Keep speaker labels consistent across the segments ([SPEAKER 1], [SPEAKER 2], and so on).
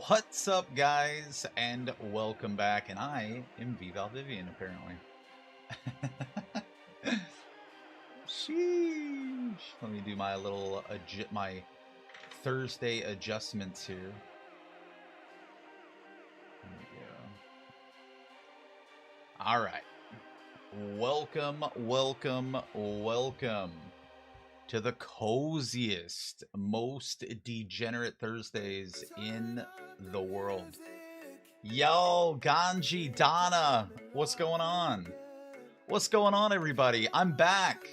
[SPEAKER 1] What's up, guys, and welcome back. And I am Vival Vivian, apparently. Sheesh. Let me do my little my Thursday adjustments here. There we go. All right. Welcome to the coziest, most degenerate Thursdays in the world. Yo, Ganji, Donna, what's going on? What's going on, everybody? I'm back.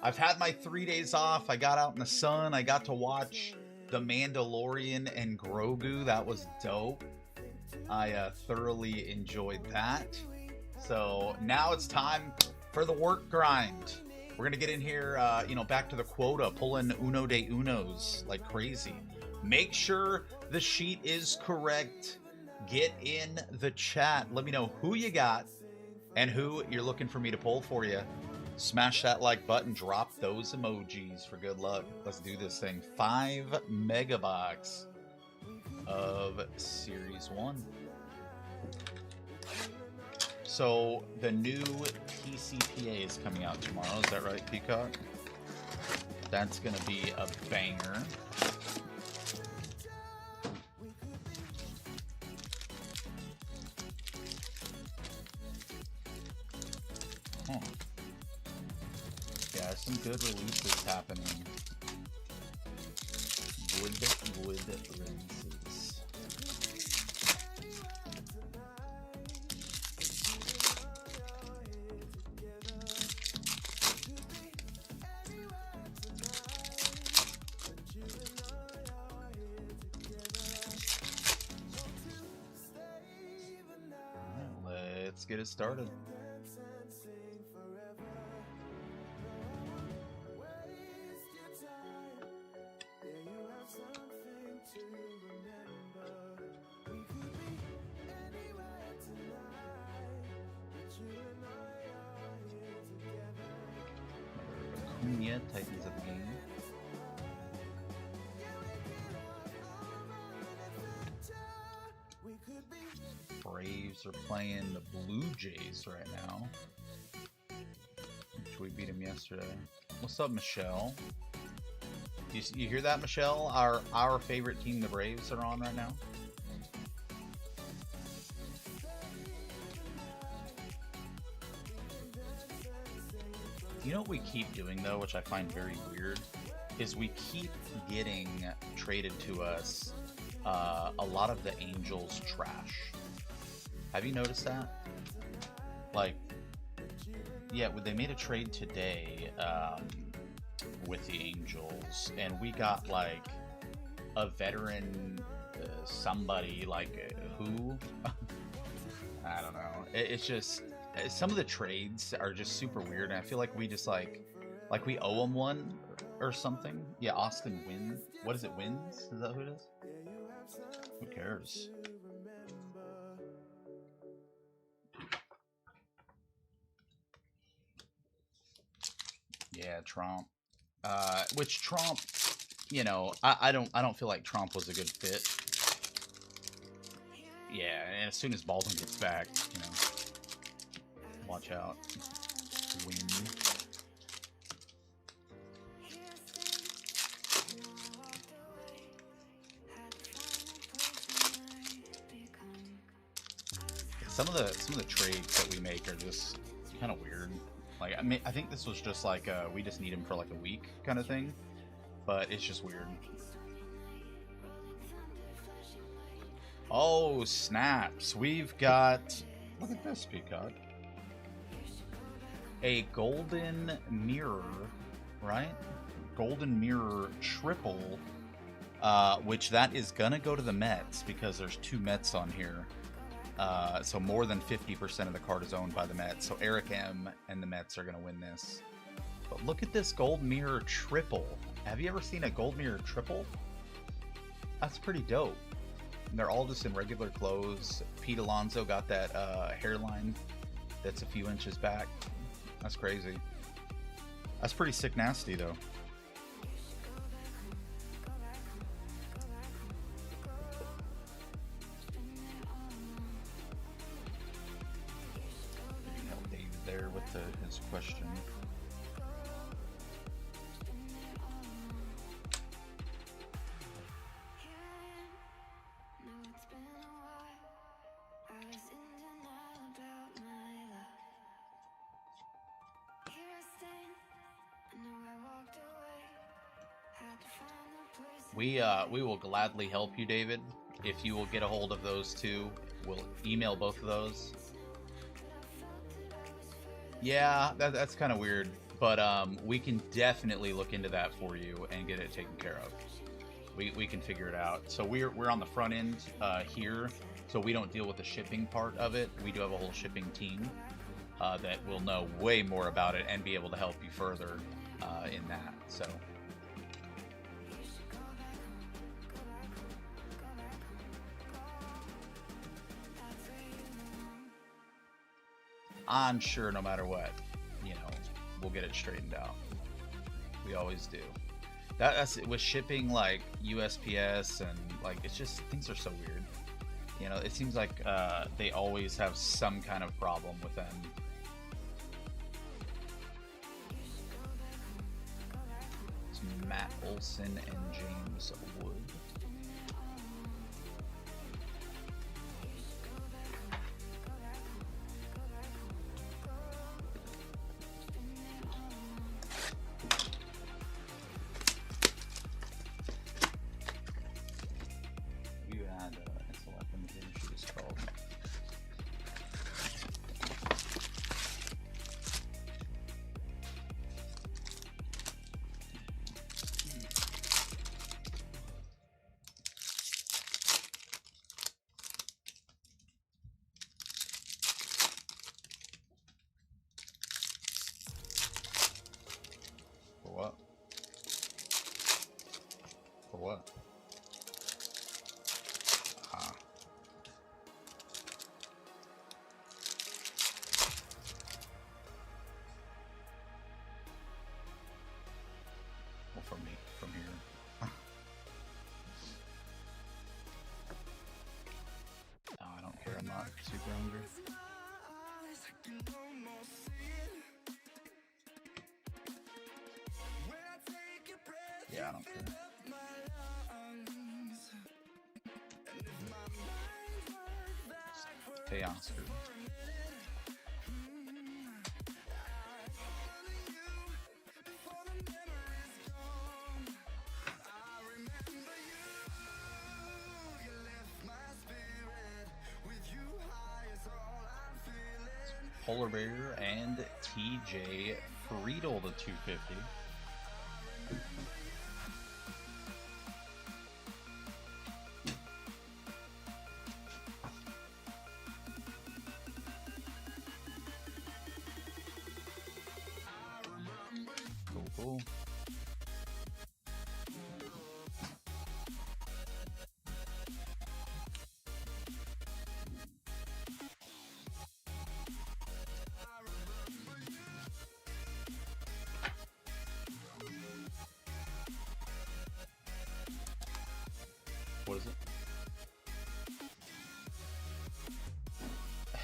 [SPEAKER 1] I've had my 3 days off. I got out in the sun. I got to watch The Mandalorian and Grogu. That was dope. I thoroughly enjoyed that. So now it's time for the work grind. We're going to get in here, back to the quota, pulling uno de unos like crazy. Make sure the sheet is correct. Get in the chat. Let me know who you got and who you're looking for me to pull for you. Smash that like button. Drop those emojis for good luck. Let's do this thing. 5 megabucks of Series 1. So, the new TCPA is coming out tomorrow. Is that right, Peacock? That's going to be a banger. Huh. Yeah, some good releases happening. Good releases. Let's get it started. Titans of the game. Braves are playing the Blue Jays right now. Which we beat them yesterday. What's up, Michelle? You hear that, Michelle? Our favorite team, the Braves, are on right now. You know what we keep doing, though, which I find very weird, is we keep getting traded to us a lot of the Angels trash. Have you noticed that? Like, yeah, they made a trade today with the Angels, and we got like a veteran somebody, like who? I don't know. It's just some of the trades are just super weird, and I feel like we just like we owe them one or something. Yeah, Austin wins. What is it? Wins? Is that who it is? Who cares? Yeah, Trump. Which Trump, you know, I don't feel like Trump was a good fit. Yeah, and as soon as Baldwin gets back, you know, watch out. Win. Some of the trades that we make are just kind of weird. Like, I mean, I think this was just like we just need him for like a week kind of thing, but it's just weird. Oh snaps! We've got, look at this, Peacock. A golden mirror, right? Golden mirror triple, which that is gonna go to the Mets because there's 2 Mets on here. So more than 50% of the card is owned by the Mets. So Eric M and the Mets are going to win this. But look at this gold mirror triple. Have you ever seen a gold mirror triple? That's pretty dope. And they're all just in regular clothes. Pete Alonso got that hairline that's a few inches back. That's crazy. That's pretty sick nasty though. There with his question. We will gladly help you, David, if you will get a hold of those 2. We'll email both of those. Yeah, that's kind of weird, but we can definitely look into that for you and get it taken care of. We can figure it out. So we're on the front end here, so we don't deal with the shipping part of it. We do have a whole shipping team that will know way more about it and be able to help you further in that. So. I'm sure no matter what, you know, we'll get it straightened out. We always do. That's with shipping, like USPS, and like it's just, things are so weird. You know, it seems like they always have some kind of problem with them. It's Matt Olson and James Wood. For what? Well, from here. No, I don't care. I'm not super hungry. Yeah, I don't care. Hey, Oscar. Polar Bear, and TJ Friedel to 250. Cool. What is it?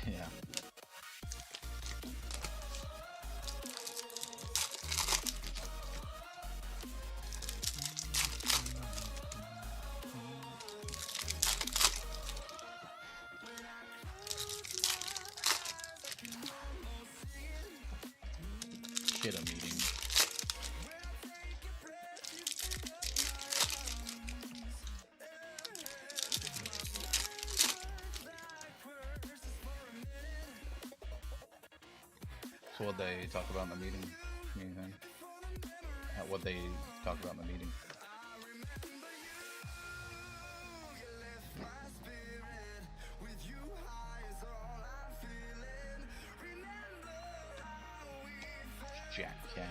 [SPEAKER 1] Yeah. Shit, a meeting. So what they talk about in the meeting? Anything? What they talk about in the meeting? Jack Cans.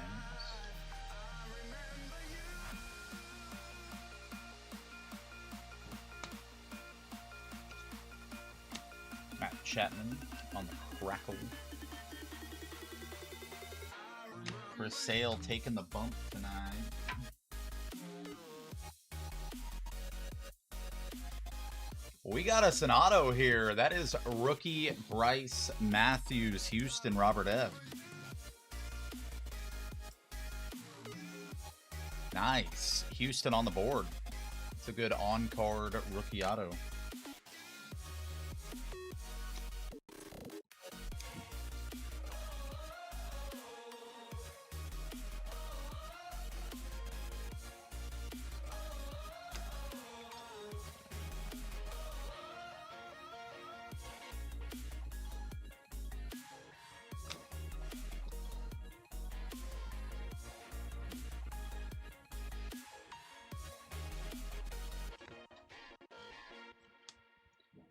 [SPEAKER 1] Matt Chapman on the crackle. Chris Sale taking the bump tonight. We got us an auto here. That is rookie Bryce Matthews, Houston, Robert F. Nice. Houston on the board. It's a good on-card rookie auto.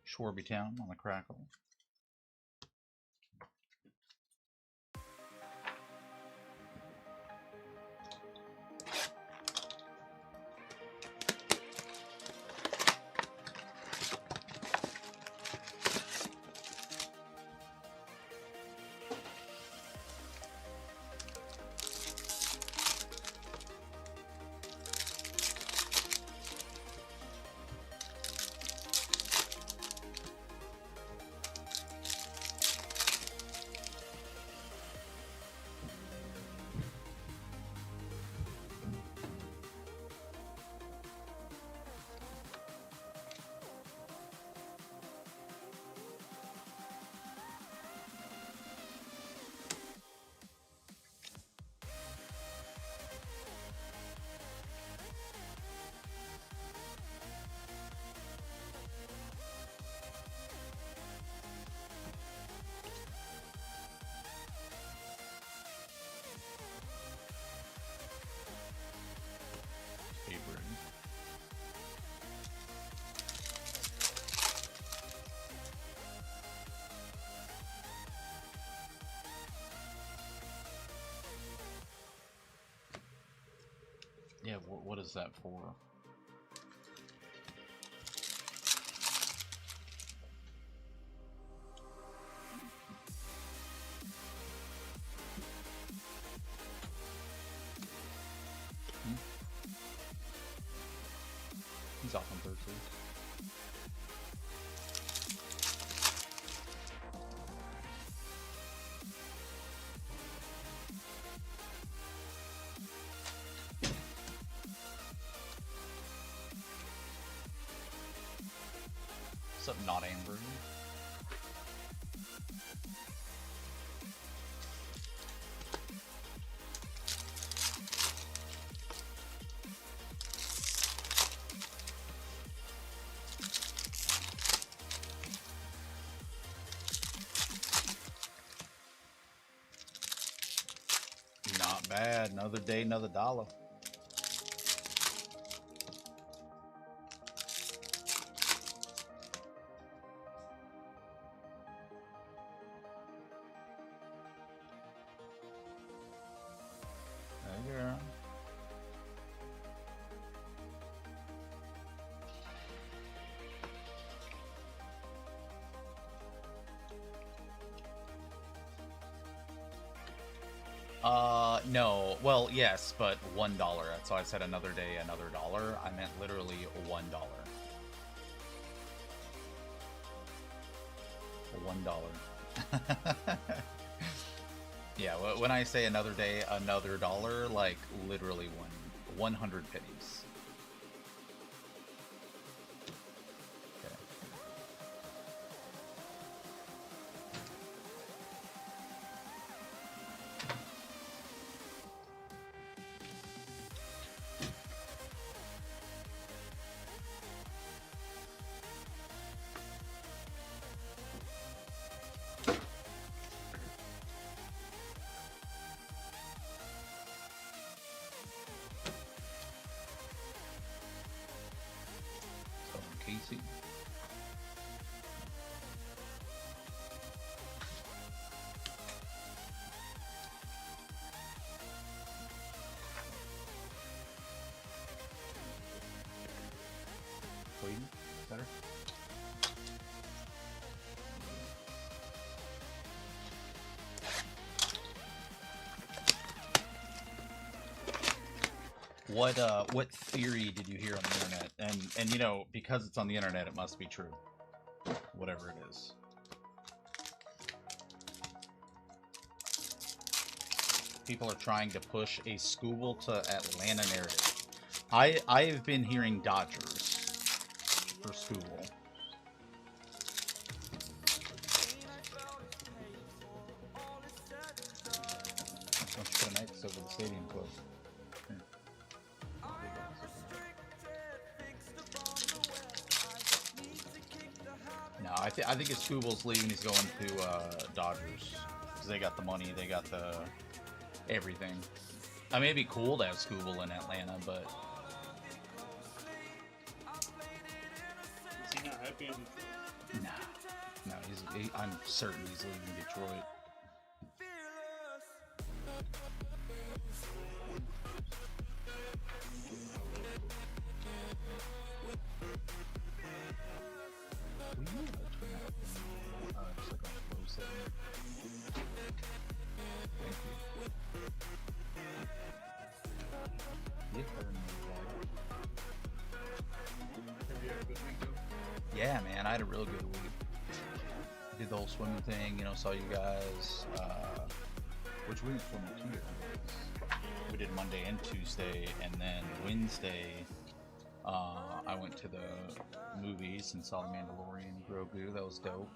[SPEAKER 1] Shorby Town on the crackle. Yeah, what is that for? He's off on Thursdays. What's up, not Amber? Another day, another dollar. There no. Well, yes, but $1. That's why I said another day, another dollar. I meant literally $1. $1. Yeah, when I say another day, another dollar, like literally 100 pennies. Okay. Casey. Waiting? Better? What theory did you hear on the internet? And you know, because it's on the internet, it must be true. Whatever it is. People are trying to push a Scooble to Atlanta narrative. I've been hearing Dodgers for Scooble. Don't you put an X over the stadium close? No, I think if Scooble's leaving, he's going to Dodgers because they got the money, they got the everything. I mean, it'd be cool to have Scooble in Atlanta, but
[SPEAKER 2] is he not happy in Detroit?
[SPEAKER 1] No, I'm certain he's leaving Detroit. Yeah, man, I had a real good week. Did the whole swimming thing, you know, saw you guys. Which we went swimming 2 different days. We did Monday and Tuesday, and then Wednesday, I went to the movies and saw The Mandalorian and Grogu. That was dope.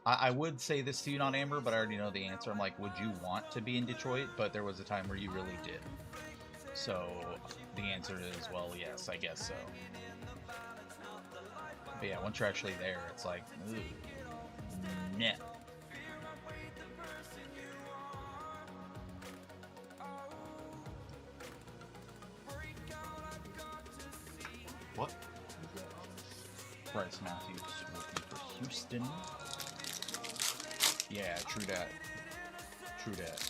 [SPEAKER 1] I would say this to you, not Amber, but I already know the answer. I'm like, would you want to be in Detroit? But there was a time where you really did. So the answer is, well, yes, I guess so. But yeah, once you're actually there, it's like, ooh, nah. What? Bryce Matthews working for Houston. Yeah, true that. True that.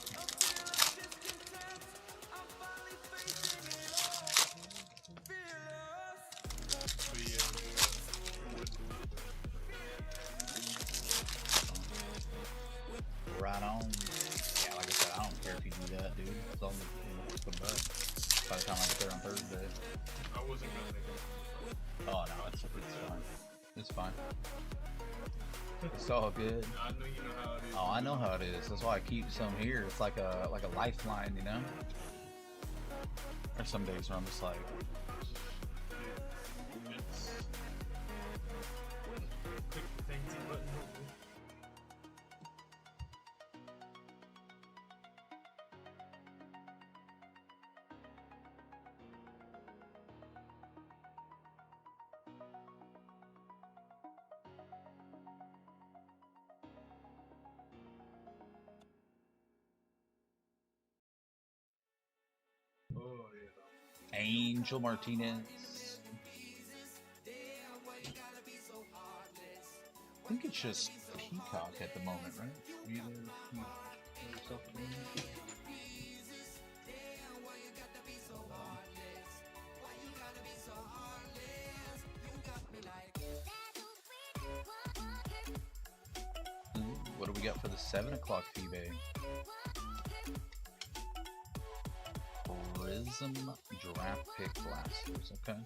[SPEAKER 1] Right on. Yeah, like I said, I don't care if you do that, dude. As long as you come back. By the time I get there on Thursday.
[SPEAKER 2] I wasn't gonna make it.
[SPEAKER 1] Oh no, it's fine. It's fine. It's all good.
[SPEAKER 2] I know you know how it is.
[SPEAKER 1] Oh, I know how it is. That's why I keep some here. It's like a lifeline, you know. There's some days where I'm just like,
[SPEAKER 2] It's click the fancy button. Oh, yeah.
[SPEAKER 1] Angel Martinez. I think it's just Peacock at the moment, right? Ooh, what do we got for the 7 o'clock eBay? Prizm draft pick blasters, okay.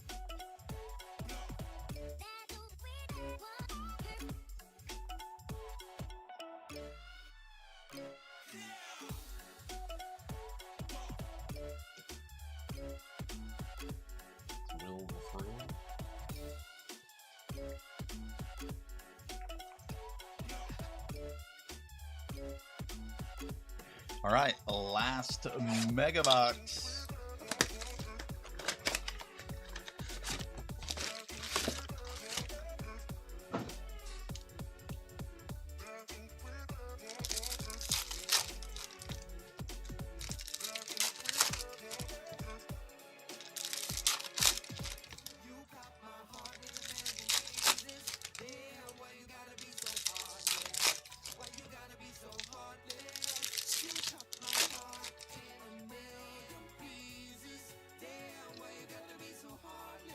[SPEAKER 1] All right, last mega box.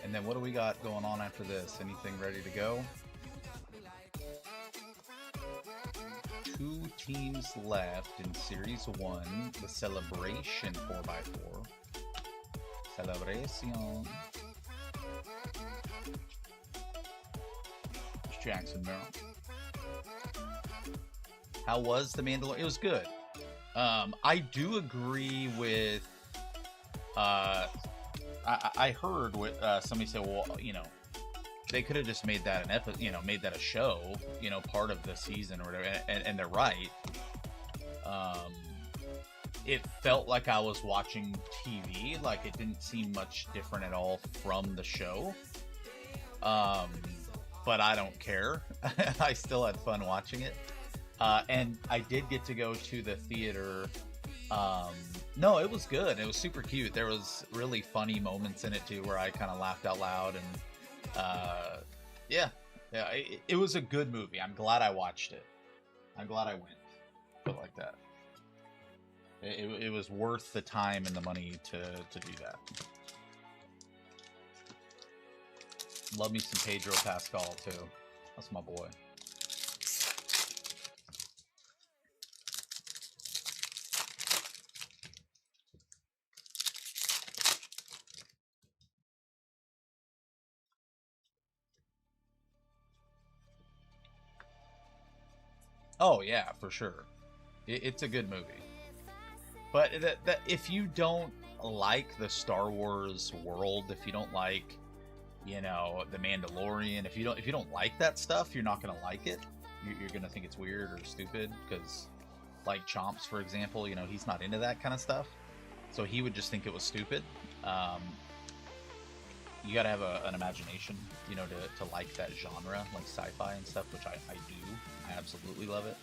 [SPEAKER 1] And then what do we got going on after this? Anything ready to go? 2 teams left in Series 1. The Celebration 4x4. Celebration. It's Jackson Merrill. How was The Mandalorian? It was good. I do agree with... I heard what somebody said. Well, you know, they could have just made that an episode. You know, made that a show. You know, part of the season or whatever. And they're right. It felt like I was watching TV. Like it didn't seem much different at all from the show. But I don't care. I still had fun watching it. And I did get to go to the theater. No, it was good. It was super cute. There was really funny moments in it too, where I kind of laughed out loud, and yeah, it was a good movie. I'm glad I watched it. I'm glad I went. Put it like that. It was worth the time and the money to do that. Love me some Pedro Pascal too. That's my boy. Oh yeah, for sure. It's a good movie. But if you don't like the Star Wars world, if you don't like, you know, the Mandalorian, if you don't like that stuff, you're not gonna like it. You're gonna think it's weird or stupid because, like Chomps, for example, you know, he's not into that kind of stuff, so he would just think it was stupid. You gotta have an imagination, you know, to like that genre, like sci-fi and stuff, which I do. I absolutely love it.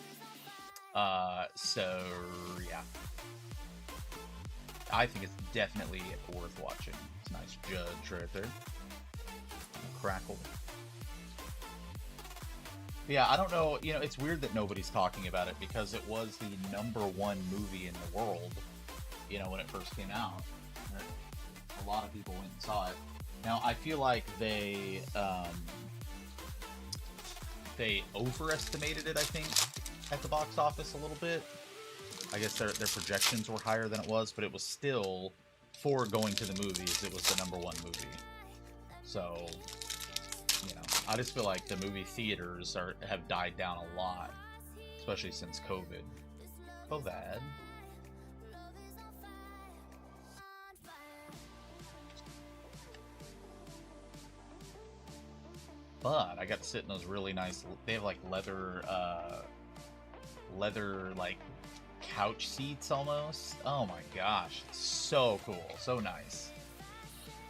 [SPEAKER 1] So yeah, I think it's definitely worth watching. It's a nice judge right there. Crackle. Yeah, I don't know. You know, it's weird that nobody's talking about it because it was the #1 movie in the world. You know, when it first came out, a lot of people went and saw it. Now, I feel like they overestimated it, I think, at the box office a little bit. I guess their projections were higher than it was, but it was still, for going to the movies, it was the #1 movie. So, you know, I just feel like the movie theaters have died down a lot, especially since COVID. COVID. But I got to sit in those really nice. They have like leather like couch seats almost. Oh my gosh, it's so cool, so nice.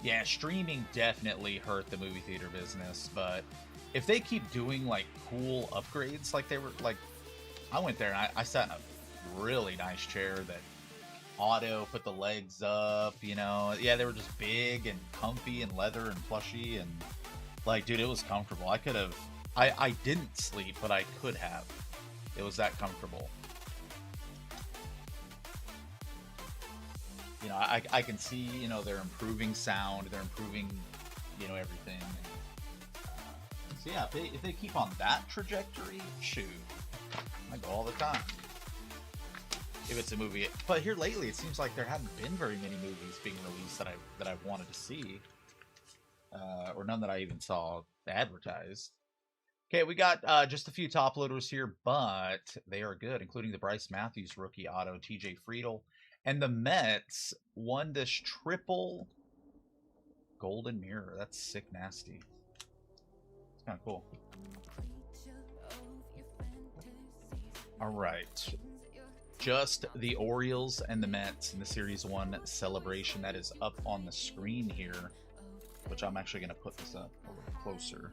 [SPEAKER 1] Yeah, streaming definitely hurt the movie theater business, but if they keep doing like cool upgrades, like they were like, I went there and I sat in a really nice chair that auto, put the legs up, you know. Yeah, they were just big and comfy and leather and plushy, and like, dude, it was comfortable. I could have, I didn't sleep, but I could have. It was that comfortable. You know, I can see, you know, they're improving sound, they're improving, you know, everything. So yeah, if they keep on that trajectory, shoot, I go all the time. If it's a movie, but here lately, it seems like there haven't been very many movies being released that I've wanted to see, or none that I even saw advertised. Okay, we got just a few top loaders here, but they are good, including the Bryce Matthews rookie auto, TJ Friedel, and the Mets won this triple golden mirror. That's sick nasty. It's kind of cool. All right. Just the Orioles and the Mets in the Series 1 celebration that is up on the screen here, which I'm actually going to put this up a little closer.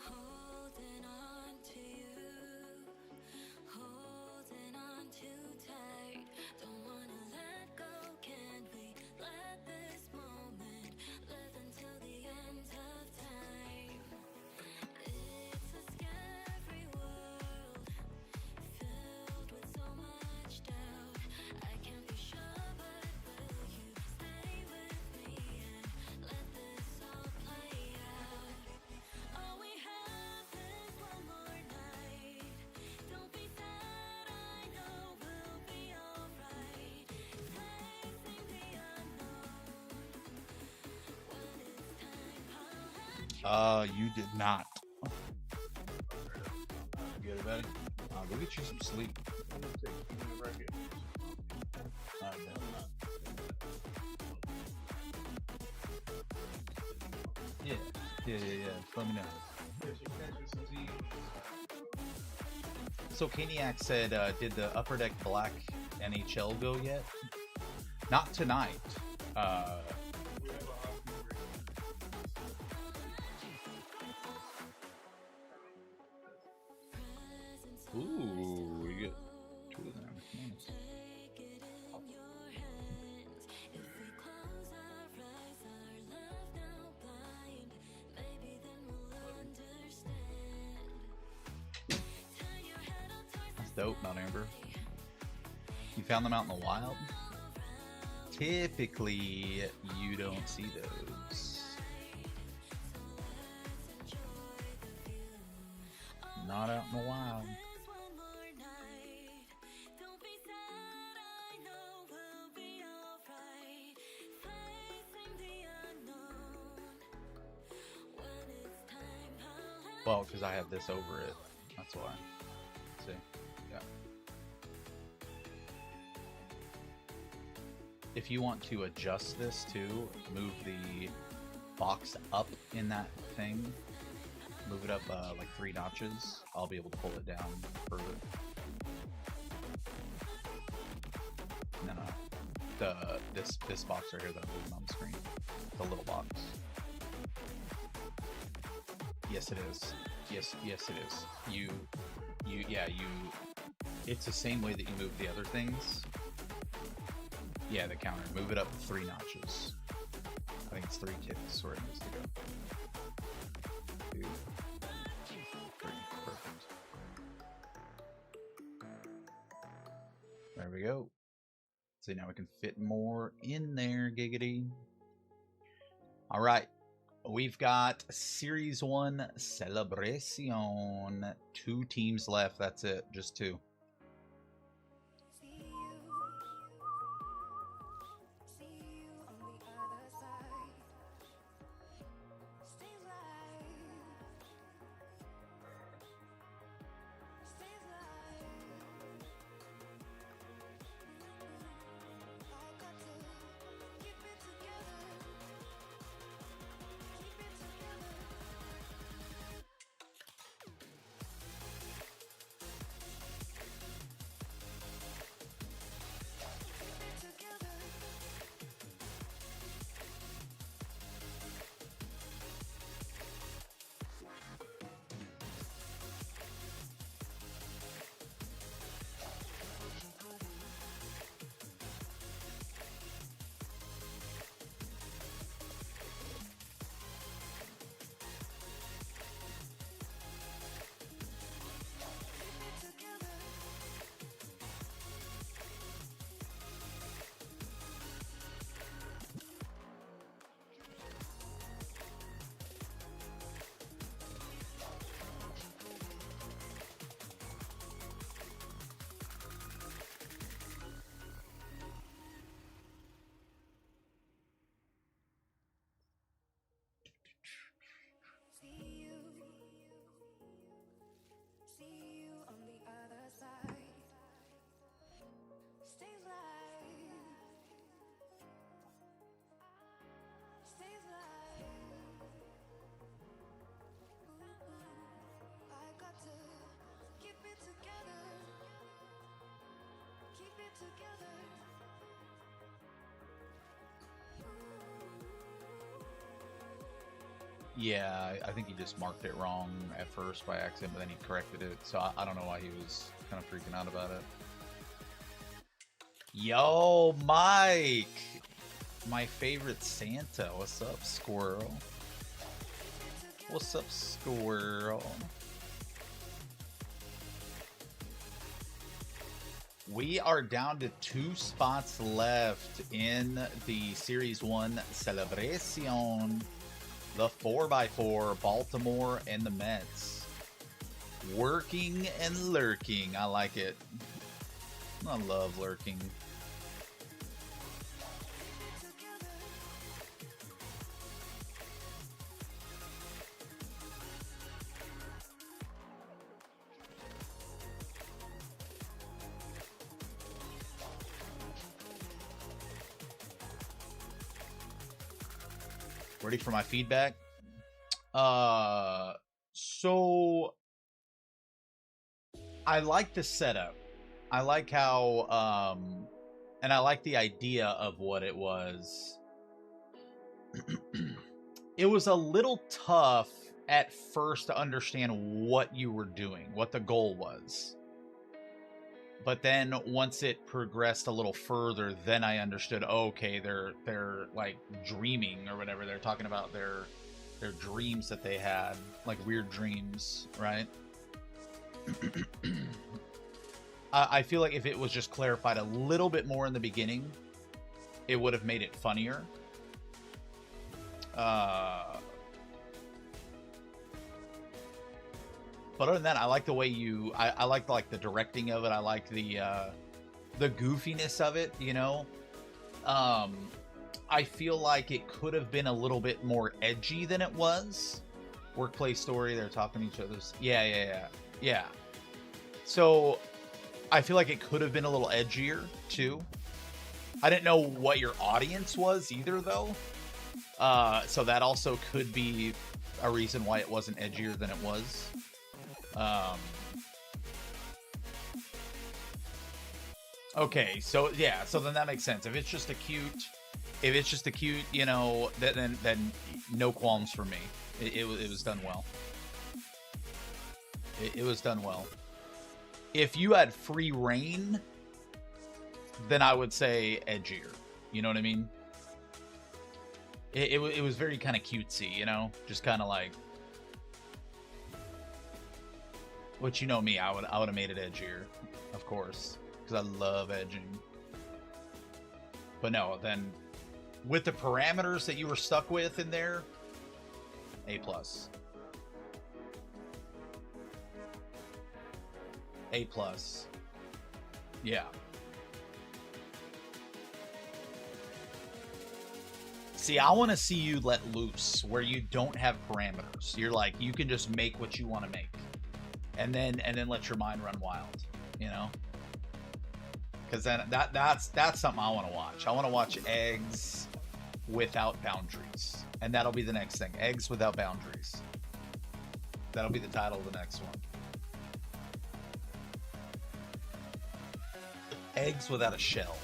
[SPEAKER 3] Holding on to you, holding on too tight. Don't wanna let go, can we let this moment live until the end of time? It's a scary world, filled with so much doubt. I can't be sure, but will you stay with me and let this all play out? All we have is one more night. Don't be sad, I know we'll be alright. Facing the unknown. When it's time, I'll let
[SPEAKER 1] You did not. You good, buddy? Go get you some sleep. definitely. Yeah, yeah. Let me know.
[SPEAKER 2] If you catch us in Z when it's
[SPEAKER 1] So Caniac said, did the Upper Deck Black NHL go yet? Not tonight.
[SPEAKER 2] we have a hockey break.
[SPEAKER 1] Ooh, we get two of them. Nice.
[SPEAKER 3] Take it in your hands. If we close our eyes, our love now blind, maybe then we'll understand. Turn your head up towards
[SPEAKER 1] That's dope, Mount Amber. You found them out in the wild? Typically, you don't see those. Not out in the wild.
[SPEAKER 3] this one more night. Don't be sad, I know we'll be alright. Facing the unknown. When it's time, I'll
[SPEAKER 1] Well, because I have this over it. That's why. See? Yeah. If you want to adjust this too, move the box up in that thing. Move it up like 3 notches. I'll be able to pull it down further. No. This box right here that I'm moving on the screen. The little box. Yes, it is. Yes, it is. Yeah, it's the same way that you move the other things. Yeah, the counter. Move it up 3 notches. I think it's 3 ticks where it needs to go. 2, 3. Perfect. There we go. See, now we can fit more in there, giggity. All right. We've got Series 1 Celebration. 2 teams left. That's it. Just 2.
[SPEAKER 3] see you on the other side. Stay alive. Stay alive. I got to keep it together. Keep it together. See you on the other side. Stay alive. Stay alive. I got to keep it together. Keep it together.
[SPEAKER 1] Yeah, I think he just marked it wrong at first by accident, but then he corrected it. So I don't know why he was kind of freaking out about it. Yo, Mike! My favorite Santa. What's up, squirrel? What's up, squirrel? We are down to 2 spots left in the Series 1 Celebration. The 4x4, Baltimore and the Mets. Working and lurking. I like it. I love lurking. Ready for my feedback? So I like the setup. I like how, and I like the idea of what it was. It was a little tough at first to understand what you were doing, what the goal was. But then once it progressed a little further, then I understood, oh, okay, they're like dreaming or whatever. They're talking about their dreams that they had, like weird dreams, right? I feel like if it was just clarified a little bit more in the beginning, it would have made it funnier. But other than that, I like the way you... I like the directing of it. I like the goofiness of it, you know? I feel like it could have been a little bit more edgy than it was. Workplace story, they're talking to each other's... Yeah. So, I feel like it could have been a little edgier, too. I didn't know what your audience was either, though. So that also could be a reason why it wasn't edgier than it was. Okay, so yeah, so then that makes sense. If it's just a cute, you know, then no qualms for me. It was done well. It was done well. If you had free reign, then I would say edgier. You know what I mean? It was very kind of cutesy, you know, just kind of like. Which, you know me, I would have made it edgier, of course, because I love edging. But no, then with the parameters that you were stuck with in there, A+. A+. Yeah. See, I want to see you let loose where you don't have parameters. You're like, you can just make what you want to make. And then let your mind run wild, you know? Because then that's something I want to watch. I want to watch eggs without boundaries. And that'll be the next thing. Eggs without boundaries. That'll be the title of the next one. Eggs without a shell.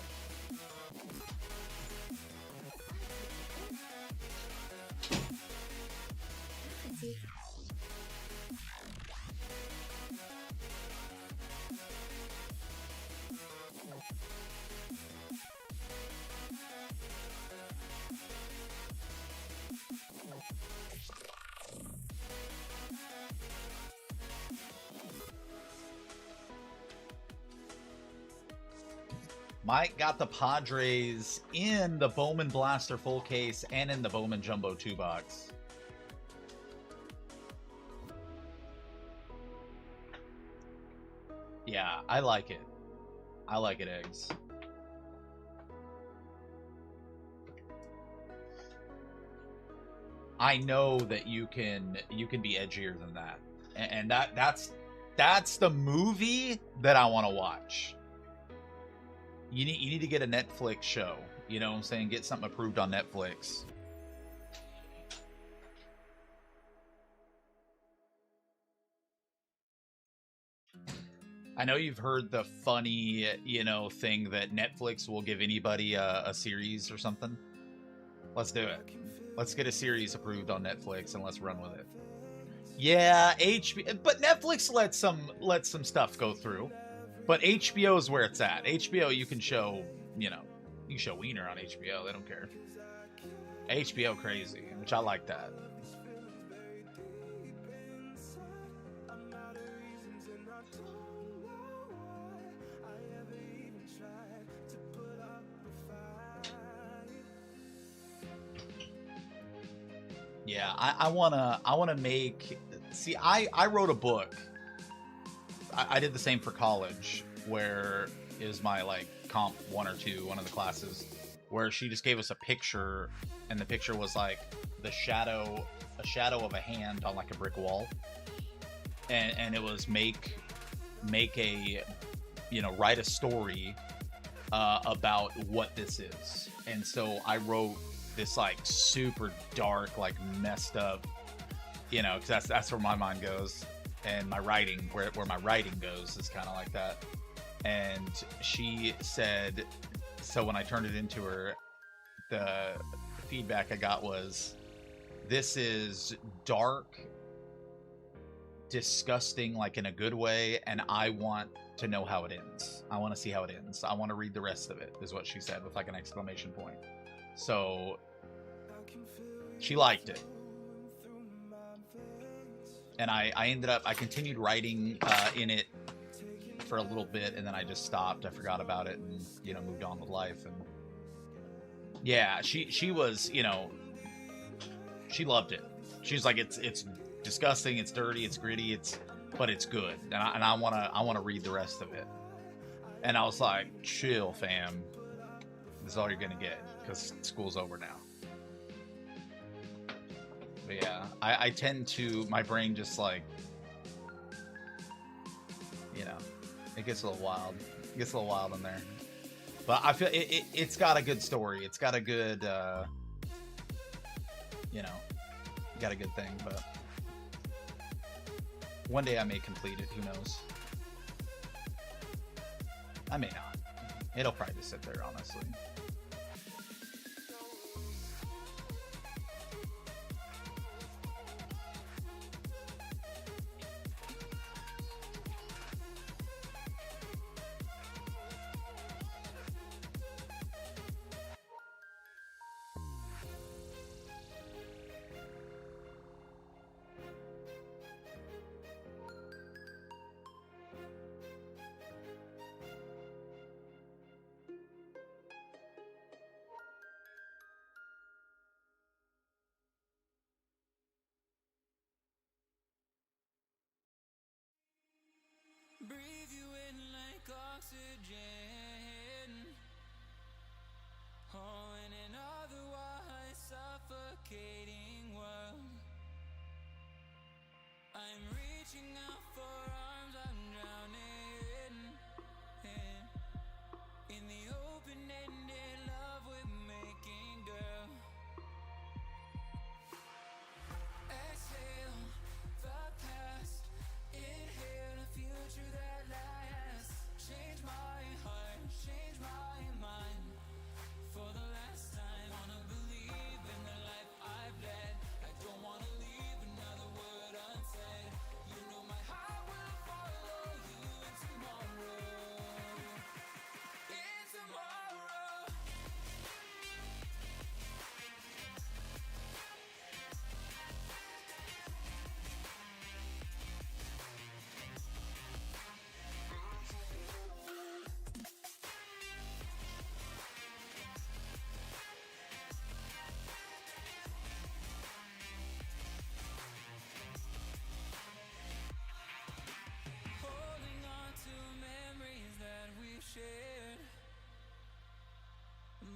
[SPEAKER 1] Mike got the Padres in the Bowman Blaster full case and in the Bowman Jumbo 2-box. Yeah, I like it. I like it, eggs. I know that you can be edgier than that. And that's the movie that I want to watch. You need to get a Netflix show. You know what I'm saying? Get something approved on Netflix. I know you've heard the funny, you know, thing that Netflix will give anybody a series or something. Let's do it. Let's get a series approved on Netflix and let's run with it. Yeah, HBO, but Netflix lets some stuff go through. But HBO is where it's at. HBO, you can show, you know, you can show Wiener on HBO. They don't care. HBO crazy, which I like that. Yeah, I wanna make. See, I wrote a book. I did the same for college, where is my like comp 1 or 2, one of the classes, where she just gave us a picture, and the picture was like a shadow of a hand on like a brick wall, and it was make a, you know, write a story about what this is. And so I wrote this like super dark, like messed up, you know, because that's where my mind goes, and my writing, where my writing goes, is kind of like that. And she said, so when I turned it into her, the feedback I got was, this is dark, disgusting, like in a good way, and I want to know how it ends. I want to see how it ends. I want to read the rest of it, is what she said, with like an exclamation point. So she liked it. And I continued writing in it for a little bit, and then I just stopped. I forgot about it, and, you know, moved on with life. And yeah, she was, you know, she loved it. She's like, it's disgusting, it's dirty, it's gritty, but it's good, and I wanna read the rest of it. And I was like, chill, fam. This is all you're gonna get, because school's over now. But yeah, I tend to, my brain just like, you know, it gets a little wild. It gets a little wild in there. But I feel it's got a good story. It's got a good, you know, got a good thing. But one day I may complete it. Who knows? I may not. It'll probably just sit there, honestly.
[SPEAKER 3] Breathe you in like oxygen. Oh, in an otherwise suffocating world, I'm reaching out for arms, I'm drowning in the open-ended love we're making, girl. Exhale the past, inhale a future that lasts. Change my heart, change my mind. For the last time, wanna believe in the life I've led. I don't wanna leave another word unsaid. You know my heart will follow you in tomorrow. In tomorrow. Holding on to memories that we've shared.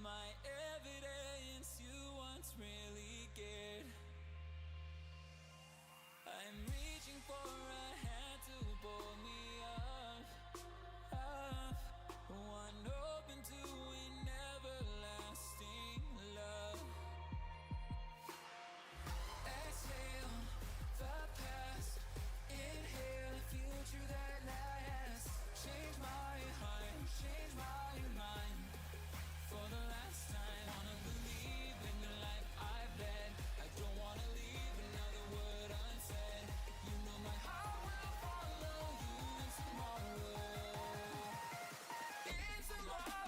[SPEAKER 3] My evidence you once really cared. I'm reaching for a hand to pull me up. One open to an everlasting love. Exhale the past, inhale a future that lasts. Change my heart, change my mind. For the last time, wanna believe in the life I've led. I don't wanna leave another word unsaid. You know my heart will follow you in tomorrow. In tomorrow.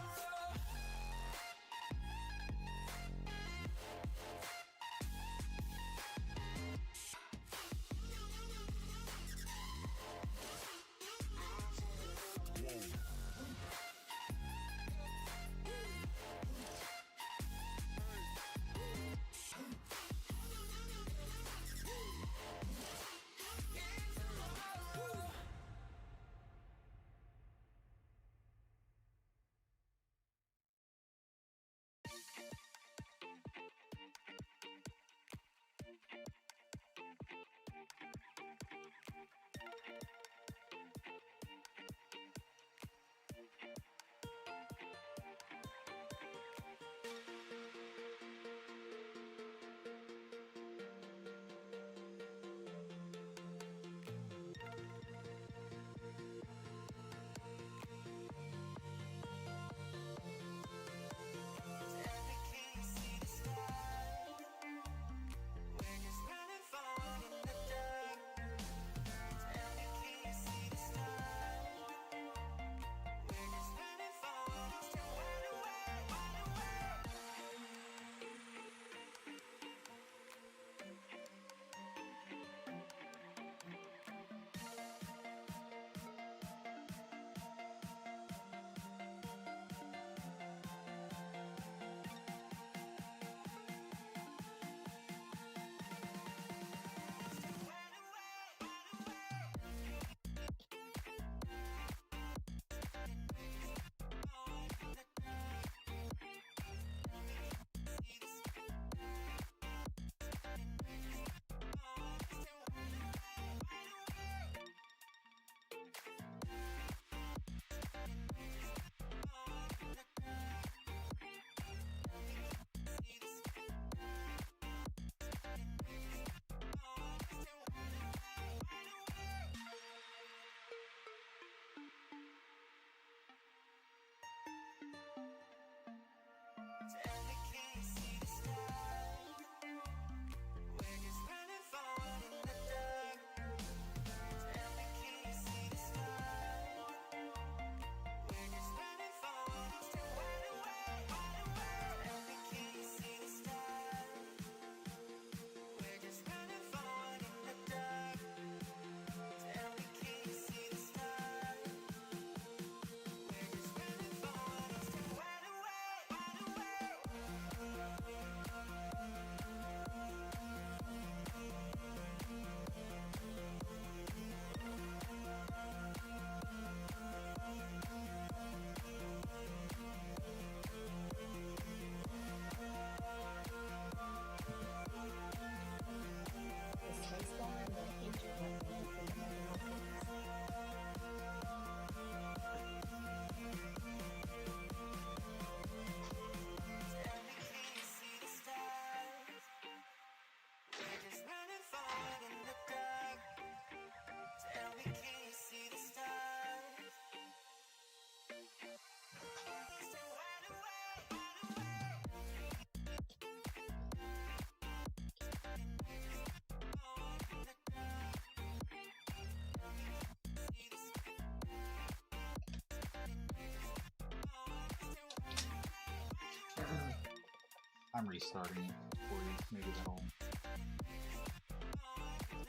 [SPEAKER 1] I'm restarting it for you. Maybe that'll.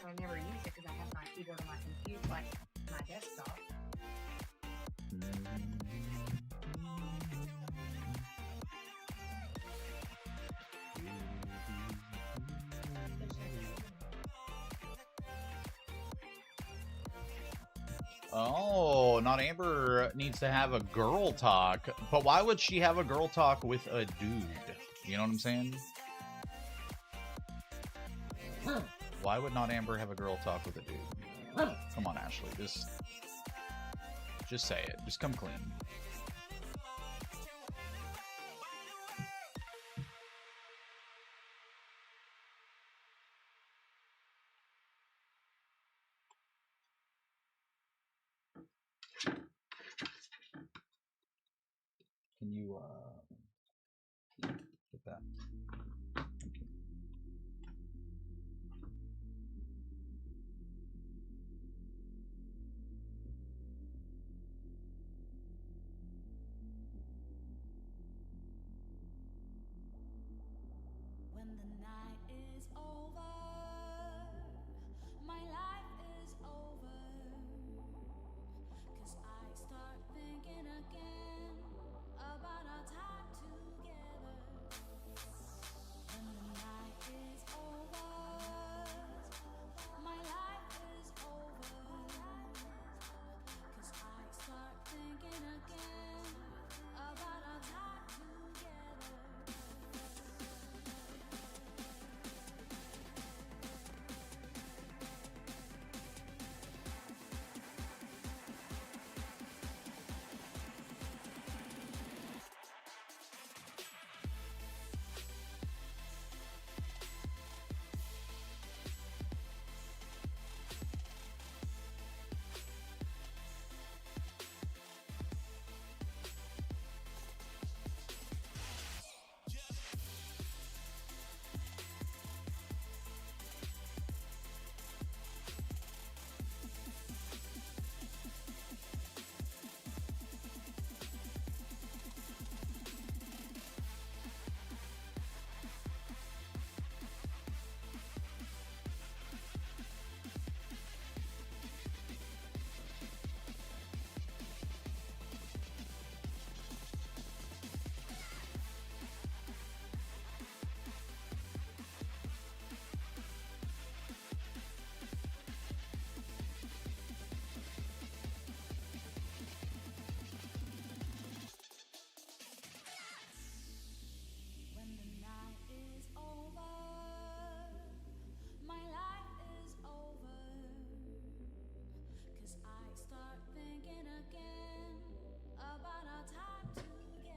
[SPEAKER 4] I never use it because I have my keyboard on my computer, like my desktop.
[SPEAKER 1] Oh, not Amber needs to have a girl talk. But why would she have a girl talk with a dude? You know what I'm saying? Why would not Amber have a girl talk with a dude? Come on, Ashley. Just say it. Just come clean. Can you get that? Thank you.
[SPEAKER 3] When the night is over, my life is over. 'Cause I start thinking again about our time.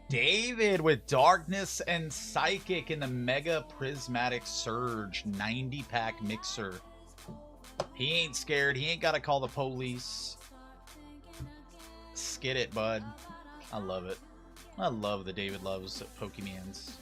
[SPEAKER 1] David with Darkness and Psychic in the Mega Prismatic Surge 90-pack mixer. He ain't scared. He ain't got to call the police. Skid it, bud. I love it. I love the David loves Pokemans.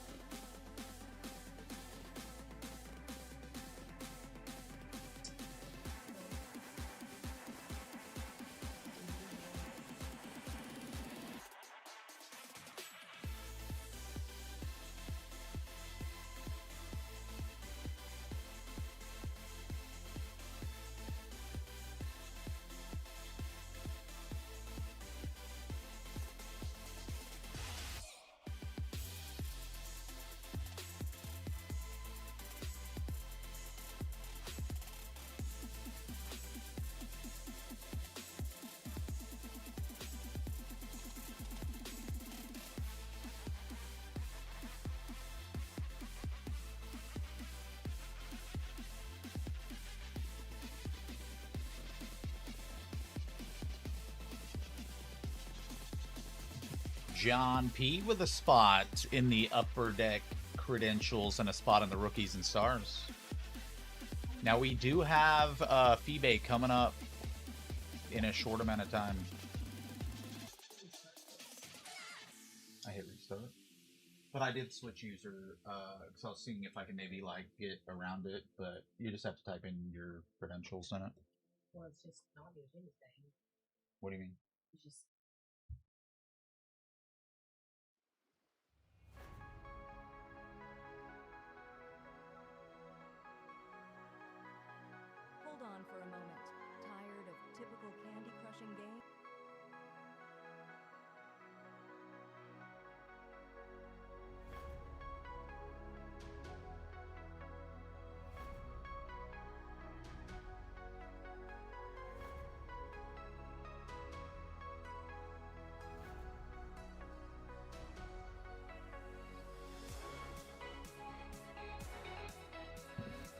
[SPEAKER 1] John P. with a spot in the upper deck credentials and a spot in the rookies and stars. Now we do have Febe coming up in a short amount of time. I hit restart. But I did switch user because I was seeing if I can maybe like get around it, but you just have to type in your credentials in it.
[SPEAKER 4] Well, it's just not do anything.
[SPEAKER 1] What do you mean?
[SPEAKER 4] It's just
[SPEAKER 5] Hold on for a moment. Tired of typical candy crushing game?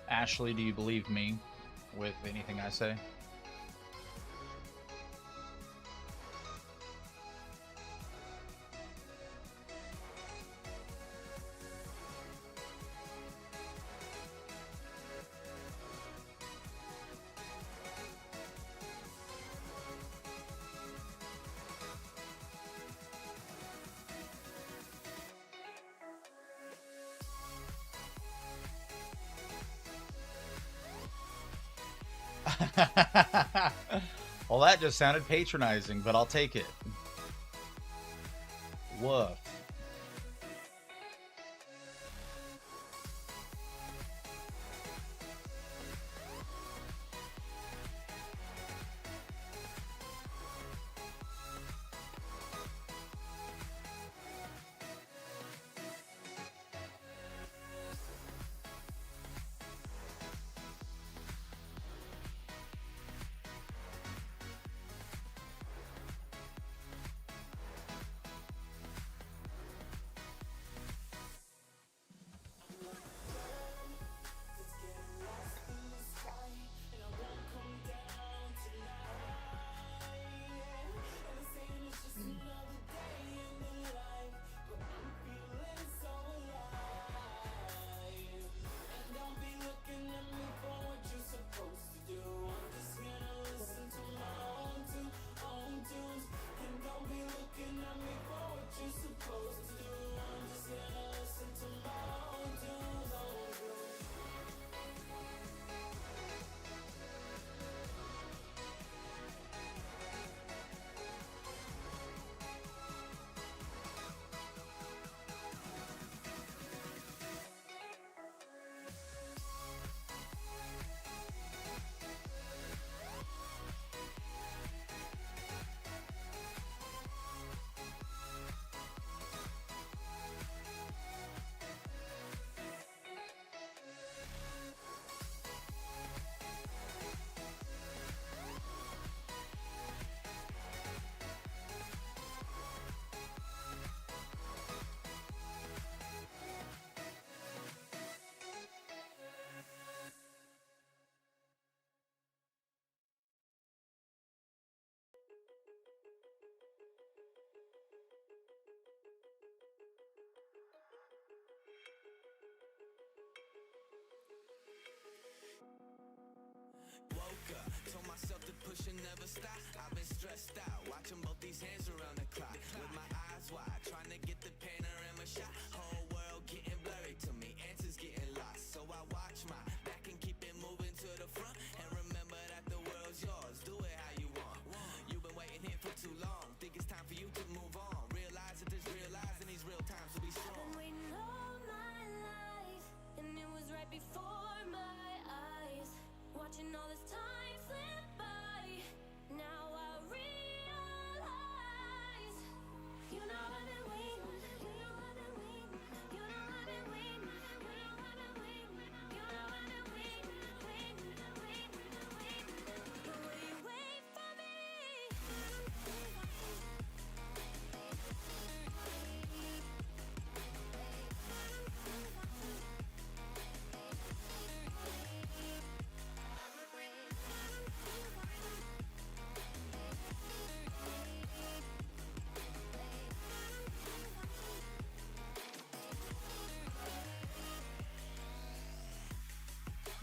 [SPEAKER 1] Ashley, do you believe me with anything I say? Well, that just sounded patronizing, but I'll take it. Woof.
[SPEAKER 3] Woke up, told myself to push and never stop. I've been stressed out, watching both these hands around the clock. With my eyes wide, trying to get the panorama shot. Whole world getting blurry to me, answers getting lost. So I watch my back and keep it moving to the front. And remember that the world's yours, do it how you want. You've been waiting here for too long, think it's time for you to move on. Realize that there's real lies in these real times to be strong. I've been waiting all my life, and it was right before my eyes. Watching all this time slip by, now I realize. You know I've been waiting, you know I've been waiting, you know I've been waiting, you know I've been waiting, you know I've been waiting, waiting. But will you wait for me?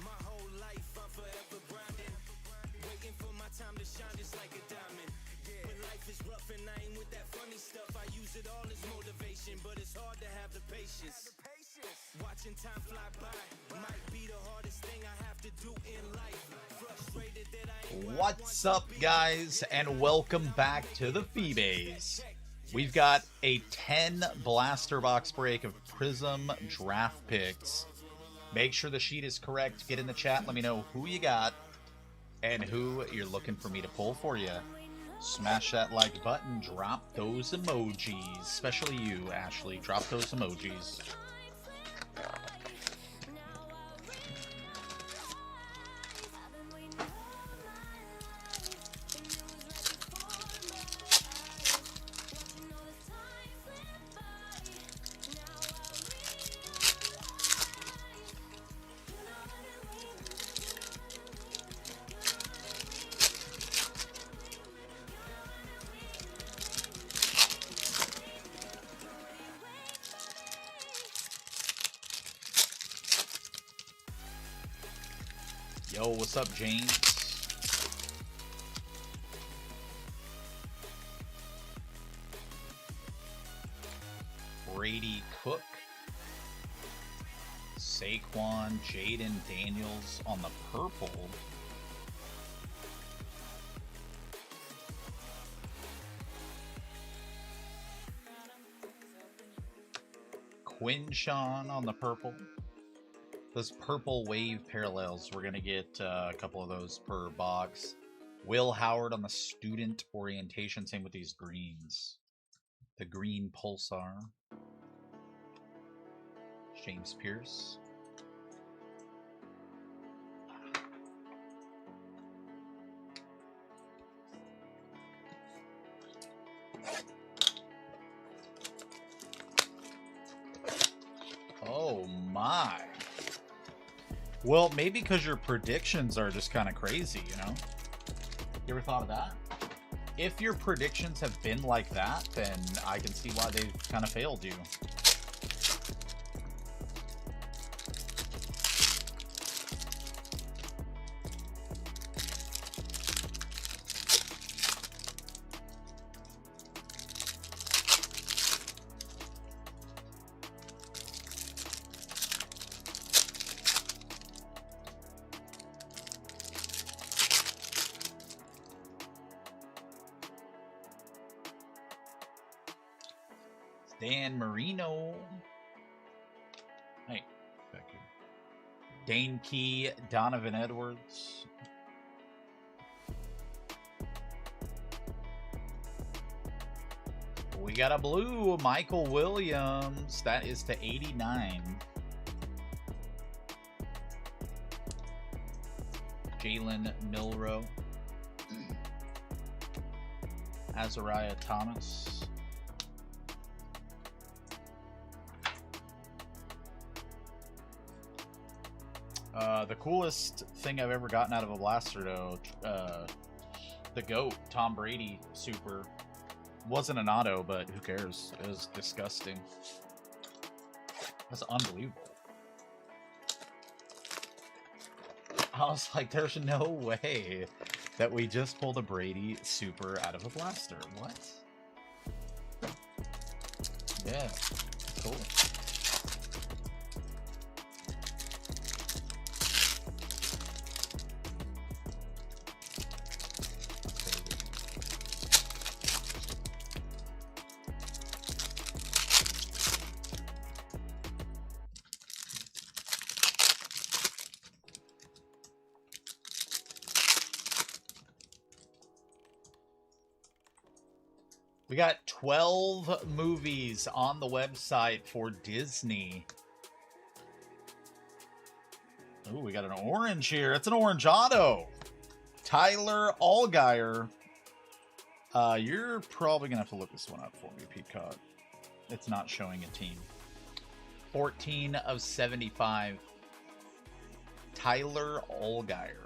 [SPEAKER 3] My whole life I'm forever grinding, waiting for my time to shine just like a diamond. When life is rough and I ain't with that funny stuff, I use it all as motivation, but it's hard to have the patience. Watching time fly by might be the hardest thing I have to do in life. Frustrated that I ain't.
[SPEAKER 1] What's up, guys, and welcome back to the Phoebes. We've got a 10 blaster box break of Prizm draft picks. Make sure the sheet is correct. Get in the chat. Let me know who you got and who you're looking for me to pull for you. Smash that like button. Drop those emojis. Especially you, Ashley. Drop those emojis. Yo, what's up, James? Brady Cook, Saquon, Jaden Daniels on the purple. Quinshawn on the purple. Those purple wave parallels, we're going to get a couple of those per box. Will Howard on the student orientation. Same with these greens. The green pulsar. James Pierce. Oh my. Well, maybe because your predictions are just kind of crazy, you know? You ever thought of that? If your predictions have been like that, then I can see why they've kind of failed you. Dan Marino. Hey, back here. Dane Key, Donovan Edwards. We got a blue, Michael Williams. That is to 89. Jalen Milroe. Azariah Thomas. The coolest thing I've ever gotten out of a blaster, though, the GOAT, Tom Brady Super. Wasn't an auto, but who cares? It was disgusting. That's unbelievable. I was like, there's no way that we just pulled a Brady super out of a blaster. What? Yeah, cool. We got 12 movies on the website for Disney. Ooh, we got an orange here. It's an orange auto. Tyler Allgaier. You're probably going to have to look this one up for me, Peacock. It's not showing a team. 14 of 75. Tyler Allgaier.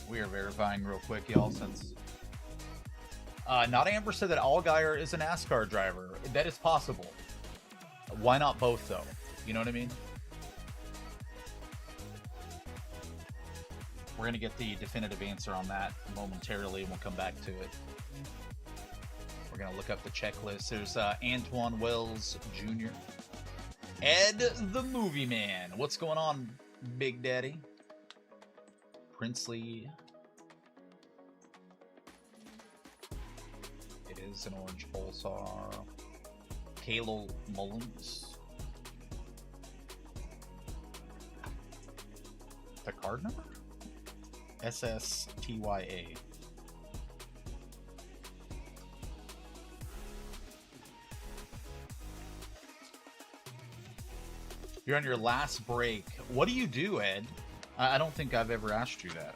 [SPEAKER 1] We are verifying real quick, y'all, since... Not Amber said that Allgaier is a NASCAR driver. That is possible. Why not both, though? You know what I mean? We're going to get the definitive answer on that momentarily, and we'll come back to it. We're going to look up the checklist. There's Antoine Wells Jr. Ed the Movie Man. What's going on, Big Daddy? Princely. It is an orange pulsar. Caleb Mullins. The card number? SSTYA. You're on your last break. What do you do, Ed? I don't think I've ever asked you that.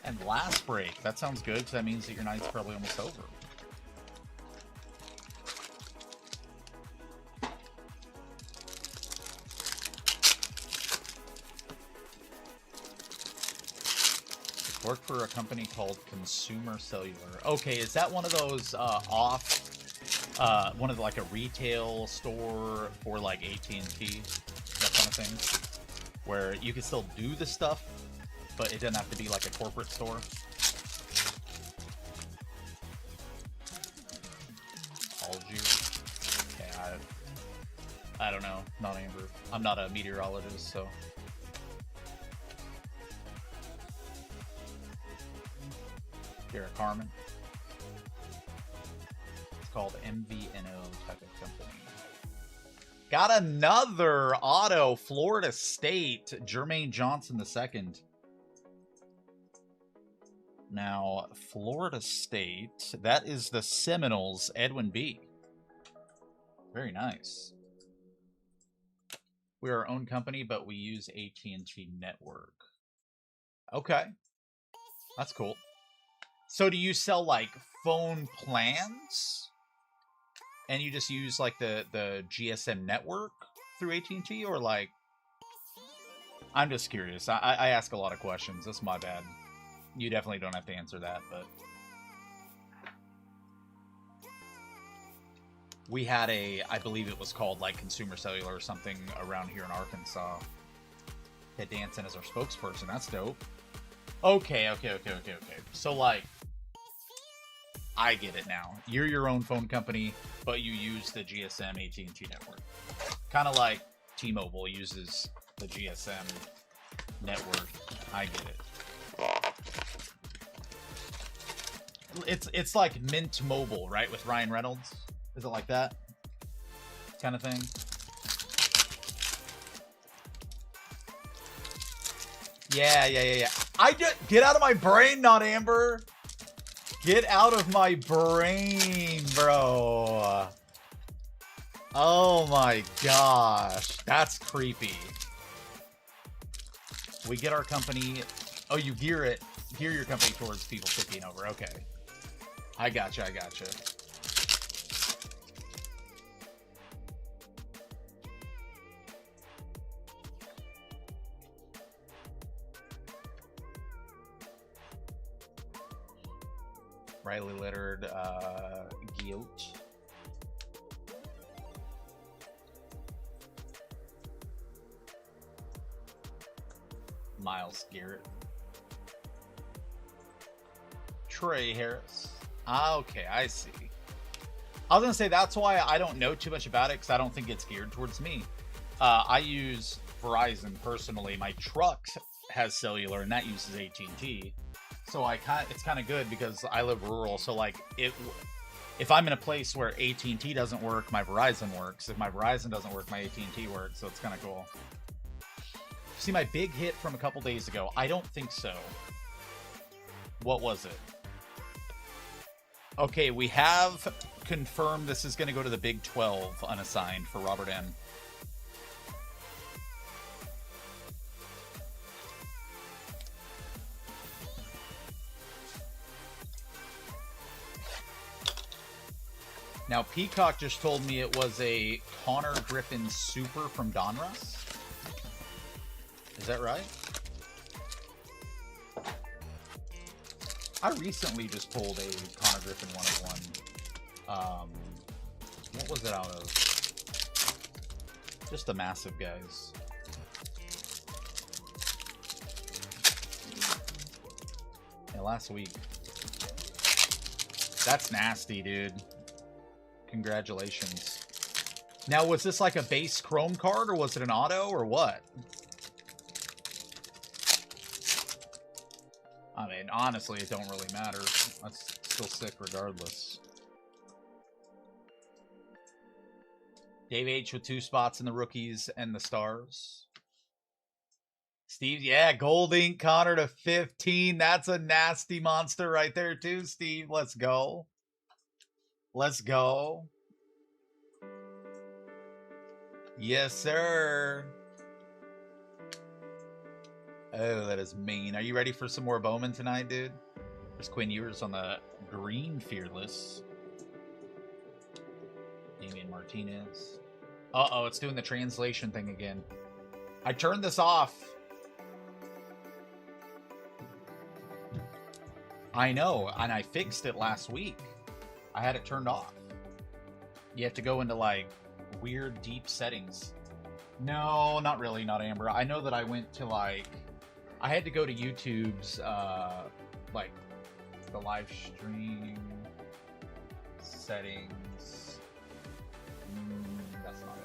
[SPEAKER 1] And last break. That sounds good, because that means that your night's probably almost over. Work for a company called Consumer Cellular. Okay, is that one of those one of the, like a retail store for like AT&T, that kind of thing, where you can still do the stuff, but it doesn't have to be like a corporate store? Algiers? Okay, I don't know. Not Amber. I'm not a meteorologist, so... Garrett Carmen. It's called MVNO type of company. Got another auto, Florida State, Jermaine Johnson II. Now, Florida State, that is the Seminoles, Edwin B. Very nice. We're our own company, but we use AT&T network. Okay. That's cool. So do you sell, like, phone plans? And you just use, like, the GSM network through AT&T? Or, like... I'm just curious. I ask a lot of questions. That's my bad. You definitely don't have to answer that, but... We had I believe it was called, like, Consumer Cellular or something around here in Arkansas. Had Danson as our spokesperson. That's dope. Okay. So, like... I get it now. You're your own phone company, but you use the GSM AT&T network. Kind of like T-Mobile uses the GSM network. I get it. It's like Mint Mobile, right? With Ryan Reynolds? Is it like that? Kind of thing? Yeah. Get out of my brain, not Amber! Get out of my brain, bro. Oh my gosh. That's creepy. We get our company... Oh, you gear your company towards people 50 and over. Okay. I gotcha. Brightly lettered Guillot. Miles Garrett. Trey Harris. Okay, I see. I was gonna say that's why I don't know too much about it, because I don't think it's geared towards me. I use Verizon personally. My truck has cellular, and that uses AT&T. So it's kind of good because I live rural. So like if I'm in a place where AT&T doesn't work, my Verizon works. If my Verizon doesn't work, my AT&T works. So it's kind of cool. See my big hit from a couple days ago? I don't think so. What was it? Okay, we have confirmed this is going to go to the Big 12 unassigned for Robert M. Now, Peacock just told me it was a Connor Griffin Super from Donruss. Is that right? I recently just pulled a Connor Griffin 101. What was it out of? Just the massive guys. Yeah, last week. That's nasty, dude. Congratulations. Now, was this like a base Chrome card, or was it an auto, or what? I mean, honestly, it don't really matter. That's still sick regardless. Dave H with 2 spots in the rookies and the stars. Steve, yeah, Gold Ink Connor to 15. That's a nasty monster right there, too, Steve. Let's go. Let's go. Yes, sir. Oh, that is mean. Are you ready for some more Bowman tonight, dude? There's Quinn Ewers on the green Fearless. Damian Martinez. Uh-oh, it's doing the translation thing again. I turned this off. I know, and I fixed it last week. I had it turned off. You have to go into, like, weird, deep settings. No, not really, not Amber. I know that I went to, like... I had to go to YouTube's, like, the live stream settings. That's not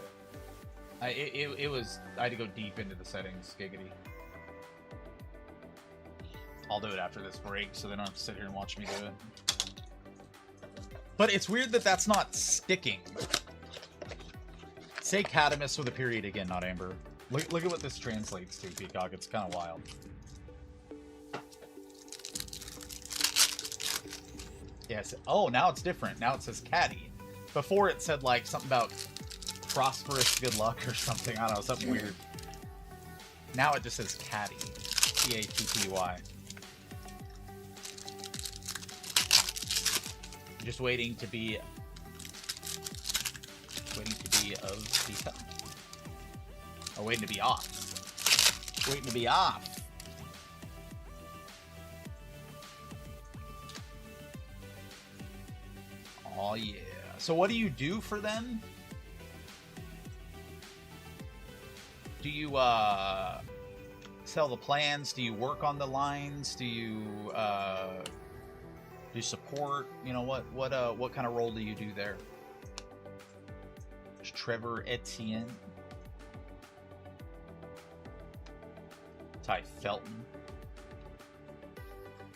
[SPEAKER 1] it. It was... I had to go deep into the settings, giggity. I'll do it after this break, so they don't have to sit here and watch me do it. But it's weird that that's not sticking. Say CATTIMUS with a period again, not Amber. Look at what this translates to, Peacock. It's kind of wild. Yes. Oh, now it's different. Now it says Caddy. Before it said, like, something about prosperous good luck or something. I don't know, something weird. Now it just says Caddy. C-A-T-T-Y. Just waiting to be of Peacock. Oh, waiting to be off. Waiting to be off. Oh yeah. So what do you do for them? Do you sell the plans? Do you work on the lines? Do you do support? You know, what kind of role do you do there? There's Trevor Etienne. Ty Felton.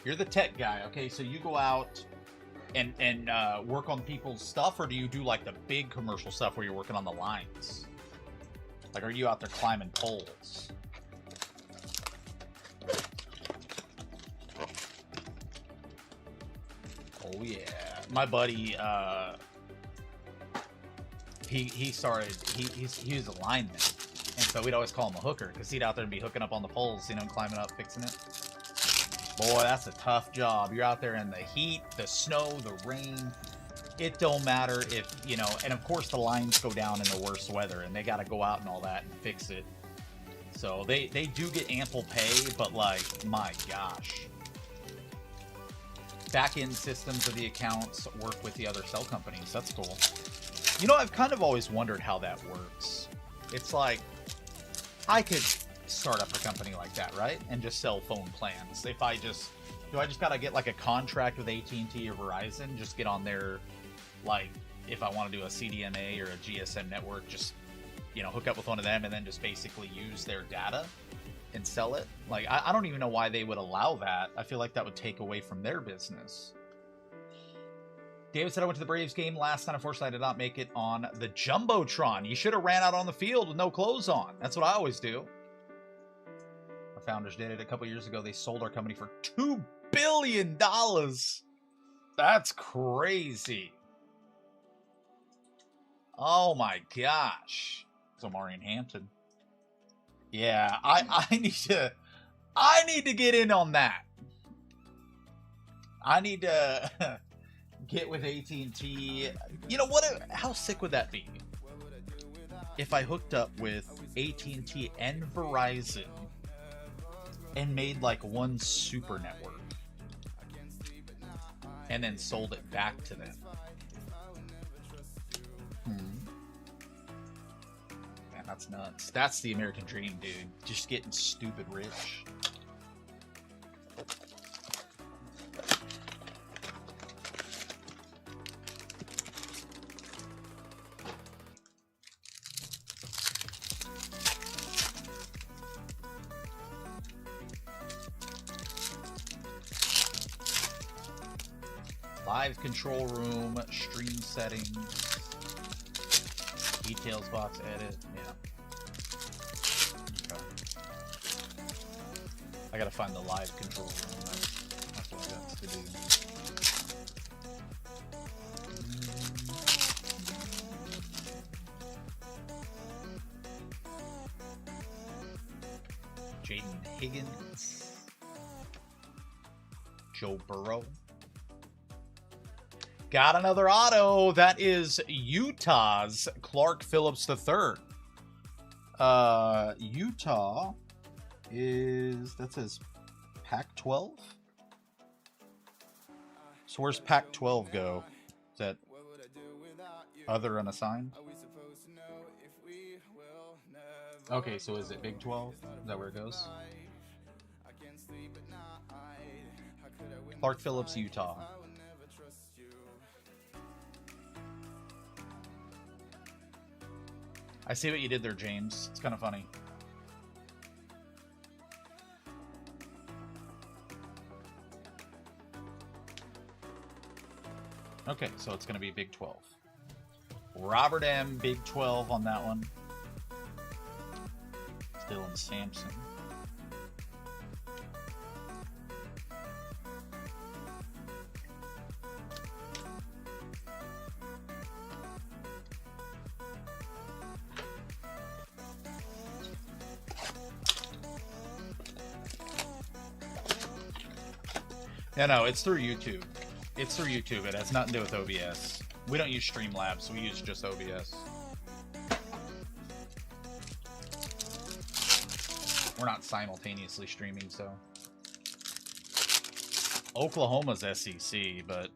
[SPEAKER 1] You're the tech guy, okay? So you go out and work on people's stuff, or do you do like the big commercial stuff where you're working on the lines? Like, are you out there climbing poles? Oh yeah, my buddy. He started. He was a lineman, and so we'd always call him a hooker because he'd out there and be hooking up on the poles, you know, climbing up, fixing it. Boy, that's a tough job. You're out there in the heat, the snow, the rain. It don't matter if, you know, and of course the lines go down in the worst weather, and they got to go out and all that and fix it. So they do get ample pay, but like, my gosh. back-end systems of the accounts work with the other cell companies. That's cool. You know, I've kind of always wondered how that works. It's like, I could start up a company like that, right? And just sell phone plans. If I just, do I just gotta get like a contract with AT&T or Verizon? Just get on there, like, if I want to do a CDMA or a GSM network, just, you know, hook up with one of them and then just basically use their data and sell it? Like, I don't even know why they would allow that. I feel like that would take away from their business. David said, I went to the Braves game last night. Unfortunately, I did not make it on the Jumbotron. You should have ran out on the field with no clothes on. That's what I always do. Our founders did it a couple years ago. They sold our company for $2 billion. That's crazy. Oh my gosh. So Maureen Hampton. Yeah, I need to get in on that. I need to get with AT&T. You know what? How sick would that be if I hooked up with AT&T and Verizon and made like one super network and then sold it back to them? Man, that's nuts. That's the American dream, dude. Just getting stupid rich. Live control room, stream settings, details box edit. Yeah. Okay. I gotta find the live control room. That's what I got to do. Jaden Higgins, Joe Burrow. Got another auto. That is Utah's Clark Phillips III. Utah is, that says Pac-12. So where's Pac-12 go? Is that other unassigned? Okay, so is it Big 12? Is that where it goes? Clark Phillips, Utah. I see what you did there, James. It's kind of funny. Okay, so it's going to be Big 12. Robert M, Big 12 on that one. Dylan Sampson. No, it's through YouTube. It's through YouTube. It has nothing to do with OBS. We don't use Streamlabs. We use just OBS. We're not simultaneously streaming, so. Oklahoma's SEC, but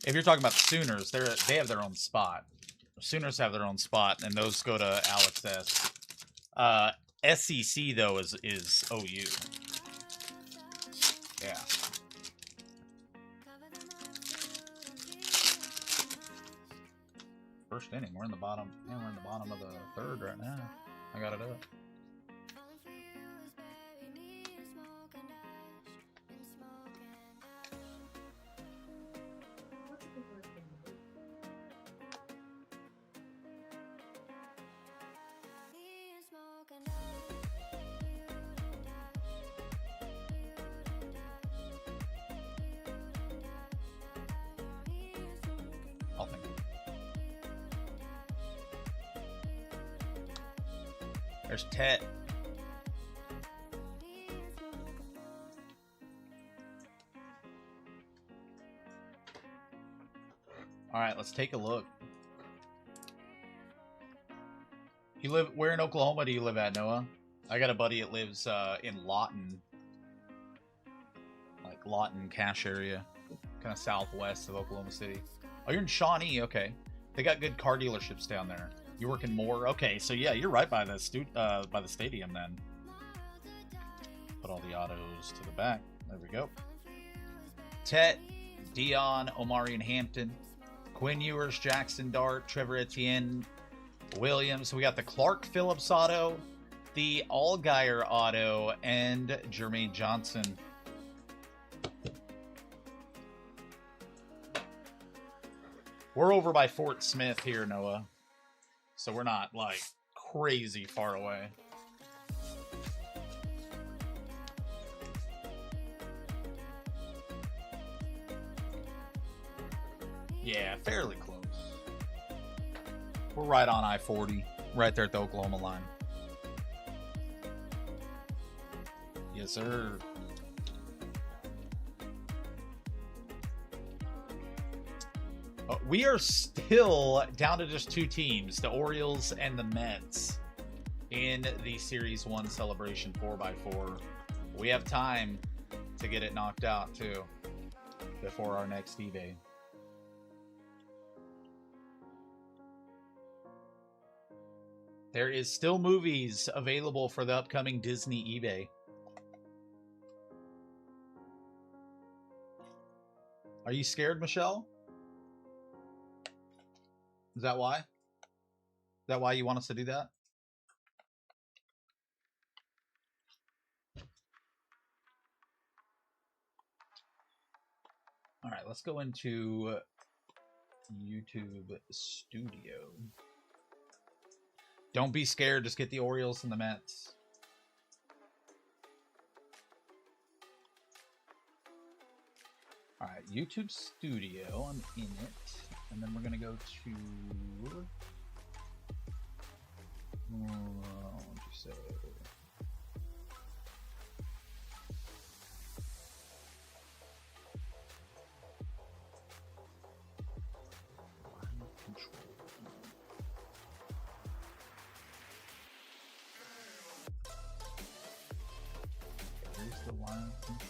[SPEAKER 1] if you're talking about Sooners, they have their own spot. Sooners have their own spot, and those go to Alex S. SEC though is OU. Yeah. First inning. We're in the bottom. Yeah, we're in the bottom of the third right now. I got it up. I'll think. There's Tet. All right, let's take a look. You live where in Oklahoma do you live at, Noah? I got a buddy that lives in Lawton. Lawton Cache area, kind of southwest of Oklahoma City. Oh, you're in Shawnee. Okay, they got good car dealerships down there. You work in Moore. Okay, so yeah, you're right by the stadium then. Put all the autos to the back. There we go. Tet, Dion, Omari and Hampton, Quinn Ewers, Jackson Dart, Trevor Etienne, Williams. So we got the Clark Phillips auto, the Allgaier auto, and Jermaine Johnson. We're over by Fort Smith here, Noah. So we're not like crazy far away. Yeah, fairly close. We're right on I-40, right there at the Oklahoma line. Yes, sir. We are still down to just two teams, the Orioles and the Mets, in the Series 1 Celebration 4x4. We have time to get it knocked out, too, before our next eBay. There is still movies available for the upcoming Disney eBay. Are you scared, Michelle? Is that why? Is that why you want us to do that? All right, let's go into YouTube Studio. Don't be scared. Just get the Orioles and the Mets. All right, YouTube Studio. I'm in it. And then we're going to go to... what would you say? There's the line of control.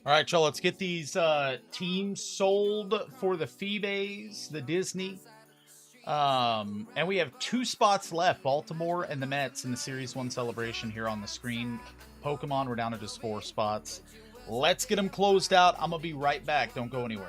[SPEAKER 1] All right, y'all, let's get these teams sold for the FIBAs, the Disney. And we have 2 spots left, Baltimore and the Mets in the Series 1 celebration here on the screen. Pokemon, we're down to just 4 spots. Let's get them closed out. I'm going to be right back. Don't go anywhere.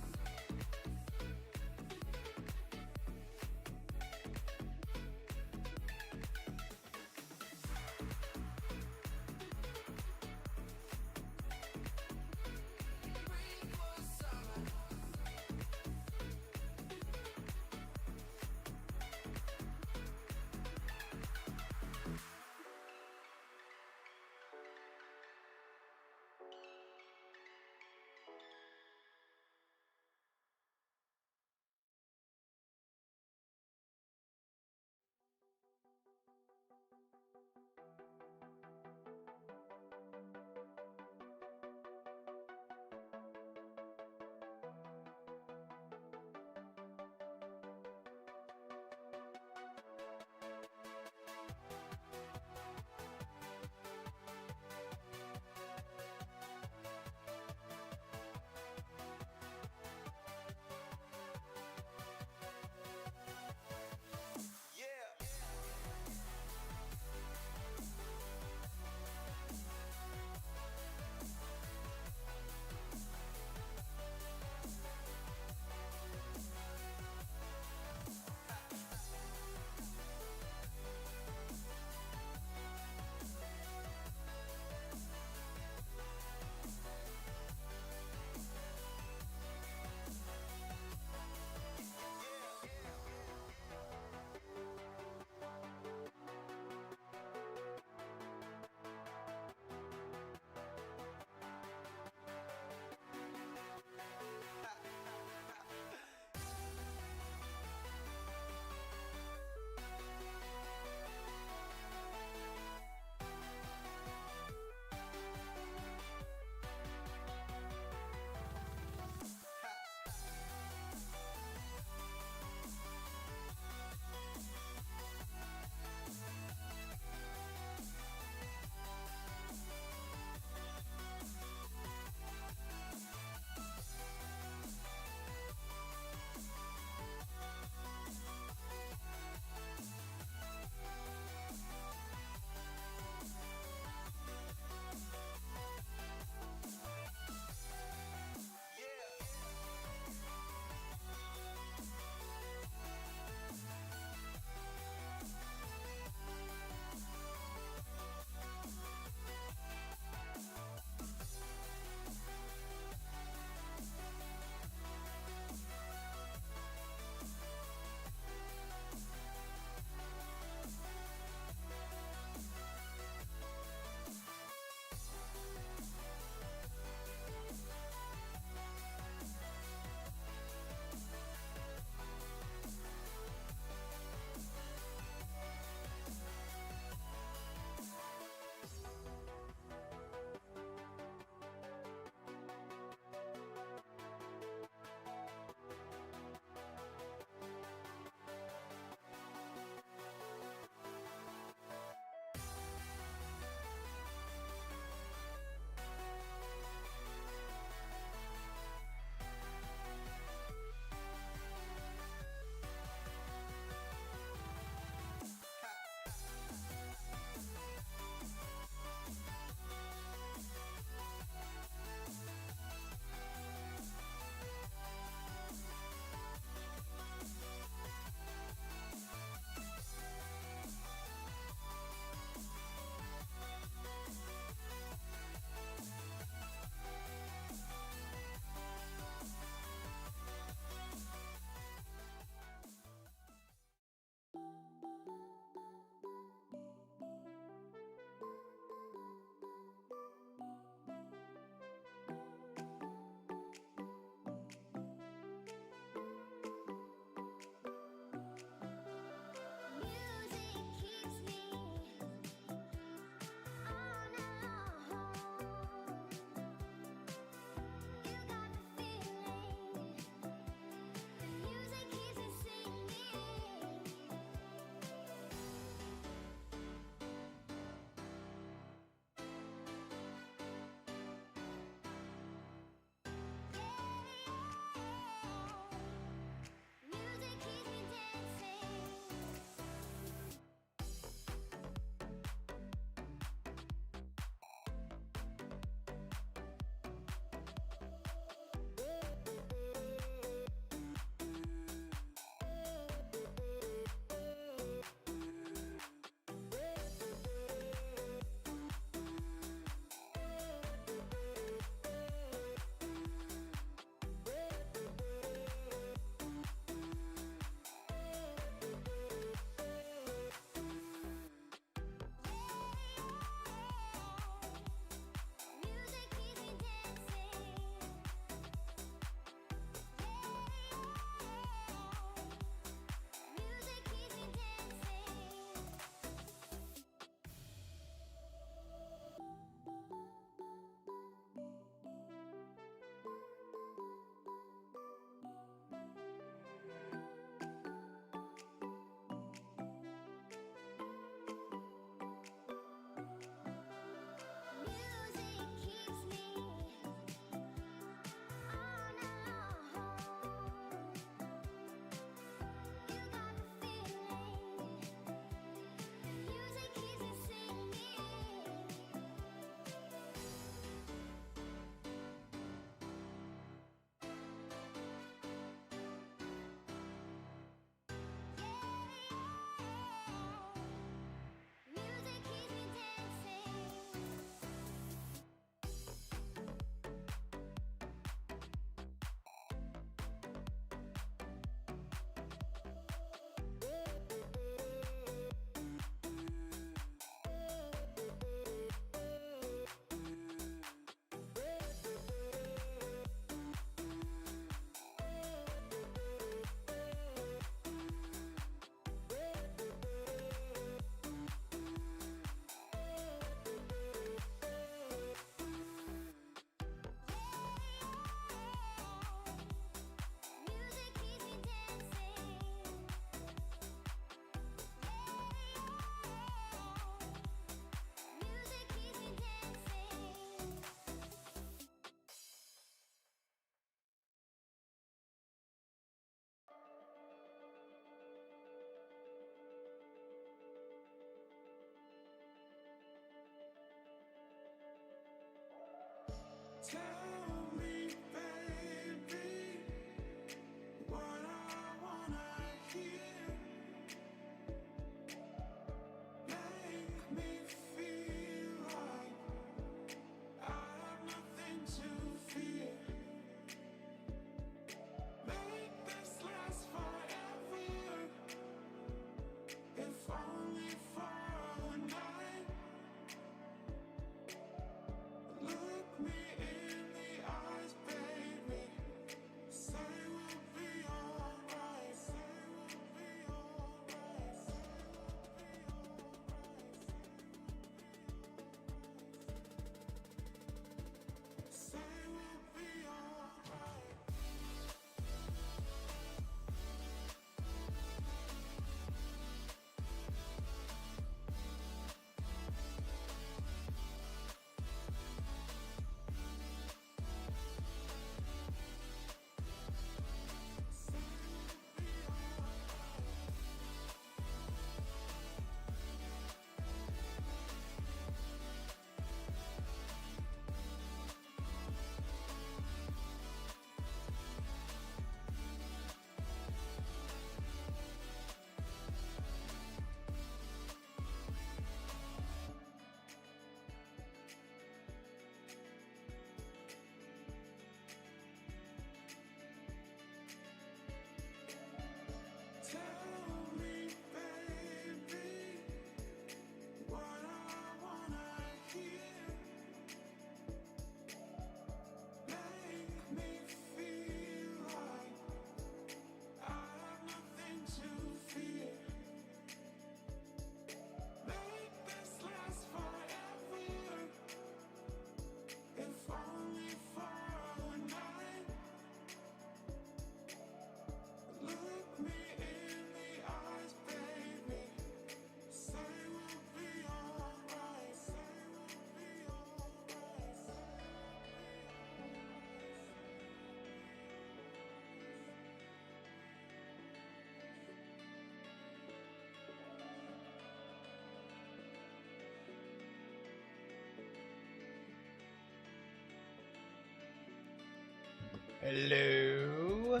[SPEAKER 1] Hello.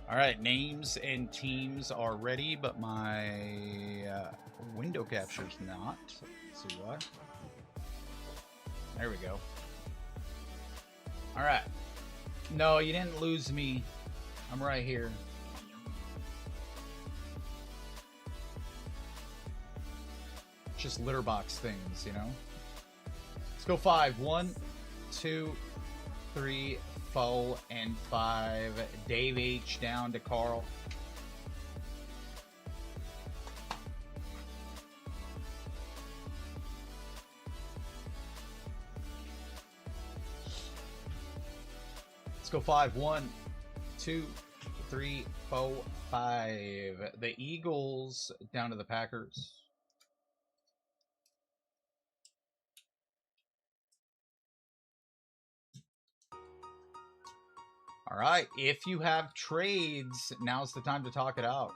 [SPEAKER 1] All right, names and teams are ready, but my window capture's not. Let's see why. There we go. All right. No, you didn't lose me. I'm right here. Just litter box things, you know? Let's go 5. 1, 2, 3, 4, and 5. Dave H down to Carl. Let's go 5. 1, 2, 3, 4, 5. The Eagles down to the Packers. All right, if you have trades, now's the time to talk it out.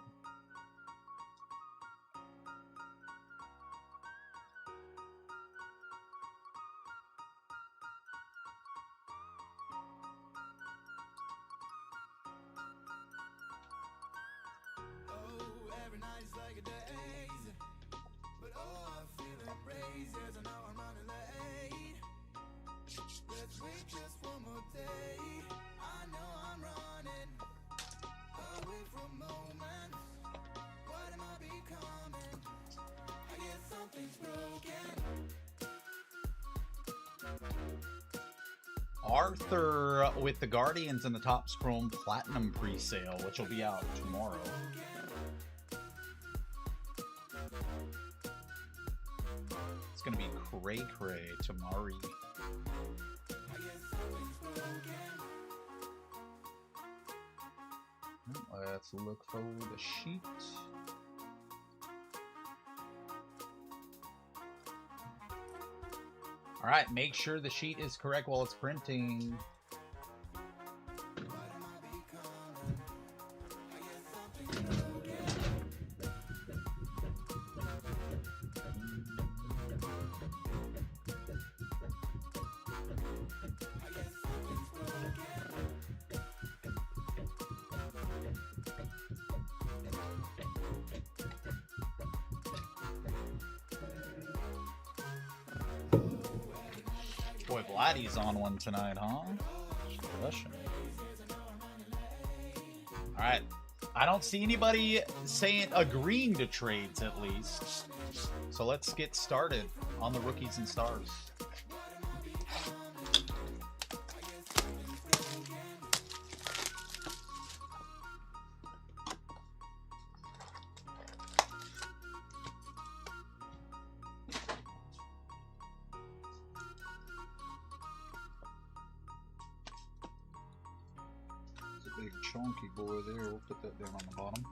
[SPEAKER 1] Arthur with the Guardians in the Top Chrome Platinum pre-sale, which will be out tomorrow. It's going to be cray-cray tomorrow. Let's look for the sheet. All right, make sure the sheet is correct while it's printing. Boy, Vladdy's on one tonight, huh? Russian. Alright. I don't see anybody saying agreeing to trades, at least. So let's get started on the rookies and stars. Big chunky boy there. We'll put that down on the bottom.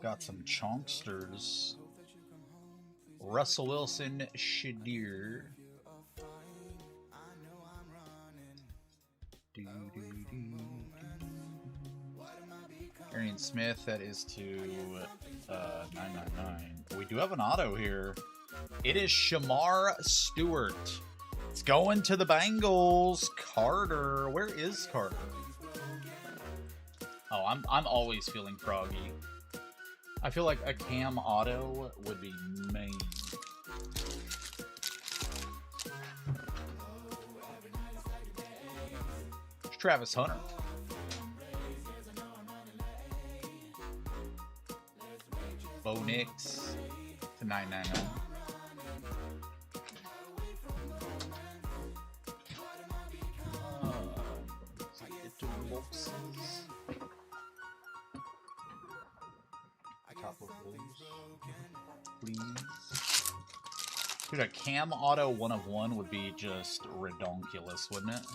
[SPEAKER 1] Got some chunksters. Russell Wilson, Shadir. Arian Smith, that is to 999. We do have an auto here. It is Shamar Stewart. It's going to the Bengals. Carter. Where is Carter? Oh, I'm always feeling froggy. I feel like a Cam auto would be main. It's Travis Hunter. Bo Nix to 999. Please. Dude, a Cam auto 1 of 1 would be just redonkulous, wouldn't it?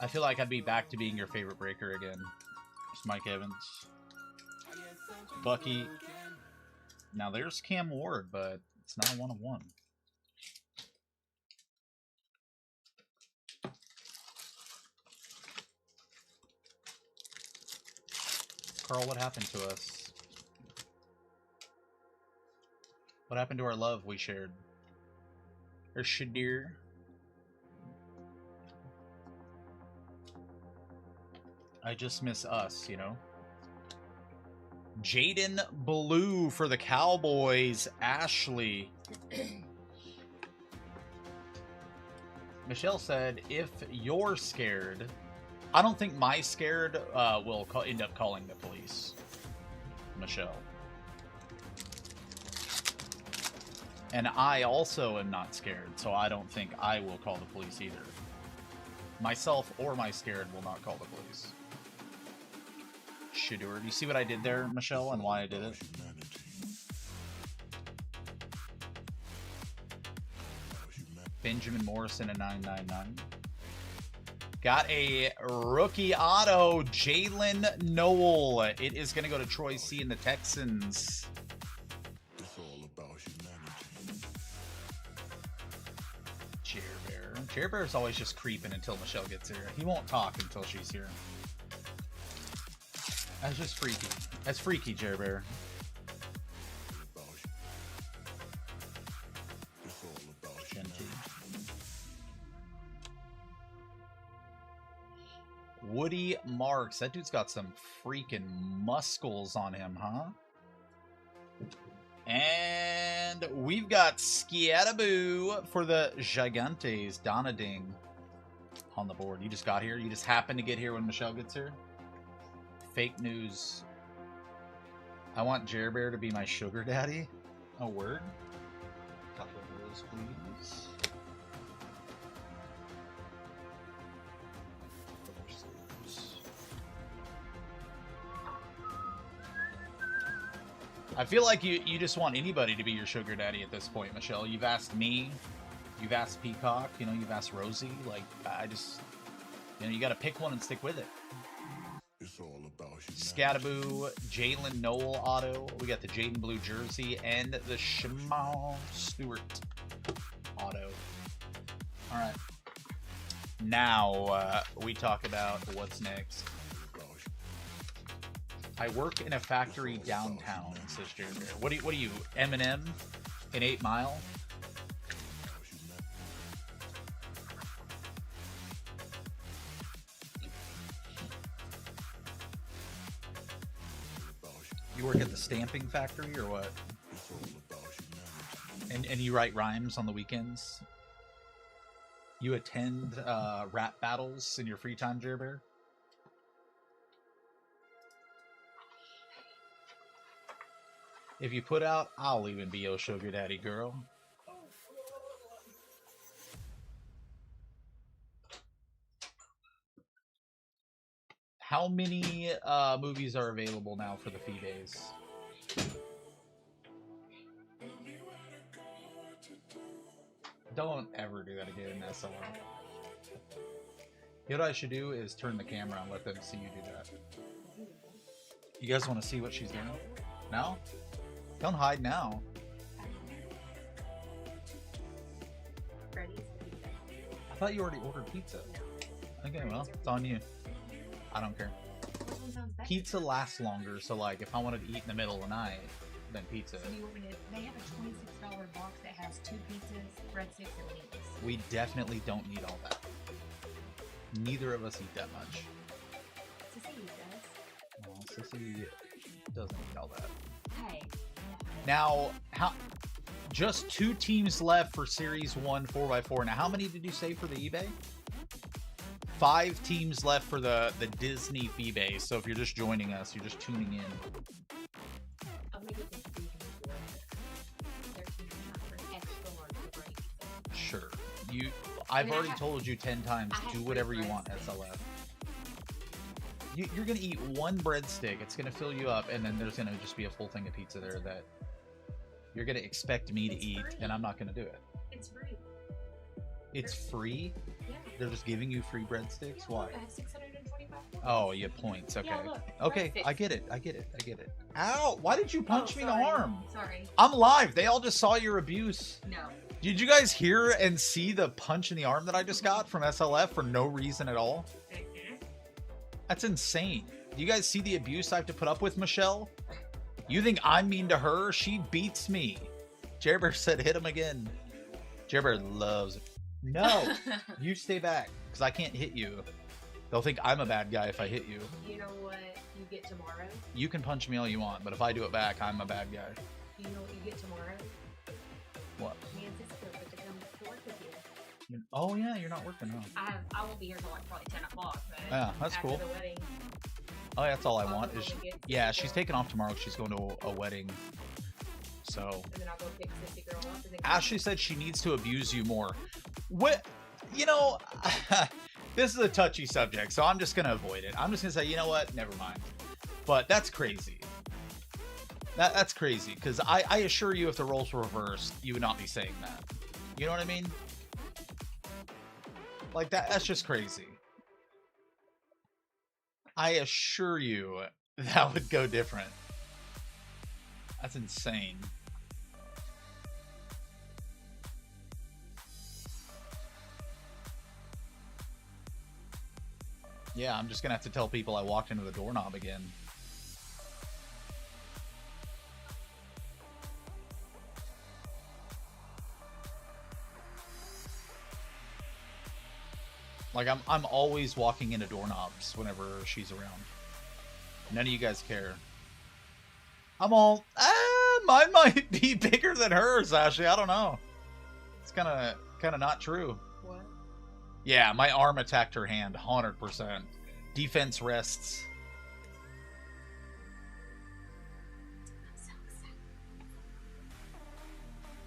[SPEAKER 1] I feel like I'd be back to being your favorite breaker again. It's Mike Evans. Bucky. Now there's Cam Ward, but it's not a 1 of 1. Carl, what happened to us? What happened to our love we shared? Or Shadir. I just miss us, you know. Jaden Blue for the Cowboys. Ashley. Michelle said, if you're scared, I don't think my scared will end up calling the police. Michelle. And I also am not scared, so I don't think I will call the police either. Myself or my scared will not call the police. Shadur. Do you see what I did there, Michelle, and why I did it? Benjamin Morrison at 999. Got a rookie auto, Jalen Noel. It is going to go to Troy C. and the Texans. Chair Bear's always just creeping until Michelle gets here. He won't talk until she's here. That's just freaky. That's freaky, Chair Bear. Woody Marks. That dude's got some freaking muscles on him, huh? And we've got Sciataboo for the Gigantes. Donading on the board. You just got here? You just happened to get here when Michelle gets here? Fake news. I want Jer Bear to be my sugar daddy. A word? Couple of those, please. I feel like you just want anybody to be your sugar daddy at this point, Michelle. You've asked me, you've asked Peacock, you know, you've asked Rosie. Like, I just, you know, you got to pick one and stick with it.
[SPEAKER 6] It's all about you.
[SPEAKER 1] Scataboo, Jalen Noel auto. We got the Jaden Blue jersey and the Shamal Stewart auto. All right. Now we talk about what's next. I work in a factory downtown, says Jared Bear. What are you, Eminem in 8 Mile? You work at the stamping factory or what? And you write rhymes on the weekends? You attend rap battles in your free time, Jared Bear? If you put out, I'll even be your sugar daddy, girl. How many movies are available now for the fee days? Don't ever do that again, SLR. You know what I should do is turn the camera and let them see you do that. You guys want to see what she's doing? No? Don't hide now.
[SPEAKER 4] Freddy's pizza.
[SPEAKER 1] I thought you already ordered pizza. Okay, well, it's on you. I don't care.
[SPEAKER 4] Which one sounds better?
[SPEAKER 1] Pizza lasts longer, so like if I wanted to eat in the middle of the night, then pizza.
[SPEAKER 4] So do you want me to, they have a $26 box that has 2 pizzas, breadsticks, and wings.
[SPEAKER 1] We definitely don't need all that. Neither of us eat that much.
[SPEAKER 4] Sissy does.
[SPEAKER 1] Well, Sissy doesn't eat all that.
[SPEAKER 4] Hey.
[SPEAKER 1] Now, just 2 teams left for Series 1 4x4. Now, how many did you say for the eBay? 5 teams left for the Disney fee base. So if you're just joining us, you're just tuning in.
[SPEAKER 4] I'm gonna get this vegan for they're keeping out for extra large pepperoni.
[SPEAKER 1] Sure. I've
[SPEAKER 4] mean,
[SPEAKER 1] already told you 10 times,
[SPEAKER 4] I have
[SPEAKER 1] do whatever you want,
[SPEAKER 4] breadsticks.
[SPEAKER 1] SLF. You're going to eat 1 breadstick. It's going to fill you up, and then there's going to just be a full thing of pizza there that you're going to expect me to
[SPEAKER 4] It's
[SPEAKER 1] eat,
[SPEAKER 4] free.
[SPEAKER 1] and I'm not going to do it.
[SPEAKER 4] It's free.
[SPEAKER 1] It's free?
[SPEAKER 4] Yeah.
[SPEAKER 1] They're just giving you free breadsticks? Why?
[SPEAKER 4] I have 625 points.
[SPEAKER 1] Oh, you have points. Okay.
[SPEAKER 4] Yeah, look,
[SPEAKER 1] Okay,
[SPEAKER 4] breadsticks.
[SPEAKER 1] I get it. Ow! Why did you punch me in the
[SPEAKER 4] sorry.
[SPEAKER 1] arm?
[SPEAKER 4] Sorry.
[SPEAKER 1] I'm live. They all just saw your abuse.
[SPEAKER 4] No.
[SPEAKER 1] Did you guys hear and see the punch in the arm that I just got from SLF for no reason at all? That's insane. Do you guys see the abuse I have to put up with, Michelle? You think I'm mean to her? She beats me. Jerber said hit him again. Jared loves it. No, you stay back, because I can't hit you. They'll think I'm a bad guy if I hit you.
[SPEAKER 4] You know what you get tomorrow?
[SPEAKER 1] You can punch me all you want, but if I do it back, I'm a bad guy.
[SPEAKER 4] Do you know what you get tomorrow?
[SPEAKER 1] What?
[SPEAKER 4] Me and Cisco get to come to work with you.
[SPEAKER 1] Oh yeah, you're not working, huh?
[SPEAKER 4] I won't be here until like probably 10 o'clock. But
[SPEAKER 1] Yeah, that's
[SPEAKER 4] after
[SPEAKER 1] cool.
[SPEAKER 4] the wedding,
[SPEAKER 1] Oh, yeah, that's all I
[SPEAKER 4] I'll
[SPEAKER 1] want.
[SPEAKER 4] go
[SPEAKER 1] Is
[SPEAKER 4] home and get
[SPEAKER 1] yeah,
[SPEAKER 4] Cisco,
[SPEAKER 1] she's taking off tomorrow. She's going to a wedding. So
[SPEAKER 4] and then I'll go pick Sissy girl up. And then
[SPEAKER 1] Ashley said she needs to abuse you more. What? You know, this is a touchy subject, so I'm just gonna avoid it. I'm just gonna say, you know what? Never mind. But that's crazy. That's crazy, because I assure you, if the roles were reversed, you would not be saying that. You know what I mean? Like that's just crazy. I assure you that would go different. That's insane. Yeah, I'm just gonna have to tell people I walked into the doorknob again. Like I'm always walking into doorknobs whenever she's around. None of you guys care. I'm all mine might be bigger than hers, Ashley. I don't know. It's kind of not true.
[SPEAKER 4] what?
[SPEAKER 1] Yeah, my arm attacked her hand, 100%. Defense rests.
[SPEAKER 4] I'm so excited.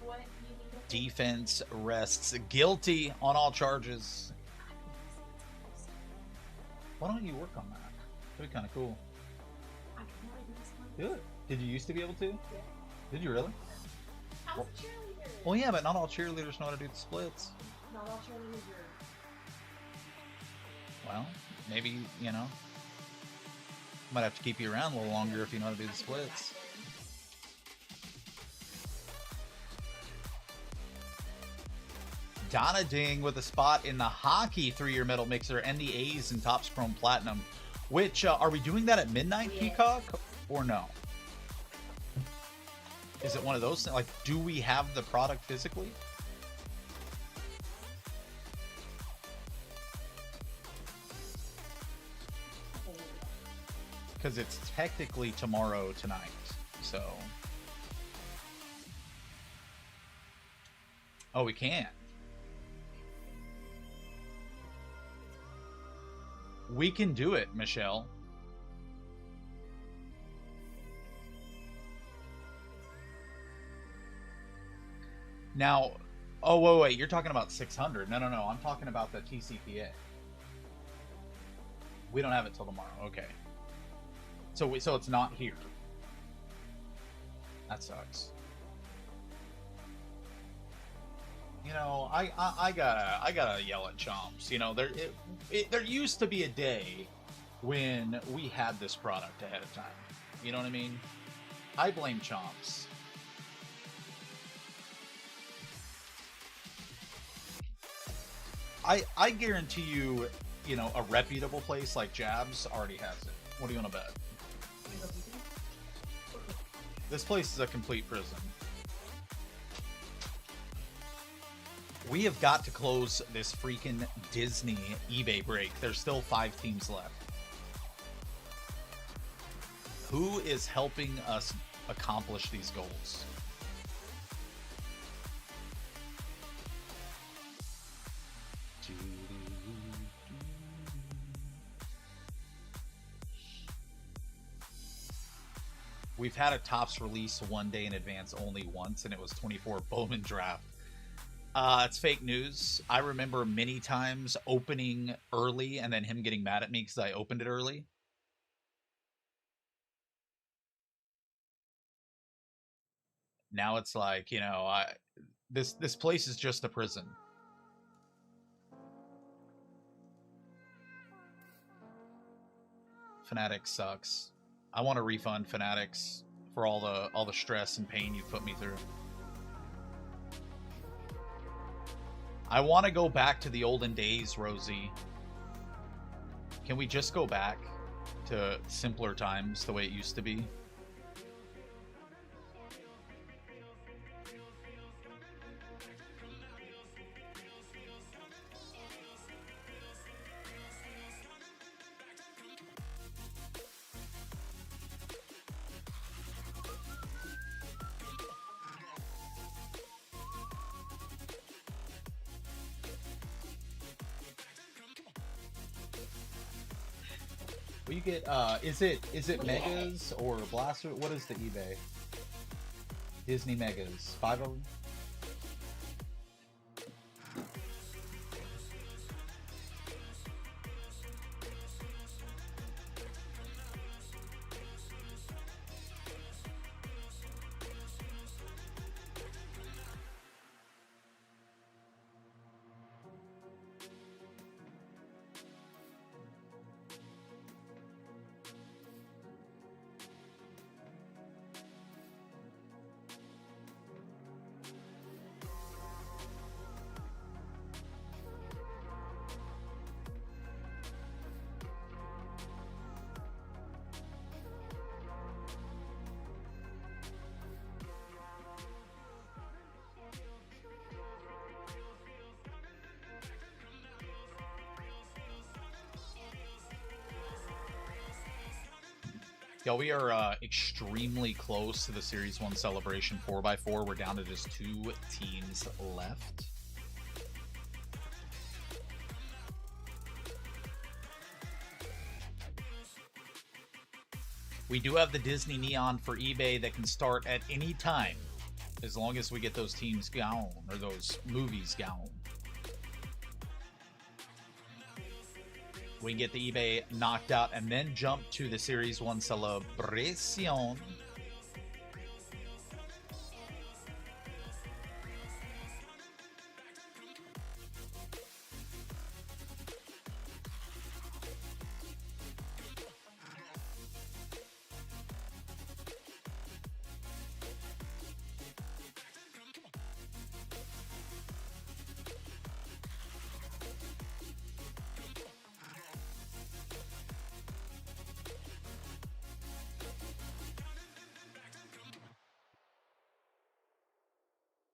[SPEAKER 4] What? You need to
[SPEAKER 1] Defense rests. Guilty on all charges. Why don't you work on that? That'd be kind of cool.
[SPEAKER 4] I can already do this one.
[SPEAKER 1] Do it. Did you used to be able to?
[SPEAKER 4] Yeah.
[SPEAKER 1] Did you really?
[SPEAKER 4] I was a cheerleader.
[SPEAKER 1] Well, yeah, but not all cheerleaders know how to do the splits.
[SPEAKER 4] Not all cheerleaders are.
[SPEAKER 1] Well, maybe, you know, might have to keep you around a little longer if you know how to do the splits. Donna Ding with a spot in the hockey 3-year metal mixer and the A's in Topps Chrome Platinum. Which, are we doing that at midnight,
[SPEAKER 4] Yes.
[SPEAKER 1] Peacock? Or no? Is it one of those things? Like, do we have the product physically? Because it's technically tomorrow tonight, so... Oh, we can. We can do it, Michelle. Now, oh, wait, you're talking about 600. No, I'm talking about the TCPA. We don't have it till tomorrow. Okay. So it's not here. That sucks. You know, I gotta yell at Chomps. You know, there used to be a day when we had this product ahead of time. You know what I mean? I blame Chomps. I guarantee you, you know, a reputable place like Jabs already has it. What do you want to bet? This place is a complete prison. We have got to close this freaking Disney eBay break. There's still 5 teams left. Who is helping us accomplish these goals? We've had a Topps release one day in advance only once, and it was 24 Bowman draft. It's fake news. I remember many times opening early and then him getting mad at me because I opened it early. Now it's like, you know, this place is just a prison. Fanatics sucks. I want to refund Fanatics for all the stress and pain you've put me through. I want to go back to the olden days, Rosie. Can we just go back to simpler times the way it used to be? Well, you get is it megas or blaster? What is the eBay? Disney megas, 5 of them. Yeah, we are extremely close to the Series 1 Celebration 4x4. We're down to just 2 teams left. We do have the Disney Neon for eBay that can start at any time, as long as we get those teams gone, or those movies gone. We can get the eBay knocked out and then jump to the Series 1 Celebration.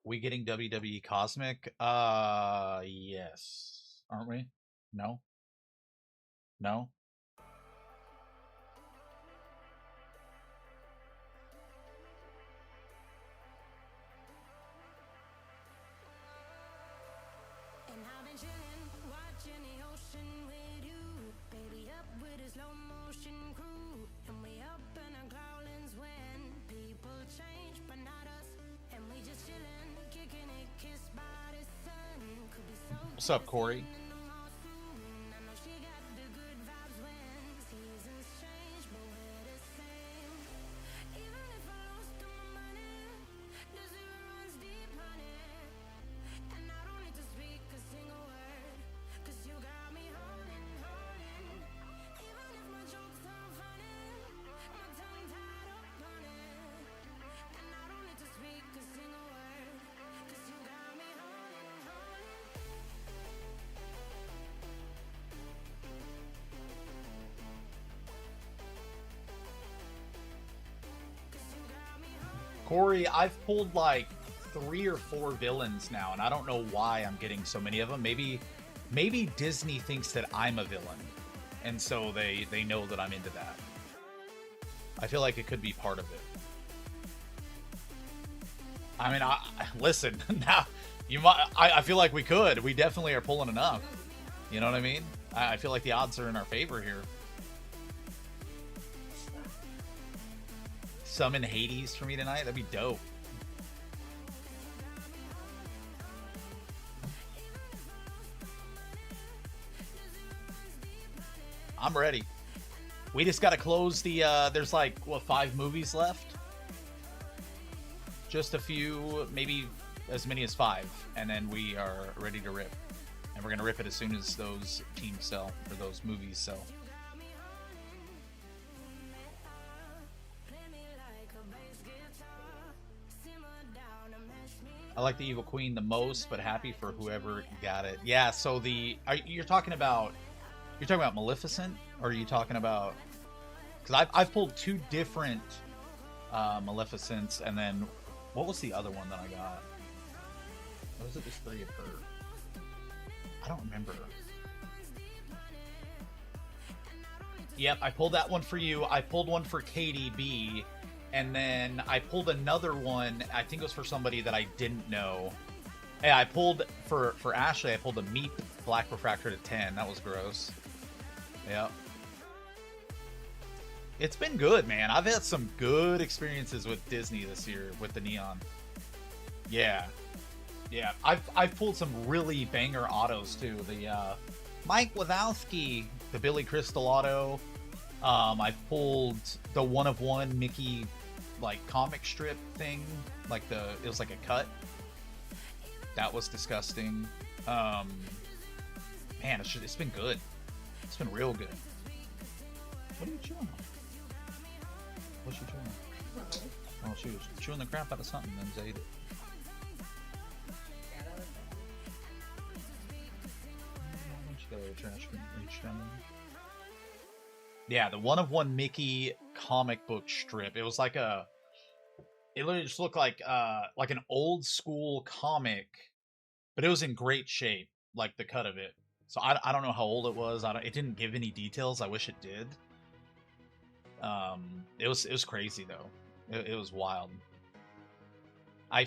[SPEAKER 1] We getting WWE Cosmic? Yes. Aren't we? No? No?
[SPEAKER 3] And I've been chillin', watching the ocean with you. Baby up with a slow motion crew. And we up in our growlings when people change, but not us. And we just chillin', kicking it, kissed by the sun. Could be so
[SPEAKER 1] What's up, Corey?
[SPEAKER 3] I know she got the good vibes when seasons change, but we're the same. Even if I lost all my money, the zero runs deep, honey. And I don't need to speak a single word, 'cause you got me holding. Even if my jokes aren't funny, my tongue tied up on it. And I don't need to speak a single word, 'cause you got me holding.
[SPEAKER 1] Corey, I've pulled like 3 or 4 villains now, and I don't know why I'm getting so many of them. Maybe Disney thinks that I'm a villain, and so they know that I'm into that. I feel like it could be part of it. I mean, listen, now you might. I feel like we could. We definitely are pulling enough. You know what I mean? I feel like the odds are in our favor here. Summon Hades for me tonight? That'd be dope. I'm ready. We just got to close the, there's like, what, 5 movies left? Just a few, maybe as many as 5, and then we are ready to rip. And we're going to rip it as soon as those teams sell, or those movies sell. I like the Evil Queen the most, but happy for whoever got it. Yeah, so you're talking about Maleficent, or are you talking about? Because I've pulled 2 different Maleficents, and then what was the other one that I got? Or was it just 3 of her? I don't remember. Yep, I pulled that one for you. I pulled one for Katie B. And then I pulled another one. I think it was for somebody that I didn't know. Yeah, I pulled for Ashley. I pulled a Meep Black Refractor to 10. That was gross. Yep. It's been good, man. I've had some good experiences with Disney this year with the Neon. Yeah. Yeah. I've pulled some really banger autos too. The Mike Wazowski, the Billy Crystal auto. I pulled the one of one Mickey like comic strip thing. Like it was like a cut. That was disgusting. Man, it's been good. It's been real good. What are you chewing on? What's she chewing on? Oh, she was chewing the crap out of something and then ate it. Yeah, the one of one Mickey comic book strip. It was like it literally just looked like an old school comic, but it was in great shape, like the cut of it. So I don't know how old it was. It didn't give any details. I wish it did. It was crazy though. It was wild. I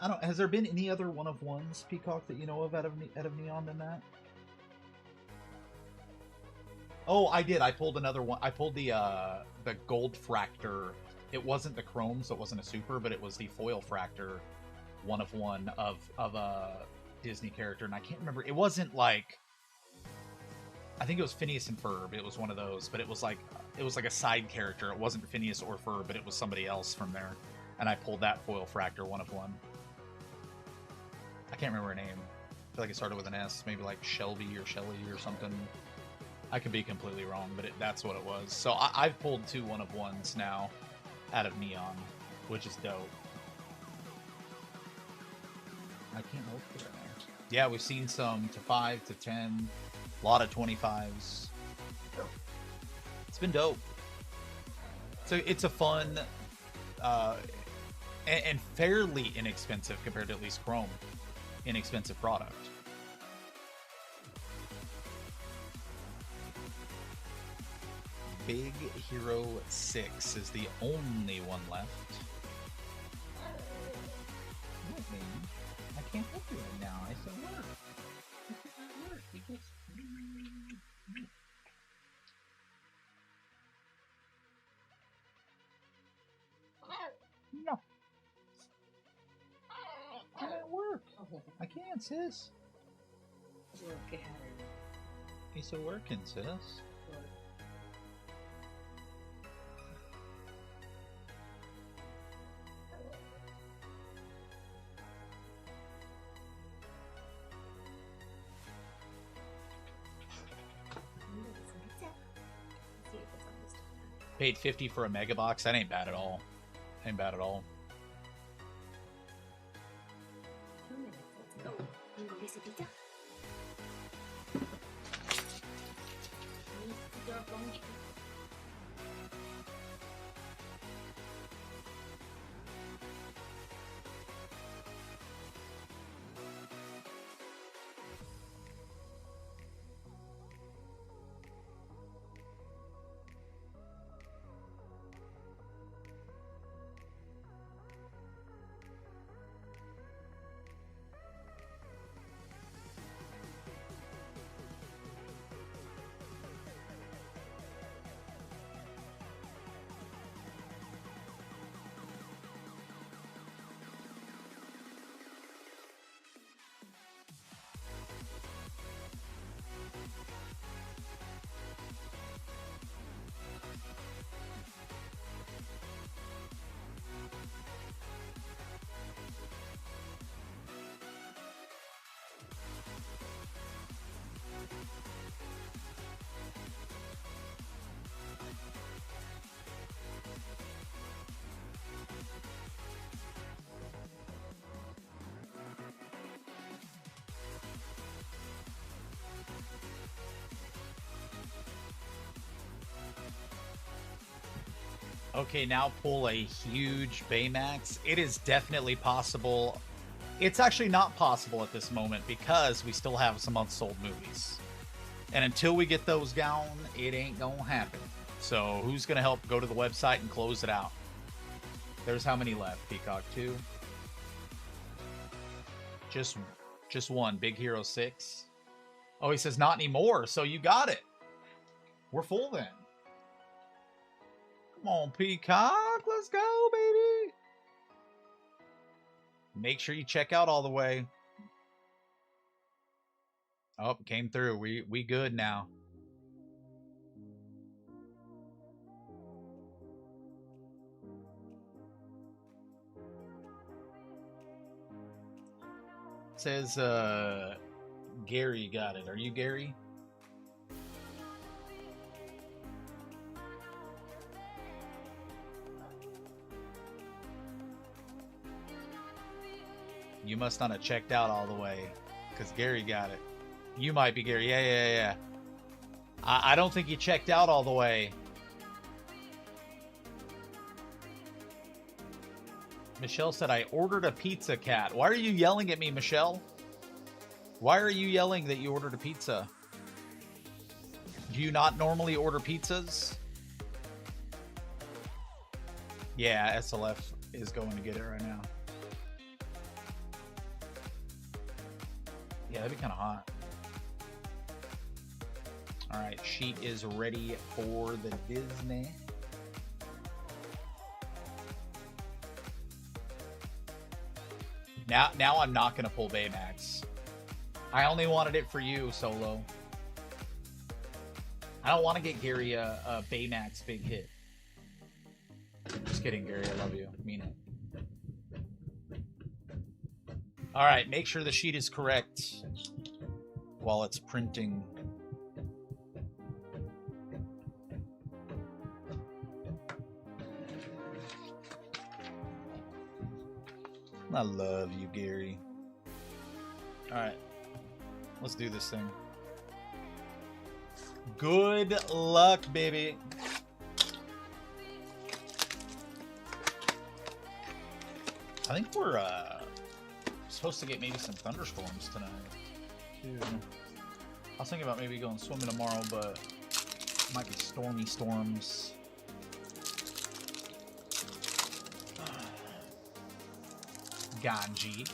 [SPEAKER 1] don't. Has there been any other one of ones Peacock that you know of out of Neon than that? Oh, I did. I pulled another one. I pulled the Gold Fractor. It wasn't the Chrome, so it wasn't a Super, but it was the Foil Fractor one of one of a Disney character, and I can't remember. It wasn't like, I think it was Phineas and Ferb. It was one of those, but it was like a side character. It wasn't Phineas or Ferb, but it was somebody else from there. And I pulled that Foil Fractor one of one. I can't remember her name. I feel like it started with an S, maybe like Shelby or Shelly or something. I could be completely wrong, but that's what it was. So I've pulled 2 one of ones now out of Neon, which is dope. I can't hold it right now. Yeah, we've seen some to 5 to 10, a lot of 25s. It's been dope. So it's a fun and fairly inexpensive compared to at least Chrome. Inexpensive product. Big Hero 6 is the only one left. What, man? I can't help you right now. I said work. This is not work. You just... No. I can't work. I can't, sis. He's still working, sis. Paid 50 for a mega box. That ain't bad at all. Ain't bad at all. Okay, now pull a huge Baymax. It is definitely possible. It's actually not possible at this moment because we still have some unsold movies. And until we get those down, it ain't gonna happen. So who's gonna help go to the website and close it out? There's how many left, Peacock? 2? Just one. Big Hero 6. Oh, he says not anymore, so you got it. We're full then. Come on, Peacock. Let's go, baby. Make sure you check out all the way. Oh, came through. We good now. It says Gary got it. Are you Gary? You must not have checked out all the way, because Gary got it. You might be Gary. Yeah. I don't think you checked out all the way. Michelle said, I ordered a pizza, Cat. Why are you yelling at me, Michelle? Why are you yelling that you ordered a pizza? Do you not normally order pizzas? Yeah, SLF is going to get it right now. Yeah, that'd be kind of hot. All right, sheet is ready for the Disney. Now I'm not gonna pull Baymax. I only wanted it for you, Solo. I don't want to get Gary a Baymax big hit. Just kidding, Gary. I love you. Mean it. All right, make sure the sheet is correct while it's printing. I love you, Gary. All right, let's do this thing. Good luck, baby. I think we're supposed to get maybe some thunderstorms tonight, too. I was thinking about maybe going swimming tomorrow, but it might be stormy storms. Ganji.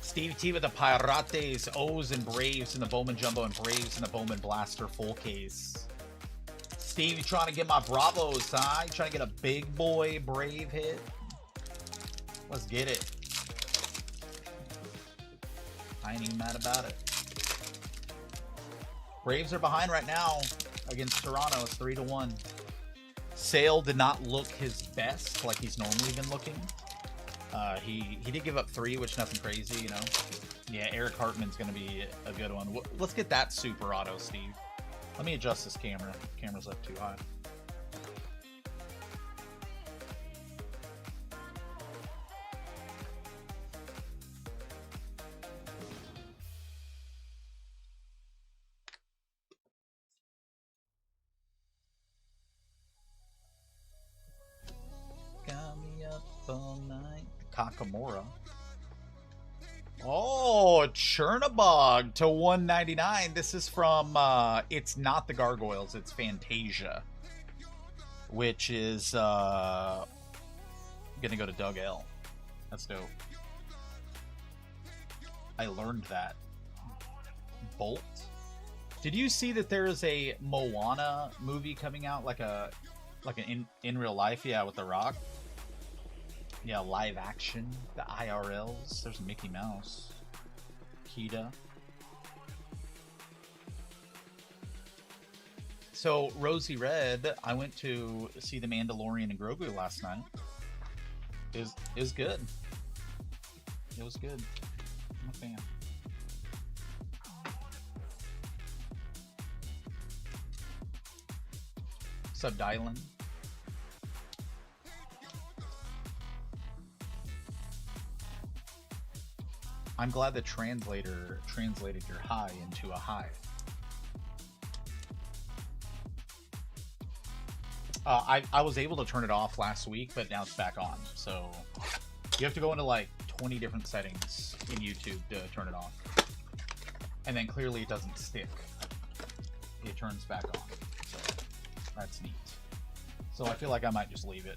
[SPEAKER 1] Stevie T with the Pirates, O's, and Braves in the Bowman Jumbo, and Braves in the Bowman Blaster full case. Steve, you trying to get my Bravos, huh? You trying to get a big boy Brave hit? Let's get it. I ain't even mad about it. Braves are behind right now against Toronto. It's 3-1. Sale did not look his best like he's normally been looking. He did give up 3, which nothing crazy, you know. Yeah, Eric Hartman's going to be a good one. Let's get that super auto, Steve. Let me adjust this camera. Camera's up too high. Got me up all night. Kakamura. Oh, Chernabog to 199. This is from, it's not the Gargoyles, it's Fantasia, which is gonna go to Doug L. That's dope. I learned that. Bolt. Did you see that there is a Moana movie coming out, like an in real life? Yeah, with The Rock. Yeah, live action. The IRLs. There's Mickey Mouse. Kida. So, Rosie Red, I went to see The Mandalorian and Grogu last night. It was good. It was good. I'm a fan. What's up, Dylan? I'm glad the translator translated your high into a high. I was able to turn it off last week, but now it's back on. So you have to go into like 20 different settings in YouTube to turn it off. And then clearly it doesn't stick. It turns back on. So that's neat. So I feel like I might just leave it.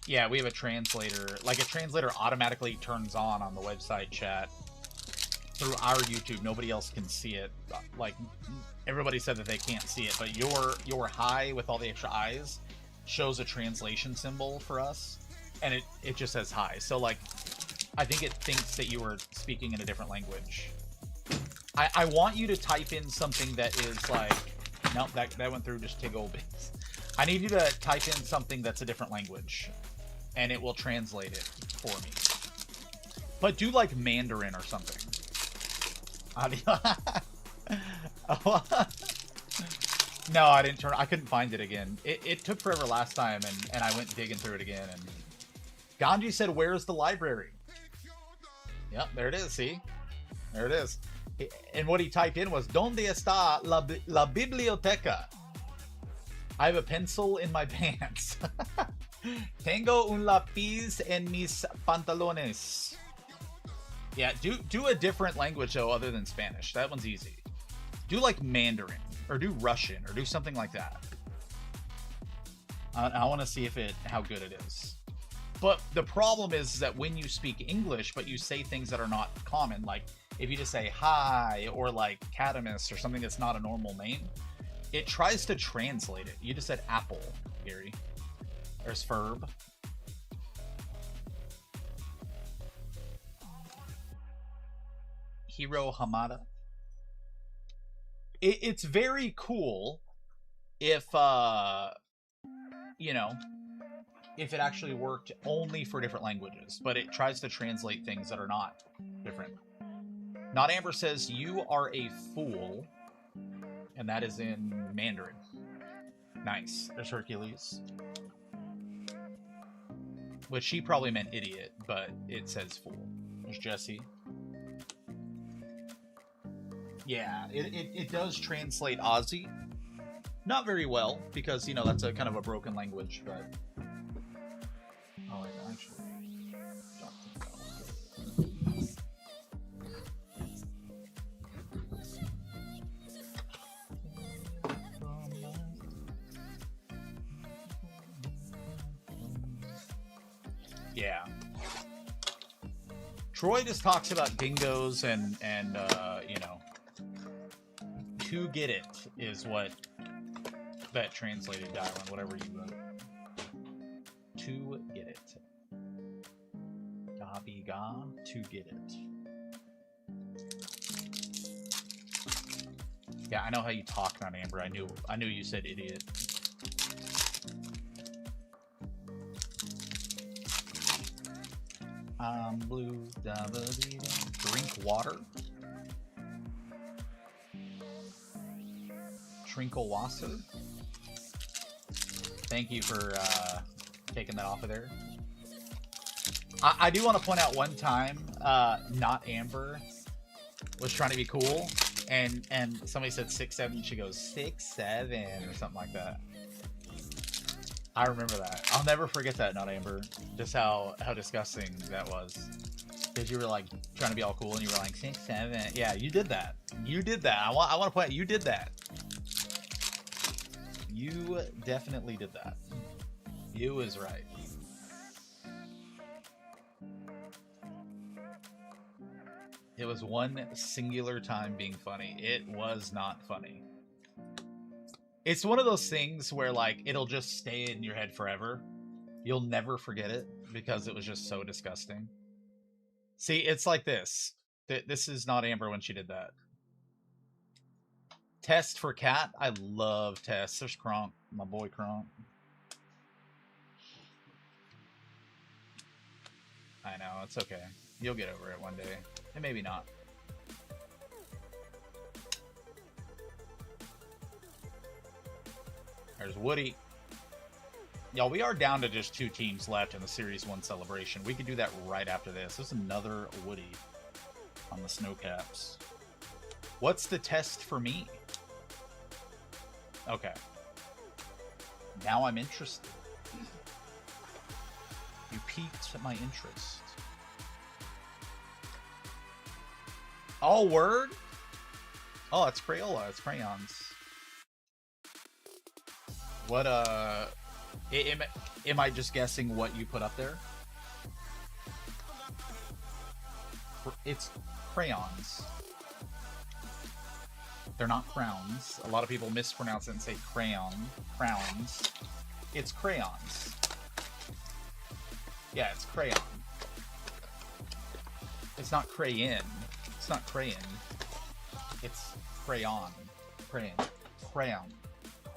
[SPEAKER 1] Yeah, we have a translator. Like, a translator automatically turns on the website chat through our YouTube. Nobody else can see it. Like, everybody said that they can't see it, but your hi with all the extra eyes shows a translation symbol for us, and it just says hi. So, like, I think it thinks that you were speaking in a different language. I want you to type in something that is like... Nope, that went through just Tiggle bits. I need you to type in something that's a different language, and it will translate it for me. But do like Mandarin or something. No, I didn't turn. I couldn't find it again. It took forever last time, and I went digging through it again. And Ganji said, "Where's the library?" Yep, there it is. See, there it is. And what he typed in was, "Donde está la biblioteca?" I have a pencil in my pants. Tengo un lápiz en mis pantalones. Yeah, do a different language though, other than Spanish. That one's easy. Do like Mandarin, or do Russian, or do something like that. I want to see how good it is. But the problem is that when you speak English, but you say things that are not common, like if you just say hi, or like CATTIMUS, or something that's not a normal name, it tries to translate it. You just said apple, Gary. There's Ferb. Hiro Hamada. It's very cool if, you know, if it actually worked only for different languages, but it tries to translate things that are not different. Not Amber says, "You are a fool," and that is in Mandarin. Nice. There's Hercules. Which she probably meant idiot, but it says fool. There's Jesse. Yeah, it does translate Aussie. Not very well, because, you know, that's a kind of a broken language, but... Oh, I actually... Yeah. Troy just talks about dingoes and you know, to get it is what that translated dialogue, whatever you wrote. To get it. Gabi ga, to get it. Yeah, I know how you talk, not Amber. I knew you said idiot. Blue, drink water. Trinklewasser. Thank you for taking that off of there. I do want to point out one time, not Amber was trying to be cool, and somebody said 6'7", she goes 6'7" or something like that. I remember that. I'll never forget that, not Amber. Just how disgusting that was. Because you were like trying to be all cool and you were like 6'7". Yeah, you did that. You did that. I want to point out, you did that. You definitely did that. You was right. It was one singular time being funny. It was not funny. It's one of those things where, like, it'll just stay in your head forever. You'll never forget it because it was just so disgusting. See, it's like this. This is not Amber when she did that. Test for Cat. I love Test. There's Kronk, my boy Kronk. I know, it's okay. You'll get over it one day. And maybe not. There's Woody. Y'all, we are down to just 2 teams left in the Series 1 celebration. We could do that right after this. There's another Woody on the Snowcaps. What's the test for me? Okay. Now I'm interested. You piqued my interest. Oh, word? Oh, it's Crayola. It's crayons. What, am I just guessing what you put up there? it's crayons. They're not crowns. A lot of people mispronounce it and say crowns. It's crayons. Yeah, it's crayon. It's not crayon. It's not crayon. It's crayon.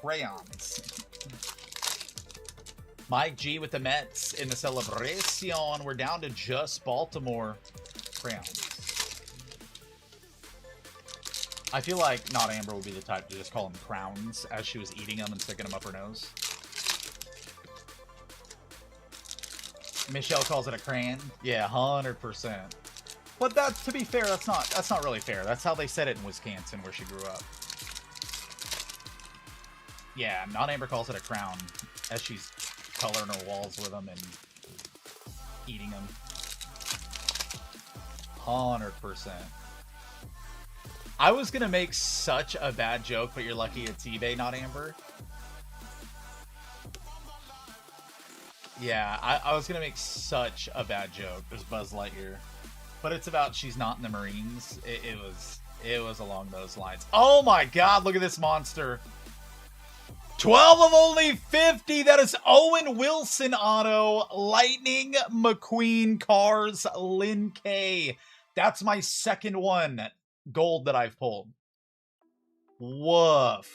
[SPEAKER 1] Crayons. Mike G with the Mets in the celebration. We're down to just Baltimore. Crayons. I feel like Not Amber would be the type to just call them crowns as she was eating them and sticking them up her nose. Michelle calls it a crayon. Yeah, 100%. But that, to be fair, that's not really fair. That's how they said it in Wisconsin, where she grew up. Yeah, Not Amber calls it a crown as she's coloring her walls with them and eating them. 100%. I was gonna make such a bad joke, but you're lucky it's eBay, Not Amber. Yeah, I was gonna make such a bad joke. There's Buzz Lightyear, but it's about she's not in the Marines. It was along those lines. Oh my God! Look at this monster. 12 of only 50. That is Owen Wilson auto. Lightning McQueen cars. Lin K. That's my second one gold that I've pulled. Woof.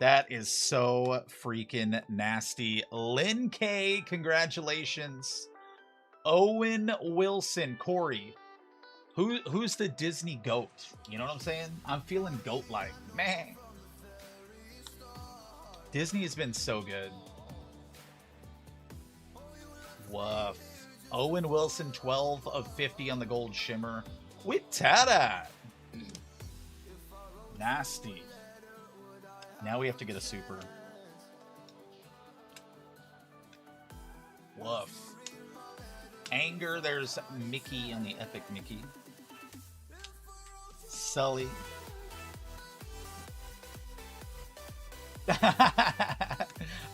[SPEAKER 1] That is so freaking nasty. Lin K, congratulations. Owen Wilson, Corey. Who's the Disney goat? You know what I'm saying? I'm feeling goat-like. Man. Disney has been so good. Woof. Owen Wilson, 12 of 50 on the gold shimmer. With Tada. Nasty. Now we have to get a super. Woof. Anger, there's Mickey on the Epic Mickey. Sully.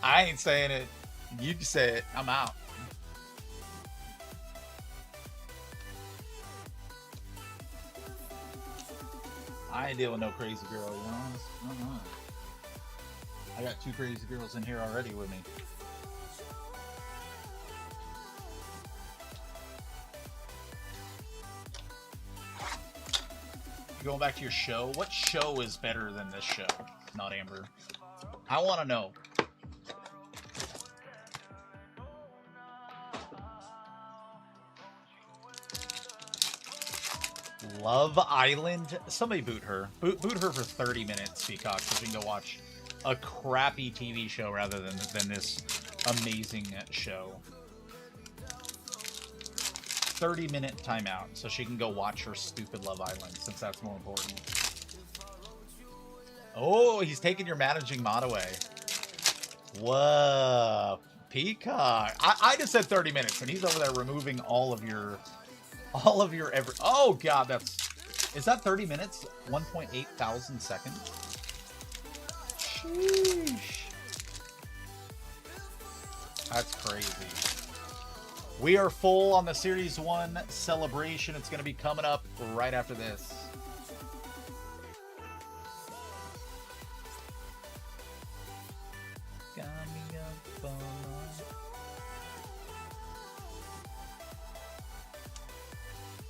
[SPEAKER 1] I ain't saying it. You can say it. I'm out. I ain't dealing with no crazy girl, you know? I got 2 crazy girls in here already with me. Going back to your show, what show is better than this show? Not Amber. I want to know. Love Island. Somebody boot her. Boot her for 30 minutes, Peacock, so she can go watch a crappy TV show rather than this amazing show. 30-minute timeout so she can go watch her stupid Love Island, since that's more important. Oh, he's taking your managing mod away. Whoa, Peacock. I just said 30 minutes, and he's over there removing all of your every. Oh God, is that 30 minutes? 1.8 thousand seconds. Sheesh. That's crazy. We are full on the Series 1 celebration. It's going to be coming up right after this.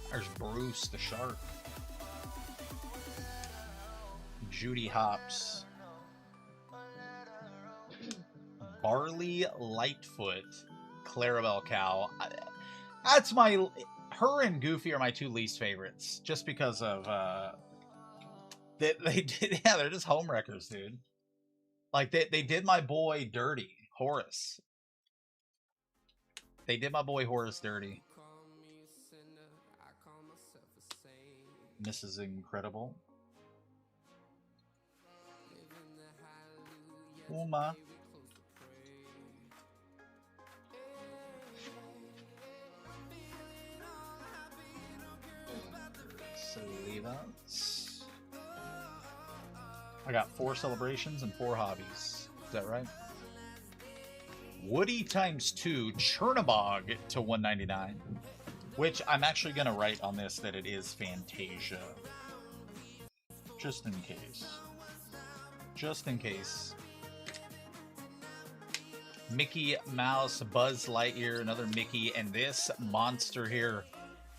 [SPEAKER 1] There's Bruce the Shark. Judy Hopps. Barley Lightfoot. Clarabelle Cow. That's my... Her and Goofy are my 2 least favorites. Just because of... They did... Yeah, they're just homewreckers, dude. Like, they did my boy dirty. Horace. They did my boy Horace dirty. Mrs. Incredible. Uma. Saliva. I got 4 celebrations and 4 hobbies. Is that right? Woody times 2. Chernabog to 199. Which I'm actually gonna write on this that it is Fantasia. Just in case. Just in case. Mickey Mouse, Buzz Lightyear, another Mickey, and this monster here.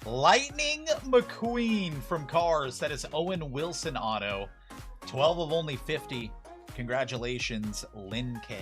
[SPEAKER 1] Lightning McQueen from Cars. That is Owen Wilson auto. 12 of only 50. Congratulations, Lynn K.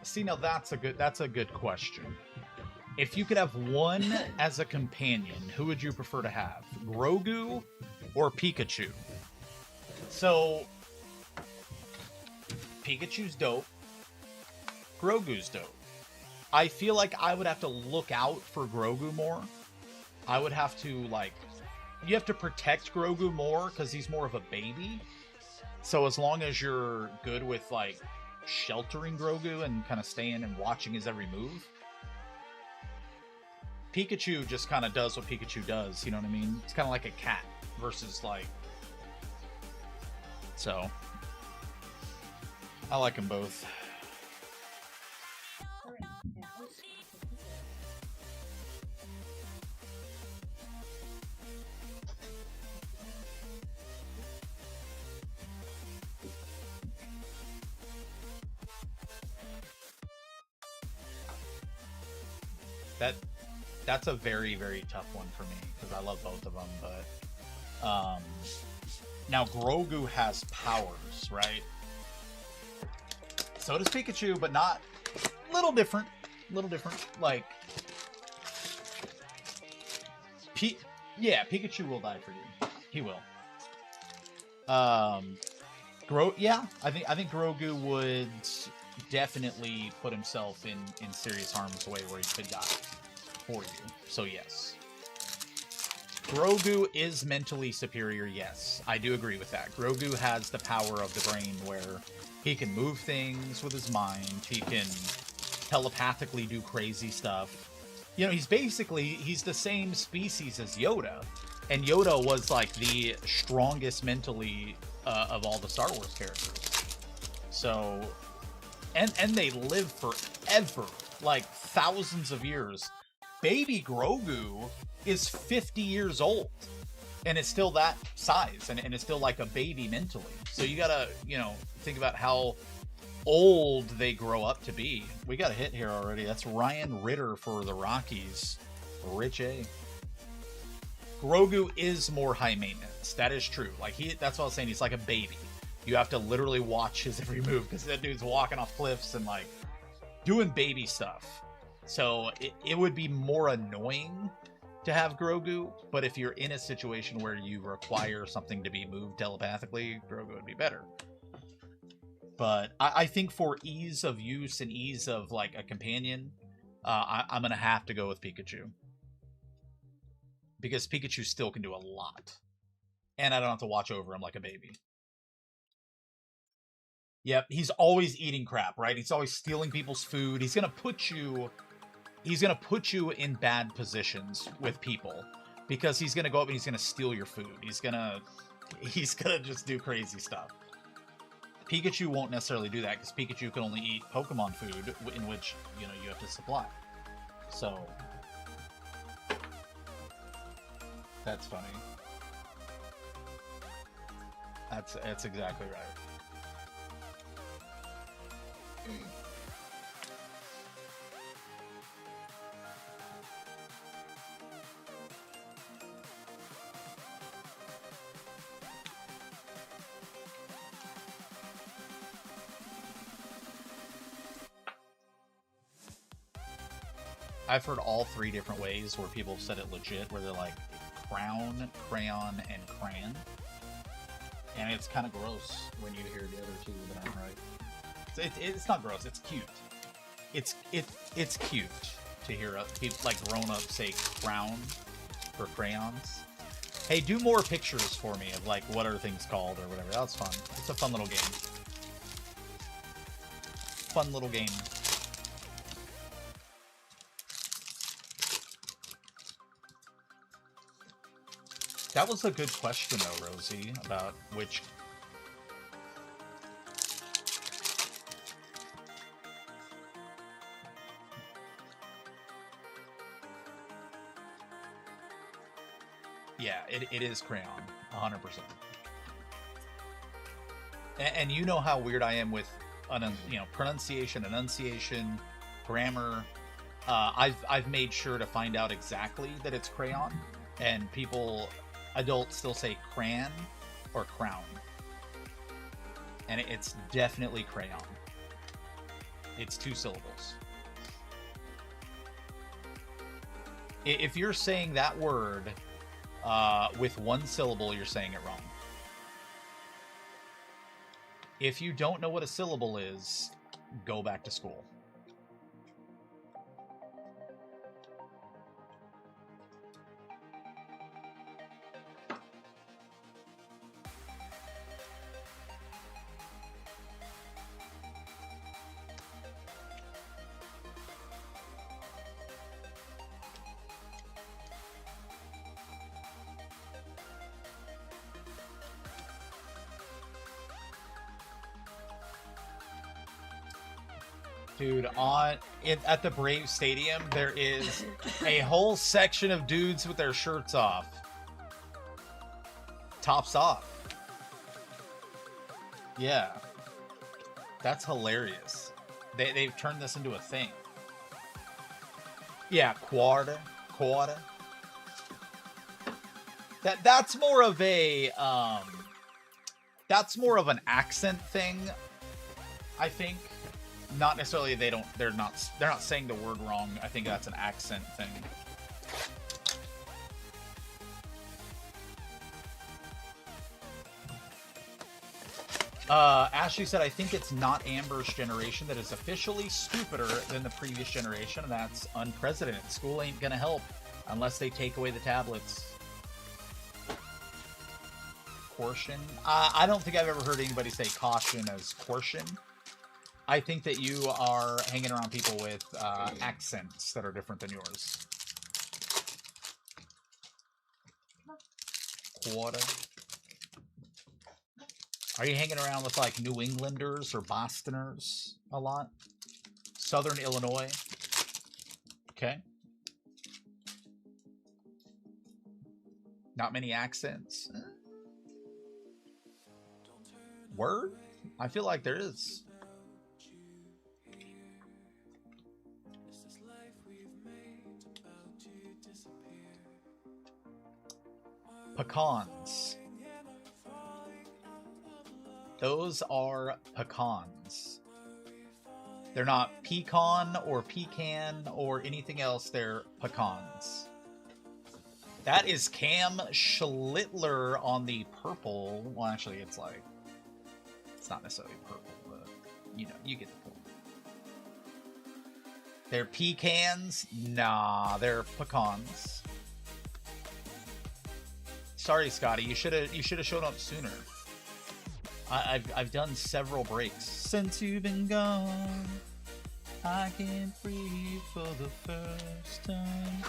[SPEAKER 1] See, now that's a good question. If you could have one as a companion, who would you prefer to have? Grogu or Pikachu? So Pikachu's dope. Grogu's dope. I feel like I would have to look out for Grogu more. I would have to, like, you have to protect Grogu more because he's more of a baby. So as long as you're good with, like, sheltering Grogu and kind of staying and watching his every move, Pikachu just kind of does what Pikachu does, you know what I mean? It's kind of like a cat versus, like, so I like them both. That's a very, very tough one for me because I love both of them. But now Grogu has powers, right? So does Pikachu, but not, little different. Like, yeah, Pikachu will die for you. He will. Yeah, I think Grogu would definitely put himself in serious harm's way where he could die for you. So yes. Grogu is mentally superior, yes. I do agree with that. Grogu has the power of the brain where he can move things with his mind. He can telepathically do crazy stuff. You know, he's the same species as Yoda. And Yoda was like the strongest mentally of all the Star Wars characters. So, and they live forever, like thousands of years. Baby Grogu is 50 years old and it's still that size and it's still like a baby mentally. So you gotta, you know, think about how old they grow up to be. We got a hit here already. That's Ryan Ritter for the Rockies. Rich A. Grogu is more high maintenance. That is true. Like, that's what I was saying. He's like a baby. You have to literally watch his every move because that dude's walking off cliffs and, like, doing baby stuff. So it would be more annoying to have Grogu, but if you're in a situation where you require something to be moved telepathically, Grogu would be better. But I think for ease of use and ease of like a companion, I'm gonna have to go with Pikachu. Because Pikachu still can do a lot. And I don't have to watch over him like a baby. Yep, he's always eating crap, right? He's always stealing people's food. He's gonna put you in bad positions with people. Because he's gonna go up and he's gonna steal your food. He's gonna just do crazy stuff. Pikachu won't necessarily do that because Pikachu can only eat Pokemon food in which, you know, you have to supply. So that's funny. That's exactly right. I've heard all three different ways where people have said it legit, where they're like crown, crayon, and crayon. And it's kind of gross when you hear the other two that aren't right. It's not gross, it's cute. It's cute to hear people like grown-ups say crown for crayons. Hey, do more pictures for me of like what are things called or whatever. That's fun. It's a fun little game. Fun little game. That was a good question, though, Rosie, about which... Yeah, it is crayon, 100%. And you know how weird I am with, pronunciation, enunciation, grammar. I've made sure to find out exactly that it's crayon, and adults still say crayon or crown. And it's definitely crayon. It's 2 syllables. If you're saying that word with 1 syllable, you're saying it wrong. If you don't know what a syllable is, go back to school. Dude, at the Brave Stadium, there is a whole section of dudes with their shirts off. Tops off. Yeah. That's hilarious. They've turned this into a thing. Yeah, quarter. That's more of a that's more of an accent thing, I think. Not necessarily they're not saying the word wrong. I think that's an accent thing. Ashley said, I think it's not Amber's generation that is officially stupider than the previous generation, and that's unprecedented. School ain't gonna help unless they take away the tablets. Caution? I don't think I've ever heard anybody say caution as caution. I think that you are hanging around people with accents that are different than yours. Quarter. Are you hanging around with like New Englanders or Bostoners a lot? Southern Illinois? Okay. Not many accents. Word? I feel like there is. Pecans. Those are pecans. They're not pecan or pecan or anything else. They're pecans. That is Cam Schlittler on the purple. Well, actually, it's like, it's not necessarily purple, but you know, you get the point. They're pecans? Nah, they're pecans. Sorry, Scotty. You should have shown up sooner. I've done several breaks since you've been gone. I can't breathe for the first time.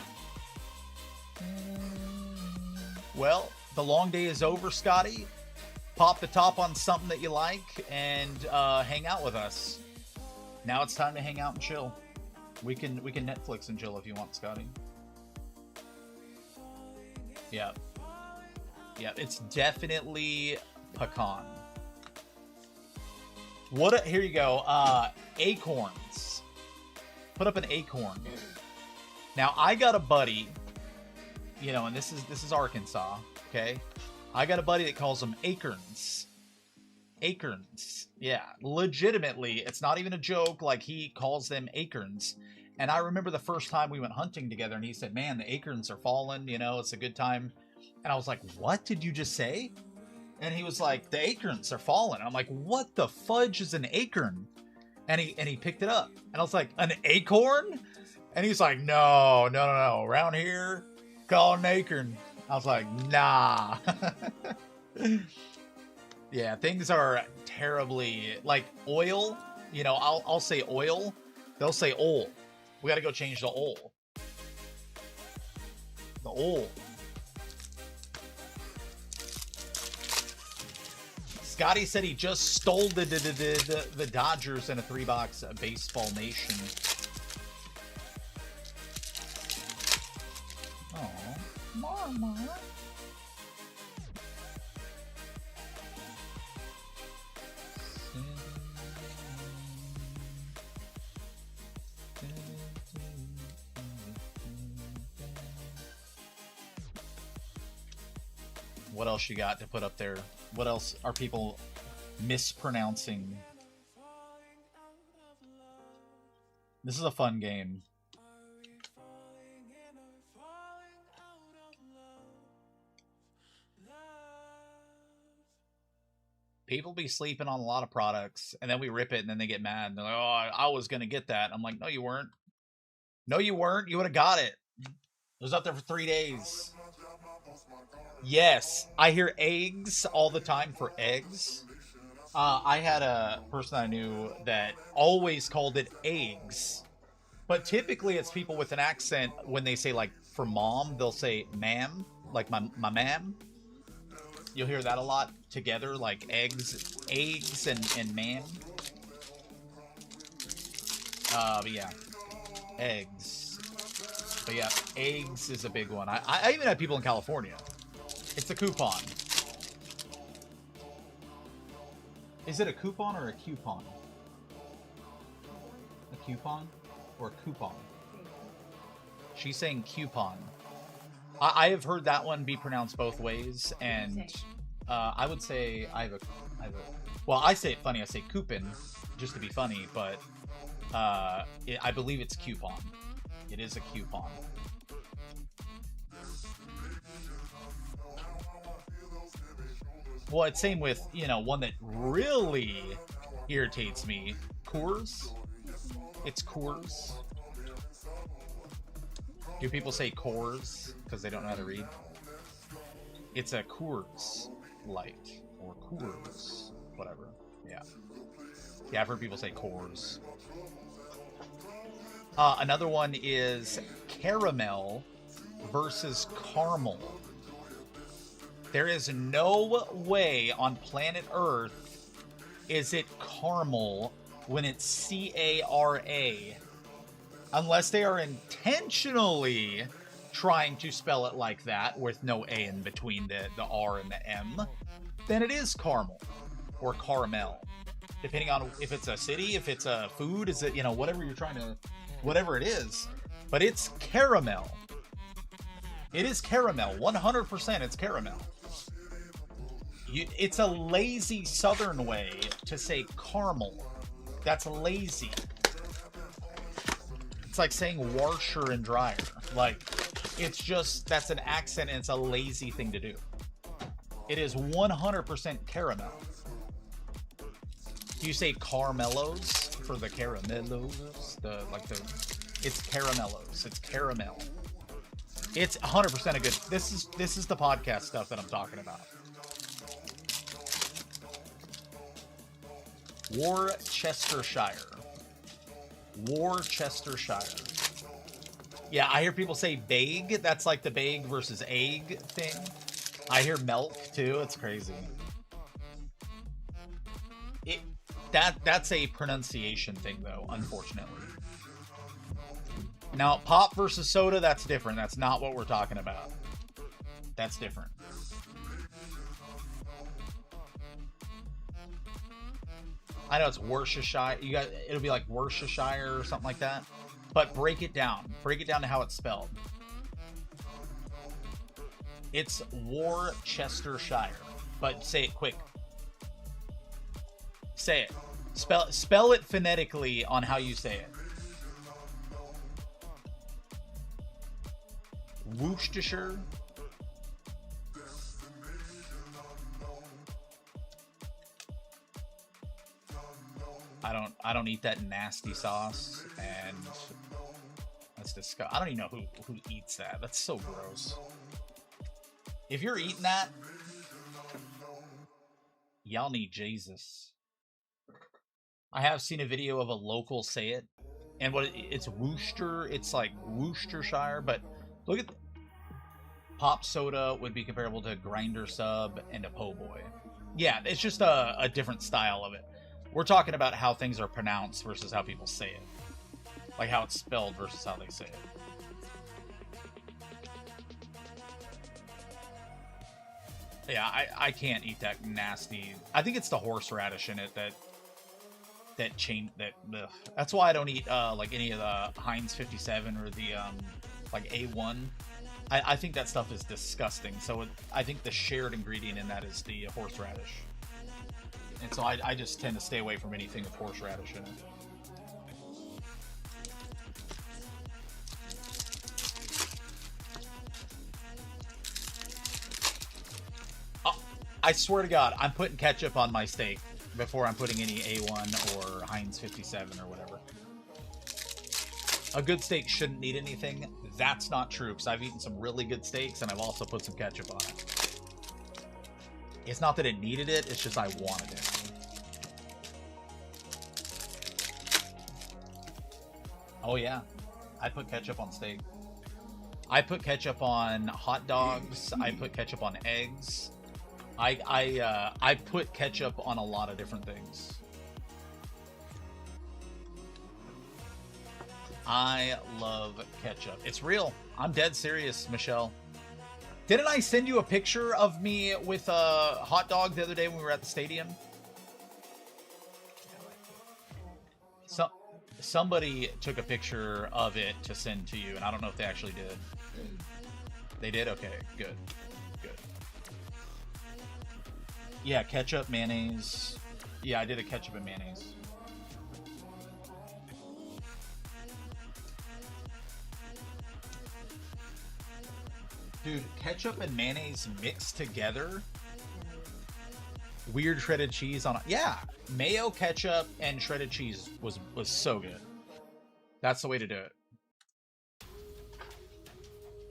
[SPEAKER 1] Well, the long day is over, Scotty. Pop the top on something that you like and hang out with us. Now it's time to hang out and chill. We can Netflix and chill if you want, Scotty. Yeah. Yeah, it's definitely pecan. Here you go. Acorns. Put up an acorn. Now I got a buddy, you know, and this is Arkansas, okay? I got a buddy that calls them acorns. Acorns. Yeah, legitimately, it's not even a joke. Like, he calls them acorns. And I remember the first time we went hunting together, and he said, "Man, the acorns are falling. You know, it's a good time." And I was like, "What did you just say?" And he was like, "The acorns are falling." I'm like, "What the fudge is an acorn?" And he picked it up, and I was like, "An acorn?" And he's like, No. Around here, call it an acorn." I was like, "Nah." Yeah, things are terribly, like oil. You know, I'll say oil. They'll say ol. We got to go change the ol. The ol. Scotty said he just stole the Dodgers in a 3-box Baseball Nation. Oh, Mama. What else you got to put up there? What else are people mispronouncing? This is a fun game. People be sleeping on a lot of products, and then we rip it, and then they get mad. And they're like, "Oh, I was going to get that." I'm like, "No, you weren't. No, you weren't. You would have got it. It was up there for 3 days." Yes, I hear eggs all the time for eggs. I had a person I knew that always called it eggs. But typically it's people with an accent. When they say, like, for mom, they'll say ma'am, like my ma'am. You'll hear that a lot together, like eggs and ma'am. But yeah, eggs. But yeah, eggs is a big one. I even had people in California. It's a coupon. Is it a coupon or a coupon? A coupon or a coupon? She's saying coupon. I have heard that one be pronounced both ways, and I would say I have a. Well, I say it funny. I say coupon, just to be funny, but I believe it's coupon. It is a coupon. Well, it's same with, you know, one that really irritates me. Coors. It's Coors. Do people say Coors because they don't know how to read? It's a Coors Light or Coors, whatever. Yeah. Yeah, I've heard people say Coors. Another one is caramel versus caramel. There is no way on planet Earth is it caramel when it's C-A-R-A. Unless they are intentionally trying to spell it like that with no A in between the R and the M, then it is caramel or caramel. Depending on if it's a city, if it's a food, is it, you know, whatever you're trying to, whatever it is. But it's caramel. It is caramel. 100% it's caramel. It's a lazy southern way to say caramel. That's lazy. It's like saying washer and dryer. Like, it's just, that's an accent and it's a lazy thing to do. It is 100% caramel. Do you say caramellos for the caramellos? It's caramellos. It's caramel. It's 100% a good. This is the podcast stuff that I'm talking about. Worcestershire. Worcestershire. Yeah, I hear people say bag. That's like the bag versus egg thing. I hear milk too. It's crazy. That's a pronunciation thing though, unfortunately. Now, pop versus soda, that's different. That's not what we're talking about. That's different. I know it's Worcestershire. It'll be like Worcestershire or something like that. But break it down. Break it down to how it's spelled. It's Worcestershire. But say it quick. Say it. Spell it phonetically on how you say it. Worcestershire. I don't eat that nasty sauce, and that's disgusting. I don't even know who eats that. That's so gross. If you're eating that, y'all need Jesus. I have seen a video of a local say it, and it's Worcester. It's like Worcestershire, but look at pop soda would be comparable to grinder sub and a po' boy. Yeah, it's just a different style of it. We're talking about how things are pronounced versus how people say it. Like how it's spelled versus how they say it. Yeah, I can't eat that nasty. I think it's the horseradish in it that change that. Ugh. That's why I don't eat like any of the Heinz 57 or the like A1. I think that stuff is disgusting. So I think the shared ingredient in that is the horseradish. And so I just tend to stay away from anything with horseradish in it. Oh, I swear to God, I'm putting ketchup on my steak before I'm putting any A1 or Heinz 57 or whatever. A good steak shouldn't need anything. That's not true, because I've eaten some really good steaks and I've also put some ketchup on it. It's not that it needed it, it's just I wanted it. Oh yeah, I put ketchup on steak. I put ketchup on hot dogs. I put ketchup on eggs. I put ketchup on a lot of different things. I love ketchup. It's real. I'm dead serious, Michelle. Didn't I send you a picture of me with a hot dog the other day when we were at the stadium? Somebody took a picture of it to send to you, and I don't know if they actually did. They did? Okay, good. Good. Yeah, ketchup, mayonnaise. Yeah, I did a ketchup and mayonnaise. Dude, ketchup and mayonnaise mixed together? Weird shredded cheese on it. Yeah, mayo, ketchup, and shredded cheese was so good. That's the way to do it.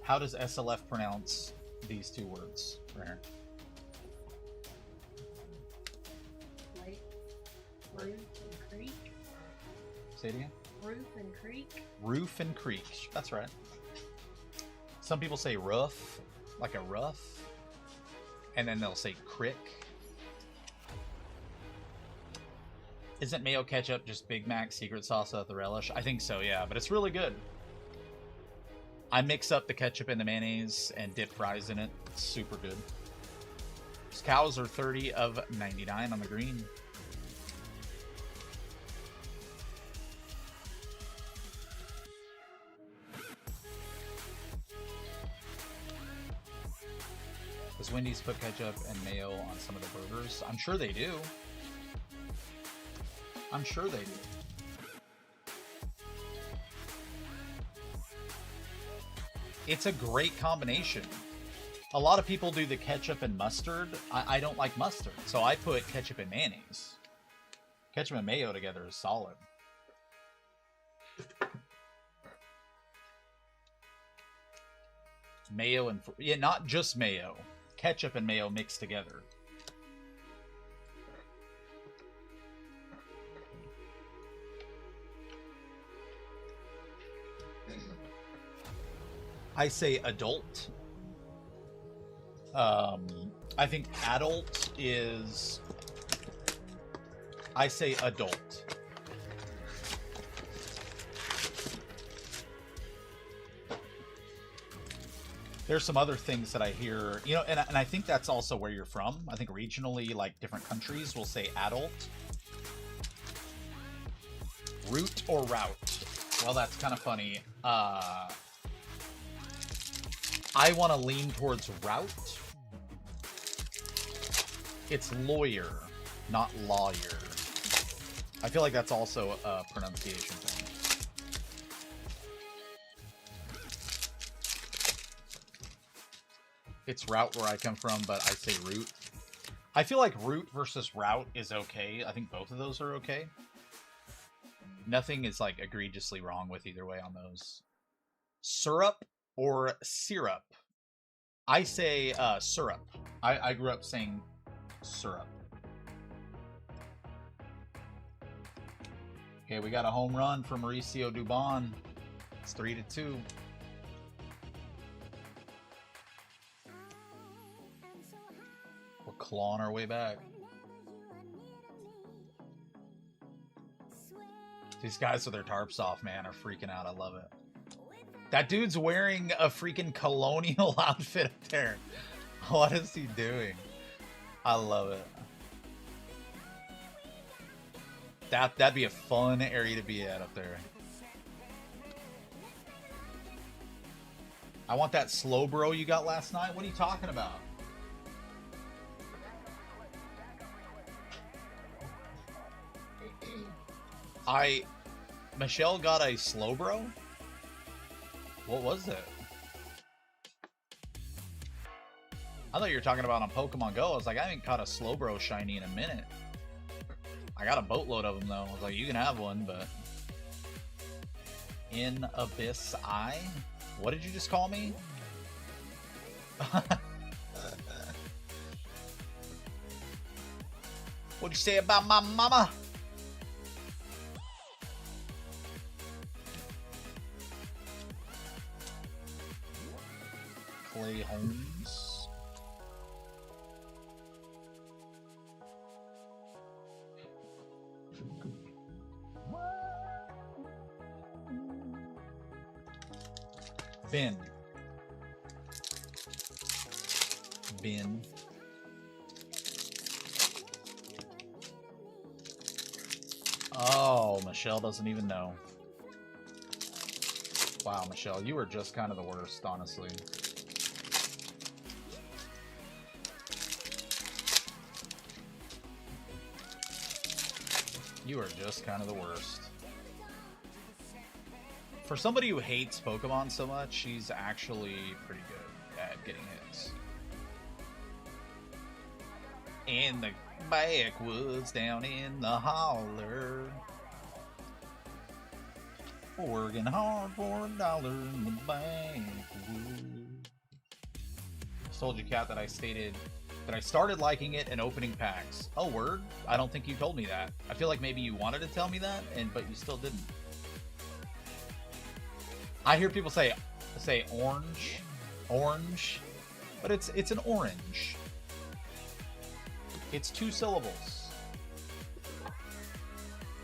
[SPEAKER 1] How does SLF pronounce these two words right here?
[SPEAKER 4] Like roof and creek.
[SPEAKER 1] Say it again.
[SPEAKER 4] Roof and creek.
[SPEAKER 1] Roof and creek. That's right. Some people say roof, like a rough, and then they'll say crick. Isn't mayo ketchup just Big Mac secret sauce without the relish? I think so, yeah, but it's really good. I mix up the ketchup and the mayonnaise and dip fries in it. It's super good. These cows are 30 of 99 on the green. Does Wendy's put ketchup and mayo on some of the burgers? I'm sure they do. I'm sure they do. It's a great combination. A lot of people do the ketchup and mustard. I don't like mustard, so I put ketchup and mayonnaise. Ketchup and mayo together is solid. Mayo and... yeah, not just mayo. Ketchup and mayo mixed together. I say adult. I think adult is... I say adult. There's some other things that I hear, you know, and I think that's also where you're from. I think regionally, like different countries will say adult. Root or route? Well, that's kind of funny. I want to lean towards route. It's lawyer, not lawyer. I feel like that's also a pronunciation thing. It's route where I come from, but I say root. I feel like root versus route is okay. I think both of those are okay. Nothing is like egregiously wrong with either way on those. Syrup or syrup? I say syrup. I grew up saying syrup. Okay, we got a home run for Mauricio Dubon. It's 3-2. We're clawing our way back. These guys with their tarps off, man, are freaking out. I love it. That dude's wearing a freaking colonial outfit up there. What is he doing? I love it. That'd be a fun area to be at up there. I want that slow bro you got last night. What are you talking about? Michelle got a slow bro? What was it? I thought you were talking about on Pokemon Go. I was like, I haven't caught a Slowbro shiny in a minute. I got a boatload of them, though. I was like, you can have one, but... In Abyss Eye? What did you just call me? What'd you say about my mama? Clay Holmes. Ben. Oh, Michelle doesn't even know. Wow, Michelle, you were just kind of the worst, honestly. You are just kind of the worst. For somebody who hates Pokemon so much, she's actually pretty good at getting hits. In the backwoods, down in the holler, working hard for $1 in the backwoods. I told you, Kat, that I started liking it and opening packs. Oh, word? I don't think you told me that. I feel like maybe you wanted to tell me that, but you still didn't. I hear people say orange, but it's an orange. It's 2 syllables.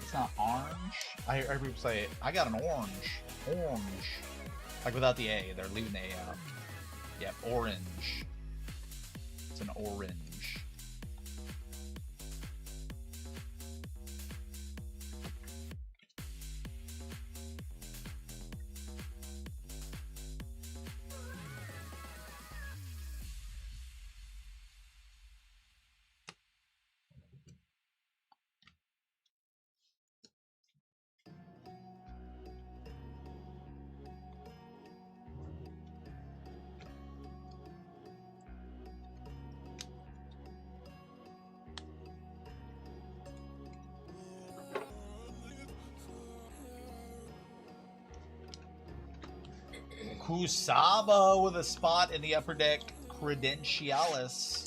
[SPEAKER 1] It's not orange. I hear people say, I got an orange. Like without the A, they're leaving the A out. Yep, orange. It's an orange. Kusaba with a spot in the upper deck. Credentialis.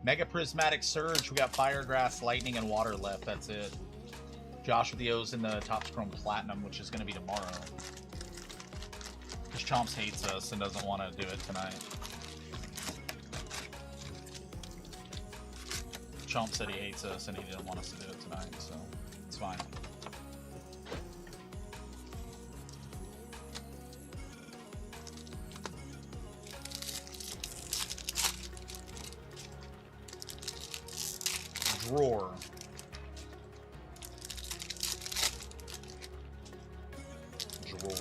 [SPEAKER 1] Mega Prismatic Surge. We got Fire, Grass, Lightning, and Water left. That's it. Josh with the O's in the Topps Chrome Platinum, which is going to be tomorrow. Because Chomps hates us and doesn't want to do it tonight. Chomp said he hates us and he didn't want us to do it tonight, so it's fine. Drawer. Drawer.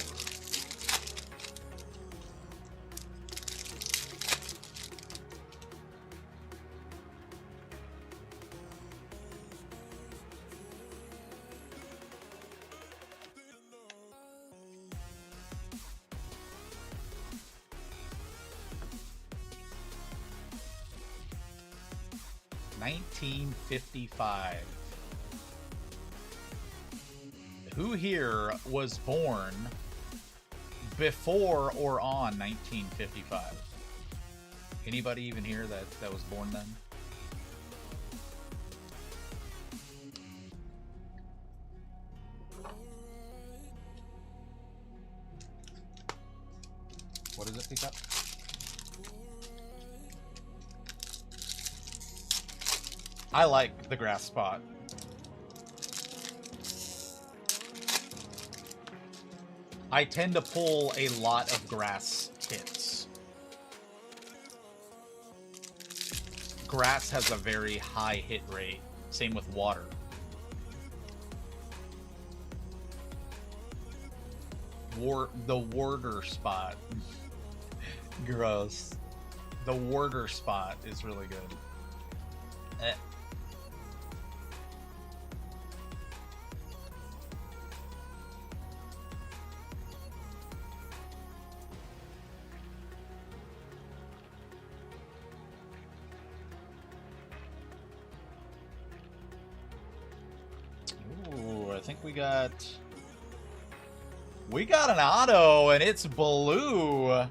[SPEAKER 1] $1955. Who here was born before or on 1955? Anybody even here that was born then? What does it pick up? I like the grass spot. I tend to pull a lot of grass hits. Grass has a very high hit rate. Same with water. The warder spot. Gross. The warder spot is really good. Ooh, I think we got an auto and it's blue.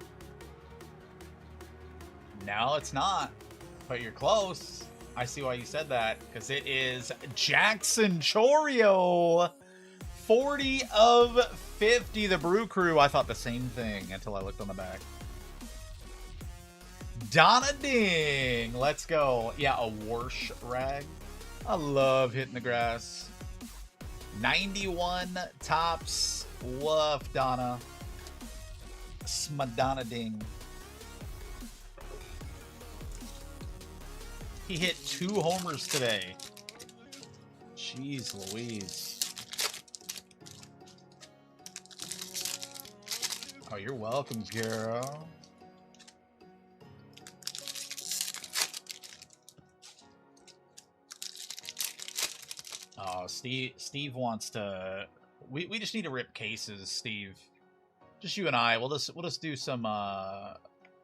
[SPEAKER 1] No, it's not. But you're close. I see why you said that, because it is Jackson Chorio. 40 of 50, the Brew Crew. I thought the same thing until I looked on the back. Donna Ding. Let's go. Yeah, a Warsh rag. I love hitting the grass. 91 tops. Woof, Donna. Smadonna Ding. He hit 2 homers today. Jeez Louise. Oh, you're welcome, girl. Oh, Steve wants to... We just need to rip cases, Steve. Just you and I. We'll just do some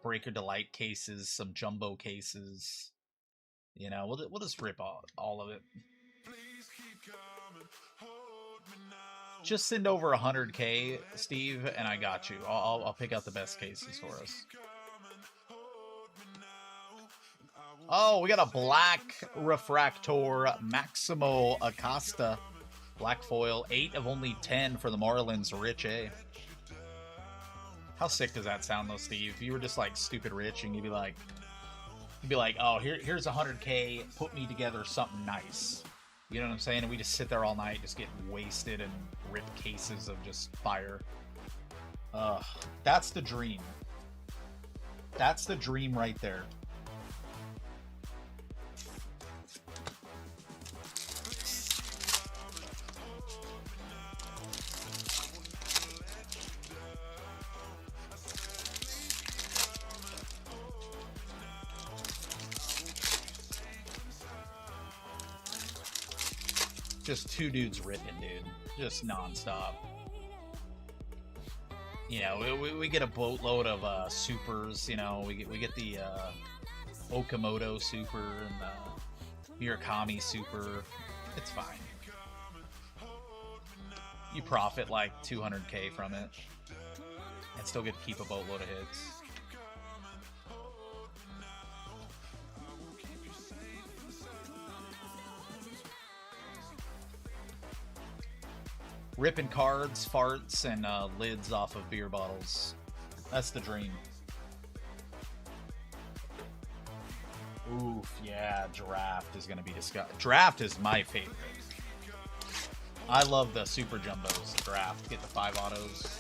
[SPEAKER 1] Breaker Delight cases, some jumbo cases. You know, we'll just rip all of it. Just send over 100K, Steve, and I got you. I'll pick out the best cases for us. Oh, we got a black refractor Maximo Acosta. Black foil, 8 of only 10 for the Marlins. Rich A. How sick does that sound, though, Steve? If you were just like stupid rich and you'd be like, oh, here's 100K, put me together something nice. You know what I'm saying? And we just sit there all night, just get wasted and rip cases of just fire. That's the dream. That's the dream right there. Just 2 dudes ripping, dude. Just nonstop. You know, we get a boatload of supers. You know, we get the Okamoto super and the Murakami super. It's fine. You profit like 200K from it. and still get to keep a boatload of hits. Ripping cards, farts, and lids off of beer bottles. That's the dream. Oof, yeah, draft is going to be disgusting. Draft is my favorite. I love the super jumbos. Draft, get the 5 autos.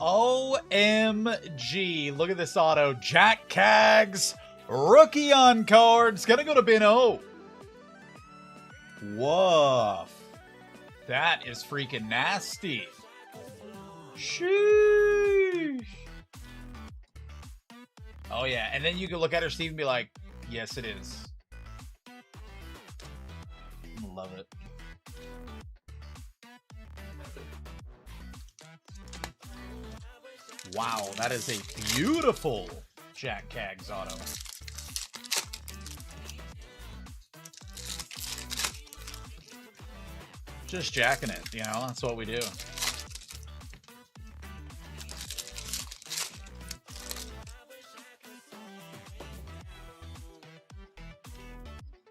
[SPEAKER 1] OMG. Look at this auto. Jack Cags. Rookie on cards. Gonna go to bin O. Woof. That is freaking nasty. Sheesh. Oh, yeah. And then you can look at her, Steve, and be like, yes, it is. Love it. Wow, that is a beautiful Jack Cags auto. Just jacking it, you know, that's what we do.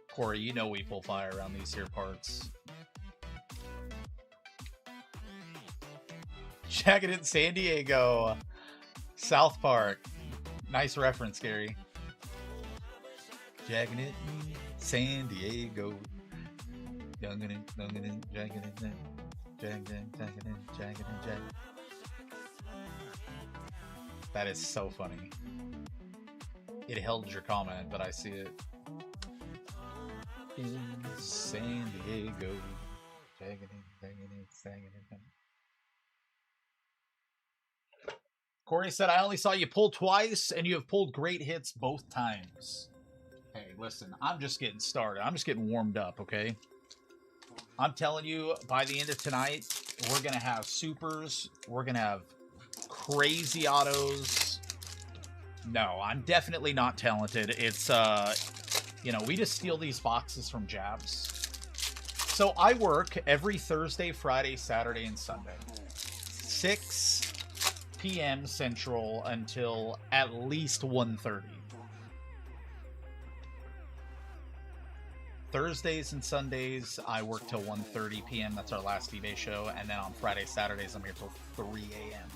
[SPEAKER 1] Corey, you know we pull fire around these here parts. Jacking it in San Diego. South Park. Nice reference, Gary. Jacking it in San Diego. Youngin' it, jacking it in. Jacking it. That is so funny. It held your comment, but I see it. In San Diego. Jacking it. Corey said, I only saw you pull twice, and you have pulled great hits both times. Hey, listen, I'm just getting started. I'm just getting warmed up, okay? I'm telling you, by the end of tonight, we're going to have supers. We're going to have crazy autos. No, I'm definitely not talented. It's, you know, we just steal these boxes from Jabs. So I work every Thursday, Friday, Saturday, and Sunday. 6 p.m. Central until at least 1:30. Thursdays and Sundays, I work till 1:30 p.m. That's our last eBay show. And then on Friday, Saturdays, I'm here till 3 a.m.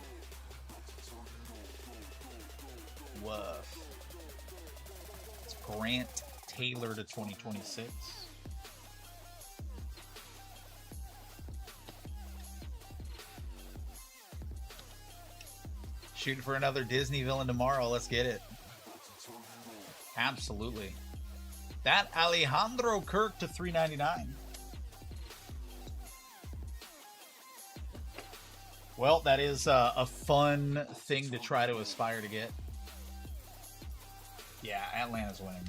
[SPEAKER 1] Woof. It's Grant Taylor to 2026. Shooting for another Disney villain tomorrow. Let's get it. Absolutely. That Alejandro Kirk to $3.99. Well, that is a fun thing to try to aspire to get. Yeah, Atlanta's winning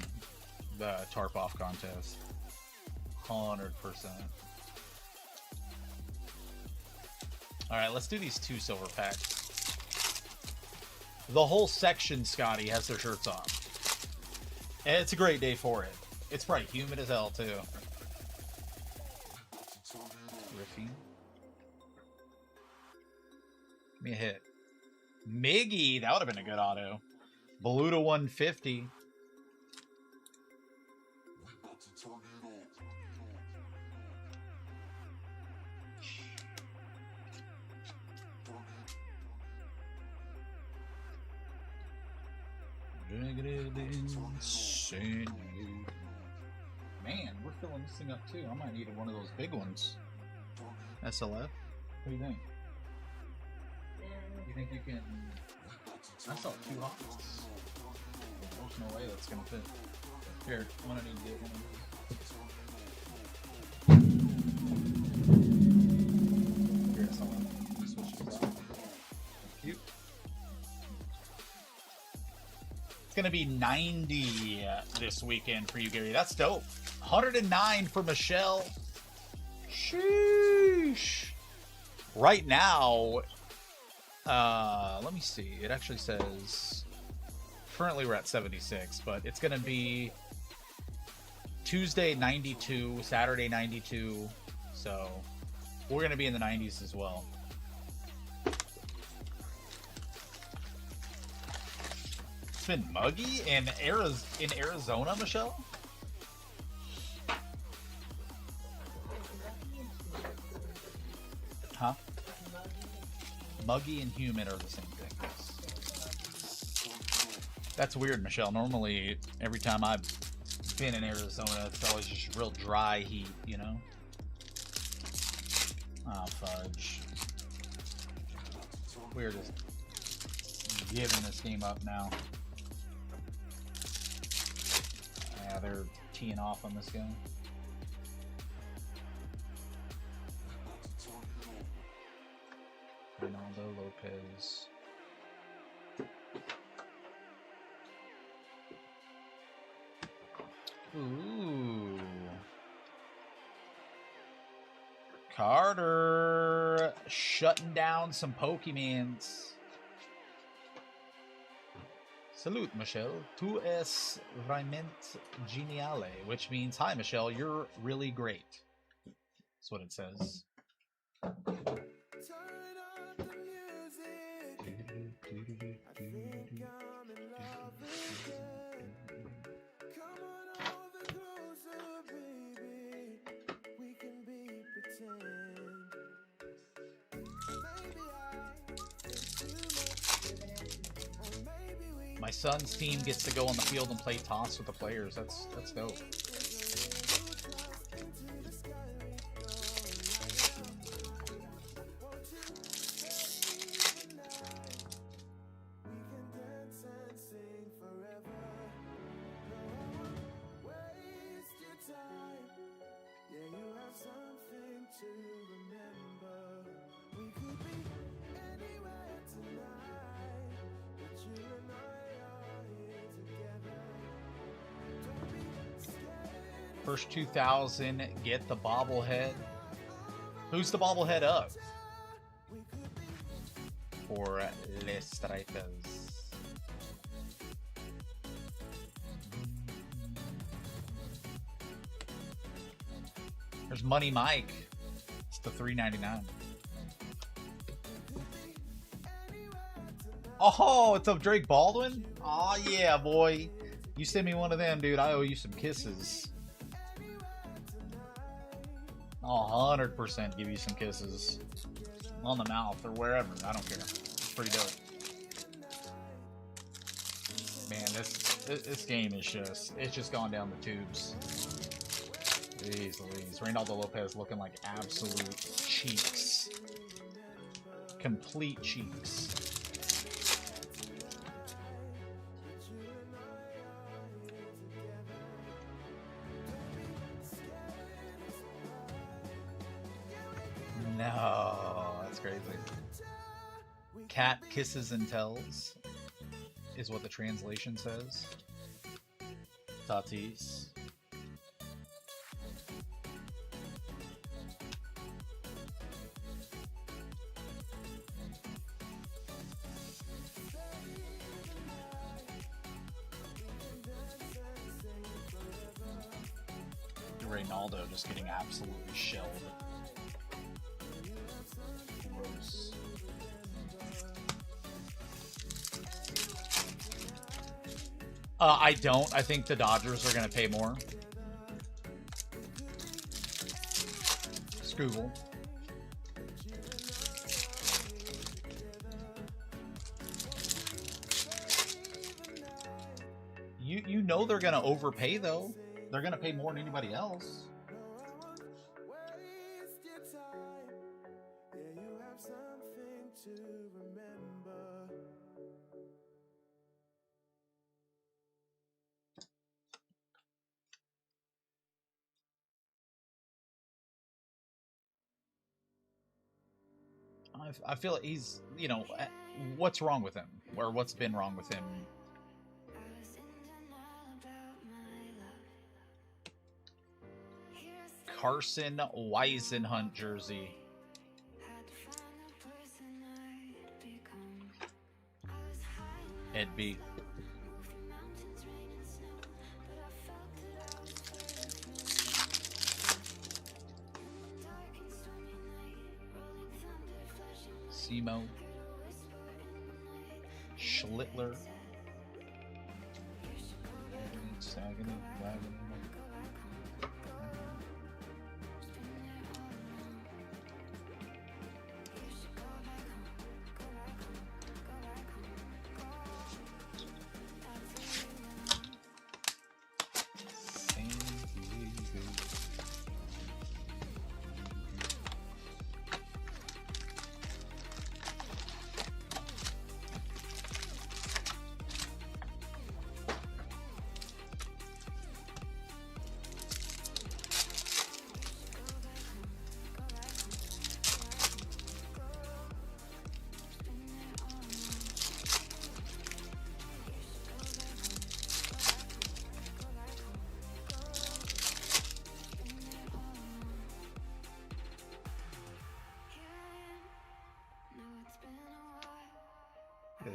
[SPEAKER 1] the tarp off contest. 100%. All right, let's do these 2 silver packs. The whole section, Scotty, has their shirts on. And it's a great day for it. It's probably humid as hell, too. Riffy. Give me a hit. Miggy, that would have been a good auto. Beluda 150. Man, we're filling this thing up too. I might need one of those big ones. SLF? What do you think? You think you can... I saw 2 hops. There's no way that's gonna fit. Here, I'm gonna need to get one of these. Here, SLF. Switch these out. Cute. It's gonna be 90 this weekend for you, Gary. That's dope. 109 for Michelle. Sheesh. Right now, let me see. It actually says currently we're at 76, but it's gonna be Tuesday 92, Saturday 92. So we're gonna be in the 90s as well. It's been muggy in Arizona, Michelle? Huh? Muggy and humid are the same thing. That's weird, Michelle. Normally, every time I've been in Arizona, it's always just real dry heat, you know? Oh, fudge. We're just giving this game up now. Yeah, they're teeing off on this guy. Ronaldo Lopez. Ooh. Carter shutting down some Pokemans. Salute, Michelle. Tu es vraiment geniale, which means, hi, Michelle, you're really great. That's what it says. My son's team gets to go on the field and play toss with the players. That's dope. First 2,000 get the bobblehead. Who's the bobblehead of? For Les Stripers. There's Money Mike. It's the $3.99. Oh, it's of Drake Baldwin? Oh yeah, boy. You send me one of them, dude. I owe you some kisses. I'll 100% give you some kisses. On the mouth or wherever. I don't care. It's pretty dope. Man, this game is it's just gone down the tubes. Jeez Louise. Reynaldo Lopez looking like absolute cheeks. Complete cheeks. No, that's crazy. Cat kisses and tells is what the translation says. Tatis. Reynaldo just getting absolutely shelled. Gross. I don't. I think the Dodgers are going to pay more. Scooble. You know they're going to overpay, though. They're going to pay more than anybody else. I feel like he's, you know, what's wrong with him? Or what's been wrong with him? Carson Weisenhunt jersey. Ed B. Simo. Schlittler.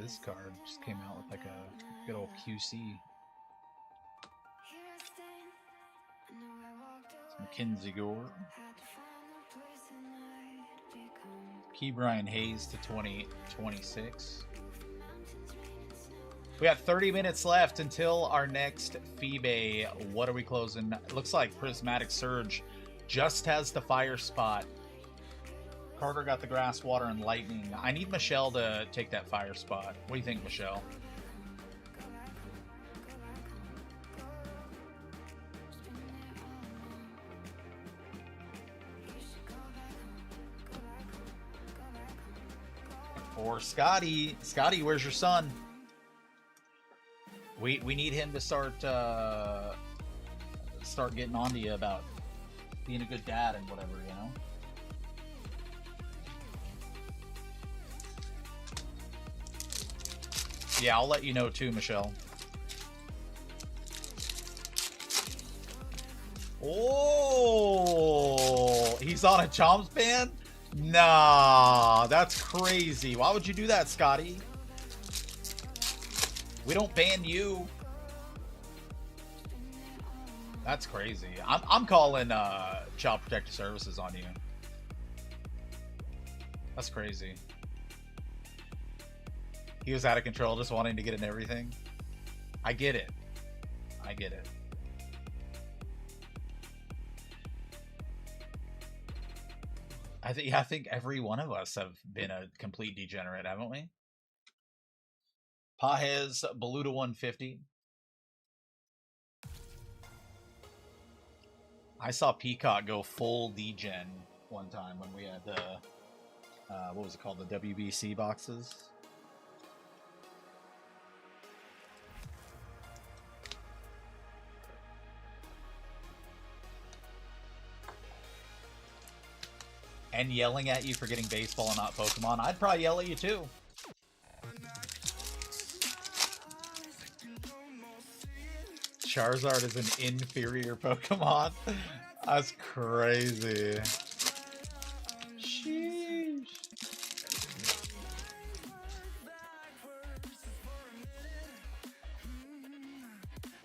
[SPEAKER 1] This card just came out with like a good old QC. Mackenzie Gore. Key Brian Hayes to 2026. We got 30 minutes left until our next FIBE. What are we closing? It looks like Prismatic Surge just has the fire spot. Carter got the grass, water, and lightning. I need Michelle to take that fire spot. What do you think, Michelle? Or Scotty. Scotty, where's your son? We need him to start getting on to you about being a good dad and whatever, you know? Yeah, I'll let you know too, Michelle. Oh, he's on a Chomps ban? Nah, that's crazy. Why would you do that, Scotty? We don't ban you. That's crazy. I'm calling Child Protective Services on you. That's crazy. He was out of control, just wanting to get in everything. I get it. I get it. I think every one of us have been a complete degenerate, haven't we? Pahez, Beluda 150. I saw Peacock go full degen one time when we had the, what was it called? The WBC boxes. and yelling at you for getting baseball and not Pokemon, I'd probably yell at you too. Charizard is an inferior Pokemon. That's crazy. Sheesh.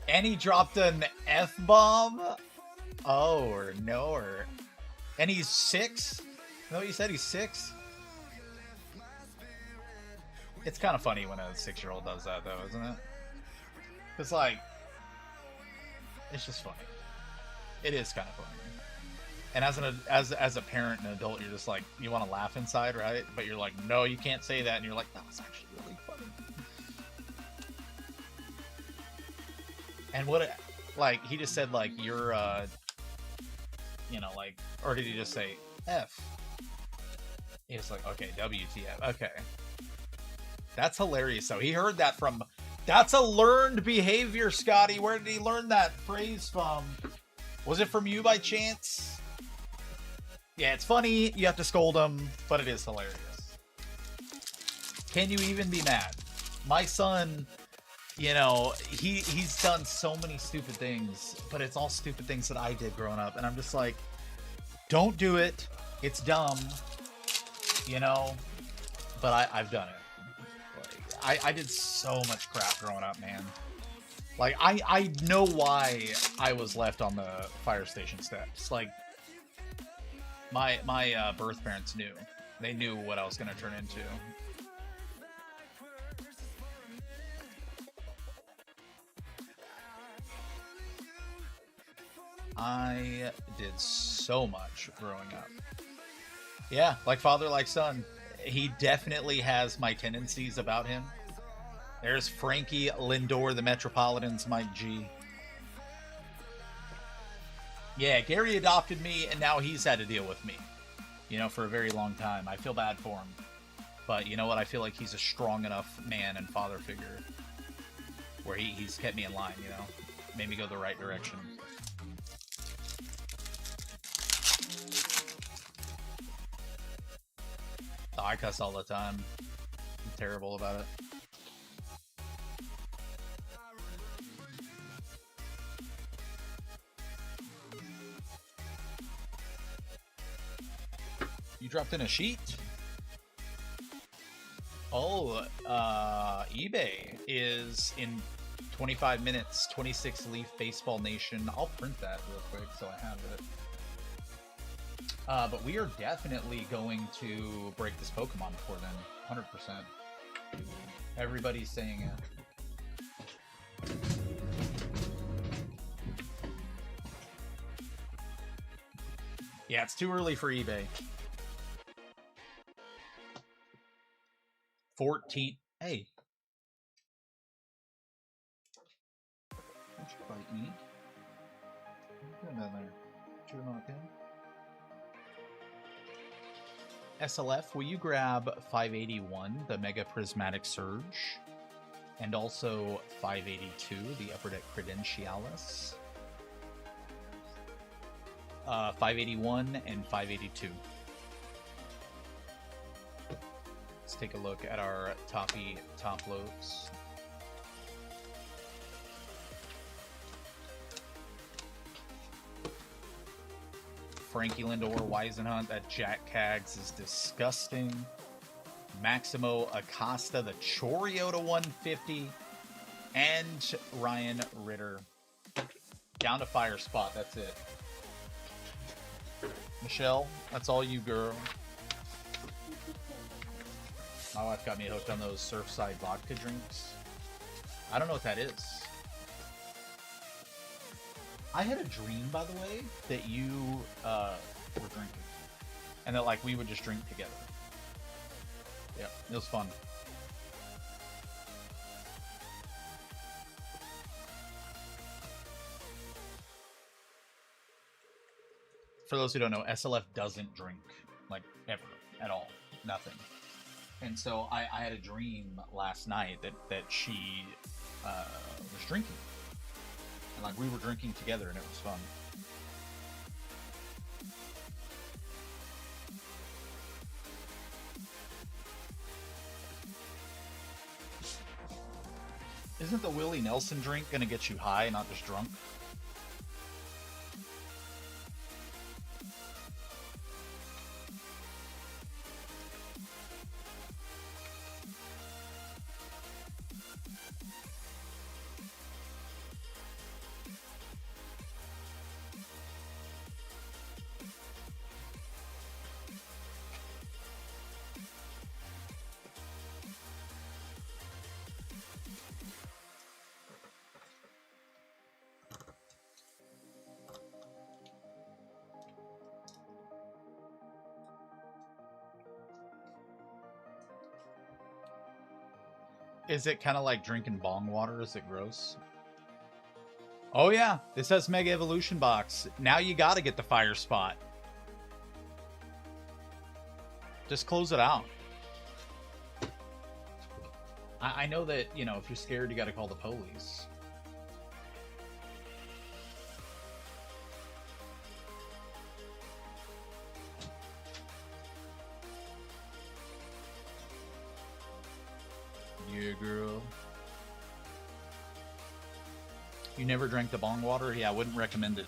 [SPEAKER 1] And he dropped an F-bomb? Oh, or no, or... And he's 6? No, you said he's 6? It's kind of funny when a 6-year-old does that, though, isn't it? It's like... It's just funny. It is kind of funny. And as a parent and adult, you're just like, you want to laugh inside, right? But you're like, no, you can't say that. And you're like, that was actually really funny. And what, like, he just said, like, you're, you know, like, or did he just say F? He was like, okay, WTF. Okay. That's hilarious. So he heard that from, that's a learned behavior, Scotty. Where did he learn that phrase from? Was it from you by chance? Yeah, it's funny. You have to scold him, but it is hilarious. Can you even be mad? My son, you know, he's done so many stupid things, but it's all stupid things that I did growing up. And I'm just like, don't do it. It's dumb, you know, but I've done it. Like, I did so much crap growing up, man. Like, I know why I was left on the fire station steps. Like, my birth parents knew. They knew what I was going to turn into. I did so much growing up. Yeah, like father, like son. He definitely has my tendencies about him. There's Frankie Lindor, the Metropolitans, Mike G. Yeah, Gary adopted me, and now he's had to deal with me, you know, for a very long time. I feel bad for him. But you know what? I feel like he's a strong enough man and father figure where he's kept me in line, you know? Made me go the right direction. Oh, I cuss all the time. I'm terrible about it. You dropped in a sheet? Oh, eBay is in 25 minutes, 26 Leaf Baseball Nation. I'll print that real quick so I have it. But we are definitely going to break this Pokemon before then, 100%. Everybody's saying it. Yeah, it's too early for eBay. 14. Hey. Don't you bite me? What are you doing down there? Chewing on a pin? SLF, will you grab 581, the Mega Prismatic Surge, and also 582, the Upper Deck Credentialis? 581 and 582. Let's take a look at our top loads. Frankie Lindor, Weisenhunt, that Jack Cags is disgusting. Maximo Acosta, the Choriota 150, and Ryan Ritter. Down to Fire Spot, that's it. Michelle, that's all you, girl. My wife got me hooked on those Surfside vodka drinks. I don't know what that is. I had a dream, by the way, that you were drinking. And that, like, we would just drink together. Yeah, it was fun. For those who don't know, SLF doesn't drink, like, ever, at all. Nothing. And so I had a dream last night that she was drinking. And, like, we were drinking together, and it was fun. Isn't the Willie Nelson drink gonna get you high, not just drunk? Is it kind of like drinking bong water? Is it gross? Oh yeah, it says Mega Evolution Box. Now you gotta get the fire spot. Just close it out. I know that, you know, if you're scared, you gotta call the police. Yeah, girl. You never drank the bong water? Yeah, I wouldn't recommend it.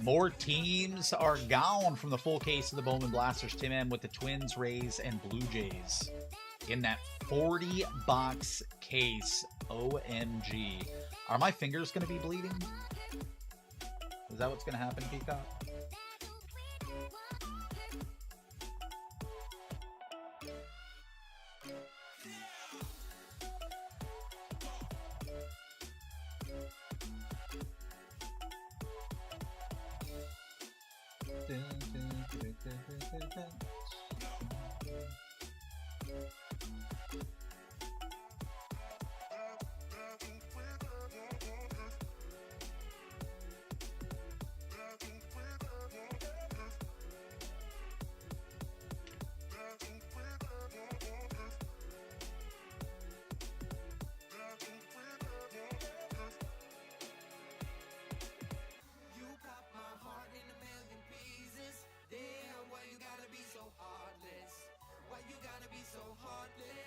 [SPEAKER 1] More teams are gone from the full case of the Bowman Blasters. Tim M with the Twins, Rays, and Blue Jays in that 40-box case. OMG. Are my fingers going to be bleeding? Is that what's going to happen, Peacock?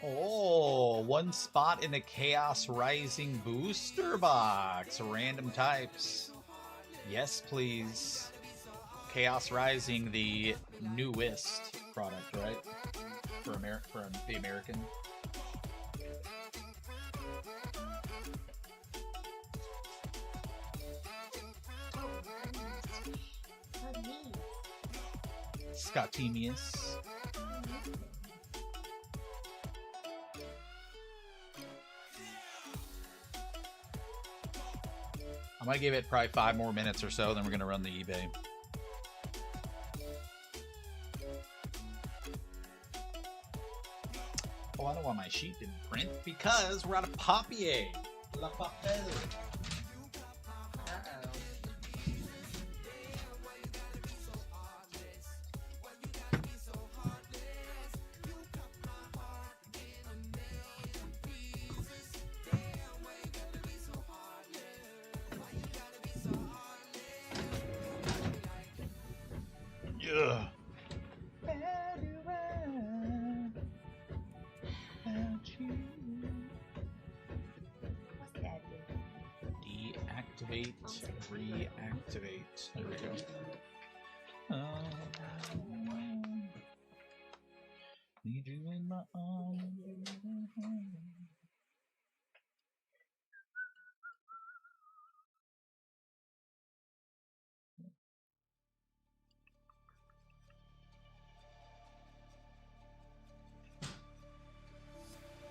[SPEAKER 1] Oh, one spot in the Chaos Rising booster box. Random types. Yes, please. Chaos Rising, the newest product, right? For the American. CATTIMUS. I might give it probably 5 more minutes or so, then we're going to run the eBay. Oh, I know why my sheet didn't print. Because we're out of papier. La papel. Yeah.
[SPEAKER 4] What's the ad do?
[SPEAKER 1] Deactivate, reactivate. There we go. Need you in my arms.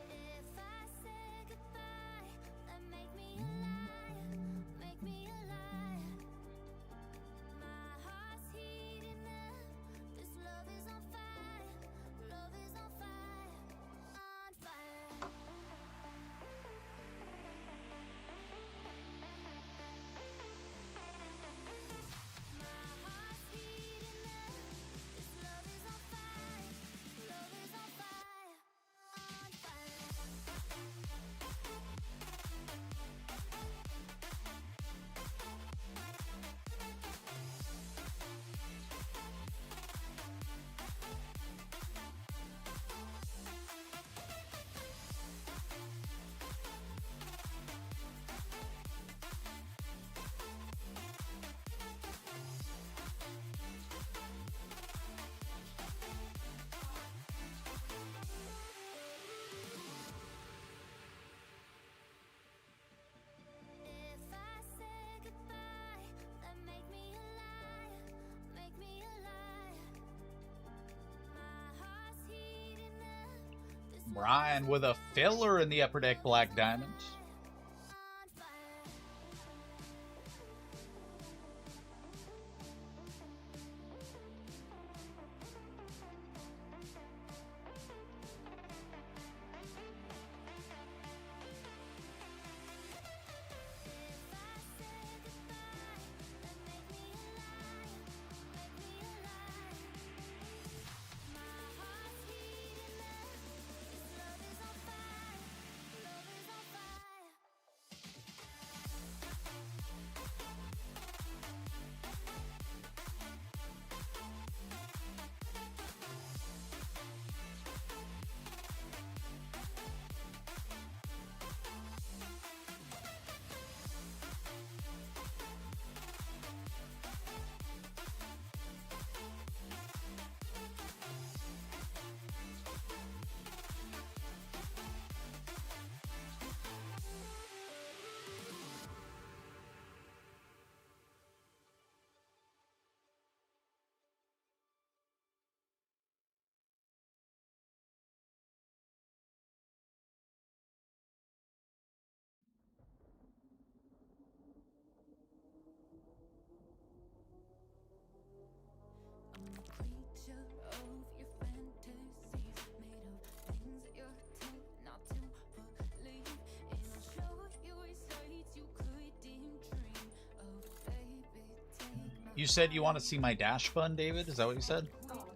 [SPEAKER 3] If I say goodbye, then make me a liar, make me a liar. My heart's heating up, this love is on fire, love is on fire, on fire. My heart's heating up, this love is on fire, love is on fire, on fire. If I say goodbye, then make me a liar, make me a liar. My heart's heating up, this
[SPEAKER 1] Brian with a filler in the upper deck black diamond.
[SPEAKER 3] on fire. If I say goodbye, then make me a liar, make me a liar. My heart's heating up, this love is on fire, love is on fire,
[SPEAKER 1] You said you want to see my dash fund, David? Is that what you said?
[SPEAKER 4] Oh,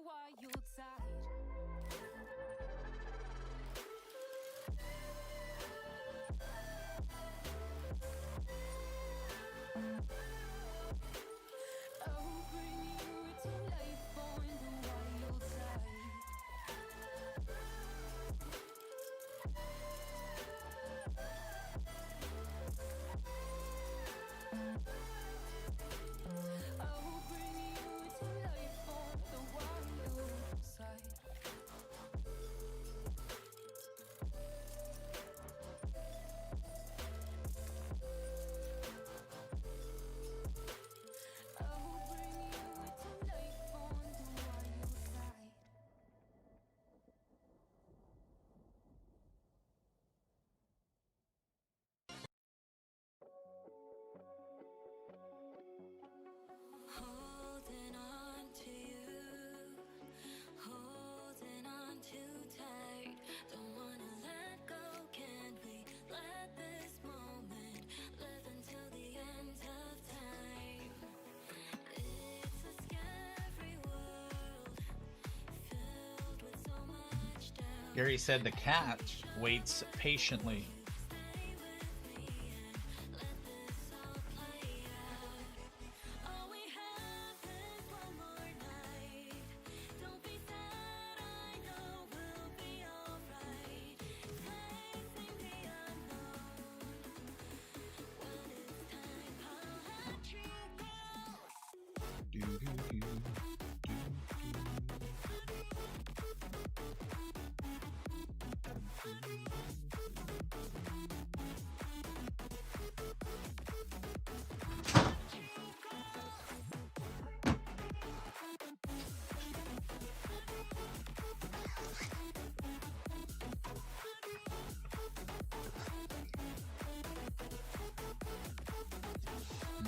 [SPEAKER 4] well, you're fine.
[SPEAKER 3] Holding on to you, holding on too tight. Don't wanna let go, can we let this moment live until the end of time? It's a scary world, filled with so much doubt.
[SPEAKER 1] Gary said the cat waits patiently.
[SPEAKER 3] Stay with me and let this all play out. All we have is one more night. Don't be sad, I know we'll be alright. Facing the unknown. When it's time, I'll let you go.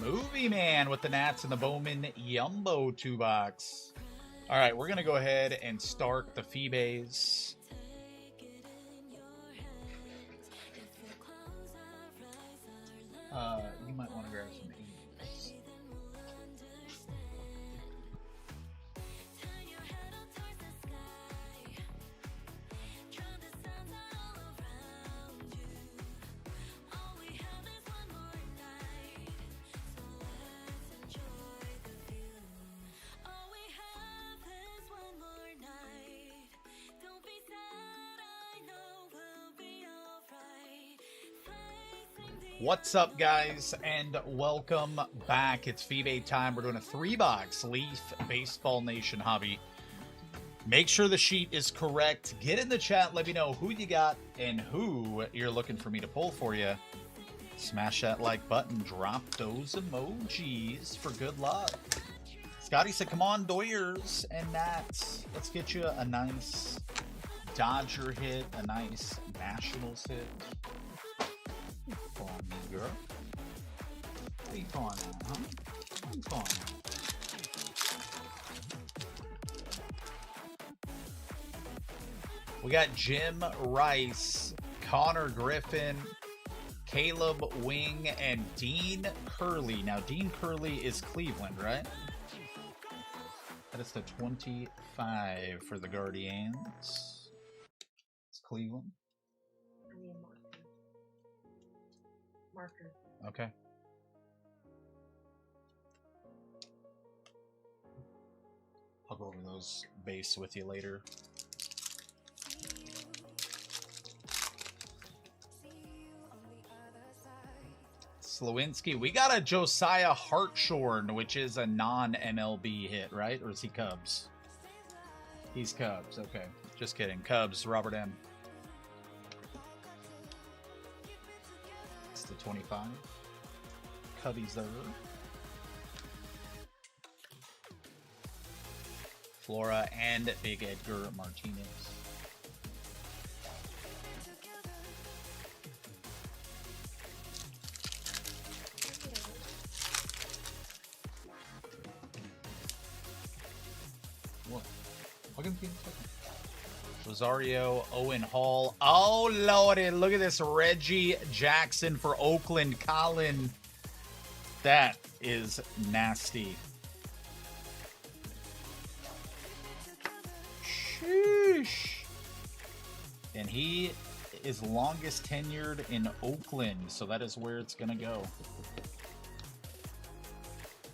[SPEAKER 1] Movie Man with the Nats and the Bowman Yumbo 2-box. All right, we're going to go ahead and start the Feebas.
[SPEAKER 3] Take it in your hands. If you close our eyes, our love
[SPEAKER 1] You might want to grab some 80s.
[SPEAKER 3] then we'll understand. Turn your head up towards the sky. Drown the sounds out all around you. All we have is one more night, so let's enjoy the view. All we have is one more night. Don't be sad, I know we'll be alright. Facing the
[SPEAKER 1] What's up, guys, and welcome back. It's FIBA time. We're doing a 3-box Leaf Baseball Nation hobby. Make sure the sheet is correct. Get in the chat. Let me know who you got and who you're looking for me to pull for you. Smash that like button. Drop those emojis for good luck. Scotty said, come on, Doyers and Nats. Let's get you a nice Dodger hit, a nice Nationals hit. Come on, me girl. What are you calling at, huh? What are you calling at? We got Jim Rice, Connor Griffin, Caleb Wing, and Dean Curley. Now, Dean Curley is Cleveland, right? That is the 25 for the Guardians. It's Cleveland.
[SPEAKER 4] I need a marker.
[SPEAKER 1] Okay. I'll go over those base with you later. Slowinski. We got a Josiah Hartshorn, which is a non-MLB hit, right? Or is he Cubs? He's Cubs. Okay. Just kidding. Cubs, Robert M. It's the 25. Cubbies there. Flora and Big Edgar Martinez. What? Rosario, Owen Hall. Oh, lordy. Look at this. Reggie Jackson for Oakland. Colin. That is nasty. Sheesh. And he is longest tenured in Oakland, so that is where it's going to go.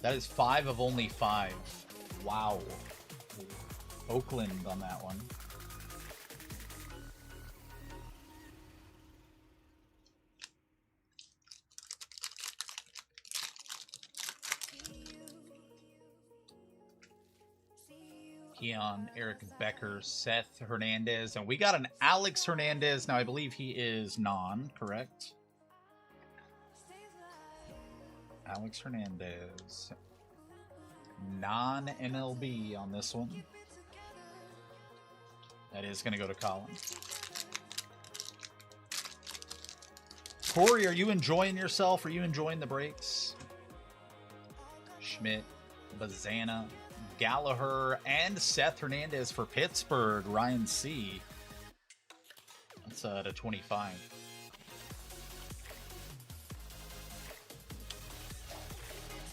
[SPEAKER 1] That is 5 of only 5. Wow. Oakland on that one. Keon, Eric Becker, Seth Hernandez, and we got an Alex Hernandez. Now, I believe he is non, correct? Alex Hernandez. Non-MLB on this one. That is going to go to Colin. Corey, are you enjoying yourself? Are you enjoying the breaks? Schmidt, Bazana, Gallagher, and Seth Hernandez for Pittsburgh. Ryan C. That's to 25.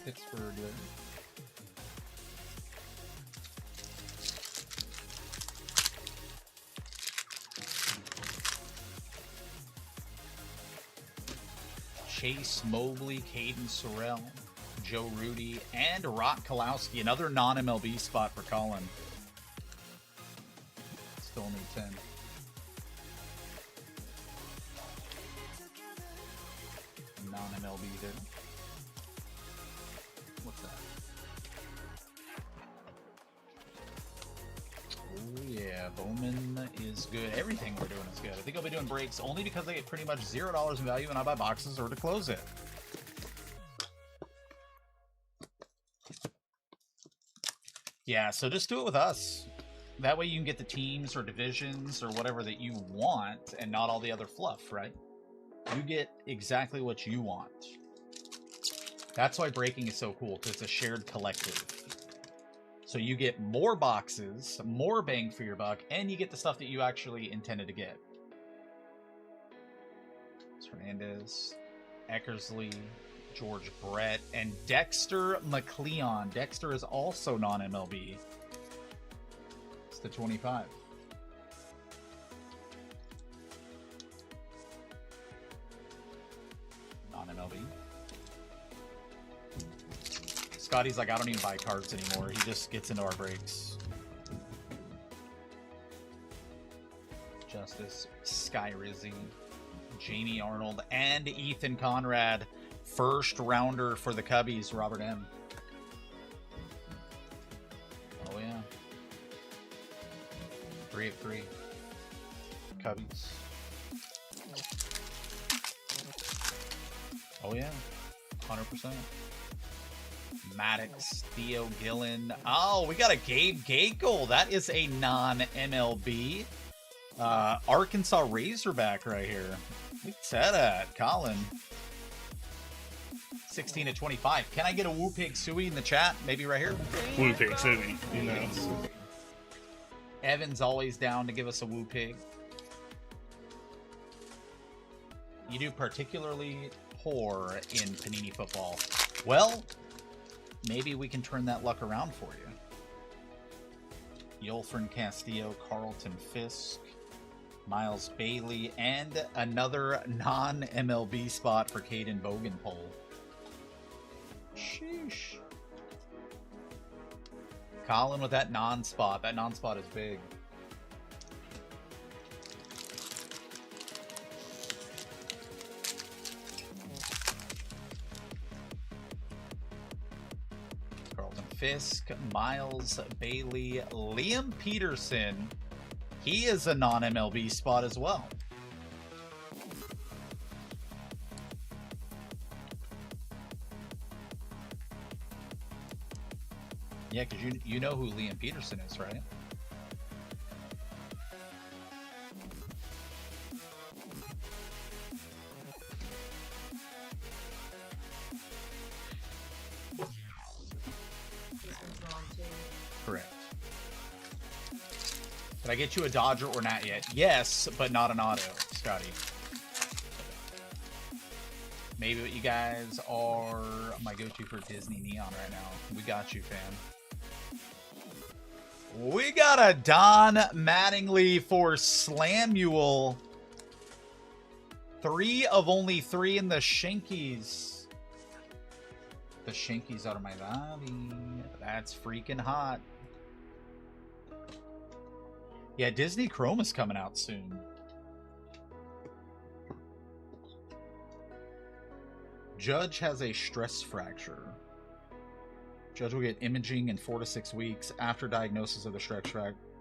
[SPEAKER 1] Pittsburgh there. Chase Mobley, Caden Sorrell, Joe Rudy, and Rock Kalowski. Another non-MLB spot for Colin. Still only 10. Non-MLB there. What's that? Oh yeah, Bowman is good. Everything we're doing is good. I think I'll be doing breaks only because they get pretty much $0 in value and I buy boxes or to close it. Yeah, so just do it with us. That way you can get the teams or divisions or whatever that you want and not all the other fluff, right? You get exactly what you want. That's why breaking is so cool, because it's a shared collective. So you get more boxes, more bang for your buck, and you get the stuff that you actually intended to get. It's Hernandez, Eckersley, George Brett, and Dexter McLeon. Dexter is also non-MLB. It's the 25. Non-MLB. Scotty's like, I don't even buy cards anymore. He just gets into our breaks. Justice, Sky Rizzy, Jamie Arnold, and Ethan Conrad. First rounder for the Cubbies, Robert M. Oh, yeah. 3 of 3. Cubbies. Oh, yeah. 100%. Maddox, Theo Gillen. Oh, we got a Gabe Gakel. That is a non-MLB. Arkansas Razorback right here. What's that at, Colin? 16 of 25. Can I get a Woo Pig Suey in the chat? Maybe right here.
[SPEAKER 7] Woo Pig Suey, you know.
[SPEAKER 1] Evan's always down to give us a Woo Pig. You do particularly poor in Panini football. Well, maybe we can turn that luck around for you. Yolfrin Castillo, Carlton Fisk, Miles Bailey, and another non-MLB spot for Caden Bogenpole. Sheesh. Colin with that non-spot. That non-spot is big. Carlton Fisk, Miles Bailey, Liam Peterson. He is a non-MLB spot as well. Yeah, because you know who Liam Peterson is, right? Correct. Did I get you a Dodger or not yet? Yes, but not an auto, Scotty. Maybe what you guys are my go-to for Disney Neon right now. We got you, fam. We got a Don Mattingly for Slamuel. 3 of only 3 in the Shankies. The Shankies out of my lobby. That's freaking hot. Yeah, Disney Chrome is coming out soon. Judge has a stress fracture. Judge will get imaging in 4 to 6 weeks after diagnosis of the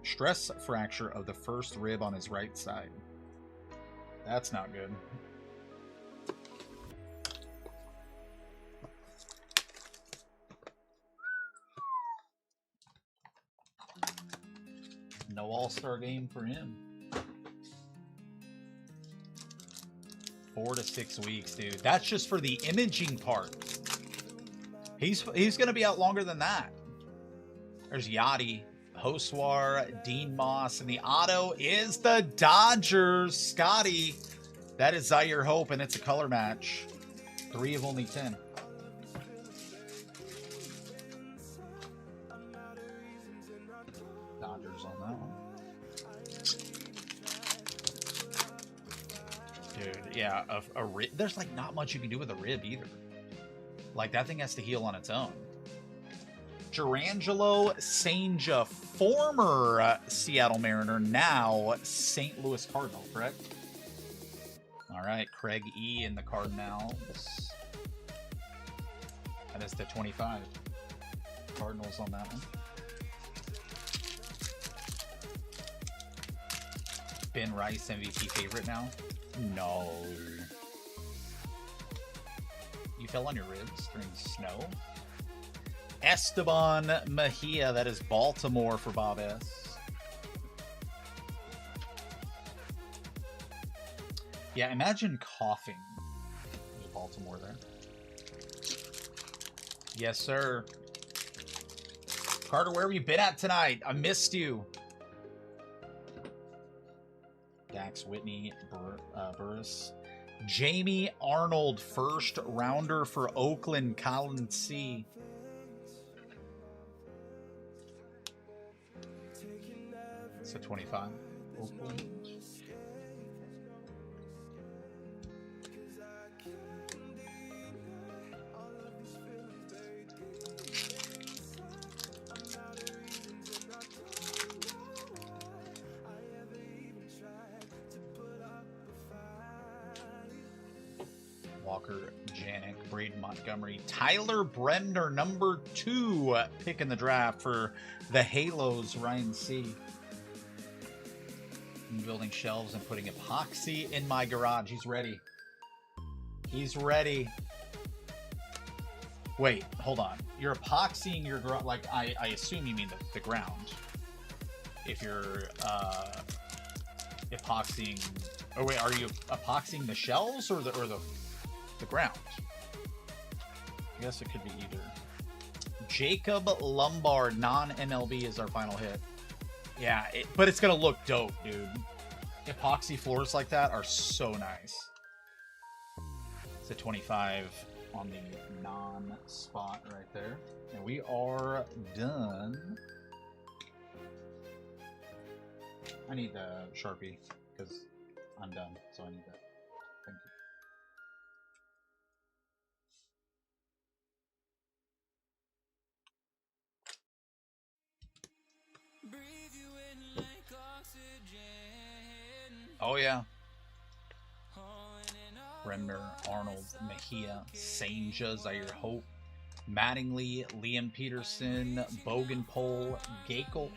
[SPEAKER 1] stress fracture of the first rib on his right side. That's not good. No all-star game for him. 4 to 6 weeks, dude. That's just for the imaging part. He's going to be out longer than that. There's Yachty, Hoswar, Dean Moss, and the auto is the Dodgers. Scotty, that is Zaire Hope, and it's a color match. 3 of only 10. Dodgers on that one. Dude, yeah, a rib. There's like not much you can do with a rib either. Like that thing has to heal on its own. Gerangelo Sanja, former Seattle Mariner, now St. Louis Cardinal, correct? All right, Craig E. in the Cardinals. That is to 25. Cardinals on that one. Ben Rice, MVP favorite now? No. You fell on your ribs during snow? Esteban Mejia, that is Baltimore for Bob S. Yeah, imagine coughing. There's Baltimore there. Yes, sir. Carter, where have you been at tonight? I missed you. Dax Whitney, Burris. Jamie Arnold, first rounder for Oakland, Colin C. So 25. Oakland. Walker, Janik, Braden Montgomery, Tyler Bremner, number 2 pick in the draft for the Halos, Ryan C. I'm building shelves and putting epoxy in my garage. He's ready. He's ready. Wait, hold on. You're epoxying your garage, like, I assume you mean the ground. If you're epoxying, oh wait, are you epoxying the shelves or the ground? I guess it could be either. Jacob Lombard, non-MLB is our final hit. Yeah, but it's gonna look dope, dude. Epoxy floors like that are so nice. It's a 25 on the non-spot right there. And we are done. I need the Sharpie because I'm done, so I need that. Thank you. Oh yeah. Bremner, Arnold, Mejia, Sanja, Zaire Hope, Mattingly, Liam Peterson, Bogenpole, Gakel,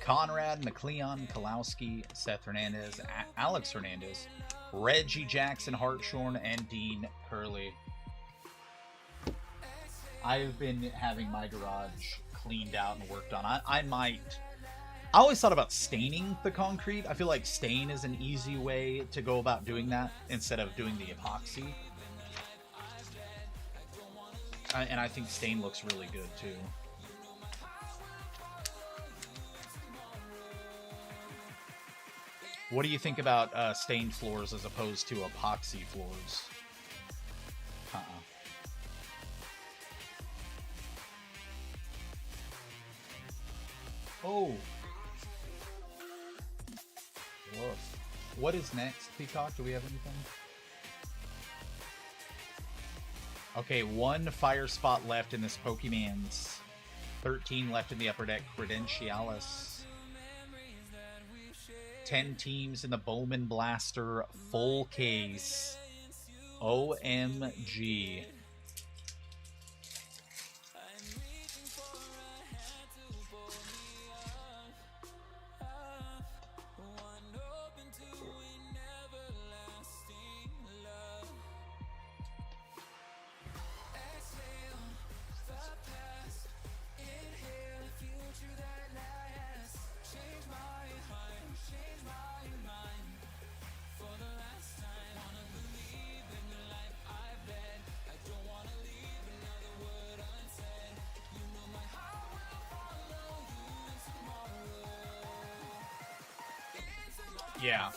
[SPEAKER 1] Conrad, McLeon, Kalowski, Seth Hernandez, Alex Hernandez, Reggie Jackson, Hartshorn, and Dean Curley. I've been having my garage cleaned out and worked on. I always thought about staining the concrete. I feel like stain is an easy way to go about doing that instead of doing the epoxy. And I think stain looks really good too. What do you think about stained floors as opposed to epoxy floors? Oh. Woof. What is next, Peacock? Do we have anything? Okay, 1 fire spot left in this Pokemon's. 13 left in the upper deck. Credentialis. 10 teams in the Bowman Blaster full case. OMG. Yeah.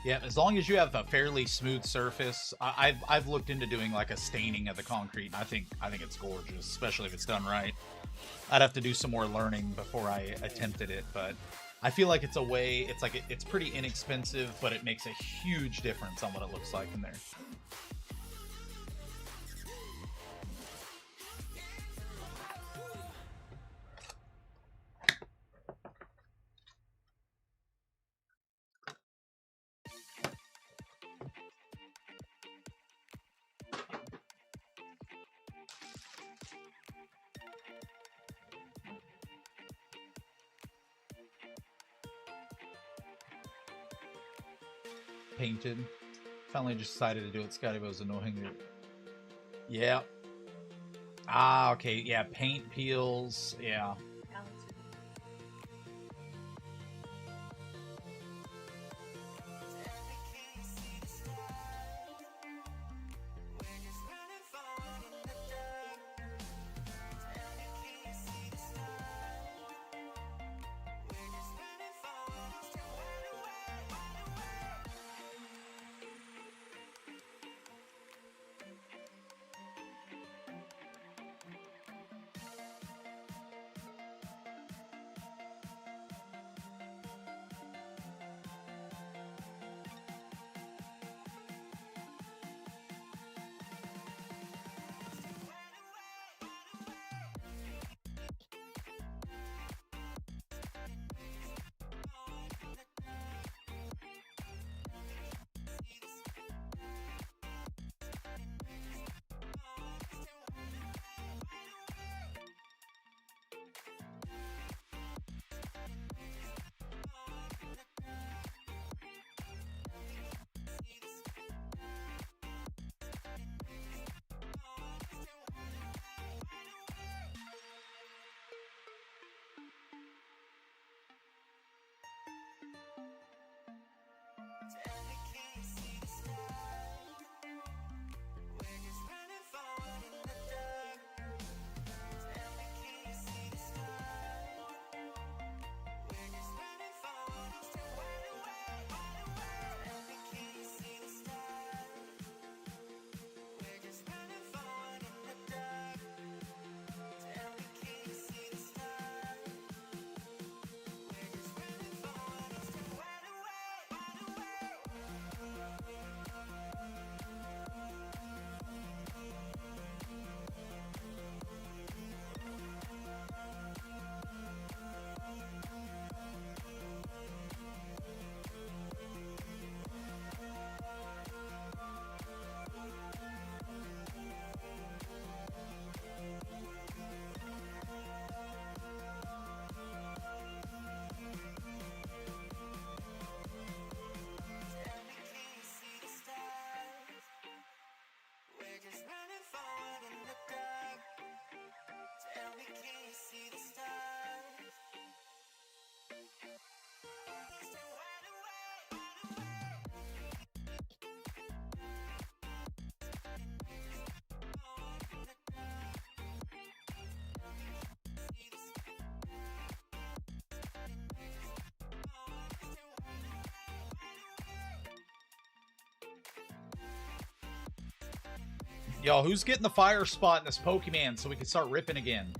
[SPEAKER 1] Yeah, as long as you have a fairly smooth surface, I've looked into doing like a staining of the concrete, and I think it's gorgeous, especially if it's done right. I'd have to do some more learning before I attempted it, but I feel like it's a way. It's pretty inexpensive, but it makes a huge difference on what it looks like in there. Painted. Finally just decided to do it. Scotty was annoying. Yeah. Ah, okay. Yeah, paint peels. Yeah. Yo, who's getting the fire spot in this Pokemon so we can start ripping again?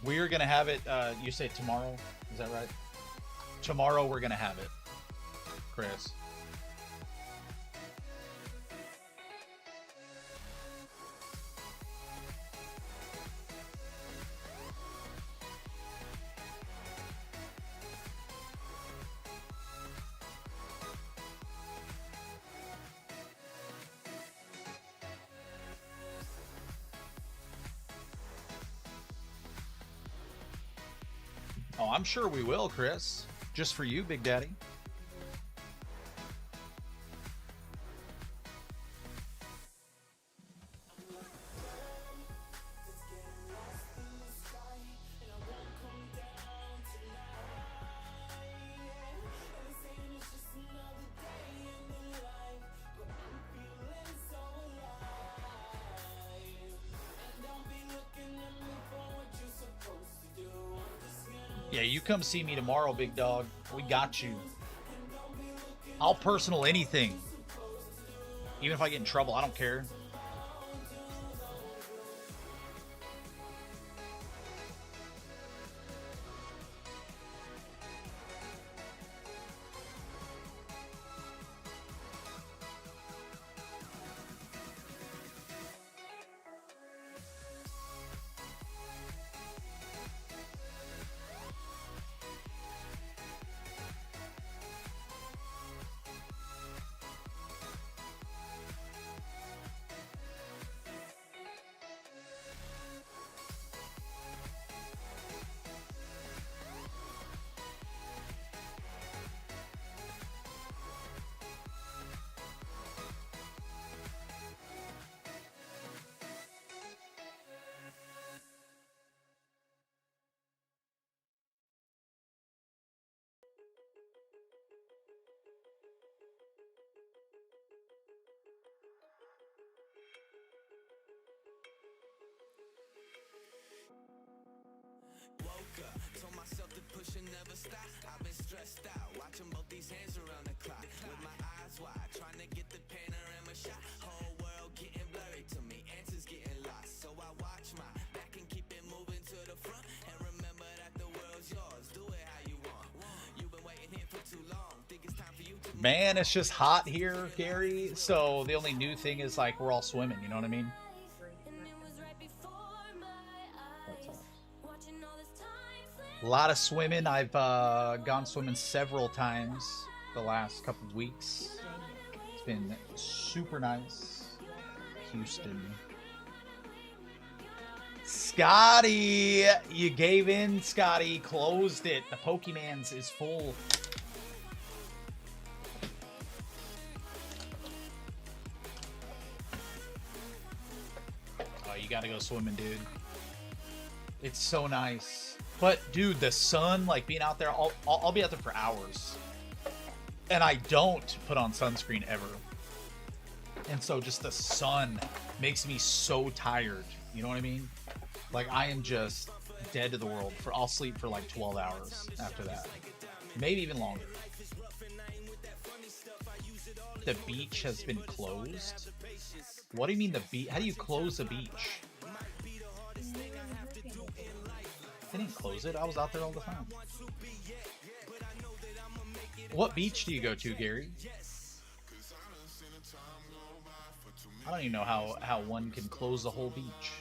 [SPEAKER 1] We're gonna have it. You say tomorrow? Is that right? Tomorrow we're gonna have it, Chris. Oh, I'm sure we will, Chris. Just for you, Big Daddy. Yeah, you come see me tomorrow, big dog. We got you. I'll personal anything. Even if I get in trouble, I don't care.
[SPEAKER 8] Told myself the push and never stop. I've been stressed out, watching both these hands around the clock. With my eyes wide, trying to get the panorama shot. Whole world getting blurry to me, answers getting lost. So I watch my back and keep it moving to the front. And remember that the world's yours, do it how you want. You've been waiting here for too long. Think it's time for you to
[SPEAKER 1] Man, it's just hot here, Gary. So the only new thing is like we're all swimming. You know what I mean? A lot of swimming. I've gone swimming several times the last couple of weeks. It's been super nice. Houston. Scotty! You gave in, Scotty. Closed it. The Pokemon's is full. Oh, you gotta go swimming, dude. It's so nice. But dude, the sun, like being out there, I'll be out there for hours, and I don't put on sunscreen ever. And so just the sun makes me so tired. You know what I mean? Like I am just dead to the world. I'll sleep for like 12 hours after that, maybe even longer. The beach has been closed. What do you mean the beach? How do you close a beach? They didn't close it. I was out there all the time. What beach do you go to, Gary? I don't even know how one can close the whole beach.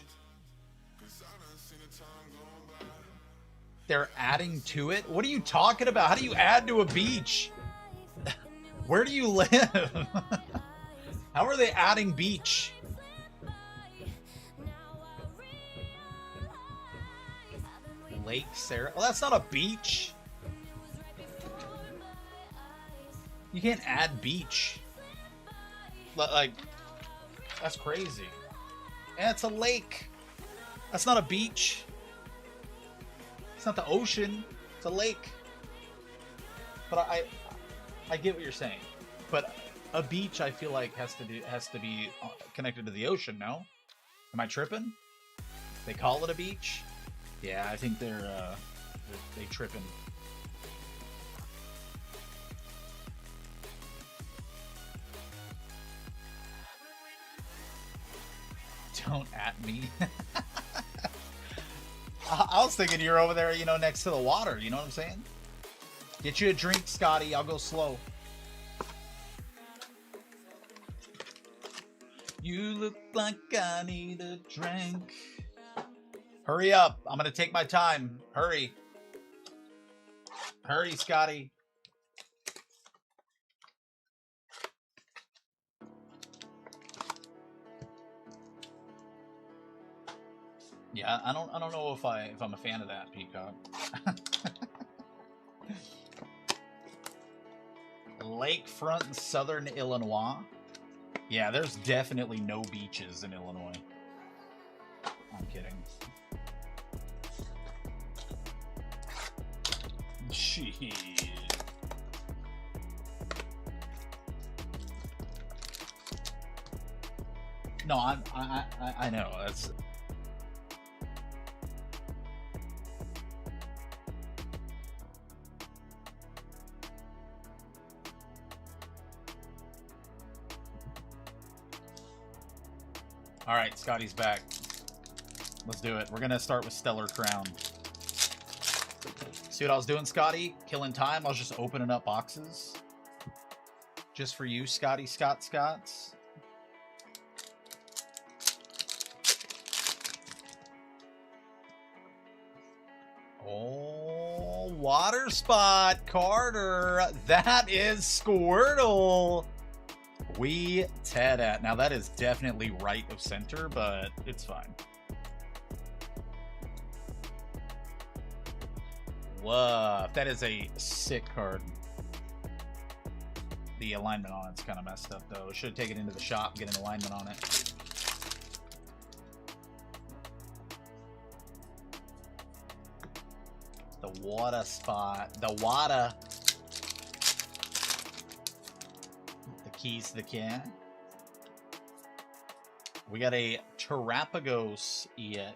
[SPEAKER 1] They're adding to it? What are you talking about? How do you add to a beach? Where do you live? How are they adding beach? Lake Sarah. Well, that's not a beach. You can't add beach. Like, that's crazy. And it's a lake. That's not a beach. It's not the ocean. It's a lake. But I get what you're saying. But a beach, I feel like has to be connected to the ocean. No? Am I tripping? They call it a beach. Yeah, I think they tripping. Don't at me. I was thinking you're over there, you know, next to the water. You know what I'm saying? Get you a drink, Scotty. I'll go slow. You look like I need a drink. Hurry up. I'm going to take my time. Hurry. Hurry, Scotty. Yeah, I don't know if I'm a fan of that, Peacock. Lakefront in southern Illinois. Yeah, there's definitely no beaches in Illinois. I'm kidding. Jeez. No, I know. That's all right. Scotty's back. Let's do it. We're gonna start with Stellar Crown. See what I was doing, Scotty? Killing time. I was just opening up boxes. Just for you, Scotty Scotts. Oh, water spot, Carter. That is Squirtle. We tad at. Now that is definitely right of center, but it's fine. Woof. That is a sick card. The alignment on it's kind of messed up, though. Should take it into the shop, get an alignment on it. The water spot. The water. The keys to the can. We got a Terrapagos EX.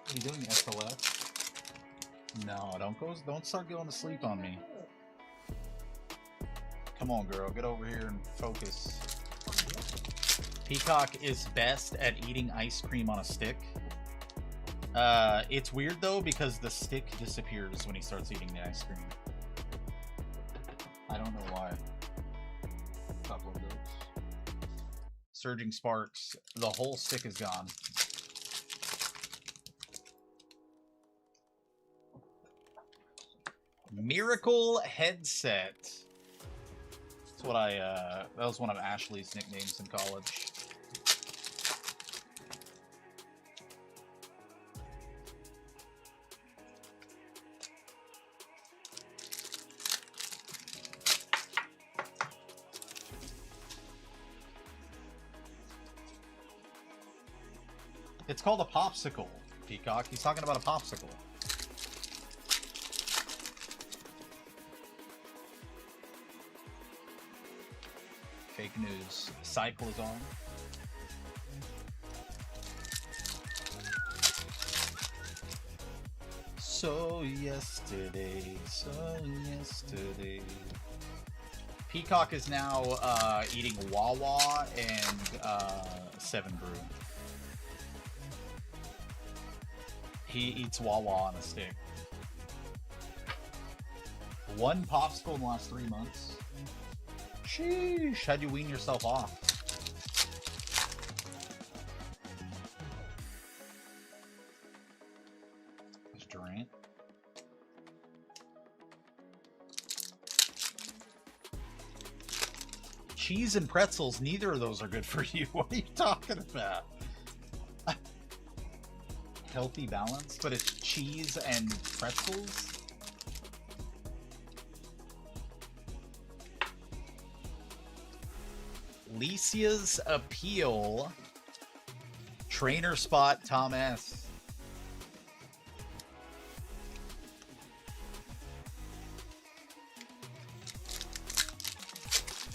[SPEAKER 1] What are you doing, SLF? No, don't start going to sleep on me. Come on, girl, get over here and focus. Peacock is best at eating ice cream on a stick. It's weird though because the stick disappears when he starts eating the ice cream. I don't know why. Couple of those. Surging Sparks. The whole stick is gone. Miracle Headset. That's what that was one of Ashley's nicknames in college. It's called a popsicle, Peacock. He's talking about a popsicle. Fake news. Cycle is on. So yesterday. Peacock is now eating Wawa and 7 Brew. He eats Wawa on a stick. 1 popsicle in the last 3 months. Sheesh, how'd you wean yourself off? There's Durant. Cheese and pretzels, neither of those are good for you. What are you talking about? Healthy balance, but it's cheese and pretzels? Licia's Appeal. Trainer spot, Tom S.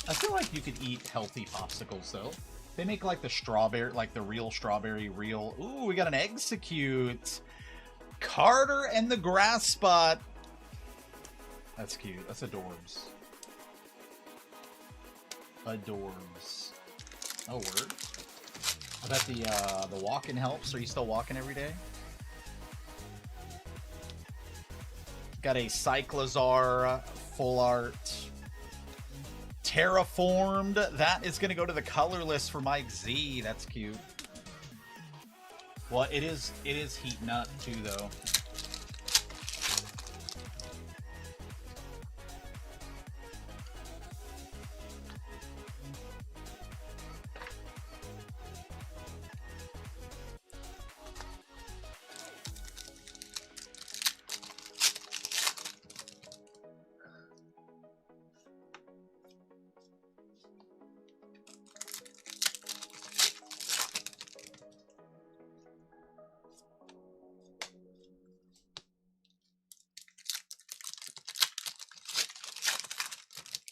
[SPEAKER 1] I feel like you could eat healthy popsicles, though. They make like the strawberry, like the real strawberry, real. Ooh, we got an Execute. Carter and the Grass Spot. That's cute. That's adorbs. Adorbs. Oh, word. I bet the walking helps. Are you still walking every day? Got a Cyclozar full art. Terraformed. That is going to go to the colorless for Mike Z. That's cute. Well, it is heating up too, though.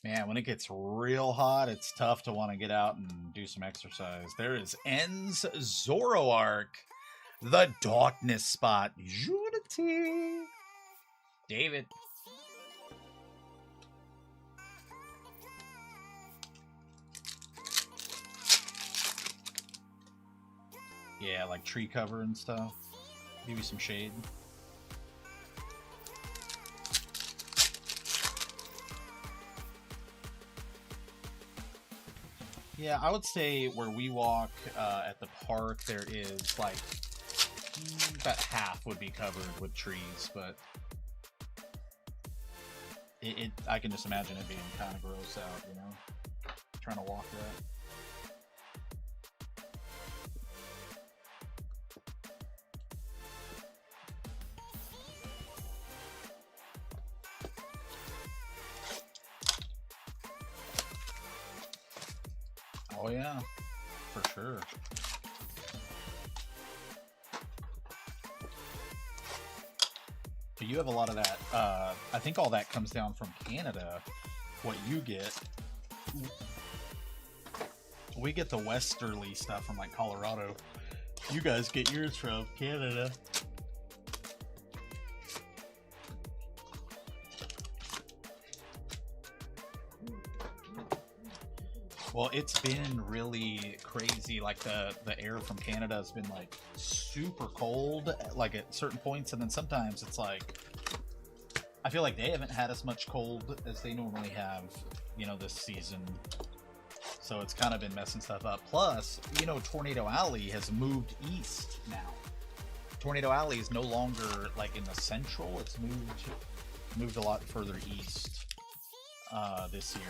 [SPEAKER 1] Man, when it gets real hot, it's tough to want to get out and do some exercise. There is En's Zoroark, the Darkness Spot, Unity. David. Yeah, like tree cover and stuff. Give you some shade. Yeah, I would say where we walk at the park, there is like about half would be covered with trees, but I can just imagine it being kind of gross out, you know, trying to walk that. Oh yeah, for sure. But you have a lot of that. I think all that comes down from Canada. What you get, we get the westerly stuff from like Colorado. You guys get yours from Canada. Well, it's been really crazy. Like the air from Canada has been like super cold, like at certain points, and then sometimes it's like I feel like they haven't had as much cold as they normally have, you know, this season. So it's kind of been messing stuff up. Plus, you know, Tornado Alley has moved east now. Tornado Alley is no longer like in the central. It's moved a lot further east this year.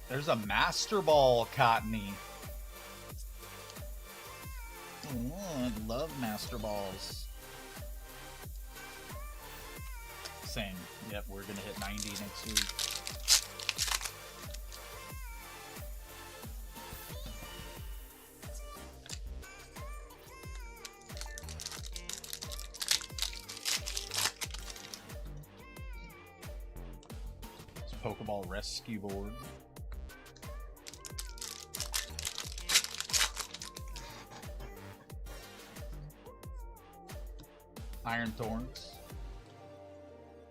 [SPEAKER 1] There's a Master Ball, Cottony. Oh, I love Master Balls. Same. Yep, we're gonna hit 90 next week. It's Pokeball Rescue Board. Iron Thorns.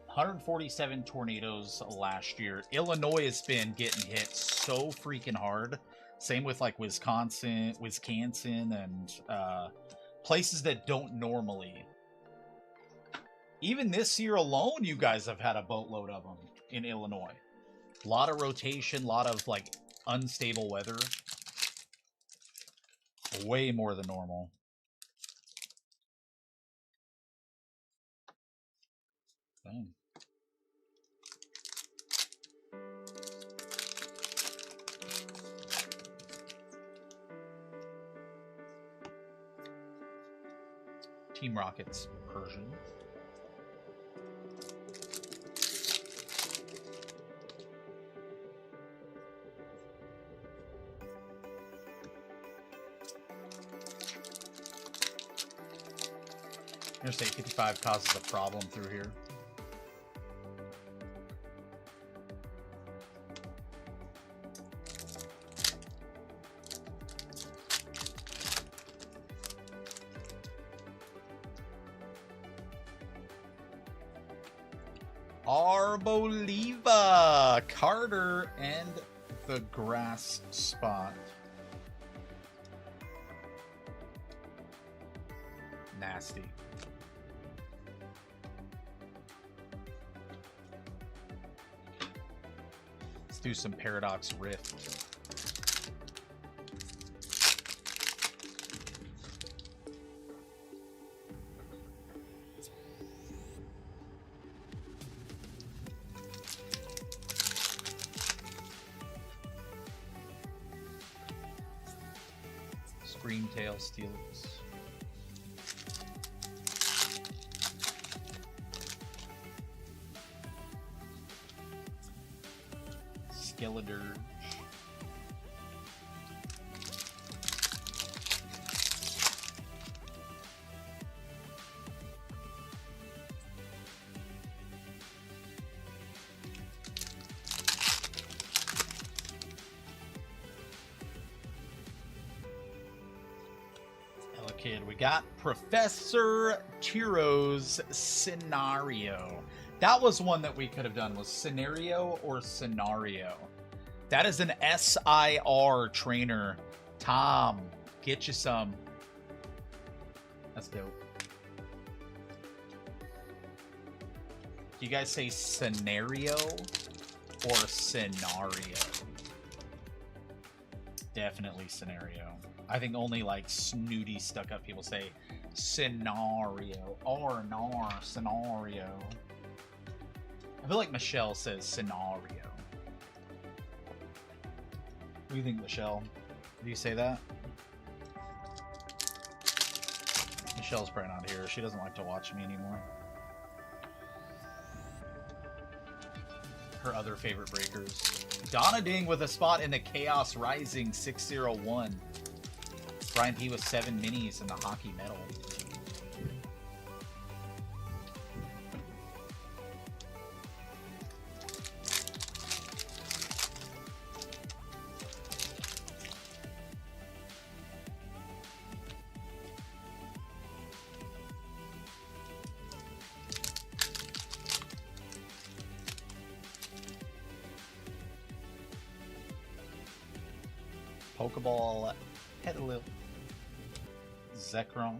[SPEAKER 1] 147 tornadoes last year. Illinois has been getting hit so freaking hard. Same with like Wisconsin, and places that don't normally. Even this year alone, you guys have had a boatload of them in Illinois. A lot of rotation, a lot of like unstable weather. Way more than normal. Dang. Team Rocket's Persian. Interstate 55 causes a problem through here. Arboliva, Carter, and the grass spot. Nasty. Let's do some Paradox Rift. Screamtail Steelers. Skeletor. Kid, we got Professor Tiro's Scenario. That was one that we could have done, was Scenario or Scenario. That is an SIR trainer. Tom, get you some. That's dope. Do you guys say scenario or scenario? Definitely scenario. I think only like snooty stuck-up people say scenario or scenario. I feel like Michelle says scenario. What do you think, Michelle? Do you say that? Michelle's probably not here. She doesn't like to watch me anymore. Her other favorite breakers. Donna Ding with a spot in the Chaos Rising 601. Brian P with 7 minis in the hockey medal. Pokeball Petalil. Zekrom.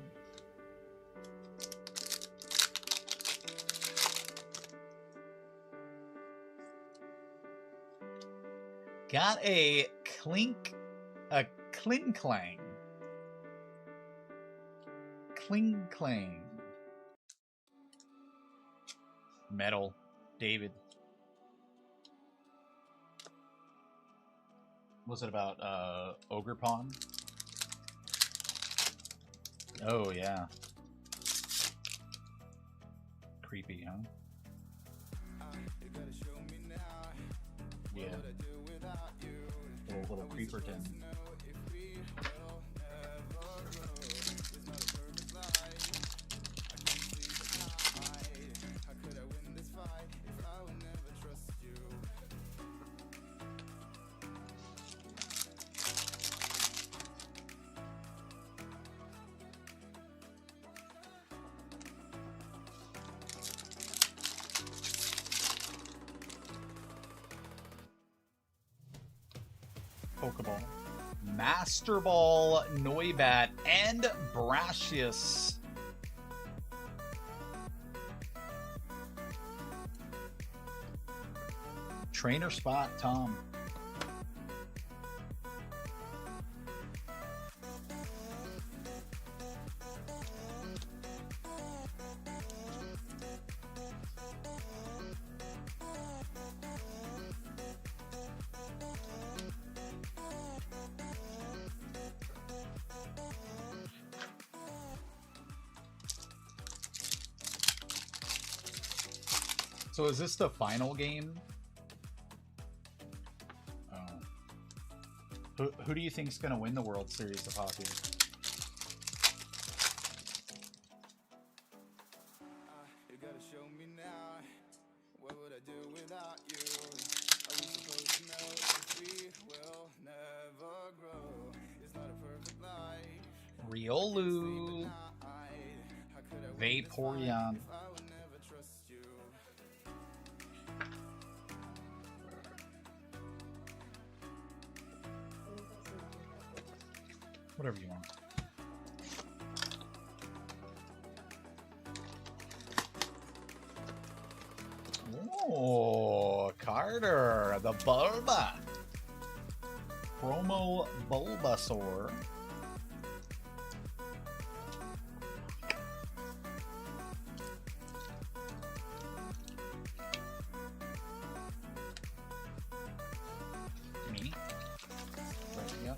[SPEAKER 1] Got a Klinklang. Klinklang. Metal. David. Was it about Ogre Pond? Oh, yeah. Creepy, huh? Yeah. Little creeperton. Pokeball. Master Ball, Noibat, and Brashius. Trainer spot, Tom. So is this the final game? Oh. Who do you think is going to win the World Series of Hockey?
[SPEAKER 8] You gotta show me now. What would I do without you? Are we supposed to know if we will never grow? It's not a perfect life.
[SPEAKER 1] Riolu. Vaporeon. Whatever you want. Oh, Carter, the Bulba. Promo Bulbasaur. Me? Right, yep.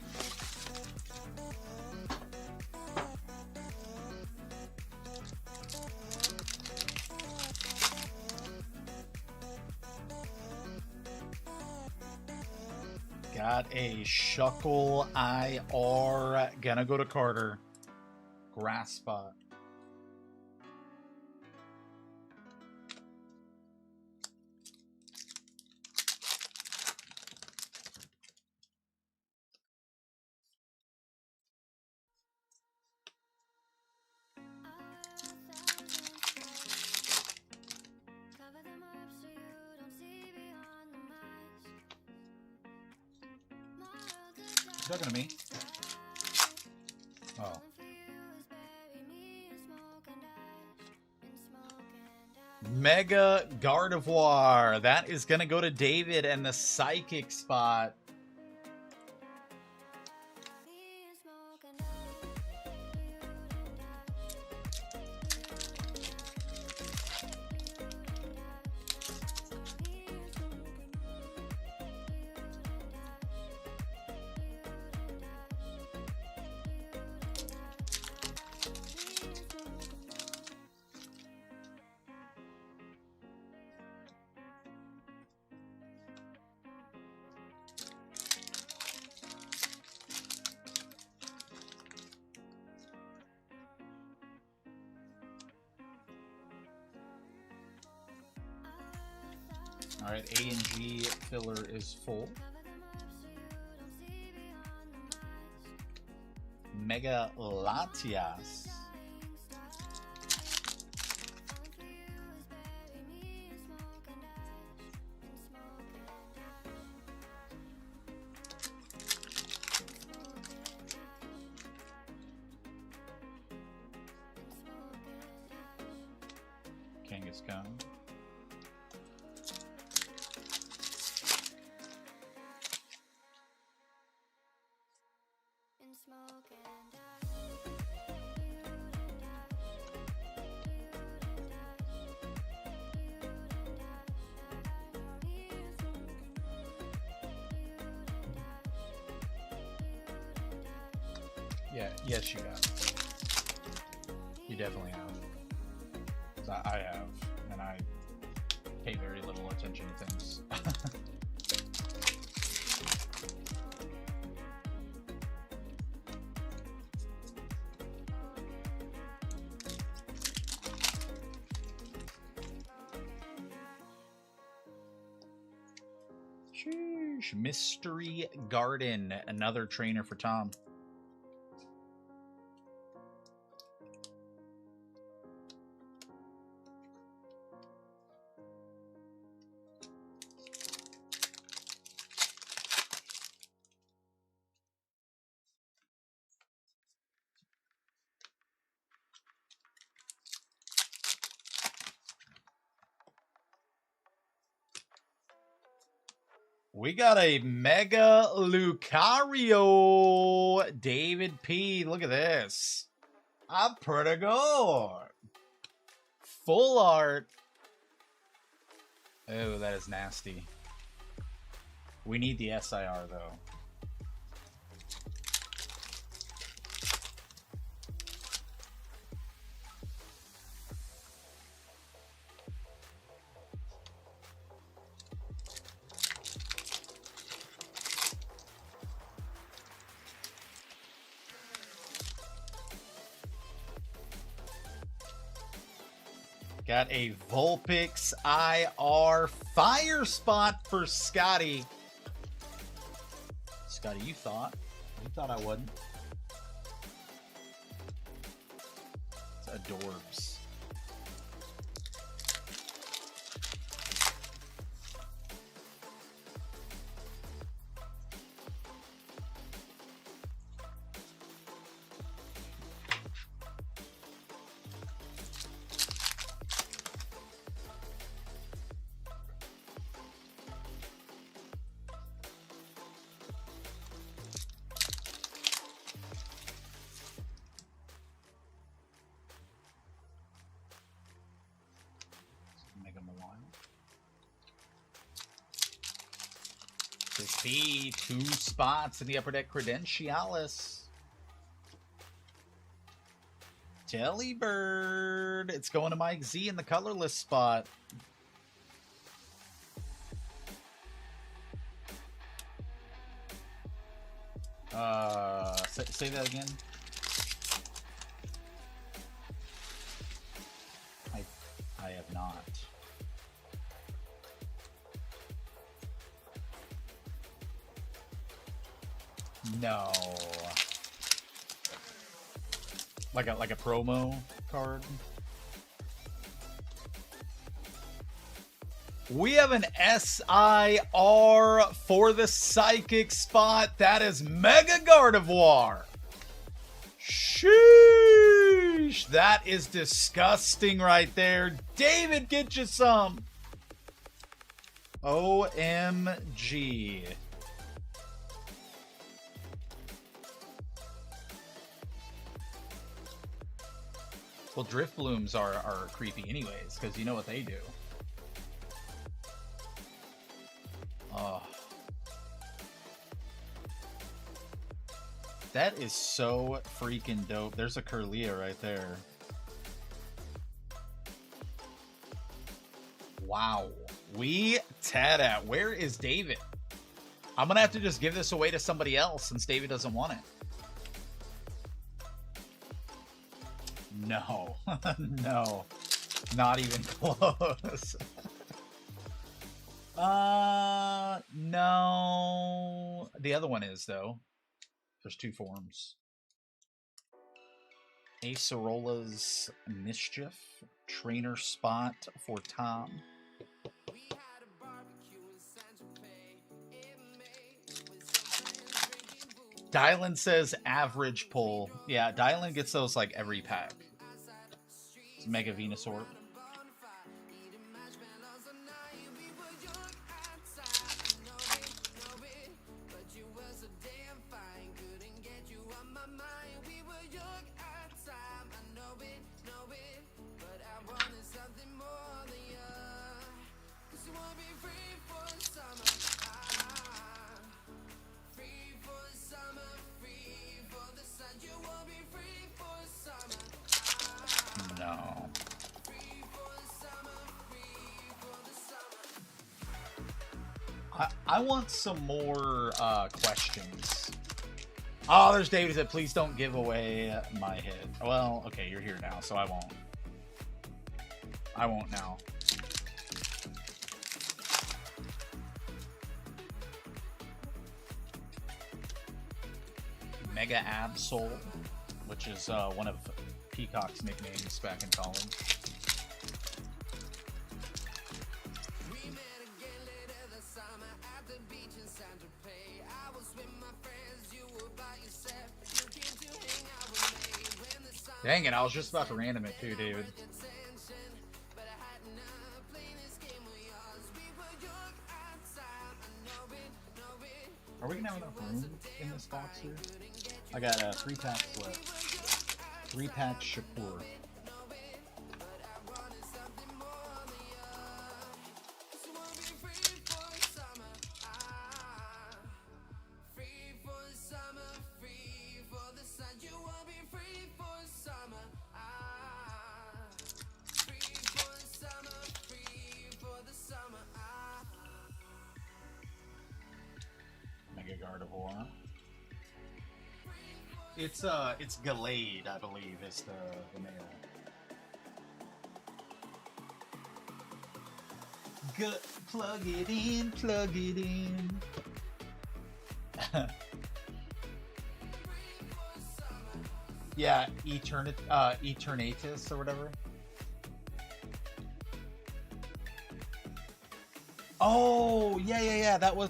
[SPEAKER 1] Got a Shuckle IR. Gonna go to Carter. Grass spot.
[SPEAKER 3] Cover them up so you don't see beyond the mask. My world is
[SPEAKER 1] You talking to me? Oh.
[SPEAKER 3] for you is bury me in smoke and ash. In smoke and ash.
[SPEAKER 1] Mega Gardevoir. That is gonna go to David and the Psychic spot.
[SPEAKER 3] Me in smoke and ash.
[SPEAKER 1] All right, A and G filler is full. Mega Latias. Kangaskhan. Yeah, yes, you have. You definitely have. I have, and I pay very little attention to things. Sheesh. Mystery Garden, another trainer for Tom. We got a Mega Lucario. David P. Look at this. I'm pretty good. Full art. Oh, that is nasty. We need the SIR, though. Got a Vulpix IR Fire Spot for Scotty. Scotty, you thought I wouldn't. It's adorbs. Copy. 2 spots in the upper deck. Credentialis. Delibird. It's going to Mike Z in the colorless spot. Say that again. I have not. No. Like a promo card. We have an SIR for the Psychic spot. That is Mega Gardevoir. Sheesh. That is disgusting right there. David, get you some. OMG. Well, Drift Blooms are creepy anyways, because you know what they do. Oh. That is so freaking dope. There's a Curlia right there. Wow. We Tada. Where is David? I'm going to have to just give this away to somebody else since David doesn't want it. No. No. Not even close. No. The other one is, though. There's 2 forms. Acerola's Mischief. Trainer spot for Tom. Dylan says average pull. Yeah, Dylan gets those like every pack. It's Mega Venusaur. No. I want some more questions. Oh, there's David that please don't give away my hit. Well, okay, you're here now, so I won't. I won't now. Mega Absol, which is one of Peacock's nicknames back in college. Dang it, I was just about to random it too, David. Are we gonna have enough room in this box here? I got 3 packs left. 3 packs Shakur. Mega Gardevoir. It's Gallade, I believe, is the male. Plug it in, plug it in. Yeah, Eternatus or whatever. Oh, yeah, that was...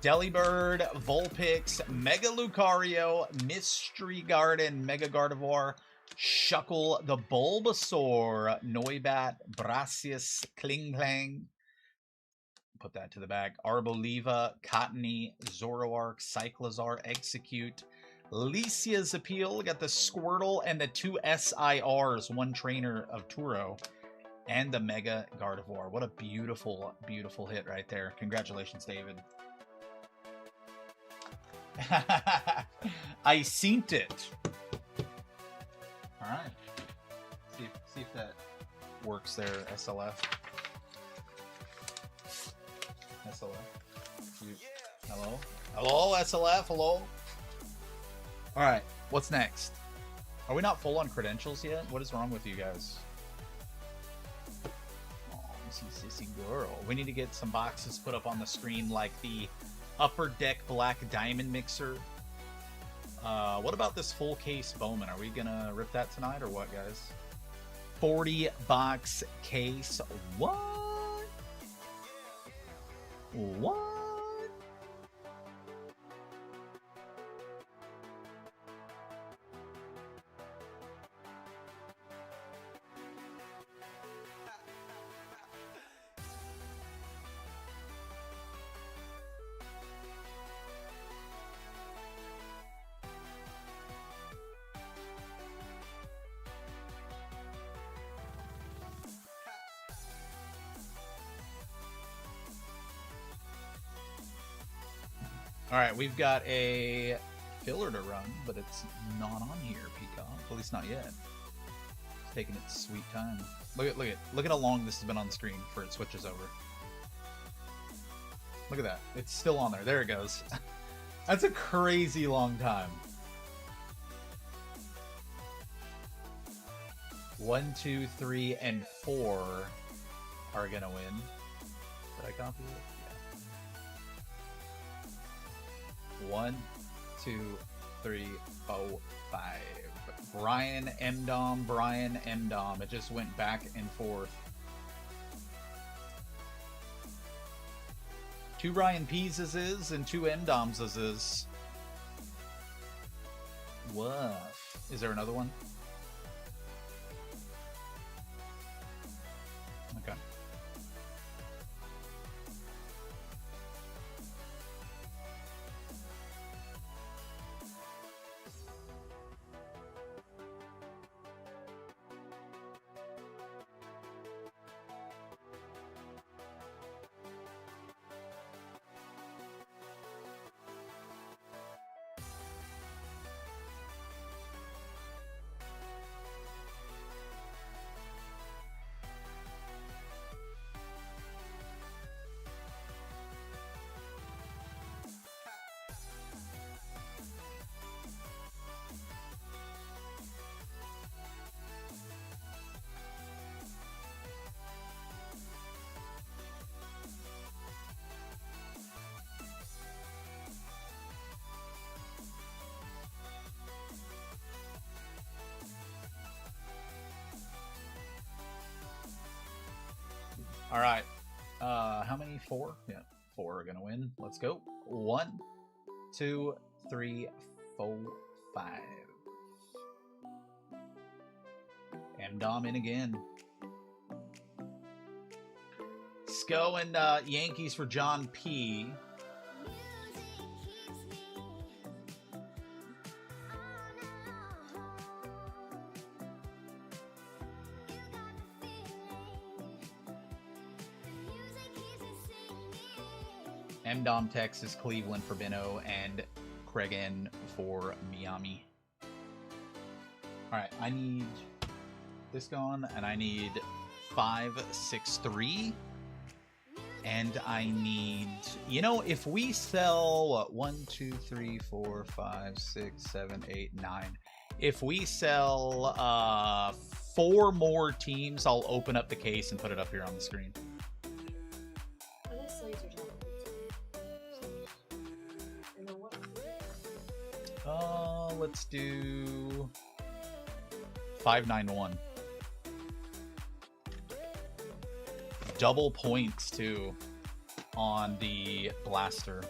[SPEAKER 1] Delibird, Vulpix, Mega Lucario, Mystery Garden, Mega Gardevoir, Shuckle the Bulbasaur, Noibat, Brassius, Klingklang. Put that to the back. Arboliva, Cottony, Zoroark, Cyclizar, Execute, Licia's Appeal. Got the Squirtle and the 2 SIRs, 1 Trainer of Turo, and the Mega Gardevoir. What a beautiful, beautiful hit right there. Congratulations, David. I seen it. All right. See if that works there, SLF. SLF. Hello? Hello, SLF? Hello? All right. What's next? Are we not full on credentials yet? What is wrong with you guys? Oh, sissy girl. We need to get some boxes put up on the screen like the Upper Deck Black Diamond Mixer. What about this full case Bowman? Are we gonna rip that tonight or what, guys? 40 box case. What? What? All right, we've got a filler to run, but it's not on here, Peacock. At least not yet. It's taking its sweet time. Look at how long this has been on the screen before it switches over. Look at that. It's still on there. There it goes. That's a crazy long time. 1, 2, 3, and 4 are gonna win. Did I copy it? 1, 2, 3, 4, 5. Brian M. Dom, Brian M. Dom. It just went back and forth. 2 Brian P's is and 2 M. Dom's is. Woof. Is there another one? Okay. All right. How many? 4? Yeah, 4 are gonna win. Let's go. 1, 2, 3, 4, 5. M-Dom in again. Let's go and Yankees for John P. M-Dom, Texas, Cleveland for Beno, and Craig N for Miami. Alright, I need this gone, and I need 5, 6, 3. And I need, you know, if we sell, what, 1, 2, 3, 4, 5, 6, 7, 8, 9. If we sell 4 more teams, I'll open up the case and put it up here on the screen. Let's do 591. Double points too on the blaster.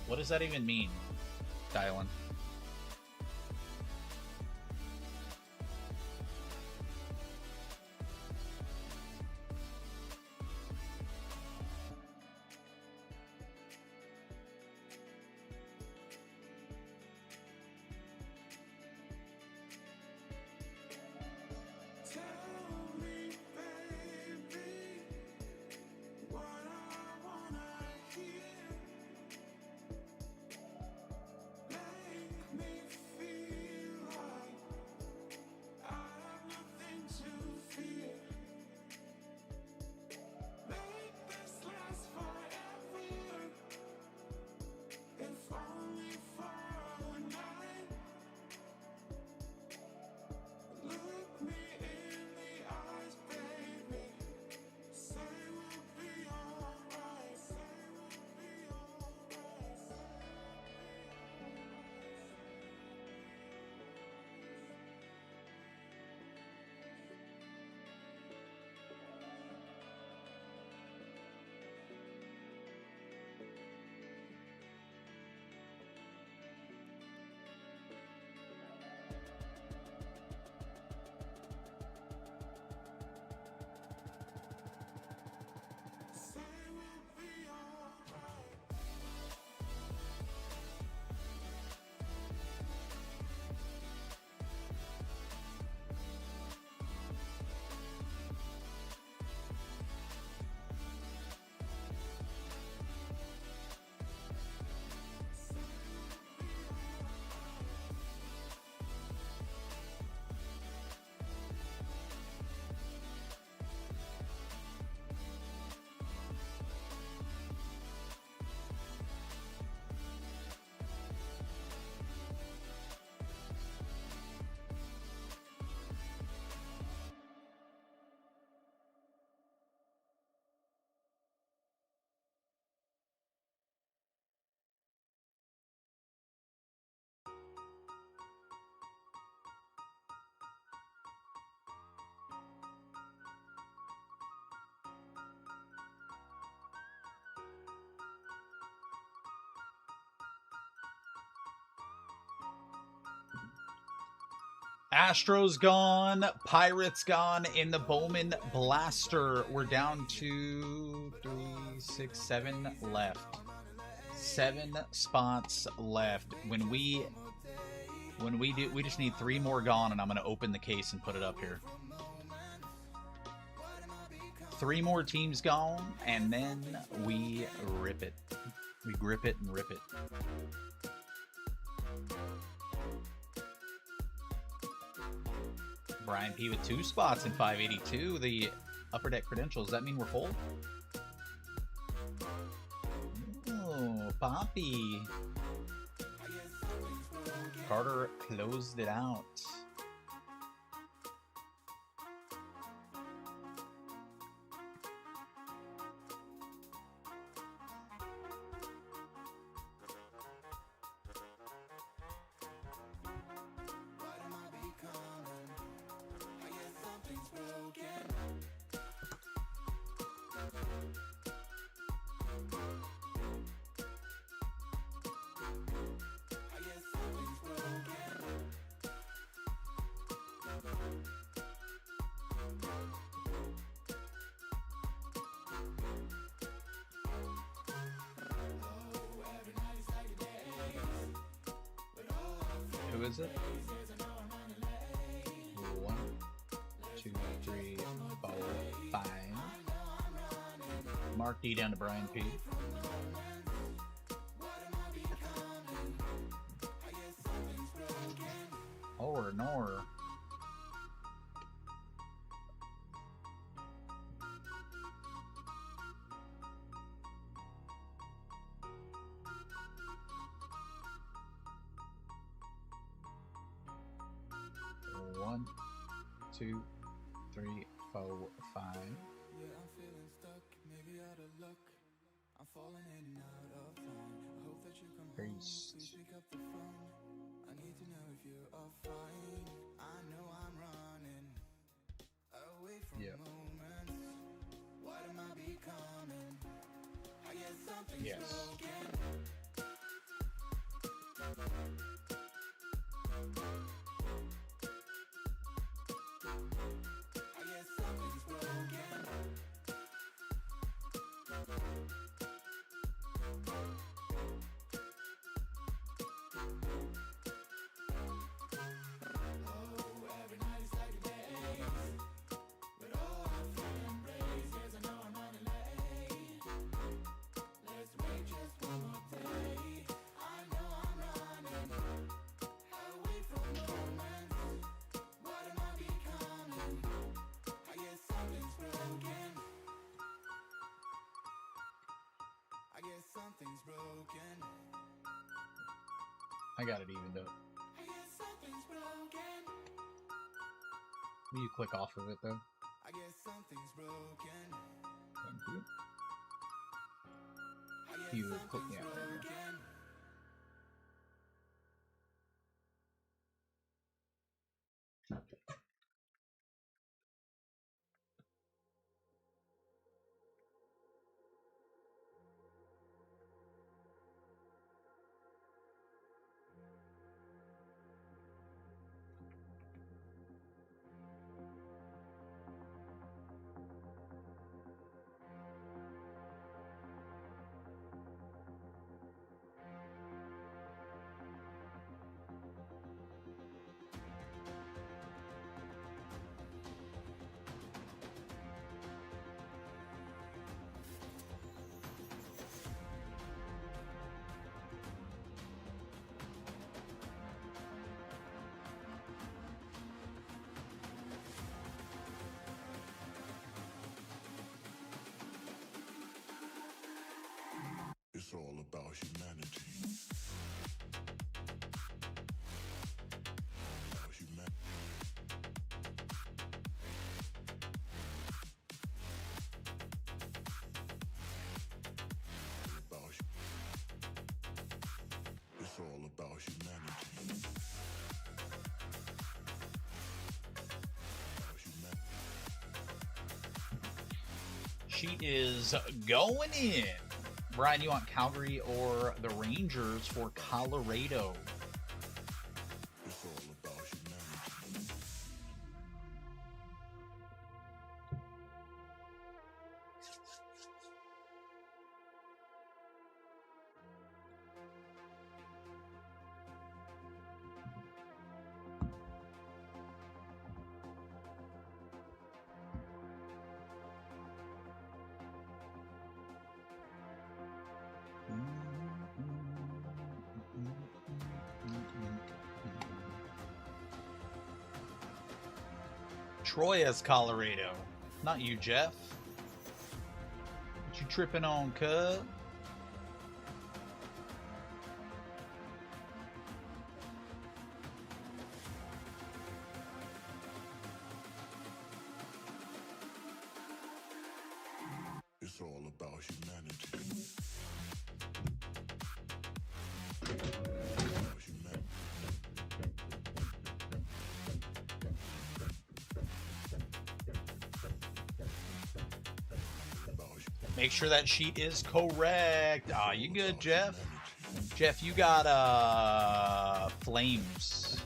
[SPEAKER 1] What does that even mean, Dylan? Astros gone, Pirates gone in the Bowman Blaster. We're down to 3, 6, 7 left. 7 spots left. When we do, we just need 3 more gone, and I'm gonna open the case and put it up here. 3 more teams gone, and then we rip it. We grip it and rip it. Brian P with 2 spots in 582. The upper deck credentials. Does that mean we're full? Oh, Poppy. Carter closed it out. Who is it? 1, 2, 3, 4, 5. Mark D down to Brian P. Or nor. One, 2, 3, 4, 5.
[SPEAKER 8] Yeah, I'm feeling stuck, maybe out of luck. I'm falling in and out of line. I hope that you come home.
[SPEAKER 1] Priest.
[SPEAKER 8] Please pick up the phone. I need to know if you are fine. I know I'm running away from moments. What am I becoming? I guess something's
[SPEAKER 1] Yes.
[SPEAKER 8] broken. I guess something's broken. I guess something's broken.
[SPEAKER 1] I got it evened up.
[SPEAKER 8] I guess something's broken.
[SPEAKER 1] Will you click off of it though?
[SPEAKER 8] I guess something's broken.
[SPEAKER 1] Thank you.
[SPEAKER 8] I guess
[SPEAKER 1] You click
[SPEAKER 8] something's
[SPEAKER 1] me out there.
[SPEAKER 8] broken.
[SPEAKER 6] It's all about humanity. About humanity. It's all about humanity. About humanity.
[SPEAKER 1] Sheet is going in. Brian, you want Calgary or the Rangers for Colorado?
[SPEAKER 6] It's all about humanity.
[SPEAKER 1] Troy has Colorado. Not you, Jeff. What you tripping on, cub?
[SPEAKER 6] It's all about humanity. About humanity.
[SPEAKER 1] Make sure that sheet is correct. Ah, you good, Jeff? Jeff, you got Flames,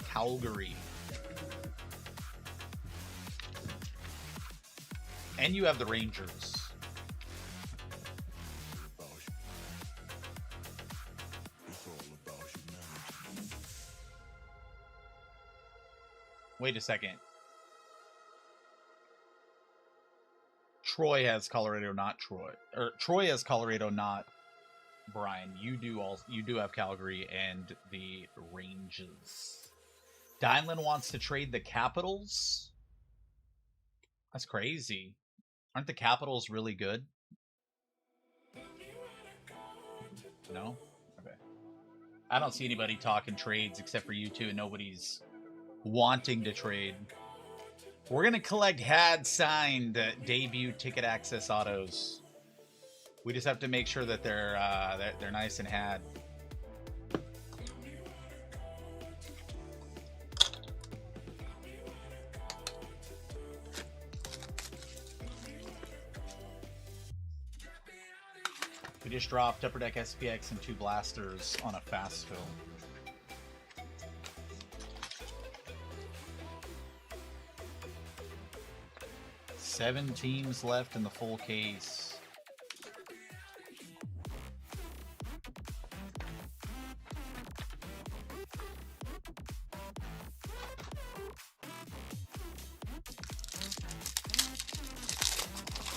[SPEAKER 1] Calgary, and you have the Rangers.
[SPEAKER 6] It's all about humanity.
[SPEAKER 1] Wait a second. Troy has Colorado, not Troy. Or Troy has Colorado, not Brian. You do have Calgary and the Rangers. Dylan wants to trade the Capitals. That's crazy. Aren't the Capitals really good? No? Okay. I don't see anybody talking trades except for you two, and nobody's wanting to trade. We're going to collect had signed debut ticket access autos. We just have to make sure that they're nice and had. We just dropped Upper Deck SPX and 2 blasters on a fast fill. Seven teams left in the full case.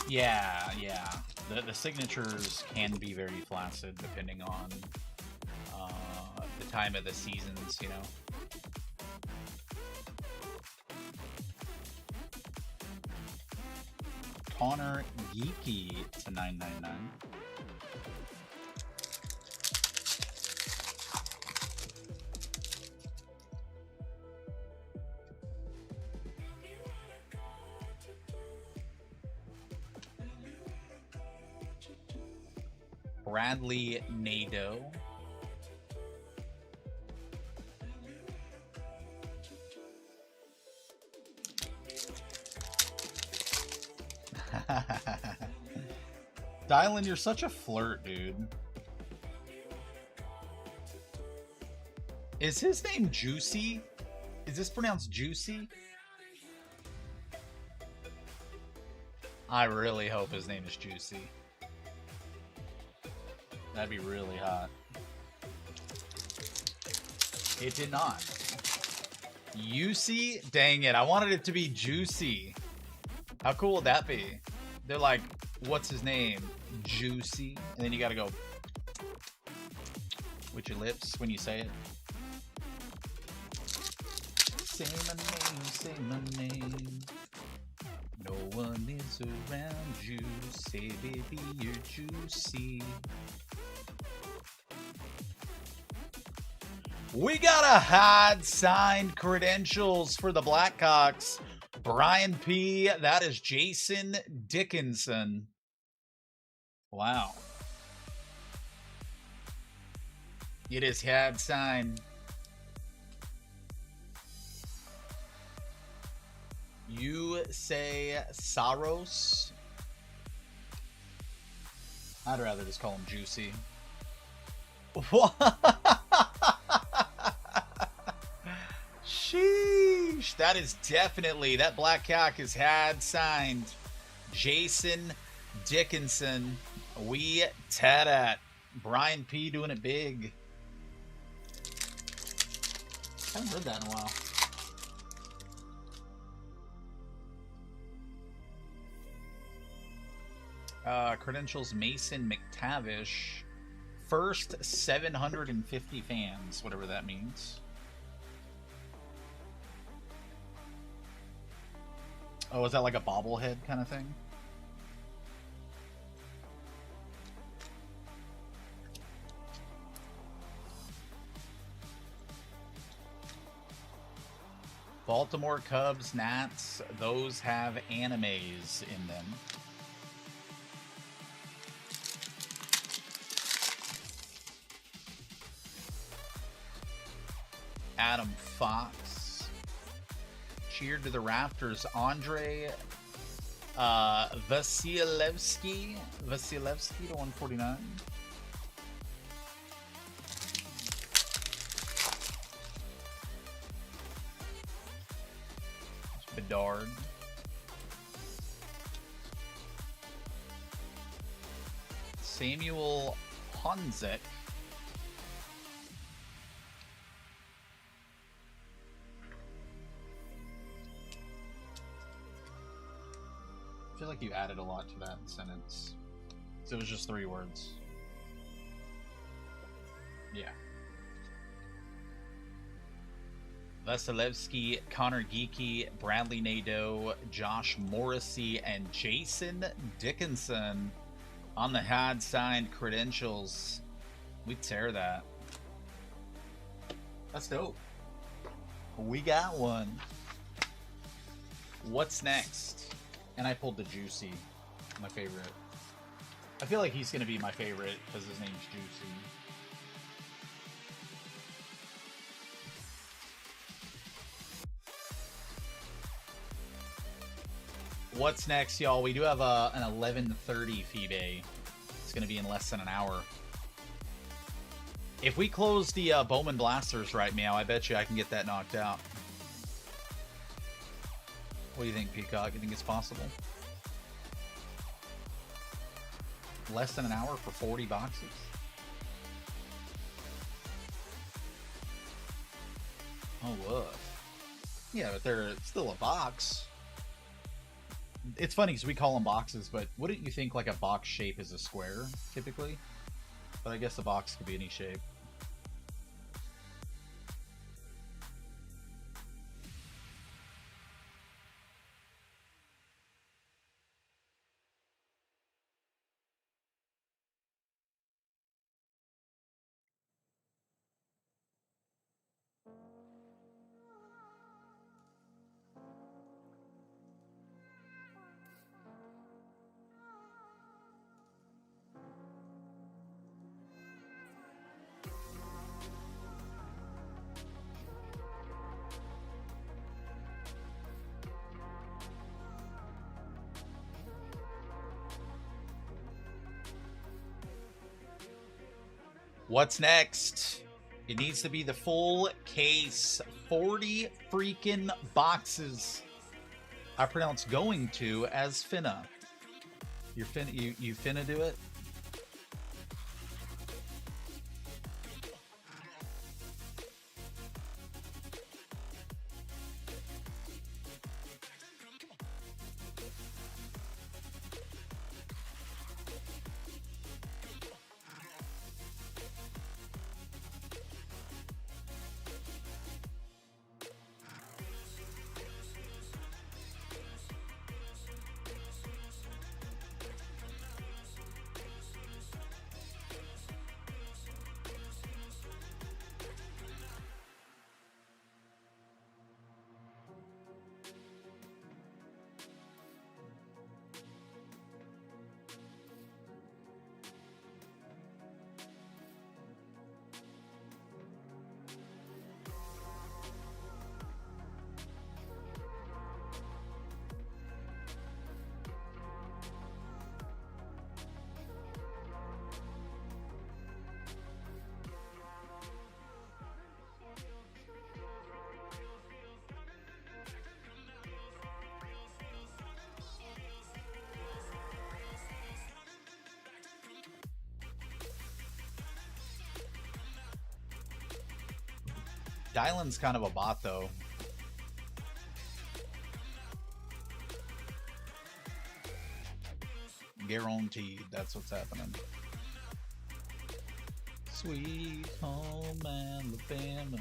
[SPEAKER 1] Yeah. The signatures can be very flaccid depending on the time of the seasons, you know. Connor Geeky to 999. Bradley Nadeau. Dylan, you're such a flirt, dude. Is his name Juicy? Is this pronounced Juicy? I really hope his name is Juicy. That'd be really hot. It did not. Juicy? Dang it, I wanted it to be Juicy. How cool would that be? They're like, what's his name? Juicy. And then you gotta go with your lips when you say it. Say my name. No one is around you. Say, baby, you're juicy. We got a had signed credentials for the Blackhawks. Brian P. That is Jason Dickinson. Wow. It is had signed. You say Saros. I'd rather just call him Juicy. Sheesh. That is definitely, that Black Hawk is had signed. Jason Dickinson. We tat at. Brian P doing it big. Haven't heard that in a while. Credentials Mason McTavish. First 750 fans, whatever that means. Oh, is that like a bobblehead kind of thing? Baltimore Cubs, Nats, those have animes in them. Adam Fox. Cheered to the rafters. Andre Vasilevsky to 149. Bedard. Samuel Honzek. I feel like you added a lot to that sentence. So it was just 3 words. Yeah. Vasilevsky, Connor Geeky, Bradley Nadeau, Josh Morrissey, and Jason Dickinson on the had signed credentials. We tear that. That's dope. We got one. What's next? And I pulled the Juicy, my favorite. I feel like he's going to be my favorite because his name's Juicy. What's next, y'all? We do have an 11:30 FIBE. It's going to be in less than an hour. If we close the Bowman Blasters right now, I bet you I can get that knocked out. What do you think, Peacock? You think it's possible? Less than an hour for 40 boxes? Oh, woof. Yeah, but they're still a box. It's funny because we call them boxes, but wouldn't you think like a box shape is a square, typically? But I guess a box could be any shape. What's next? It needs to be the full case. 40 freaking boxes. I pronounce going to as finna. You finna do it? Dylan's kind of a bot, though. Guaranteed, that's what's happening. Sweet home Alabama.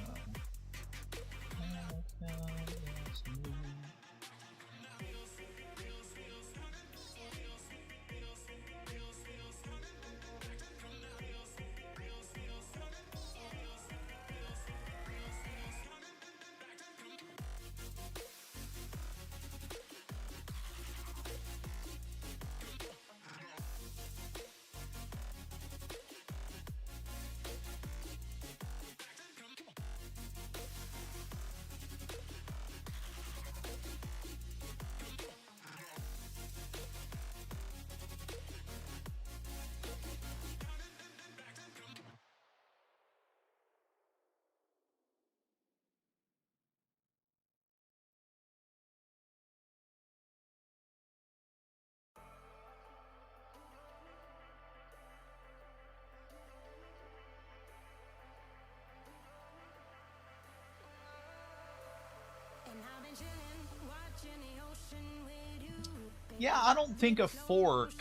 [SPEAKER 1] Yeah, I don't think a fork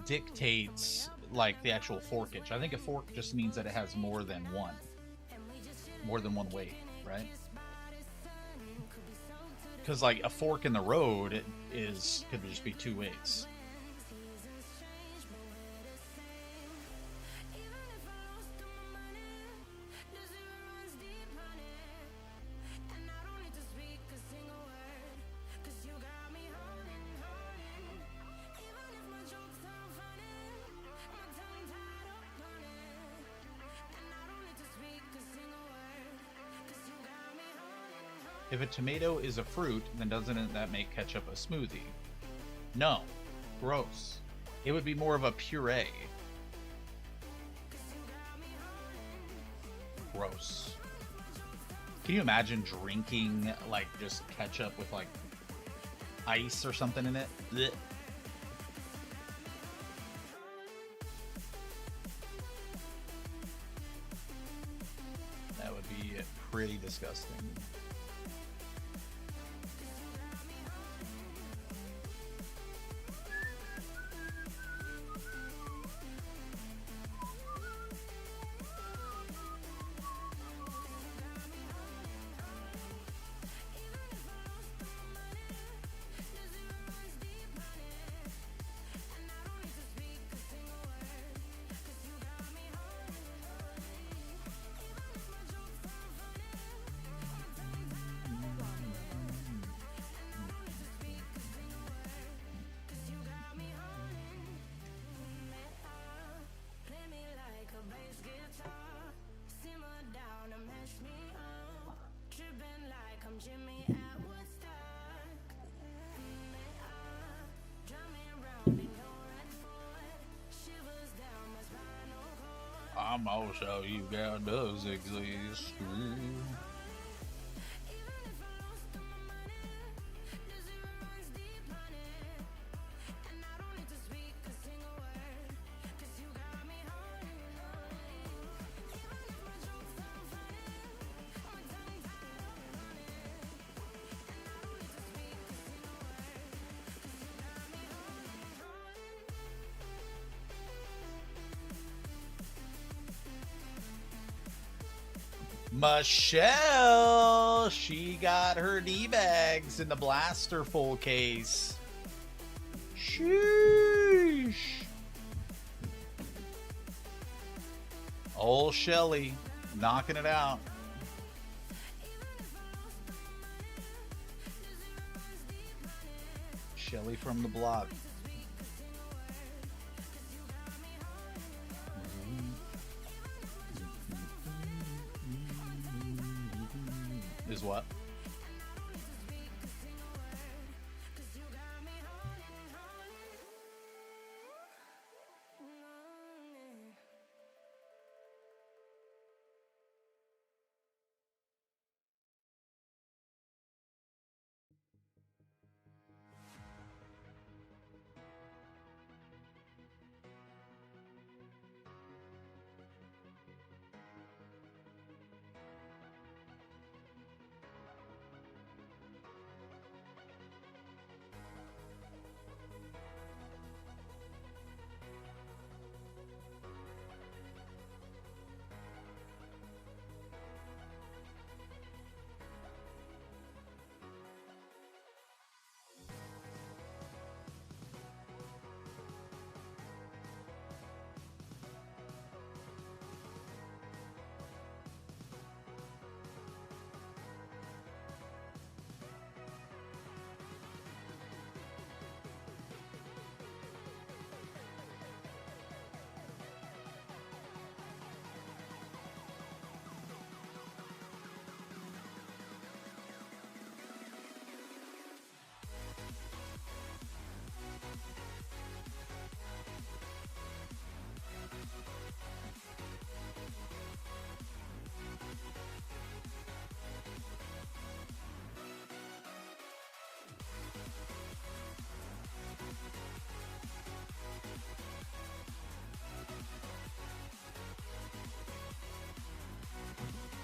[SPEAKER 1] dictates like the actual forkage. I think a fork just means that it has more than one weight, right? Because like a fork in the road could just be 2 weights. If a tomato is a fruit, then doesn't that make ketchup a smoothie? No. Gross. It would be more of a puree. Gross. Can you imagine drinking, like, just ketchup with, like, ice or something in it? Blech. That would be pretty disgusting. I'm gonna show you God does exist. Michelle, she got her D-bags in the blaster full case. Sheesh. Old Shelly, knocking it out. Shelly from the block. Is what?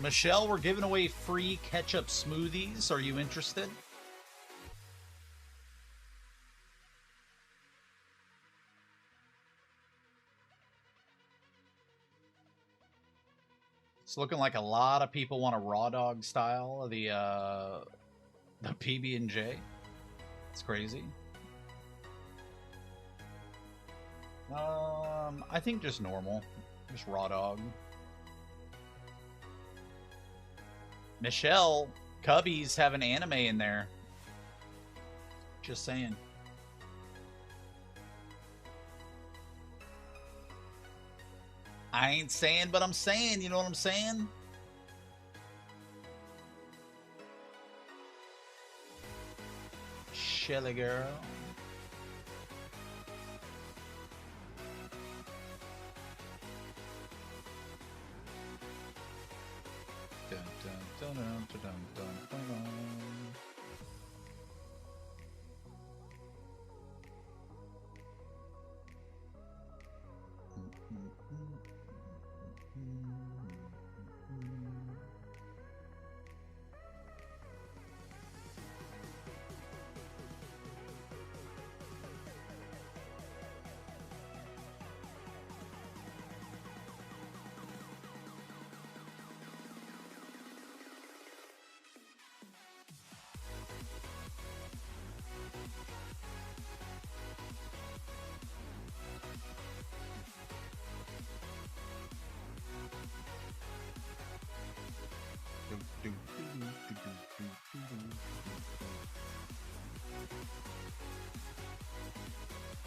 [SPEAKER 1] Michelle, we're giving away free ketchup smoothies. Are you interested? It's looking like a lot of people want a raw dog style of the PB&J. It's crazy. I think just normal, just raw dog. Michelle, Cubbies have an anime in there. Just saying. I ain't saying, but I'm saying. You know what I'm saying? Shelly girl. Dun, dun, dun, dun, dun, dun, dun, dun.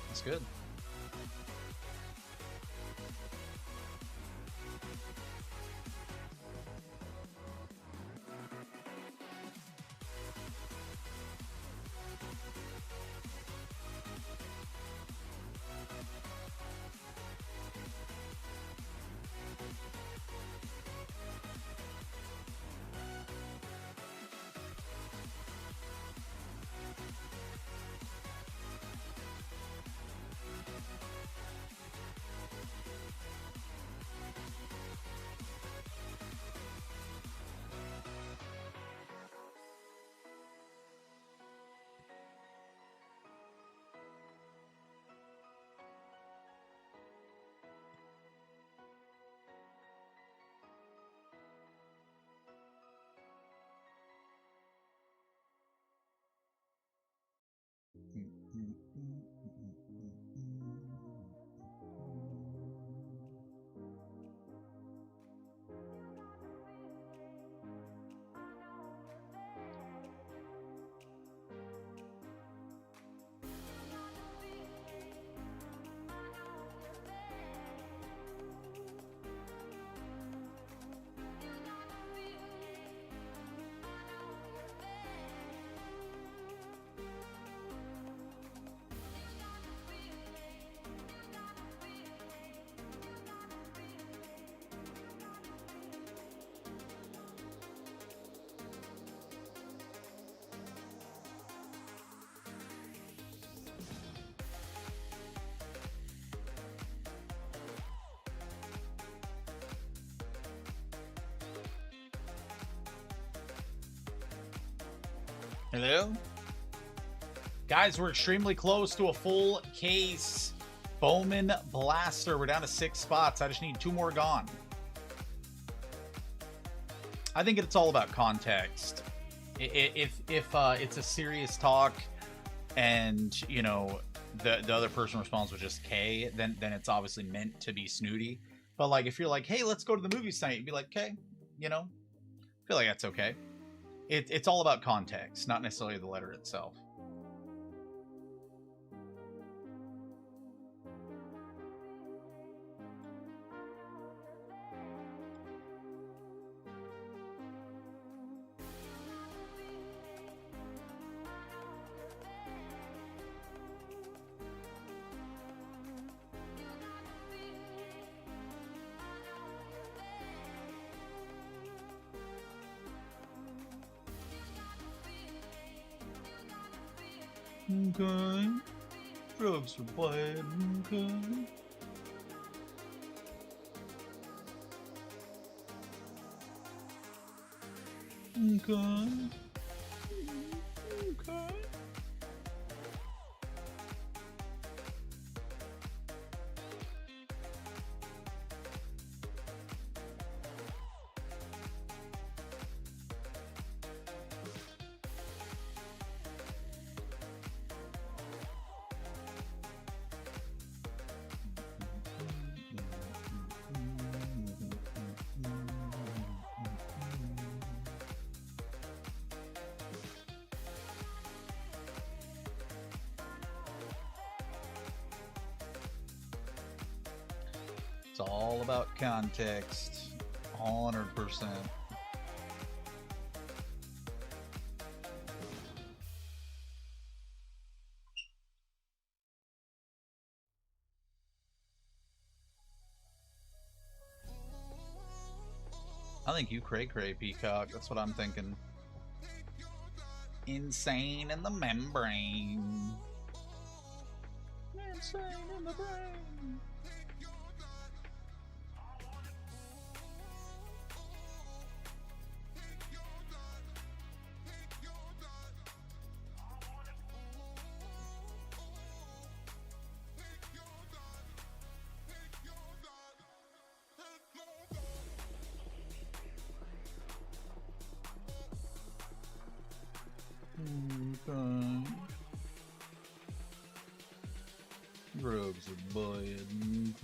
[SPEAKER 1] That's good. Hello? Guys, we're extremely close to a full case Bowman Blaster. We're down to 6 spots. I just need 2 more gone. I think it's all about context. If it's a serious talk and, you know, the other person responds with just K, then it's obviously meant to be snooty. But, like, if you're like, hey, let's go to the movies tonight, you'd be like, okay, you know, I feel like that's okay. It's all about context, not necessarily the letter itself. Okay. Drugs are bad. Okay. Okay. Okay. It's all about context. 100%. I think you cray Peacock. That's what I'm thinking. Insane in the membrane. Insane in the brain. Drugs are buying.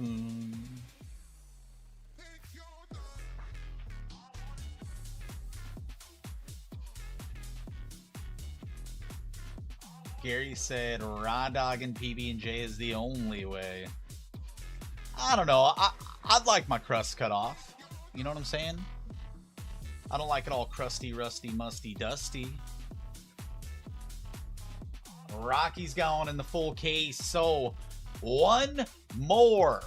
[SPEAKER 1] Gary said raw dog and PB&J is the only way. I don't know. I'd like my crust cut off. You know what I'm saying? I don't like it all crusty, rusty, musty, dusty. Rocky's gone in the full case, so one more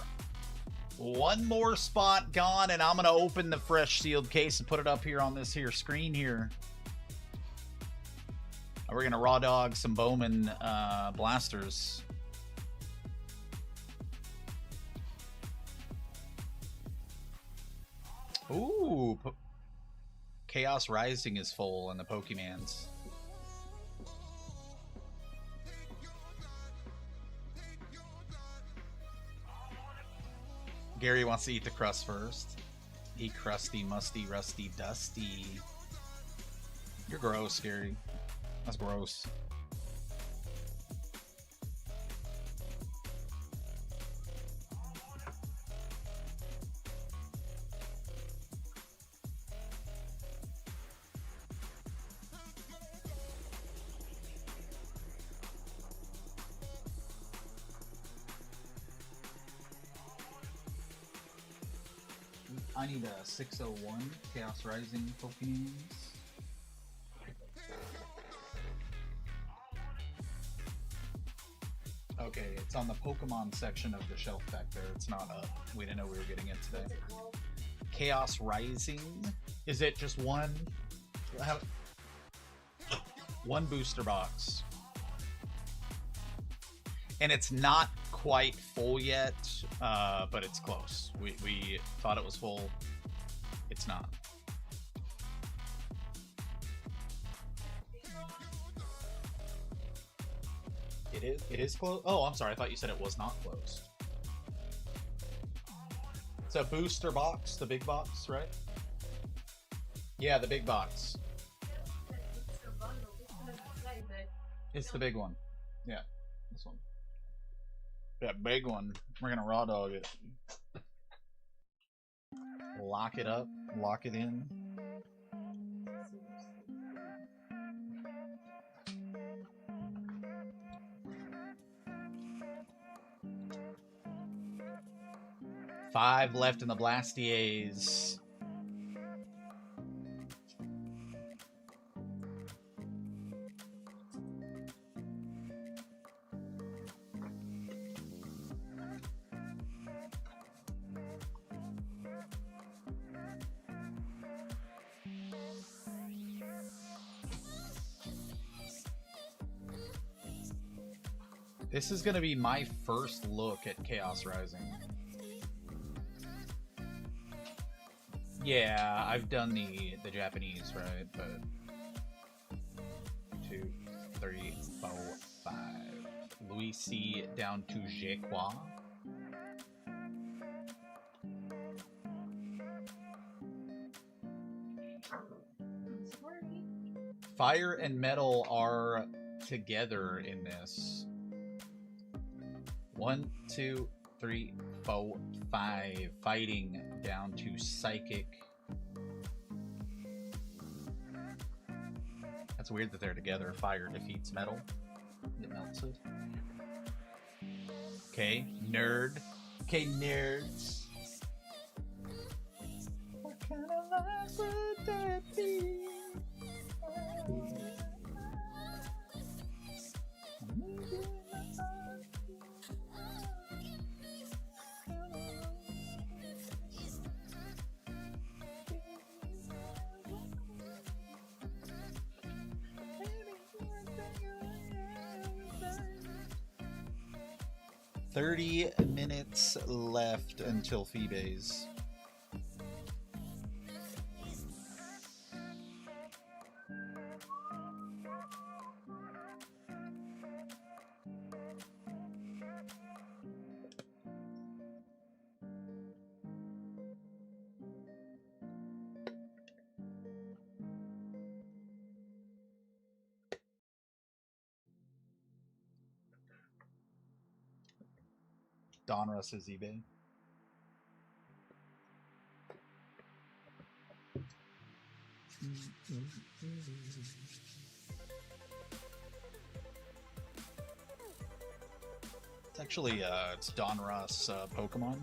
[SPEAKER 1] spot gone, and I'm gonna open the fresh sealed case and put it up here on this here screen here. We're gonna raw dog some Bowman blasters. Ooh, Chaos Rising is full in the Pokemans. Gary wants to eat the crust first. Eat crusty, musty, rusty, dusty. You're gross, Gary. That's gross. I need a 601 Chaos Rising Pokemans. Okay, it's on the Pokemon section of the shelf back there. It's not up. We didn't know we were getting it today. Chaos Rising. Is it just one? One booster box. And it's not quite full yet, but it's close. We thought it was full. It's not. It is closed? Oh, I'm sorry. I thought you said it was not closed. It's a booster box, the big box, right? Yeah, the big box. It's the big one. Yeah, this one. That big one. We're gonna raw dog it. Lock it up. Lock it in. Five left in the Blastiers. This is gonna be my first look at Chaos Rising. Yeah, I've done the Japanese, right? But 2, 3, 4, 5. Louis C down to Jequa. Fire and metal are together in this. 1, 2, 3, 4, 5. Fighting down to psychic. That's weird that they're together. Fire defeats metal. It melts it. Okay, nerd. Okay, nerds. 30 minutes left until Phoebe's. Donruss is eBay. It's actually it's Donruss Pokemon.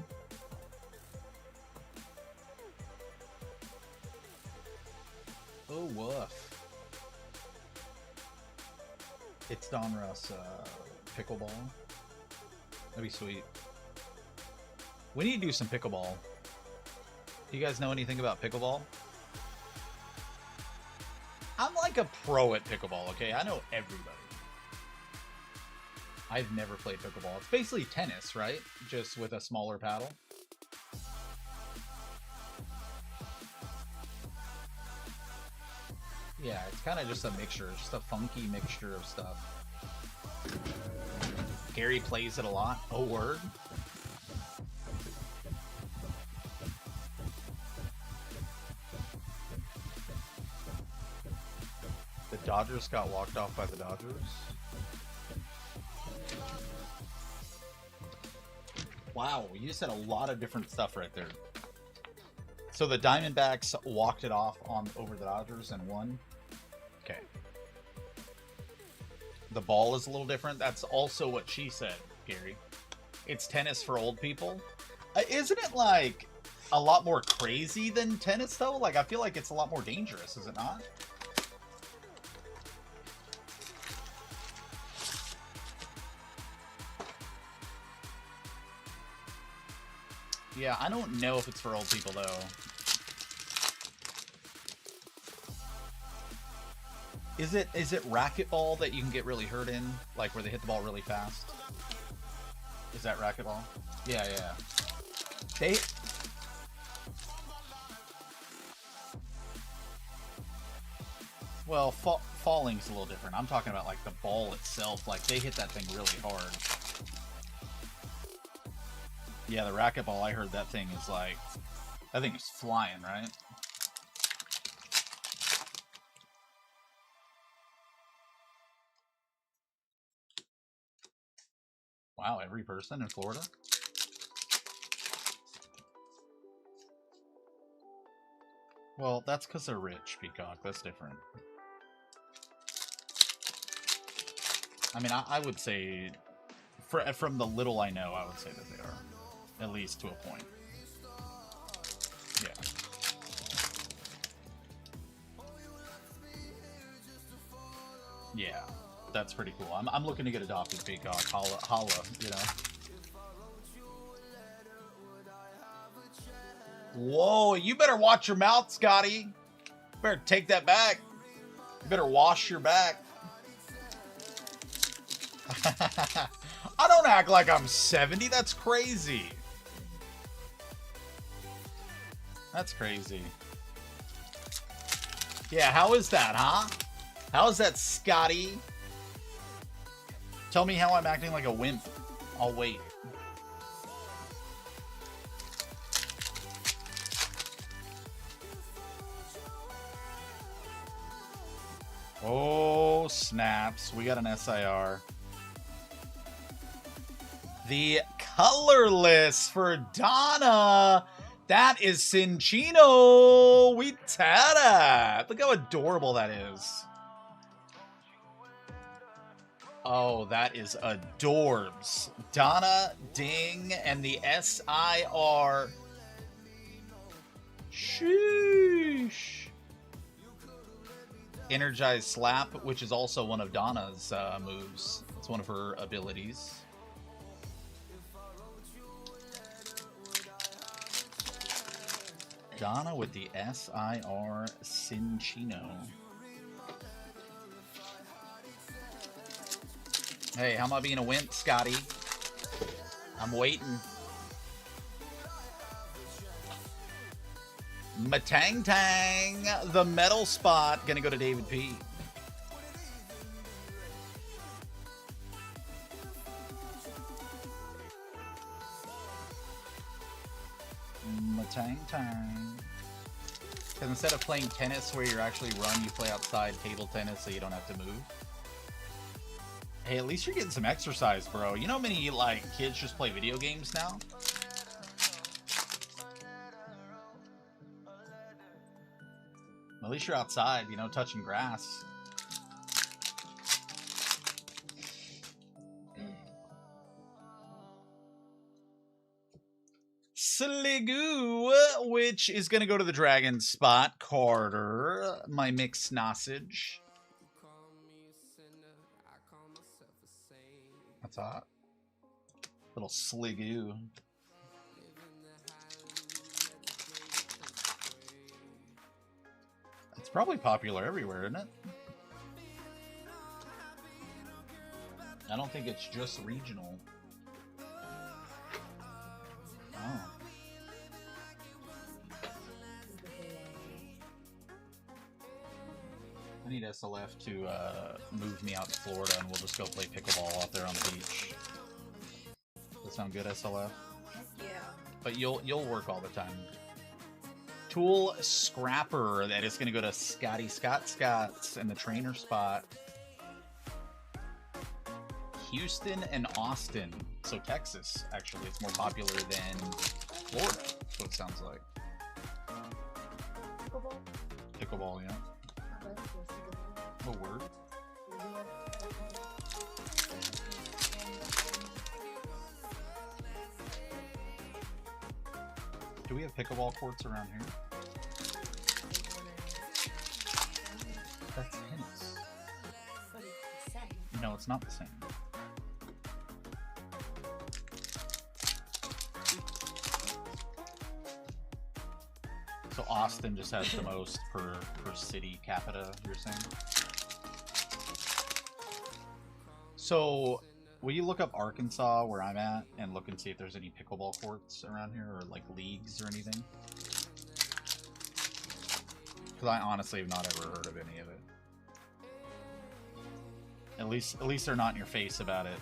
[SPEAKER 1] Oh woof. It's Donruss Pickleball. That'd be sweet. We need to do some pickleball. Do you guys know anything about pickleball? I'm like a pro at pickleball, okay? I know everybody. I've never played pickleball. It's basically tennis, right? Just with a smaller paddle. Yeah, it's kind of just a mixture. Just a funky mixture of stuff. Gary plays it a lot. Oh, word. The Dodgers got walked off by the Dodgers. Wow, you just had a lot of different stuff right there. So the Diamondbacks walked it off on over the Dodgers and won. Okay. The ball is a little different. That's also what she said, Gary. It's tennis for old people. Isn't it like a lot more crazy than tennis though? Like I feel like it's a lot more dangerous, is it not? Yeah, I don't know if it's for old people, though. Is it racquetball that you can get really hurt in? Like, where they hit the ball really fast? Is that racquetball? Yeah, yeah. They... Well, falling's a little different. I'm talking about, like, the ball itself. Like, they hit that thing really hard. Yeah, the racquetball, I heard that thing is like... That thing is flying, right? Wow, every person in Florida? Well, that's because they're rich, Peacock. That's different. I mean, I would say... From the little I know, I would say that they are. At least to a point. Yeah. Yeah, that's pretty cool. I'm looking to get adopted, Peacock. Holla, you know. Whoa, you better watch your mouth, Scotty. You better take that back. You better wash your back. I don't act like I'm 70. That's crazy. That's crazy. Yeah, how is that, huh? How is that, Scotty? Tell me how I'm acting like a wimp. I'll wait. Oh, snaps. We got an SIR. The colorless for Donna. That is Cinchino. We tada. Look how adorable that is. Oh, that is adorbs. Donna, Ding, and the SIR. Sheesh. Energized Slap, which is also one of Donna's moves. It's one of her abilities. Donna with the SIR Cinchino. Hey, how am I being a wimp, Scotty? I'm waiting. Matang Tang, the metal spot, gonna go to David P. Matang Tang. Because instead of playing tennis where you're actually run, you play outside table tennis so you don't have to move. Hey, at least you're getting some exercise, bro. You know how many, like, kids just play video games now? At least you're outside, you know, touching grass. Sliggoo, which is going to go to the dragon spot. Carter, my mixed sausage. That's hot. Little Sliggoo. It's probably popular everywhere, isn't it? I don't think it's just regional. Oh. I need SLF to move me out to Florida, and we'll just go play pickleball out there on the beach. Does that sound good, SLF?
[SPEAKER 4] Yeah.
[SPEAKER 1] But you'll work all the time. Tool Scrapper, that is going to go to Scotty Scott's in the trainer spot. Houston and Austin. So Texas, actually, it's more popular than Florida. That's what it sounds like.
[SPEAKER 4] Pickleball?
[SPEAKER 1] Pickleball, yeah. A word. Do we have pickleball courts around here? That's tennis.
[SPEAKER 4] But it's the same.
[SPEAKER 1] No, it's not the same. So Austin just has the most per city capita, you're saying? So will you look up Arkansas, where I'm at, and look and see if there's any pickleball courts around here, or like leagues or anything? Because I honestly have not ever heard of any of it. At least they're not in your face about it.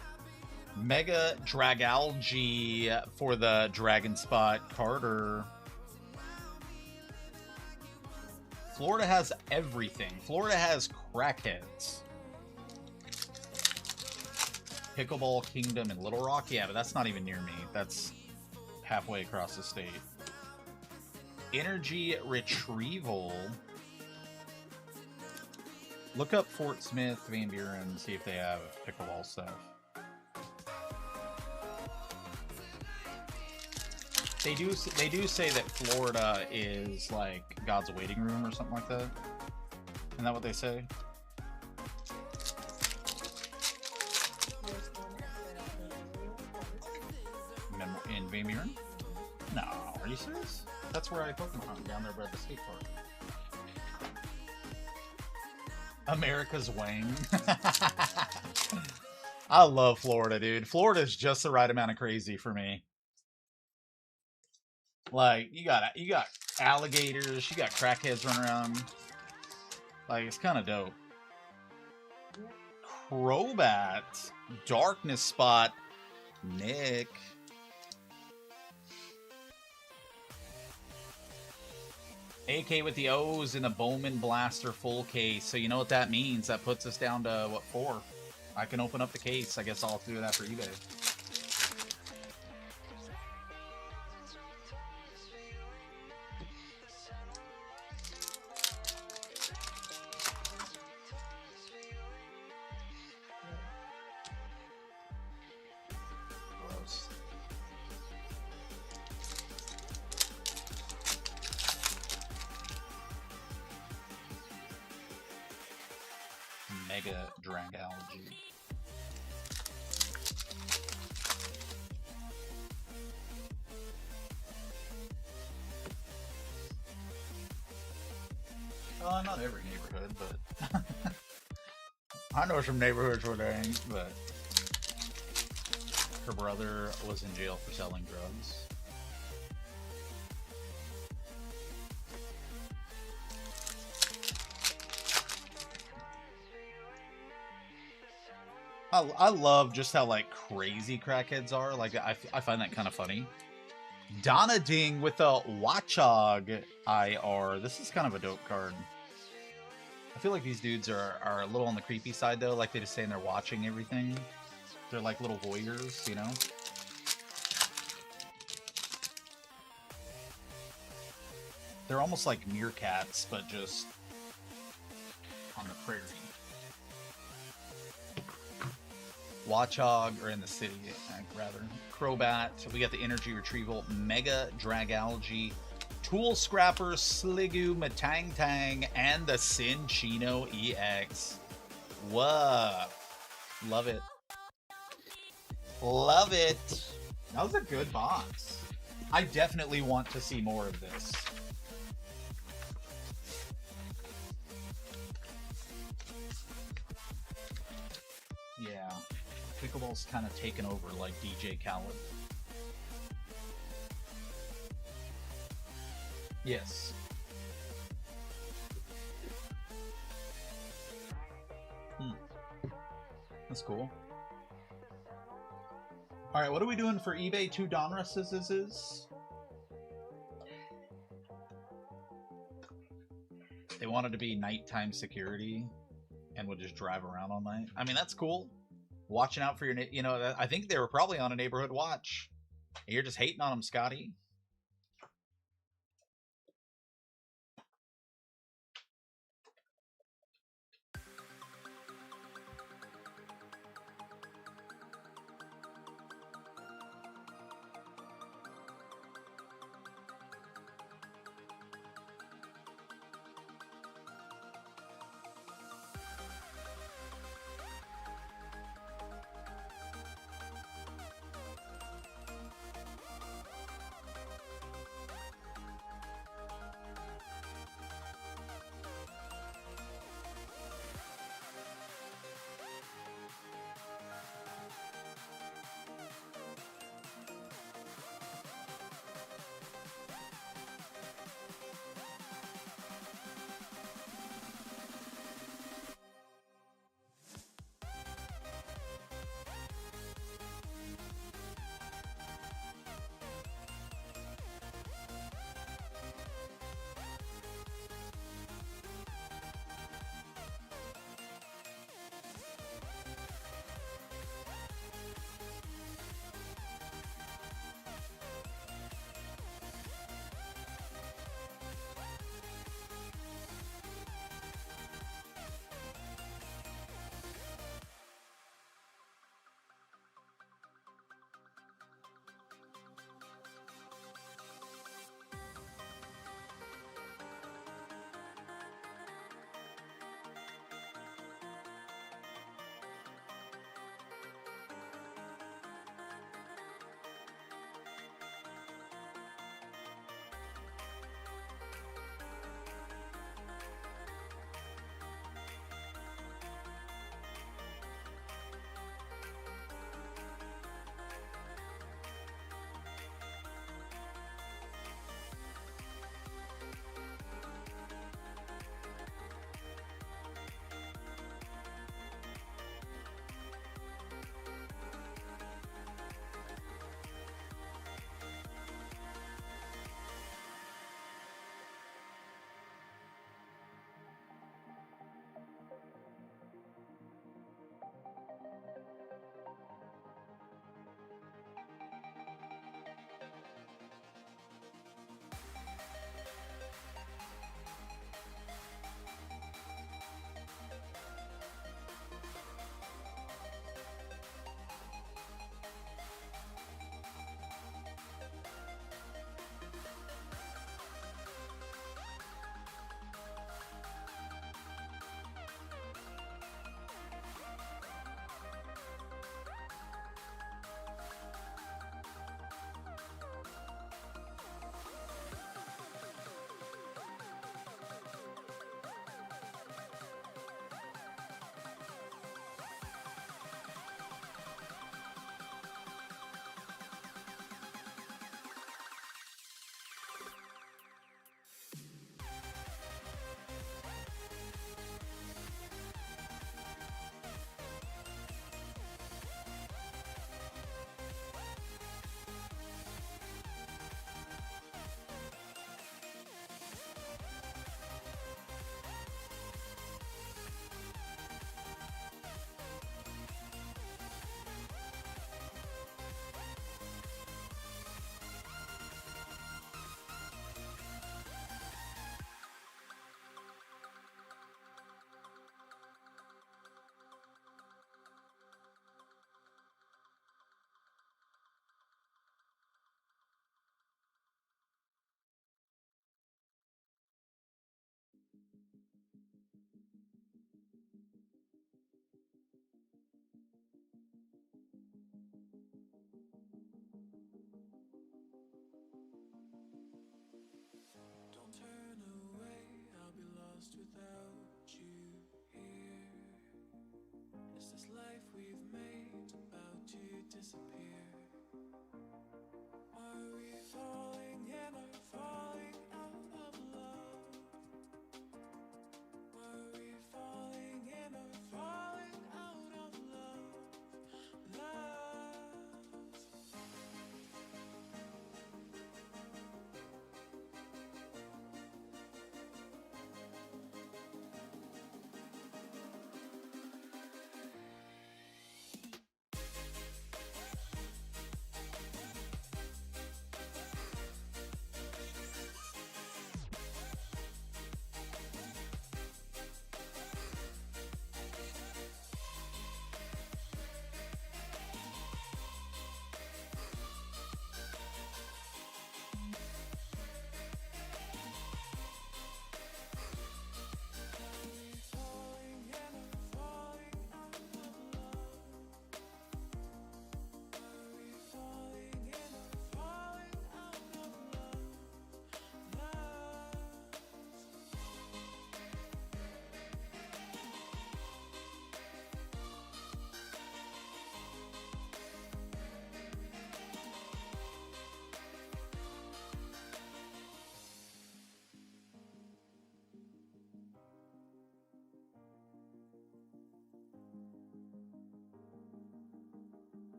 [SPEAKER 1] Mega Dragalgy for the Dragon Spot, Carter. Florida has everything. Florida has crackheads. Pickleball Kingdom in Little Rock? Yeah, but that's not even near me. That's halfway across the state. Energy Retrieval. Look up Fort Smith, Van Buren, see if they have pickleball stuff. They do say that Florida is like God's waiting room or something like that. Isn't that what they say? In Van Buren? No, are you serious? That's where I Pokemon hunt, down there by the skate park. America's Wang. I love Florida, dude. Florida's just the right amount of crazy for me. Like, you got alligators, you got crackheads running around. Like, it's kind of dope. Crobat, Darkness Spot, Nick. AK with the O's in a Bowman Blaster full case. So you know what that means. That puts us down to, what, 4? I can open up the case. I guess I'll have to do that for eBay. Gross. Mega Dragalgy. Not every neighborhood, but I know some neighborhoods where there ain't, but her brother was in jail for selling drugs. I love just how like crazy crackheads are. Like I find that kind of funny. Donna Ding with a Watchog IR. This is kind of a dope card. I feel like these dudes are a little on the creepy side though. Like they just stand there watching everything. They're like little voyeurs, you know? They're almost like meerkats, but just on the prairie. Watchog, or in the city, rather. Crobat. We got the Energy Retrieval, Mega Dragalgy, Tool Scrapper, Sliggoo, Matang Tang, and the Cinchino EX. Whoa. Love it. Love it. That was a good box. I definitely want to see more of this. Yeah. Pickleball's kind of taken over like DJ Khaled. Yes. That's cool. All right, what are we doing for eBay 2 Donrusses? They wanted to be nighttime security and would just drive around all night. I mean, that's cool. Watching out for your, you know, I think they were probably on a neighborhood watch. You're just hating on them, Scotty.
[SPEAKER 8] be lost without you here. Is this life we've made about to disappear? Are we falling in or falling out of love? Are we falling in or falling out of love? Love.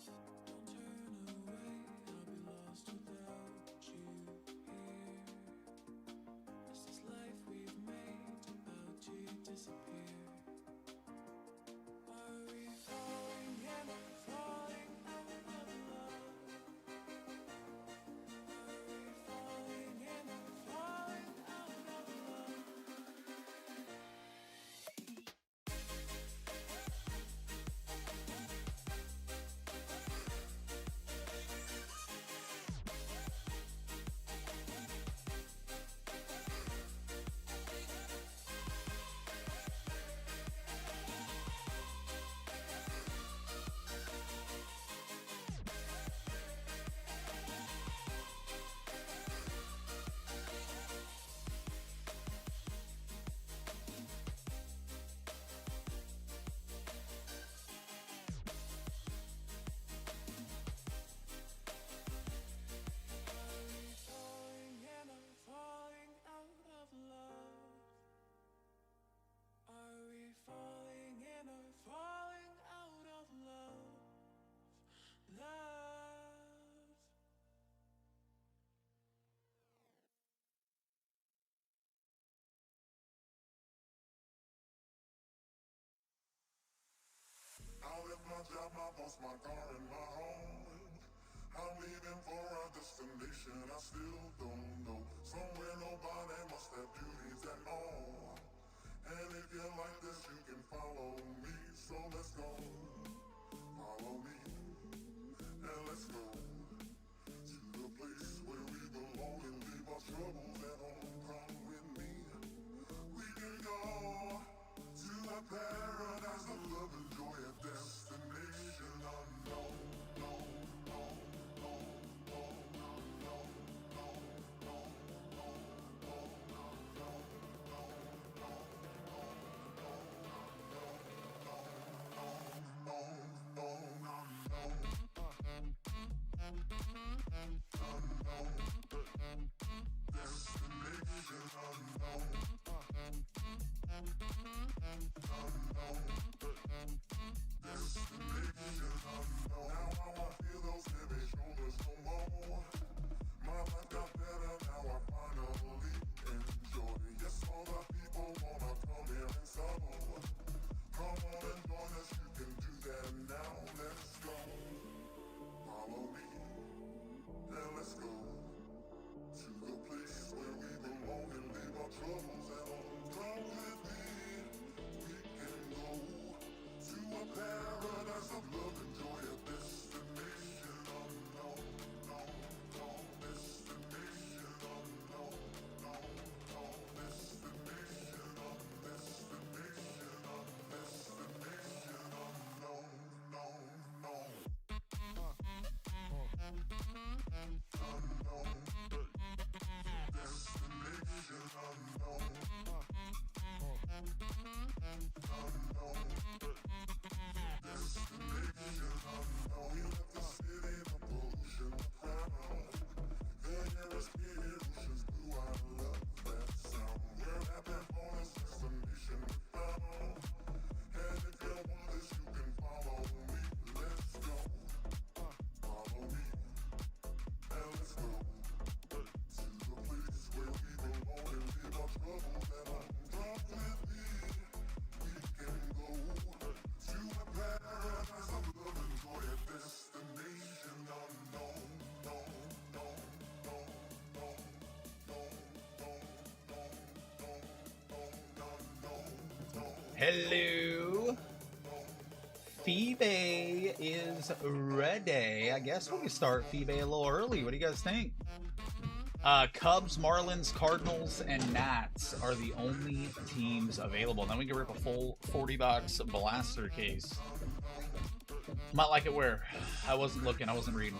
[SPEAKER 8] Don't turn away, I'll be lost without you here. Is this life we've made about to disappear? Are we falling in or falling out of love? Are we falling in or falling out of love? Falling in or falling out of love? Are we falling in or falling out of love? Love.
[SPEAKER 6] I left my job, my boss, my car, and my home. I'm leaving for a destination I still don't know. Somewhere nobody must have duties at all. And if you like this, you can follow me. So let's go. Follow me. And let's go to the place where we belong and leave our troubles at home. Come with me. We can go to a paradise of love and joy, a destination unknown.
[SPEAKER 1] Hello. Phoebe is ready. I guess we can start Phoebe a little early. What do you guys think? Cubs, Marlins, Cardinals, and Nats are the only teams available. Then we can rip a full $40 blaster case. Might like it where I wasn't looking, I wasn't reading.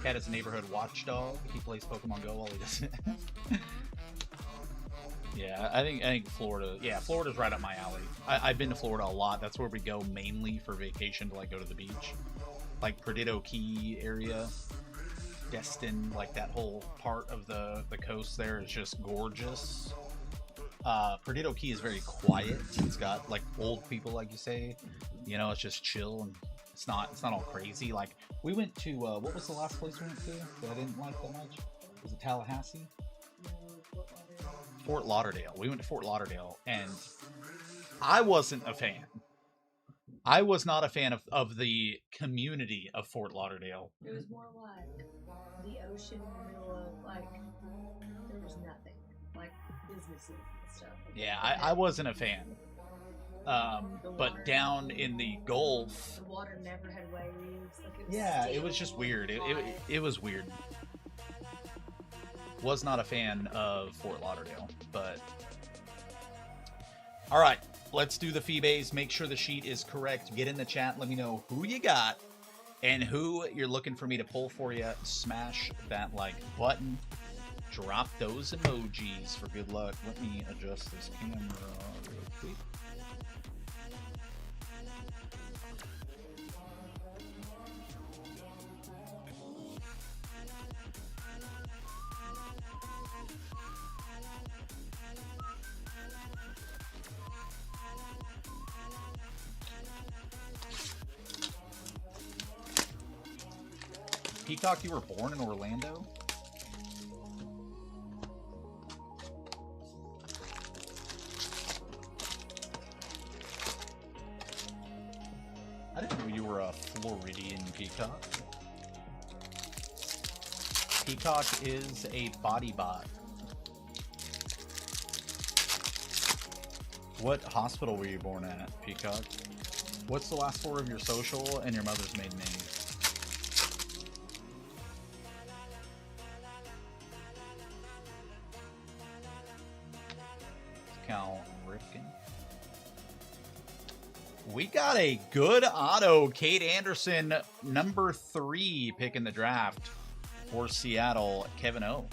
[SPEAKER 1] Cat is a neighborhood watchdog. He plays Pokemon Go while he does it. Yeah, I think Florida. Yeah, Florida's right up my alley. I've been to Florida a lot. That's where we go mainly for vacation to like go to the beach, like Perdido Key area, Destin, like that whole part of the coast there is just gorgeous. Perdido Key is very quiet. It's got like old people, like you say. You know, it's just chill and it's not all crazy. Like we went to what was the last place we went to that I didn't like that much? Was it Tallahassee? Fort Lauderdale. We went to Fort Lauderdale, and I wasn't a fan. I was not a fan of the community of Fort Lauderdale.
[SPEAKER 4] It was more like the ocean in the middle of, like, there was nothing. Like, businesses and stuff.
[SPEAKER 1] Yeah, I wasn't a fan. But down in the Gulf...
[SPEAKER 4] The water never had waves. Like, it was
[SPEAKER 1] yeah, it was just weird. It was weird. Was not a fan of Fort Lauderdale, but all right, let's do the Phoebes. Make sure the sheet is correct. Get in the chat. Let me know who you got and who you're looking for me to pull for you. Smash that like button. Drop those emojis for good luck. Let me adjust this camera real quick. Peacock, you were born in Orlando? I didn't know you were a Floridian, Peacock. Peacock is a body bot. What hospital were you born at, Peacock? What's the last four of your social and your mother's maiden name? We got a good auto. Kate Anderson, number 3 pick in the draft for Seattle. Kevin O.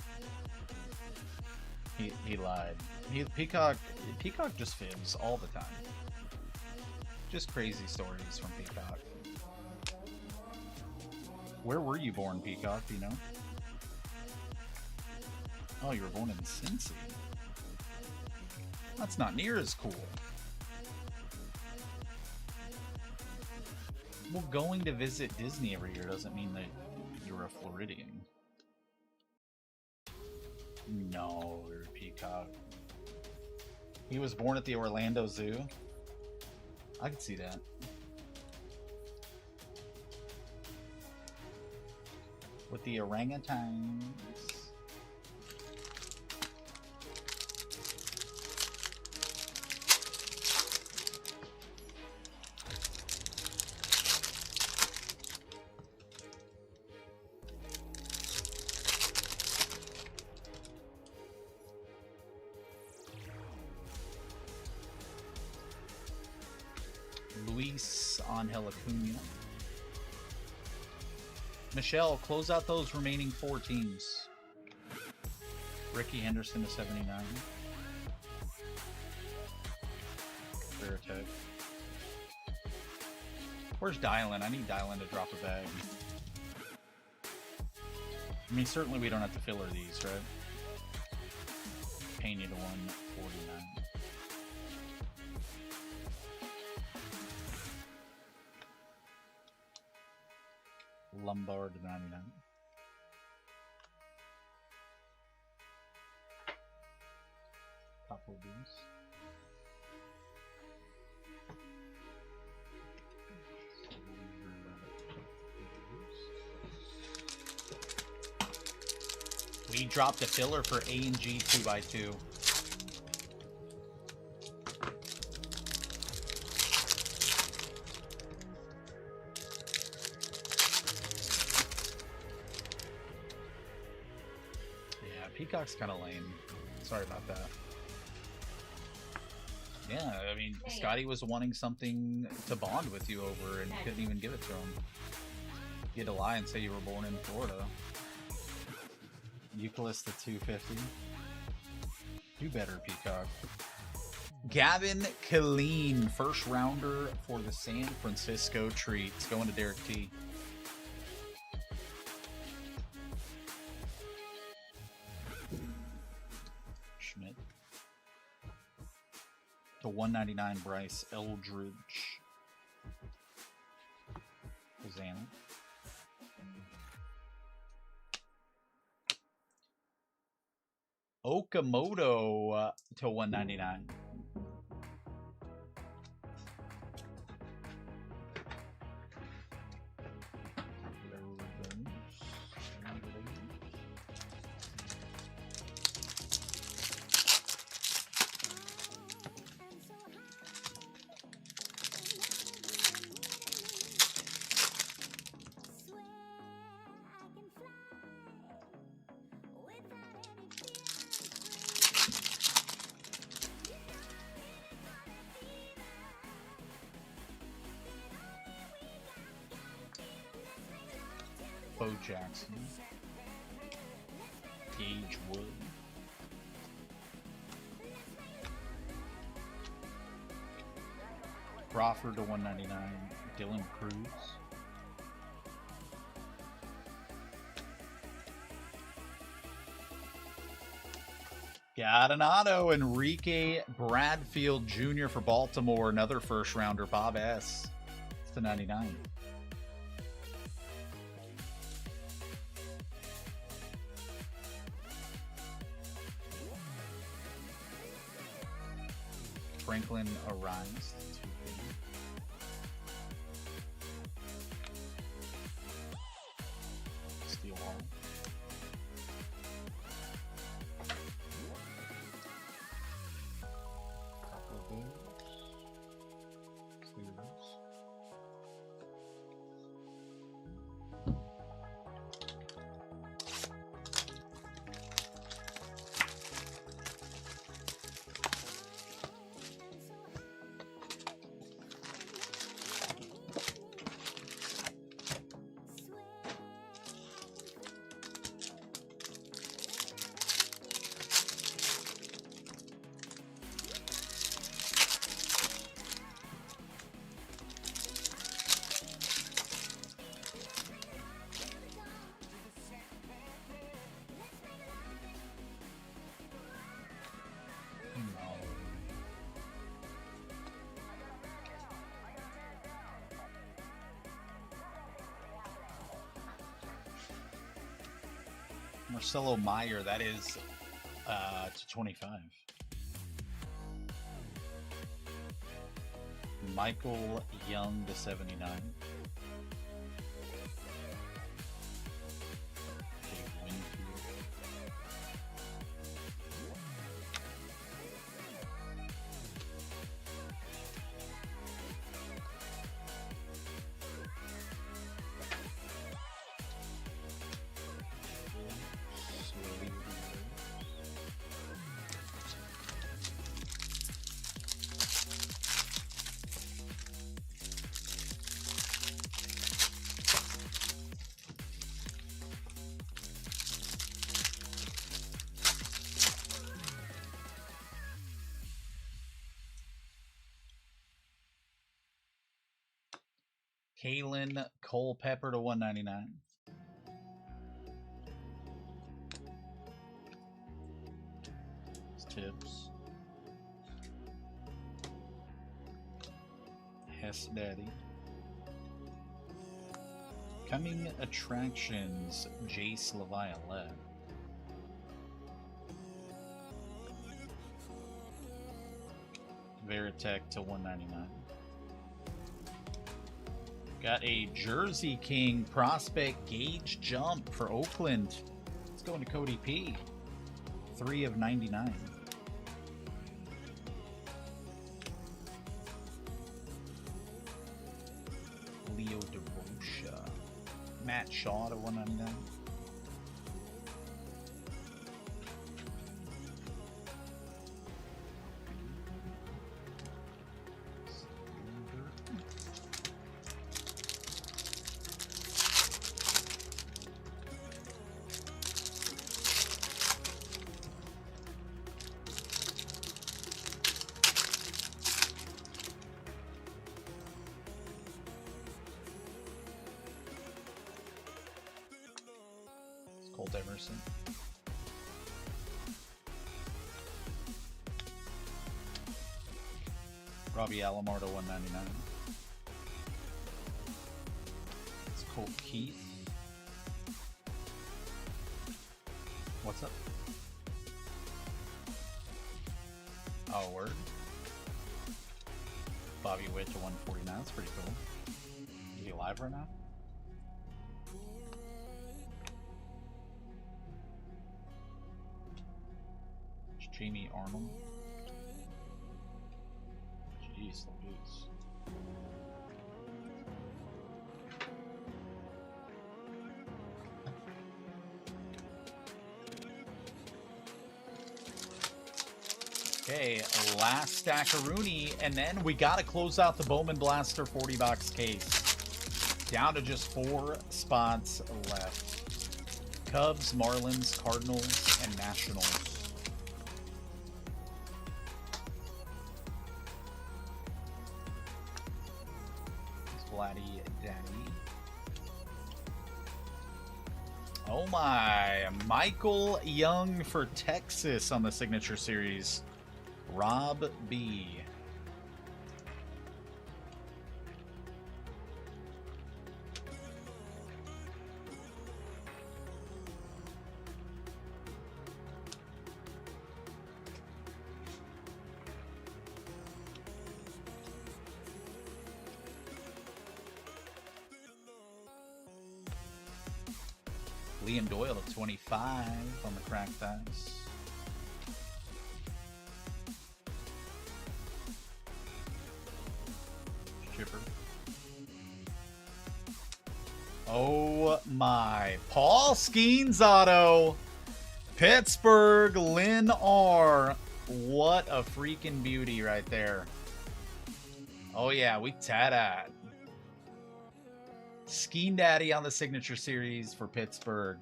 [SPEAKER 1] He lied. Peacock just fibs all the time. Just crazy stories from Peacock. Where were you born, Peacock? Do you know? Oh, you were born in Cincy. That's not near as cool. Well, going to visit Disney every year doesn't mean that you're a Floridian. No, you're a Peacock. He was born at the Orlando Zoo. I could see that. With the orangutans. Luis Angel Acuna. Michelle, close out those remaining 4 teams. Ricky Henderson to 79. Veritek. Where's Dylan? I need Dylan to drop a bag. I mean, certainly we don't have to filler these, right? Paying you to 149. Lombard 99. Couple of these. He dropped a filler for A&G 2x2. Yeah, Peacock's kind of lame. Sorry about that. Yeah, I mean, Scotty was wanting something to bond with you over and couldn't even give it to him. You had to lie and say you were born in Florida. Euclid to 250. Do better, Peacock. Gavin Killeen, first rounder for the San Francisco Treats. Going to Derek T. Schmidt. To 199, Bryce Eldridge. Hosanna. Okamoto to 199. Bo Jackson, Gage Wood, Crawford to 199, Dylan Cruz, got an auto, Enrique Bradfield Jr. for Baltimore, another first rounder, Bob S. It's to 99. Franklin Arians. Steel Hall. Couple of those. Clears. Marcelo Meyer, that is to 25. Michael Young to 79. Kalen Culpepper to 199. Tips. Hess Daddy. Coming Attractions, Jace Levialet. Veritech to 199. Got a Jersey King prospect Gage Jump for Oakland. Let's Going to Cody P. 3 of 99. Leo DeRocha. Matt Shaw to 199. Colt Emerson. Robbie Alomar to 199. It's Colt Keith. What's up? Oh, word. Bobby Witt to 149. That's pretty cool. Is he alive right now? Jamie Arnold. Jeez Louise. Okay, last stack of Rooney, and then we gotta close out the Bowman Blaster 40-box case. Down to just 4 spots left. Cubs, Marlins, Cardinals, and Nationals. Daddy. Oh my, Michael Young for Texas on the Signature Series. Rob B. Liam Doyle at 25 on the cracked ice. Chipper. Oh my. Paul Skeens auto. Pittsburgh, Lynn R. What a freaking beauty right there. Oh yeah, we tat-at. Skeen Daddy on the Signature Series for Pittsburgh.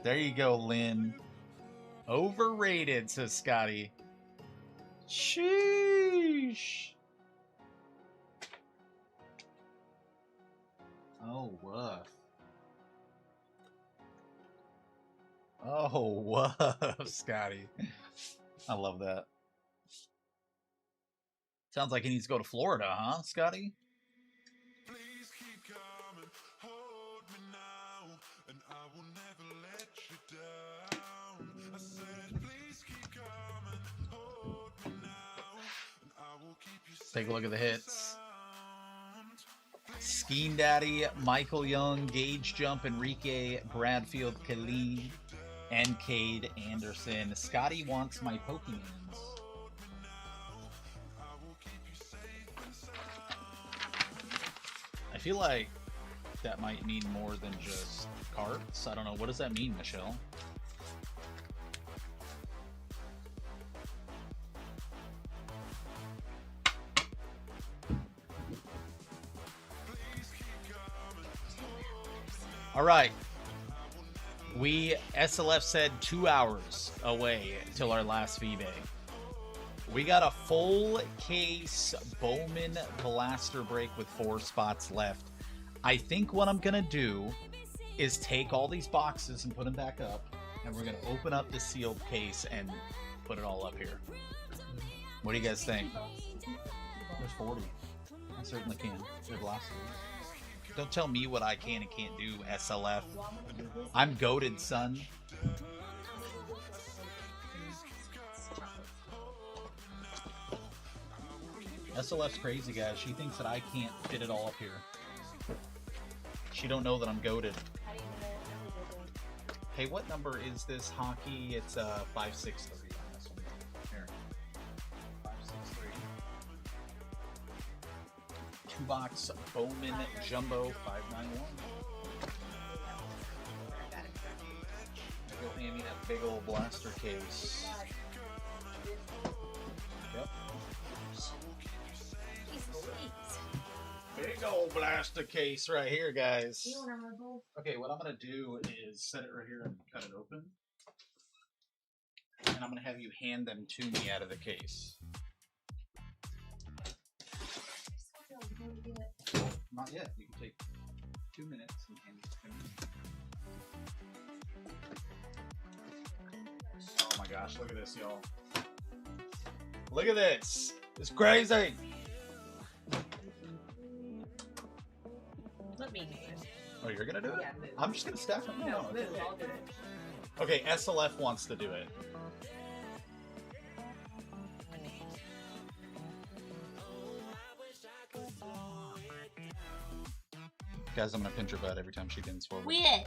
[SPEAKER 1] There you go, Lynn. Overrated, says Scotty. Sheesh. Oh, woof. Oh, woof, Scotty. I love that. Sounds like he needs to go to Florida, huh, Scotty?
[SPEAKER 6] Please keep coming, hold me now, and I will never let you down. I said, please keep coming, hold me now, and I will keep you safe.
[SPEAKER 1] Take a look at the hits. Skeen Daddy, Michael Young, Gage Jump, Enrique, Bradfield, Khalid, and Cade Anderson. Scotty wants my Pokemons. I feel like that might mean more than just carts. I don't know. What does that mean, Michelle? All right. SLF said 2 hours away till our last V-Bay. We got a full case Bowman Blaster break with 4 spots left. I think what I'm going to do is take all these boxes and put them back up, and we're going to open up the sealed case and put it all up here. What do you guys think? There's 40. I certainly can. They're blasters. Don't tell me what I can and can't do, SLF. I'm goated, son. SLF's crazy, guys. She thinks that I can't fit it all up here. She don't know that I'm goated. Hey, what number is this hockey? It's 563 on this one. Here. 563. 2-box Bowman Jumbo 591. Go hand me that big old blaster case. Yep. Big old blaster case right here, guys.
[SPEAKER 4] You want to remove?
[SPEAKER 1] Okay, what I'm gonna do is set it right here and cut it open. And I'm gonna have you hand them to me out of the case. Not yet. You can take 2 minutes and hand it to me. Oh my gosh, look at this, y'all. Look at this. It's crazy.
[SPEAKER 4] Let me do it.
[SPEAKER 1] Oh, you're gonna do it?
[SPEAKER 4] Yeah, move.
[SPEAKER 1] I'm just gonna stack them.
[SPEAKER 4] No,
[SPEAKER 1] No,
[SPEAKER 4] move. I'll do it.
[SPEAKER 1] okay, SLF wants to do it. Guys, I'm gonna pinch her butt every time she bends forward.
[SPEAKER 4] Quit.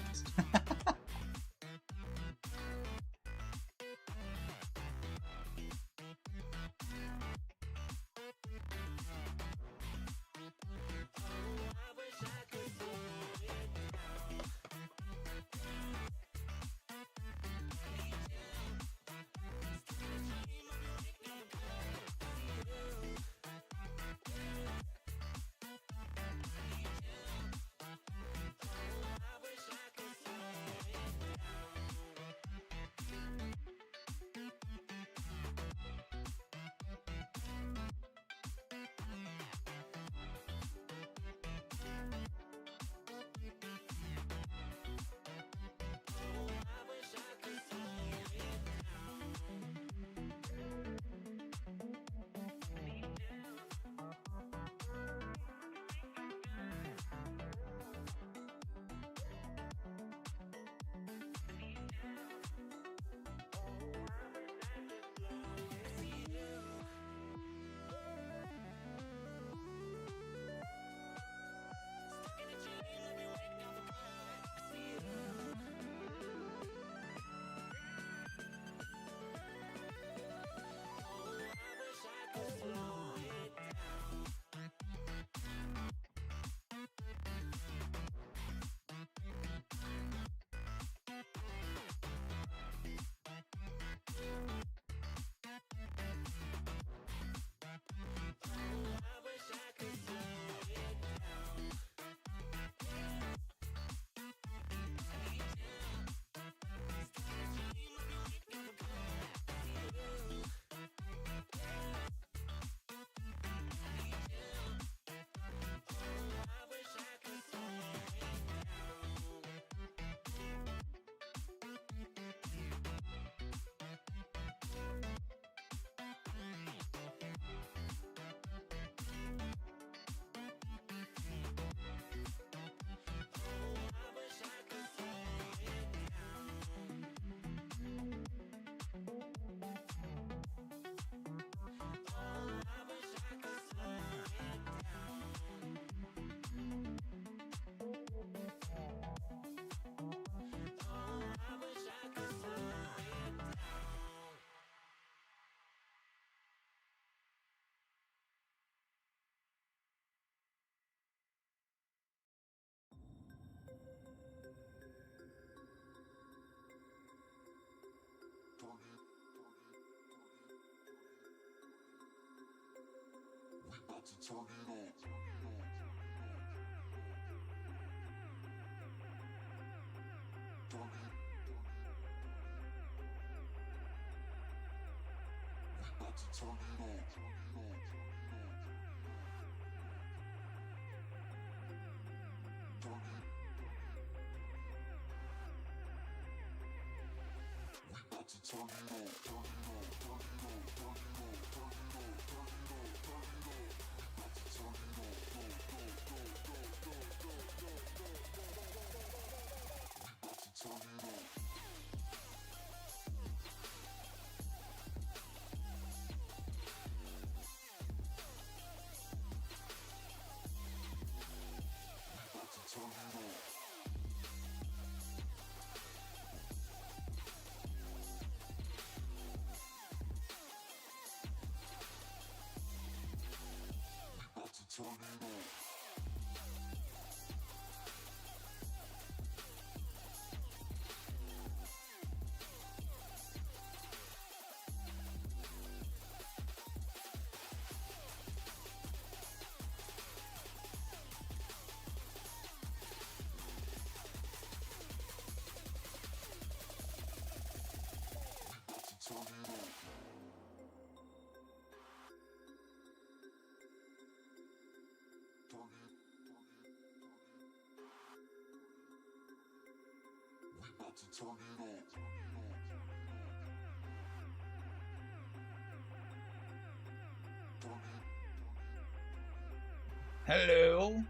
[SPEAKER 1] Hello.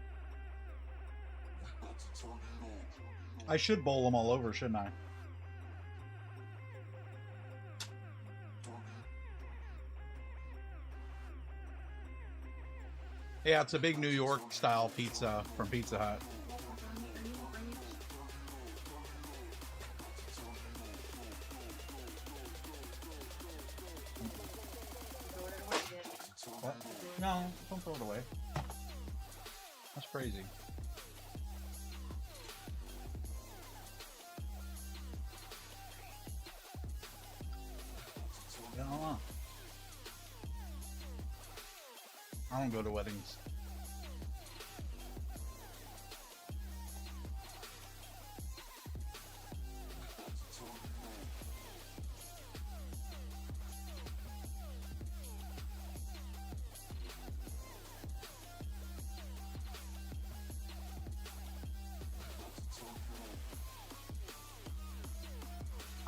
[SPEAKER 1] I should bowl them all over, shouldn't I? Yeah, it's a big New York style pizza from Pizza Hut. What? No, don't throw it away. That's crazy. Yeah, I don't go to weddings.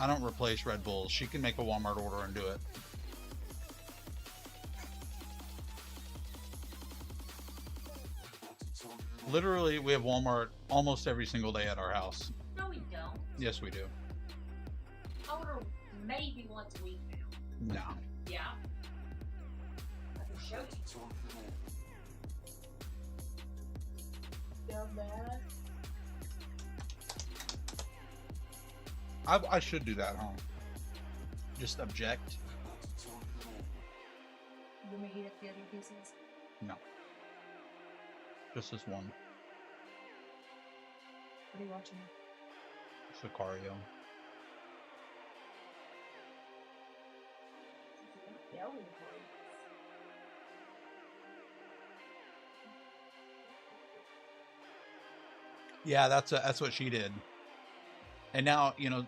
[SPEAKER 1] I don't replace Red Bulls. She can make a Walmart order and do it. Literally, we have Walmart almost every single day at our house.
[SPEAKER 9] No, we don't.
[SPEAKER 1] Yes, we do.
[SPEAKER 9] I order maybe once a week now.
[SPEAKER 1] No.
[SPEAKER 9] Yeah. I can show you. Down bad.
[SPEAKER 1] I should do that, huh? Just object.
[SPEAKER 4] You want me to heat up the other pieces?
[SPEAKER 1] No. Just this one.
[SPEAKER 4] What are you watching?
[SPEAKER 1] Sicario.
[SPEAKER 4] Yelling for
[SPEAKER 1] Yeah, that's what she did. And now, you know,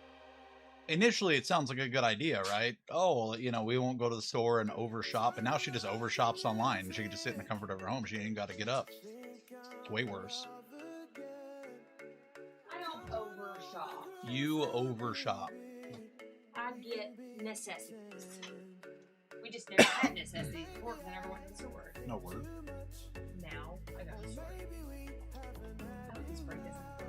[SPEAKER 1] initially it sounds like a good idea, right? Oh, well, you know, we won't go to the store and overshop. And now she just overshops online. She can just sit in the comfort of her home. She ain't got to get up. It's way worse.
[SPEAKER 9] I don't overshop.
[SPEAKER 1] You overshop.
[SPEAKER 9] I get necessities. We just never had necessities before because I never went to the store.
[SPEAKER 1] No word.
[SPEAKER 9] Now I go to the store. I hope this break doesn't go.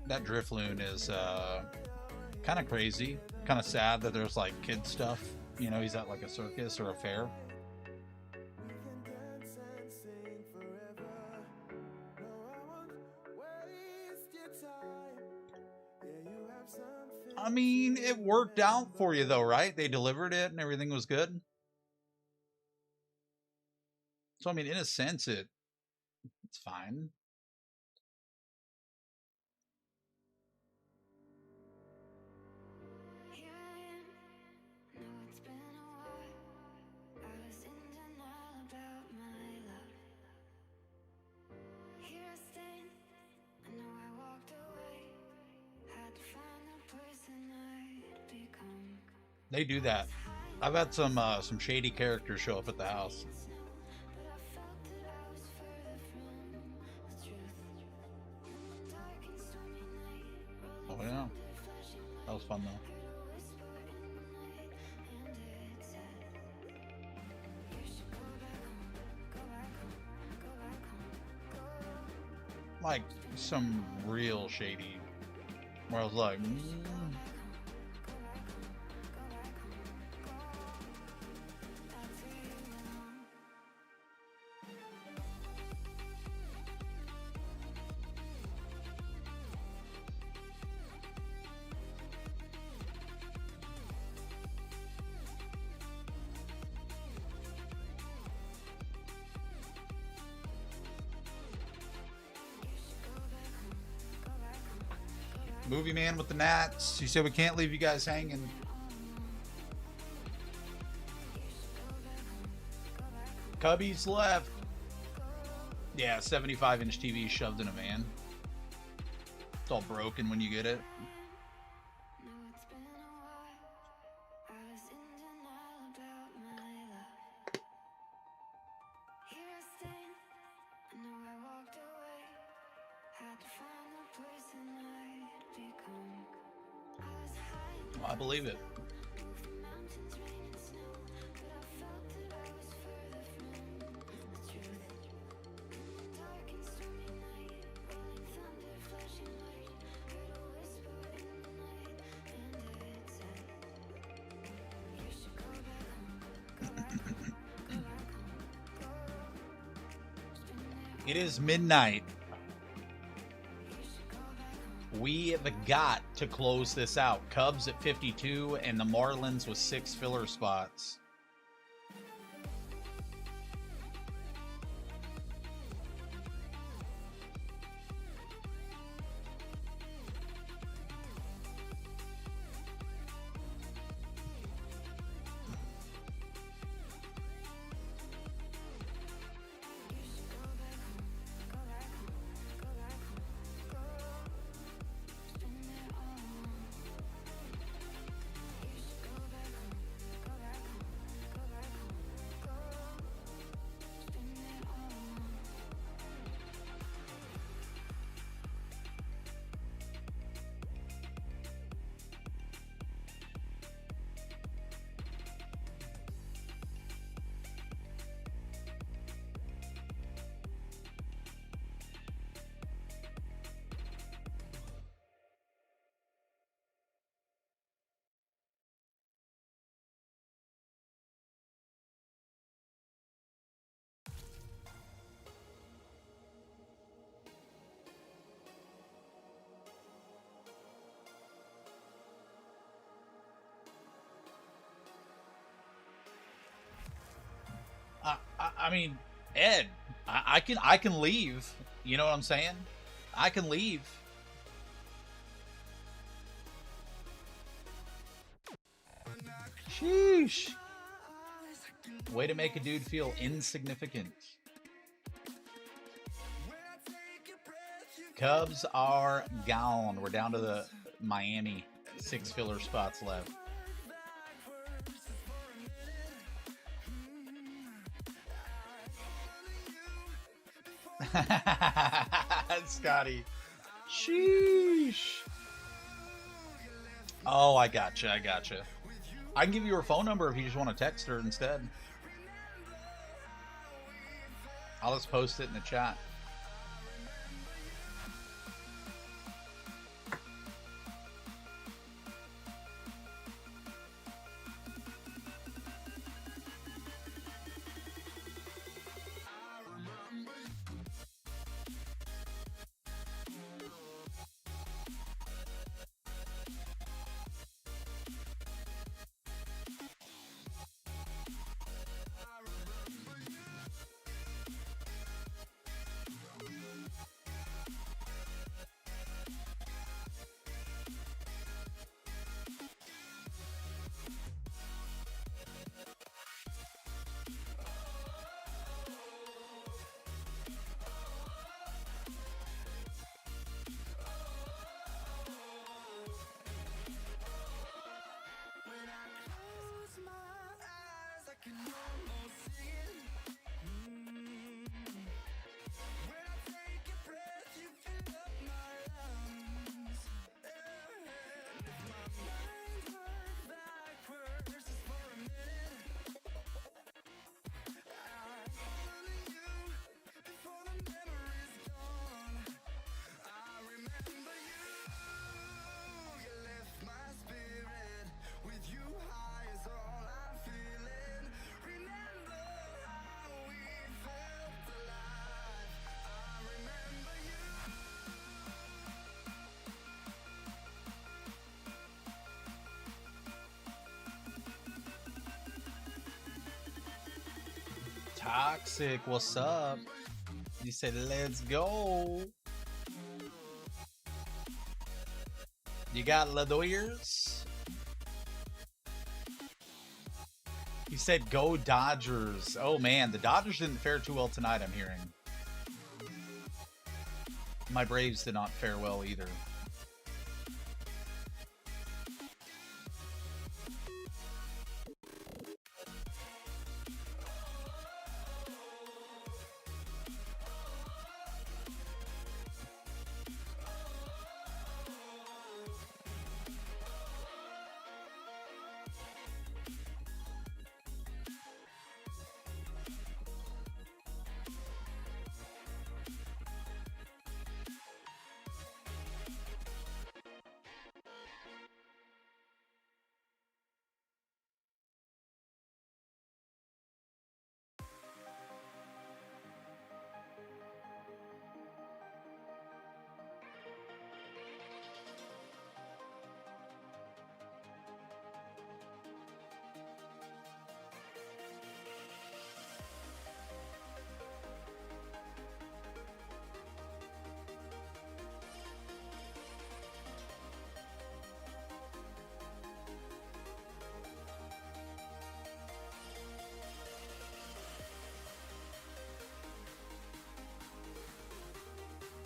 [SPEAKER 1] That Drifloon is kind of crazy, kind of sad that there's like kid stuff. You know, he's at like a circus or a fair. I mean, it worked out for you though, right? They delivered it and everything was good. So I mean, in a sense, it's fine.
[SPEAKER 3] Here I am, know it's been a while. I was in denial about my love. Here I stand, I know I walked away. Had to find the person I'd become.
[SPEAKER 1] They do that. I've had some shady characters show up at the house.
[SPEAKER 3] But I felt that I was further from the truth. Dark and stormy night,
[SPEAKER 1] Oh yeah, that was fun though.
[SPEAKER 3] heard a whisper in the night, and it said, you should go back home, go back home, go back home, go.
[SPEAKER 1] Like some real shady, where I was like, Movie Man with the Nats. You said we can't leave you guys hanging. Cubbies left. Yeah, 75-inch TV shoved in a van. It's all broken when you get it.
[SPEAKER 3] No, it's been a while. I was in denial about my love. Here I stand, I know I walked away. Had to find the person I'd become. I was hiding,
[SPEAKER 1] I believe it.
[SPEAKER 3] moving mountains, rain and snow, but I felt that I was further from the truth. Dark and stormy night, rolling thunder, flashing light. Heard a whisper in the night, and it said, you should go back home, go back home, go back home, go. It's been there
[SPEAKER 1] It is midnight.
[SPEAKER 3] you should go back home.
[SPEAKER 1] We have got to close this out. Cubs at 52 and the Marlins with 6 filler spots. I mean, Ed, I can leave. You know what I'm saying? I can leave. Sheesh. Way to make a dude feel insignificant. Cubs are gone. We're down to the Miami. 6 filler spots left. Scotty. Sheesh. Oh, I gotcha. I can give you her phone number if you just want to text her instead. I'll just post it in the chat. Toxic, what's up? You said let's go. You got Ladoyers? He said go Dodgers. Oh man, the Dodgers didn't fare too well tonight, I'm hearing. My Braves did not fare well either.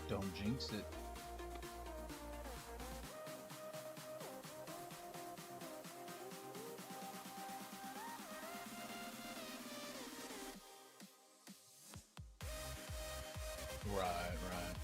[SPEAKER 1] Don't jinx it. Right, right.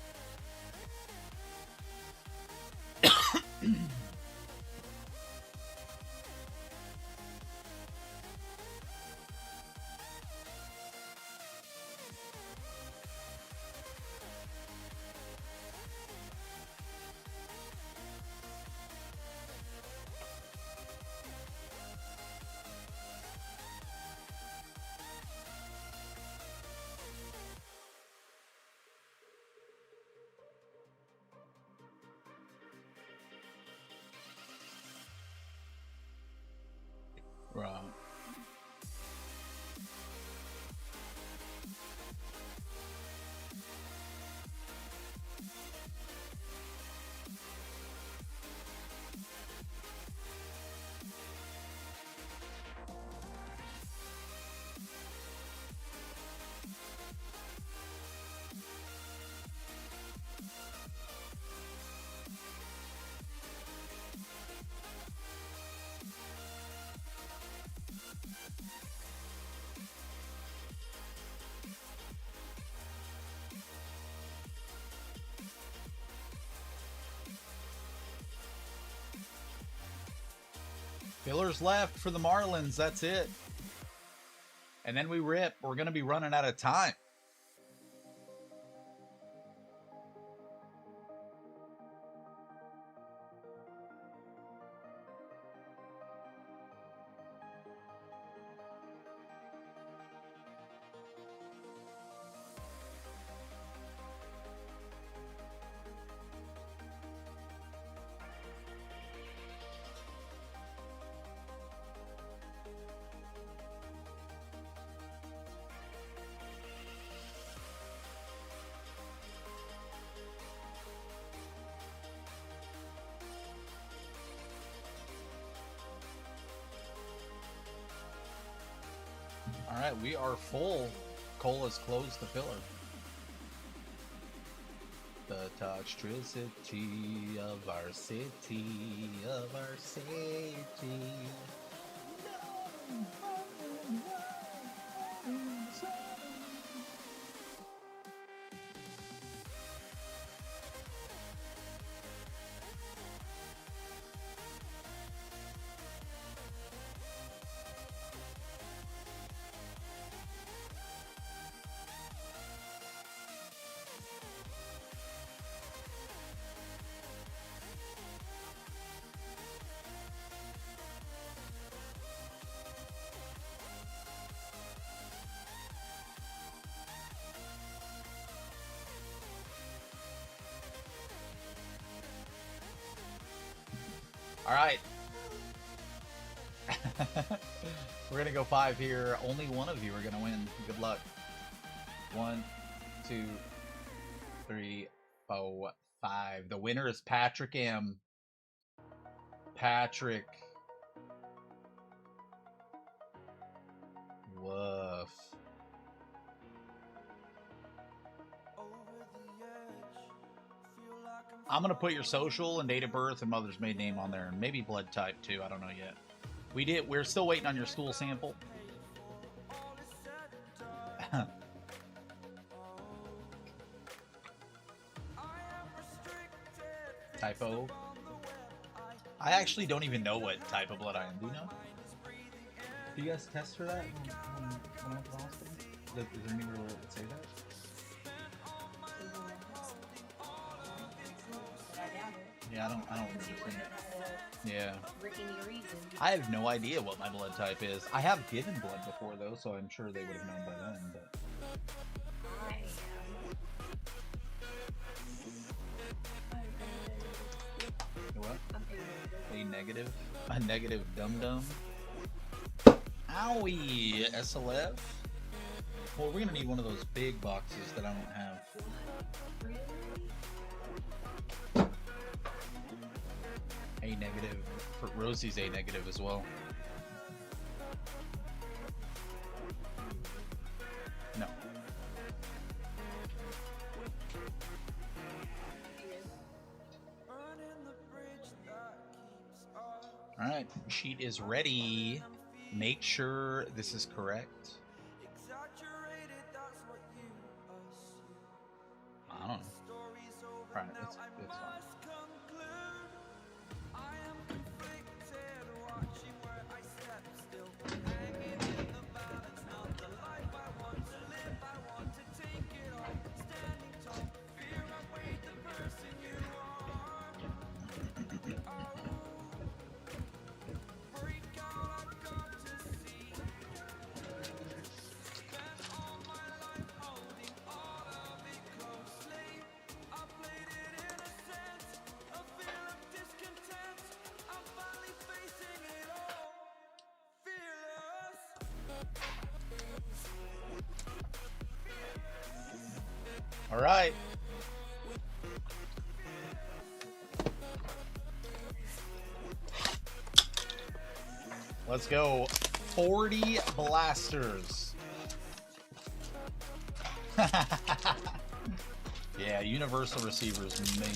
[SPEAKER 1] Right. Fillers left for the Marlins. That's it. And then we rip. We're going to be running out of time. All right, we are full. Cole has closed the filler. The toxicity of our city, of our city. All right. We're gonna go 5 here. Only one of you are gonna win. Good luck. 1, 2, 3, 4, 5. The winner is Patrick M. Patrick. Woof. I'm gonna put your social and date of birth and mother's maiden name on there, and maybe blood type too. I don't know yet. We're still waiting on your stool sample. Typo. I actually don't even know what type of blood I am. Do you know? Do you guys test for that when I went to the hospital? Is there anywhere where it would say that? Yeah, I don't remember seeing it. Yeah. I have no idea what my blood type is. I have given blood before though, so I'm sure they would have known by then, but what? A negative? A negative dum-dum? Owie! SLF? Well, we're gonna need one of those big boxes that I don't have. A negative. For Rosie's A negative as well. No. Alright, sheet is ready. Make sure this is correct. I don't know. Alright, it's fine. All right. Let's go. 40 blasters. Yeah, universal receivers main.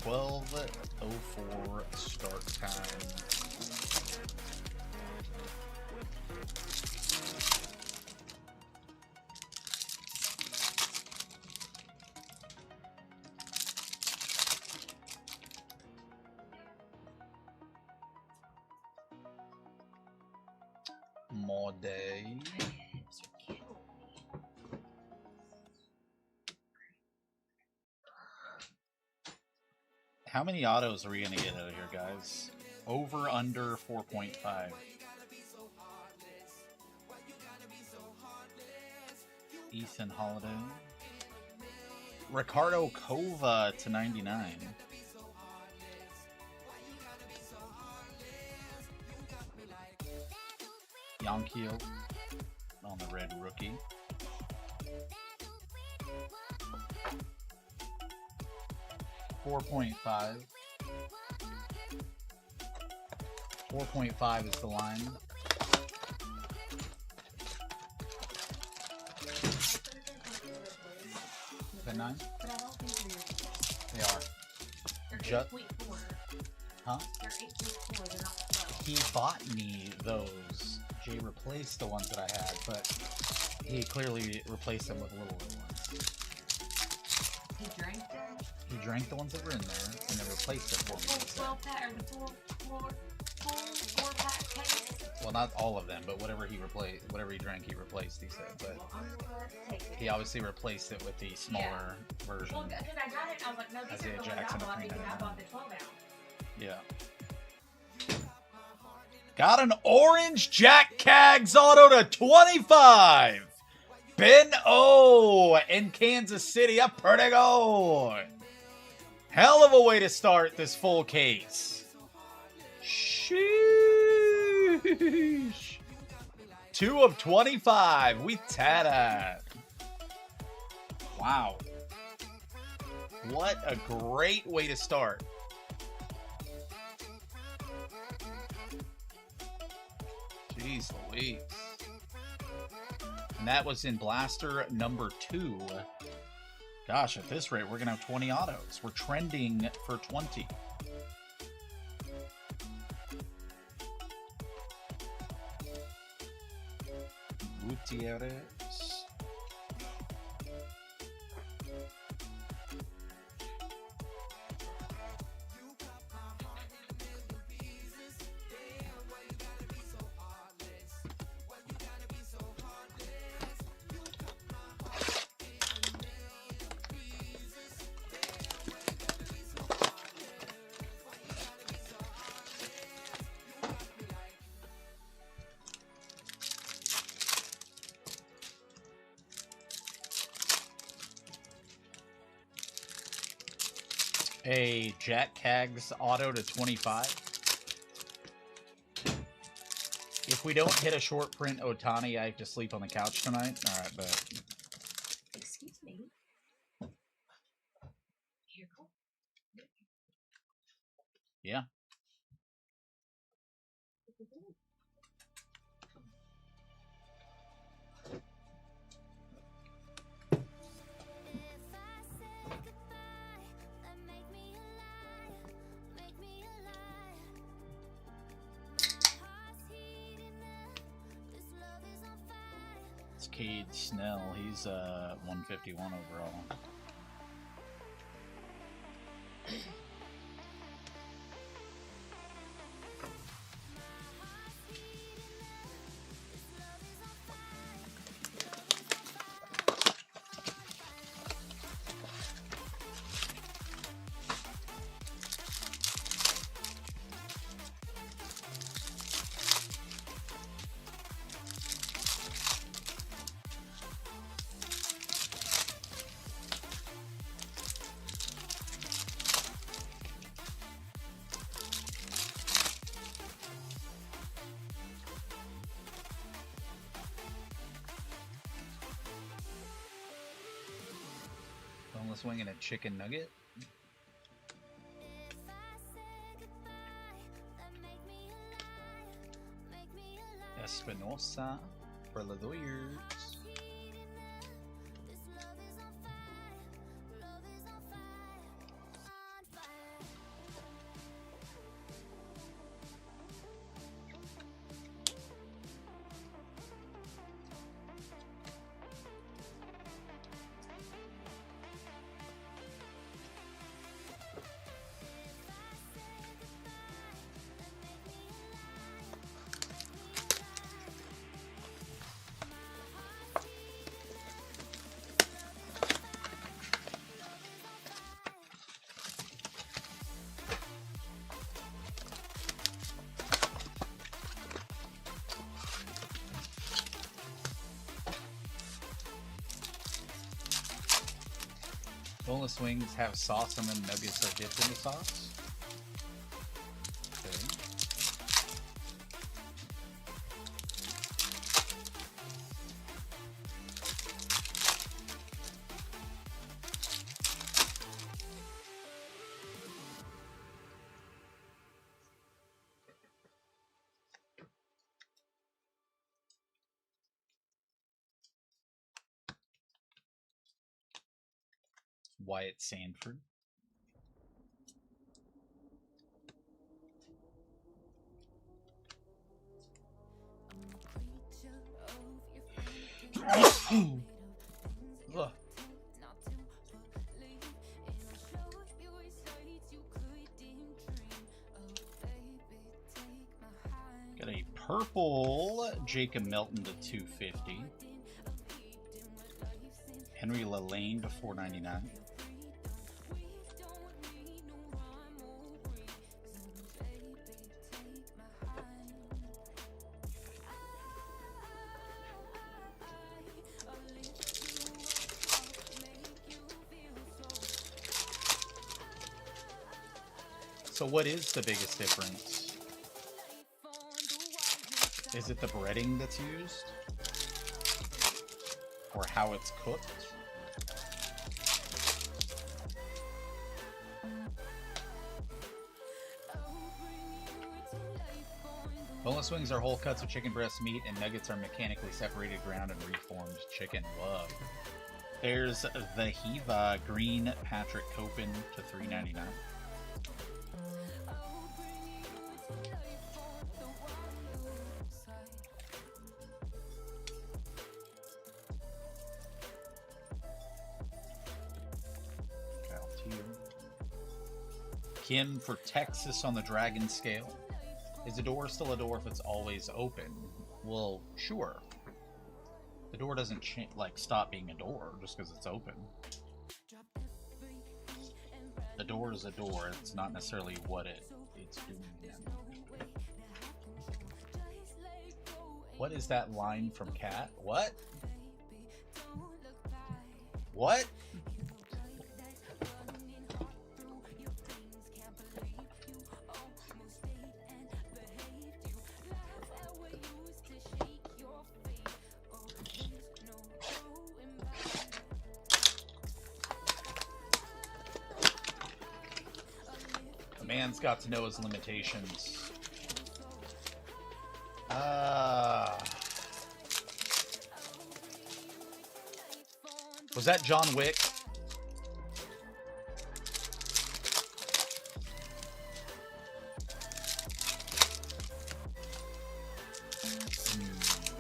[SPEAKER 1] 12:04 start time. More day. How many autos are we gonna get out of here, guys? Over, under 4.5. Ethan Holiday. Ricardo Cova to 99. Yonkio on the red rookie. $4.5. 4.5 is the line. Is that 9? They are. Just, huh? He bought me those. Jay replaced the ones that I had, but he clearly replaced them with little ones.
[SPEAKER 9] He drank them?
[SPEAKER 1] He drank the ones that were in there and then replaced them for me. Well, not all of them, but whatever he drank, he replaced, he said. But he obviously replaced it with the smaller version.
[SPEAKER 9] Well, because I got it, I was like, no, these
[SPEAKER 1] Isaiah
[SPEAKER 9] are the ones
[SPEAKER 1] Jackson
[SPEAKER 9] I bought
[SPEAKER 1] at
[SPEAKER 9] because I
[SPEAKER 1] $3.99.
[SPEAKER 9] bought the 12 ounce.
[SPEAKER 1] Yeah. Got an orange Jack Cags auto to 25. Ben O in Kansas City. Up pretty good. Hell of a way to start this full case. Sheesh. 2 of 25. We tada. Wow. What a great way to start. Jeez Louise. And that was in blaster number 2. Gosh, at this rate, we're going to have 20 autos. We're trending for 20. Gutierrez. A Jack Cags auto to 25. If we don't hit a short print Otani, I have to sleep on the couch tonight. All right, but
[SPEAKER 9] Excuse me. Here, go.
[SPEAKER 1] yeah. It's Cade Snell. He's 151 overall. Boneless wing and a chicken nugget. Espinosa for the Doyers. Boneless wings have sauce and then nuggets are dipped in the sauce. Okay. Wyatt Sanford. Ugh. Got a purple Jacob Melton to 250. Henry Lalane to 499. So what is the biggest difference? Is it the breading that's used? Or how it's cooked? Boneless wings are whole cuts of chicken breast meat, and nuggets are mechanically separated, ground, and reformed chicken. Love. There's the Hiva Green Patrick Copen to $3.99. Kim for Texas on the Dragon Scale. Is a door still a door if it's always open? Well, sure. The door doesn't stop being a door just because it's open. The door is a door. It's not necessarily what it's doing. What is that line from Cat? What? What? Man's got to know his limitations. Was that John Wick?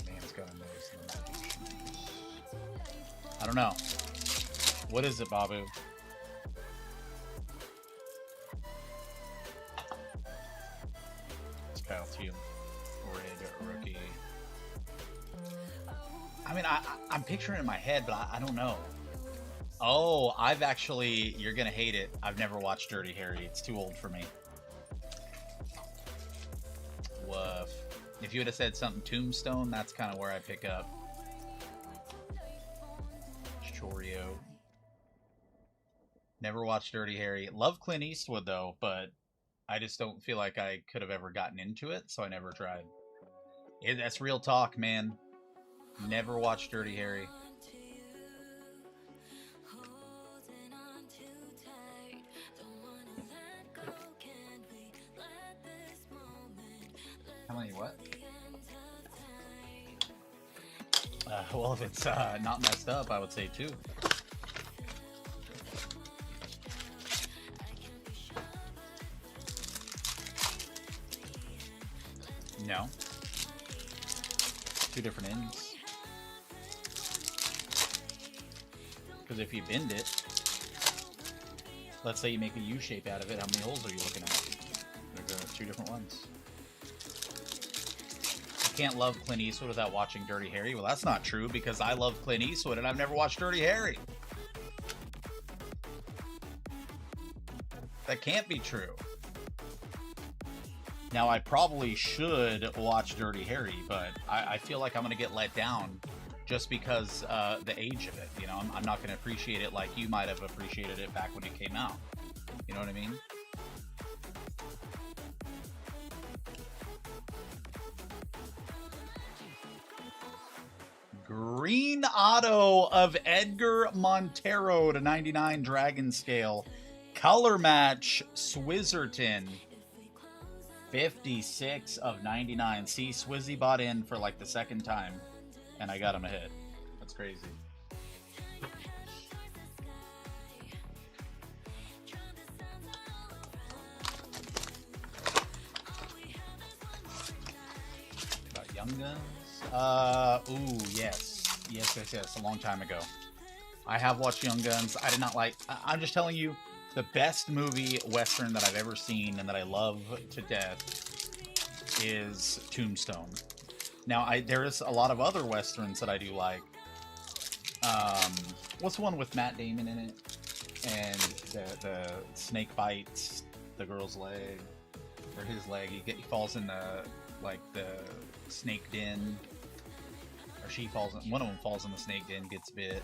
[SPEAKER 1] Man's got to know his limitations. I don't know. What is it, Babu? Red rookie. I mean, I'm picturing it in my head, but I don't know. Oh, you're gonna hate it. I've never watched Dirty Harry. It's too old for me. Woof. If you would have said something Tombstone, that's kind of where I pick up. Chorio. Never watched Dirty Harry. Love Clint Eastwood though, but I just don't feel like I could have ever gotten into it, so I never tried. That's real talk, man. Never watched Dirty Harry. How many what? Well, if it's not messed up, I would say 2. No. 2 different ends. Because if you bend it, let's say you make a U shape out of it, how many holes are you looking at? There's 2 different ones. I can't love Clint Eastwood without watching Dirty Harry. Well, that's not true because I love Clint Eastwood and I've never watched Dirty Harry. That can't be true. Now, I probably should watch Dirty Harry, but I feel like I'm going to get let down just because the age of it. You know, I'm not going to appreciate it like you might have appreciated it back when it came out. You know what I mean? Green auto of Edgar Montero to 99 Dragon Scale. Color match Swizzerton. 56 of 99. See, Swizzy bought in for like the second time, and I got him a hit. That's crazy. Got Young Guns. Ooh, yes. Yes. A long time ago. I have watched Young Guns. I did not like... I'm just telling you, the best movie Western that I've ever seen and that I love to death is Tombstone. Now, there is a lot of other Westerns that I do like. What's the one with Matt Damon in it? And the snake bites the girl's leg, or his leg. He falls in the snake den. Or she falls in... One of them falls in the snake den, gets bit.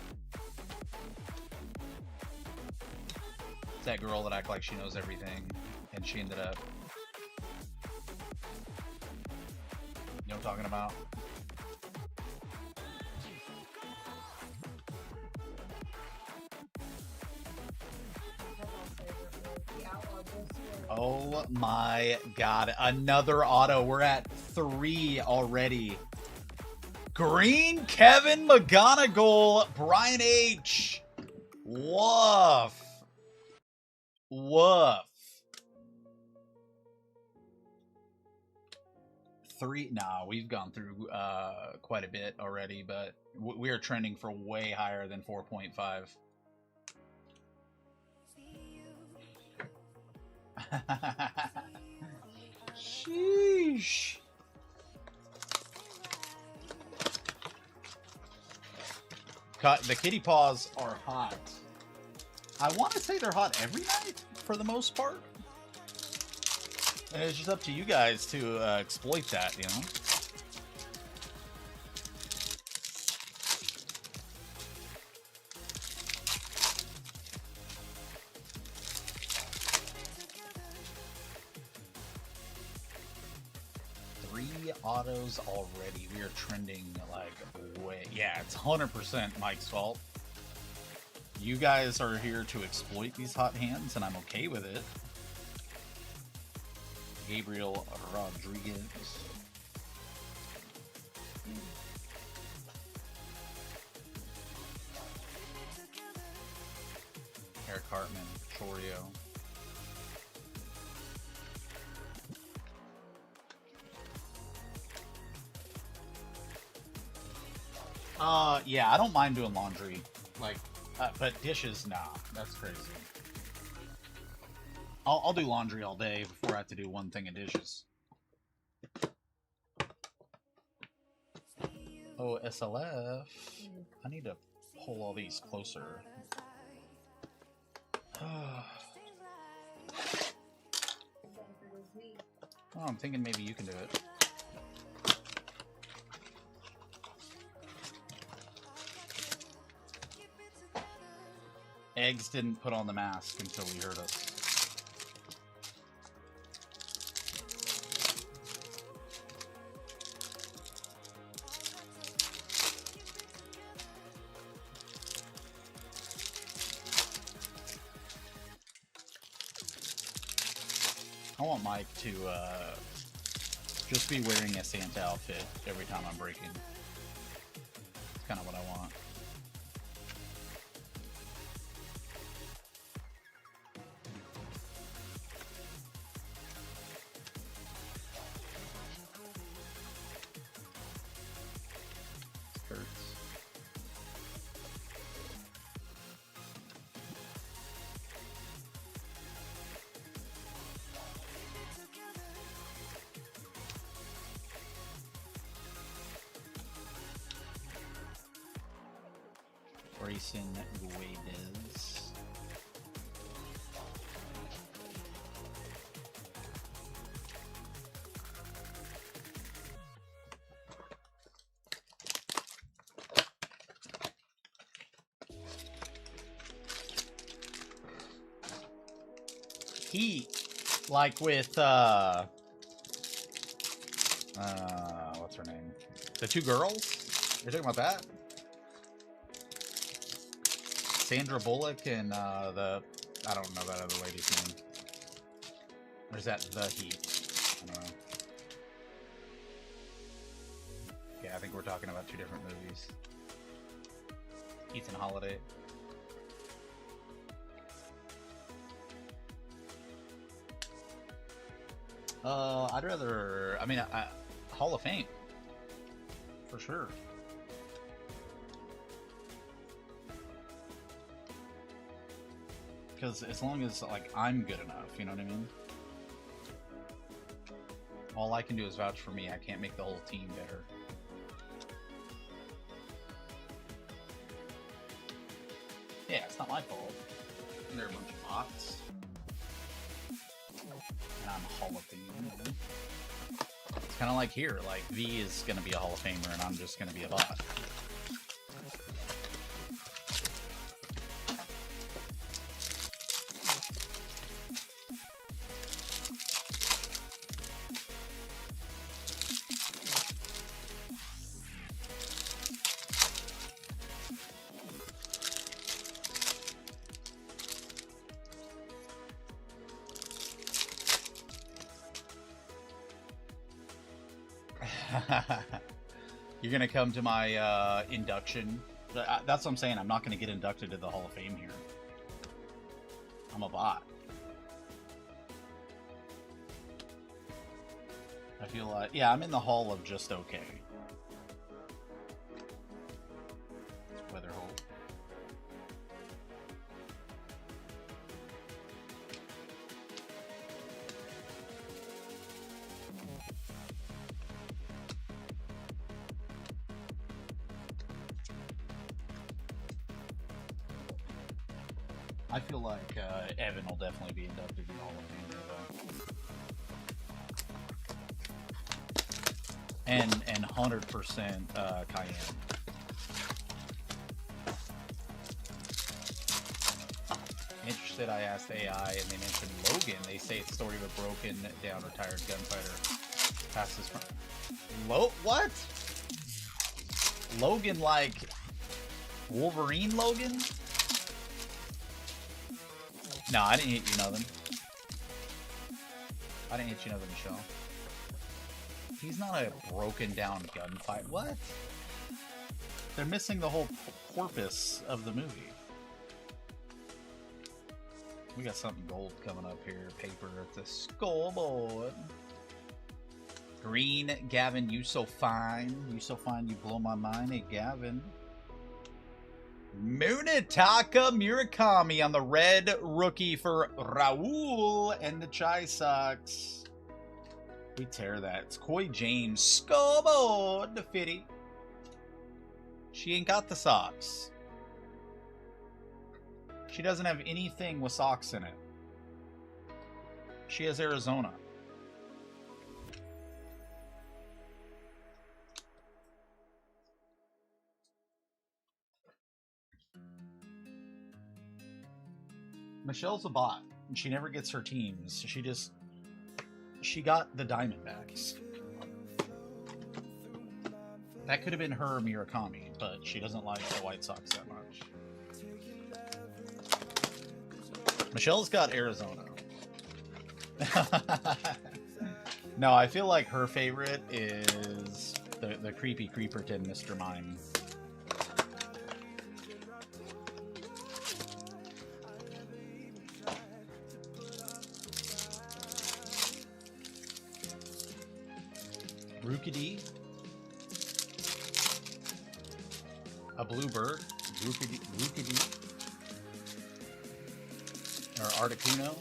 [SPEAKER 1] That girl that acts like she knows everything. and she ended up. You know what I'm talking about? Oh my god, another auto. We're at 3 already. Green, Kevin McGonigal, Brian H. Woof. Woof. 3, nah, we've gone through quite a bit already, but we are trending for way higher than 4.5. Sheesh. The kitty paws are hot. I want to say they're hot every night for the most part. And it's just up to you guys to exploit that, you know? Autos already. We are trending like way. Yeah, it's 100% Mike's fault. You guys are here to exploit these hot hands, and I'm okay with it. Gabriel Rodriguez. Eric Hartman, Chorio. Yeah, I don't mind doing laundry, like, but dishes, nah, that's crazy. I'll do laundry all day before I have to do one thing of dishes. Oh, SLF. I need to pull all these closer. Oh, I'm thinking maybe you can do it. Eggs didn't put on the mask until he heard us. I want Mike to just be wearing a Santa outfit every time I'm breaking. It's kind of what I want. Grayson Guedes. He, like with, what's her name? The 2 girls? You're talking about that? Sandra Bullock and I don't know that other lady's name. Or is that The Heat? I don't know. Yeah, I think we're talking about 2 different movies. Ethan Holiday. I'd rather, I mean, Hall of Fame. For sure. Because as long as, like, I'm good enough, you know what I mean? All I can do is vouch for me. I can't make the whole team better. Yeah, it's not my fault. They're a bunch of bots. And I'm a Hall of Famer. It's kind of like here. Like, V is going to be a Hall of Famer, and I'm just going to be a bot. You're gonna come to my induction. That's what I'm saying. I'm not gonna get inducted to the Hall of Fame here. I'm a bot. I feel like, yeah, I'm in the Hall of just okay. Weather hole. I feel like Evan will definitely be inducted in the Hall of Fame here, though. And 100% Cayenne. Interested, I asked AI, and they mentioned Logan. They say it's the story of a broken down retired gunfighter. Passes from what? Logan, like Wolverine Logan? No, I didn't hit you nothing. I didn't hit you nothing, Michelle. He's not a broken down gunfight. What? They're missing the whole porpoise of the movie. We got something gold coming up here. Paper at the scoreboard. Green, Gavin, you so fine. You so fine, you blow my mind. Hey, Gavin. Munetaka Murakami on the red rookie for Raul and the Chai Sox. We tear that. It's Coy James. Scoreboard to Fitty. She ain't got the socks. She doesn't have anything with socks in it. She has Arizona. Michelle's a bot, and she never gets her teams. She got the Diamondbacks. That could have been her Murakami, but she doesn't like the White Sox that much. Michelle's got Arizona. No, I feel like her favorite is the creepy Creeperton Mr. Mime. Rookity. A bluebird. Rookity. Or Articuno.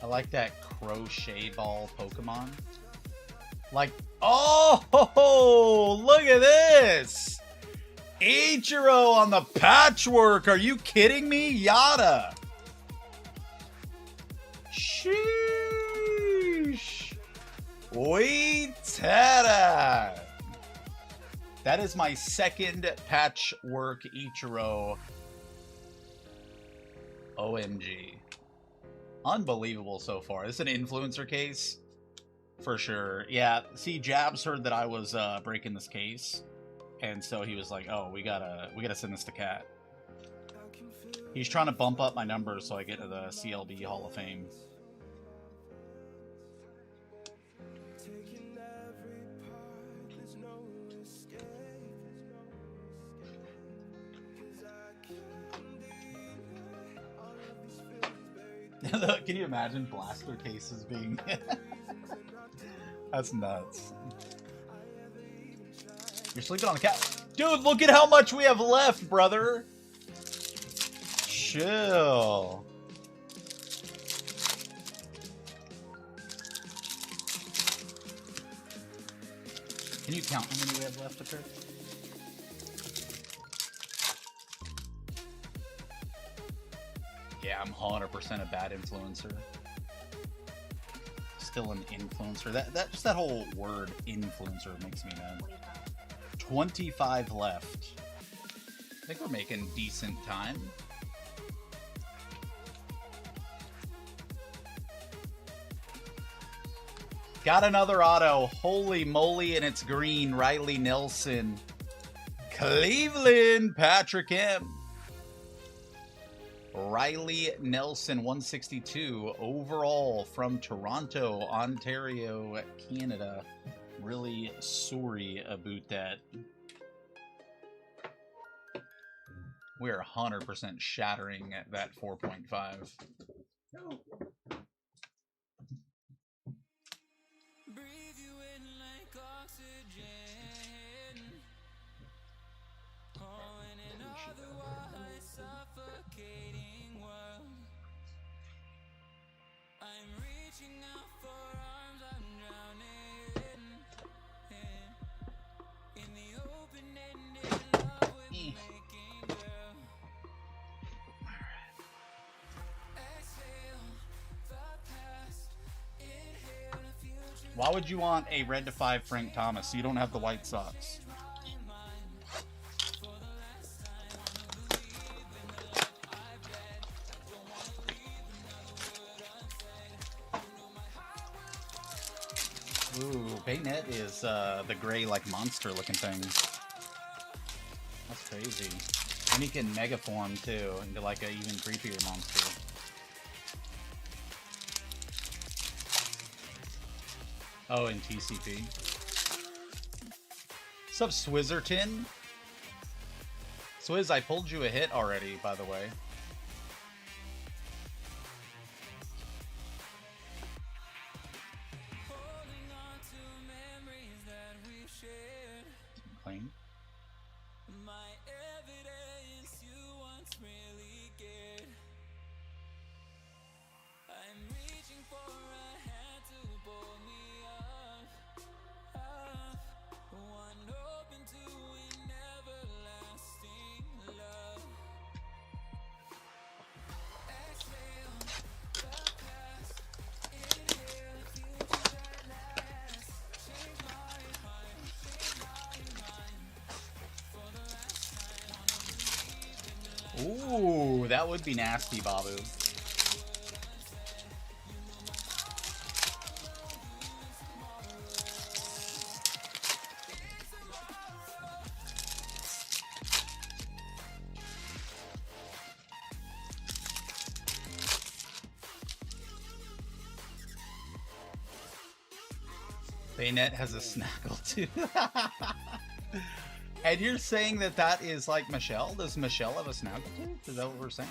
[SPEAKER 1] I like that crochet ball Pokemon. Like, oh, look at this! Ichiro on the patchwork. Are you kidding me? Yada. Sheesh. Oitara. That is my second patchwork Ichiro. OMG. Unbelievable so far. This is an influencer case. For sure. Yeah, see, Jabs heard that I was breaking this case. And so he was like, "Oh, we gotta send this to Cat." He's trying to bump up my numbers so I get to the CLB Hall of Fame. Can you imagine blaster cases being? That's nuts. You're sleeping on the couch. Dude, look at how much we have left, brother. Chill. Can you count how many we have left, Kurt? Yeah, I'm 100% a bad influencer. Still an influencer. Just that whole word influencer makes me mad. 25 left. I think we're making decent time. Got another auto. Holy moly, and it's green. Riley Nelson. Cleveland, Patrick M. Riley Nelson, 162 overall from Toronto, Ontario, Canada. Really sorry about that. We're 100% shattering that 4.5.
[SPEAKER 8] Breathe you in like oxygen. Oh, in an otherwise suffocating world. I'm reaching out for arms, I'm drowning in the open-ended love we're making, girl. Exhale the past, inhale the future.
[SPEAKER 1] Why would you want a red to 5 Frank Thomas? You don't have the White Sox. Ooh, Baynet is the gray, like, monster-looking thing. That's crazy. And he can mega form, too, into, like, an even creepier monster. Oh, in TCP. What's up, Swizzerton? Swizz, I pulled you a hit already, by the way. Clean.
[SPEAKER 8] My evidence you once really cared. I'm reaching for a hand to pull me up. One open to an everlasting love. Exhale the past, inhale the future that lasts. Change my mind, for the last time. Wanna believe in the light.
[SPEAKER 1] Ooh, that would be nasty, Babu. Baynet has a snaggle too. And you're saying that that is like Michelle? Does Michelle have a snaggle too? Is that what we're saying?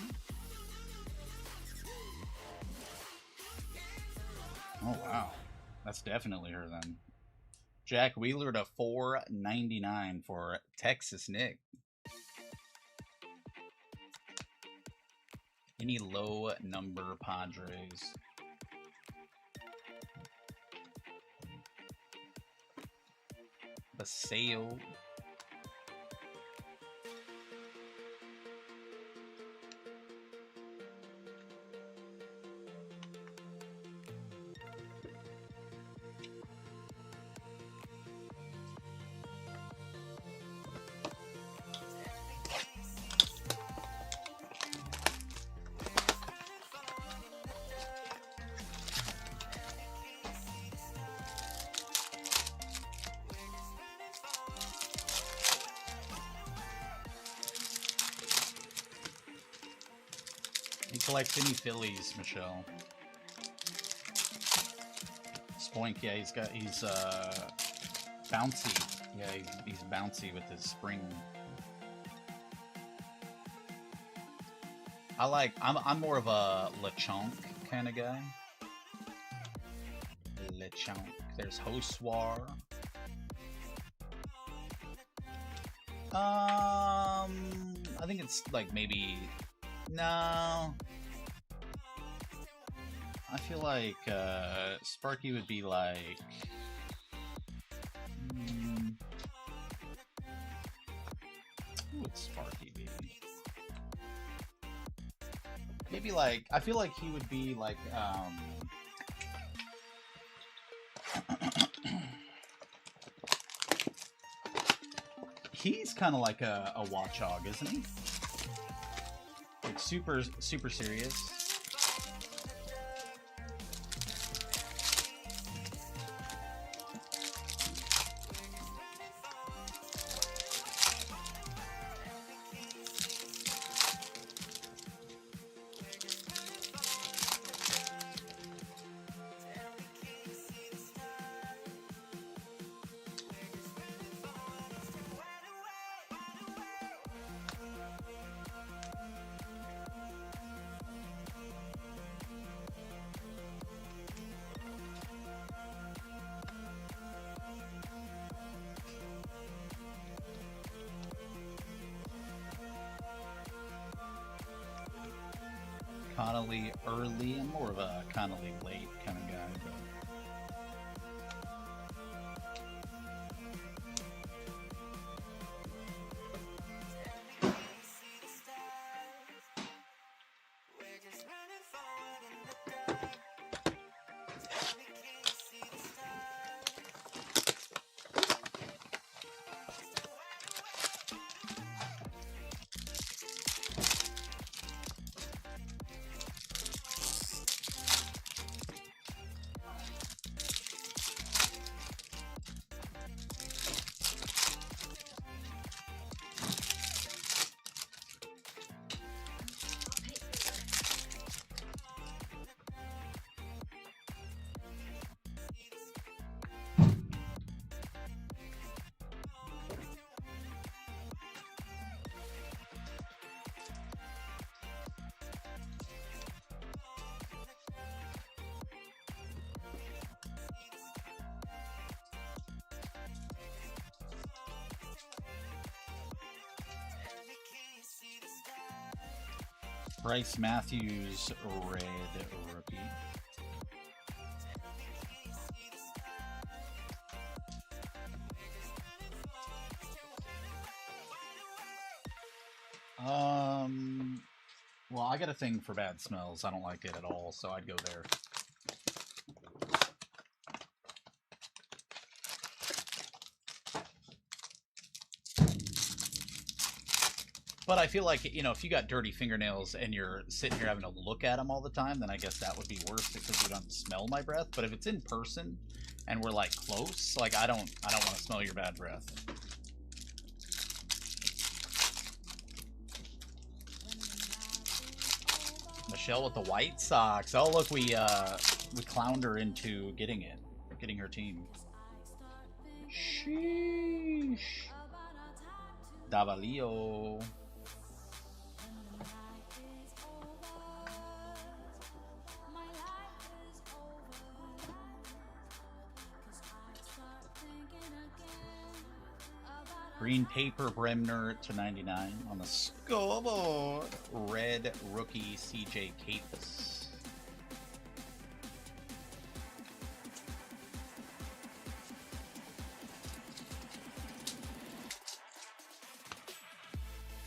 [SPEAKER 1] Oh wow, that's definitely her then. Jack Wheeler to $4.99 for Texas Nick. Any low number Padres? Baseo. He collects any Phillies, Michelle. Spoink, yeah, he's bouncy. Yeah, he's bouncy with his spring. I'm more of a Lechonk kind of guy. Lechonk. There's Hoswar. I think it's like maybe. No. I feel like Sparky would be like. Who would Sparky be? Maybe like I feel like he would be like he's kind of like a watchhog, isn't he? Like super serious. Connolly early. I'm more of a Connolly late kind of guy, but. Bryce Matthews, red rookie. Well, I got a thing for bad smells. I don't like it at all, so I'd go there. But I feel like, you know, if you got dirty fingernails and you're sitting here having to look at them all the time, then I guess that would be worse because you don't smell my breath. But if it's in person and we're like close, like I don't want to smell your bad breath. Michelle with the White Sox. Oh look, we clowned her into getting her team. Sheesh. Davalio. Green Paper Bremner /99 on the scoreboard. Red rookie CJ Capus.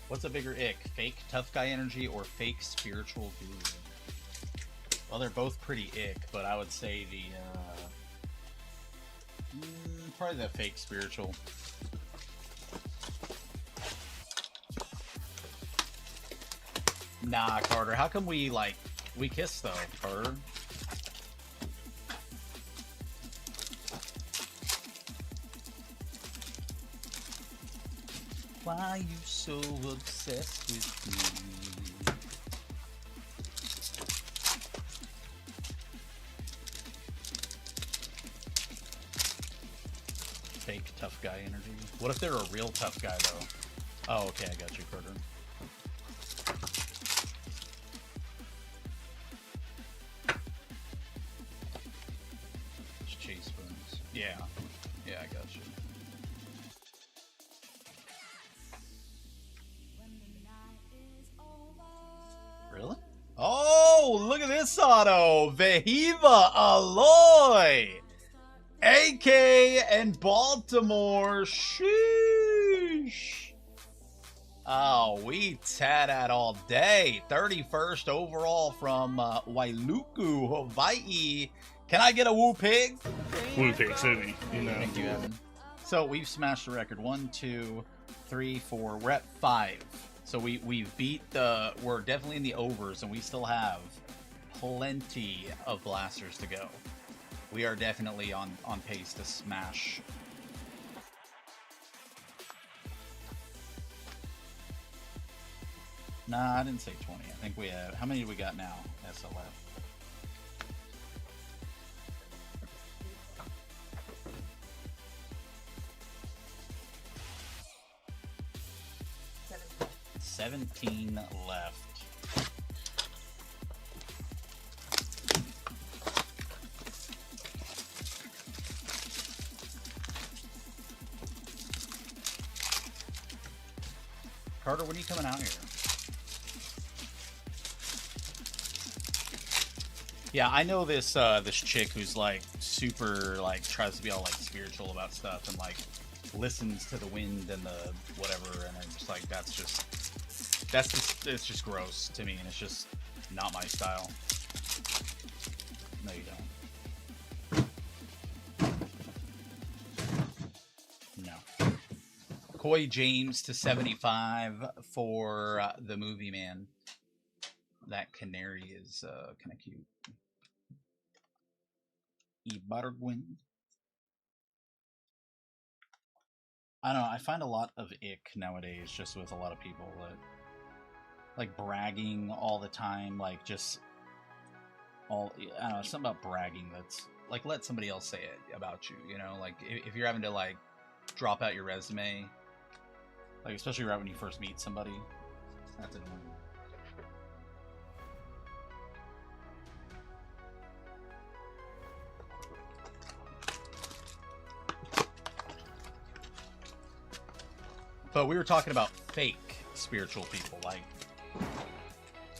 [SPEAKER 1] What's a bigger ick? Fake tough guy energy or fake spiritual guru? Well, they're both pretty ick, but I would say the probably the fake spiritual. Nah, Carter. How come we kiss though, Carter? Why are you so obsessed with me? Fake tough guy energy. What if they're a real tough guy though? Oh, okay, I got you, Carter. Yeah, I got you. Really? Oh, look at this auto! Vehiva Alloy! AK and Baltimore. Sheesh. Oh, we tat at all day. 31st overall from Wailuku, Hawaii. Can I get a Woo Pig?
[SPEAKER 7] Woo Pig City, you know.
[SPEAKER 1] Thank you, Evan. So we've smashed the record. 1, 2, 3, 4. We're at 5. So we've beat the. We're definitely in the overs, and we still have plenty of blasters to go. We are definitely on pace to smash. Nah, I didn't say 20. I think we have. How many do we got now? SLF.
[SPEAKER 4] Seven.
[SPEAKER 1] 17 left. Carter, when are you coming out here? Yeah, I know this this chick who's like super like tries to be all like spiritual about stuff and like listens to the wind and the whatever, and I'm just like it's just gross to me, and it's just not my style. No, you don't. No. Coy James to 75 for the movie man. That canary is kind of cute. Ibargwin. I don't know. I find a lot of ick nowadays just with a lot of people that like bragging all the time, like just all, I don't know, something about bragging that's like, let somebody else say it about you, you know, like if you're having to like drop out your resume, like especially right when you first meet somebody, that's annoying. But we were talking about fake spiritual people, like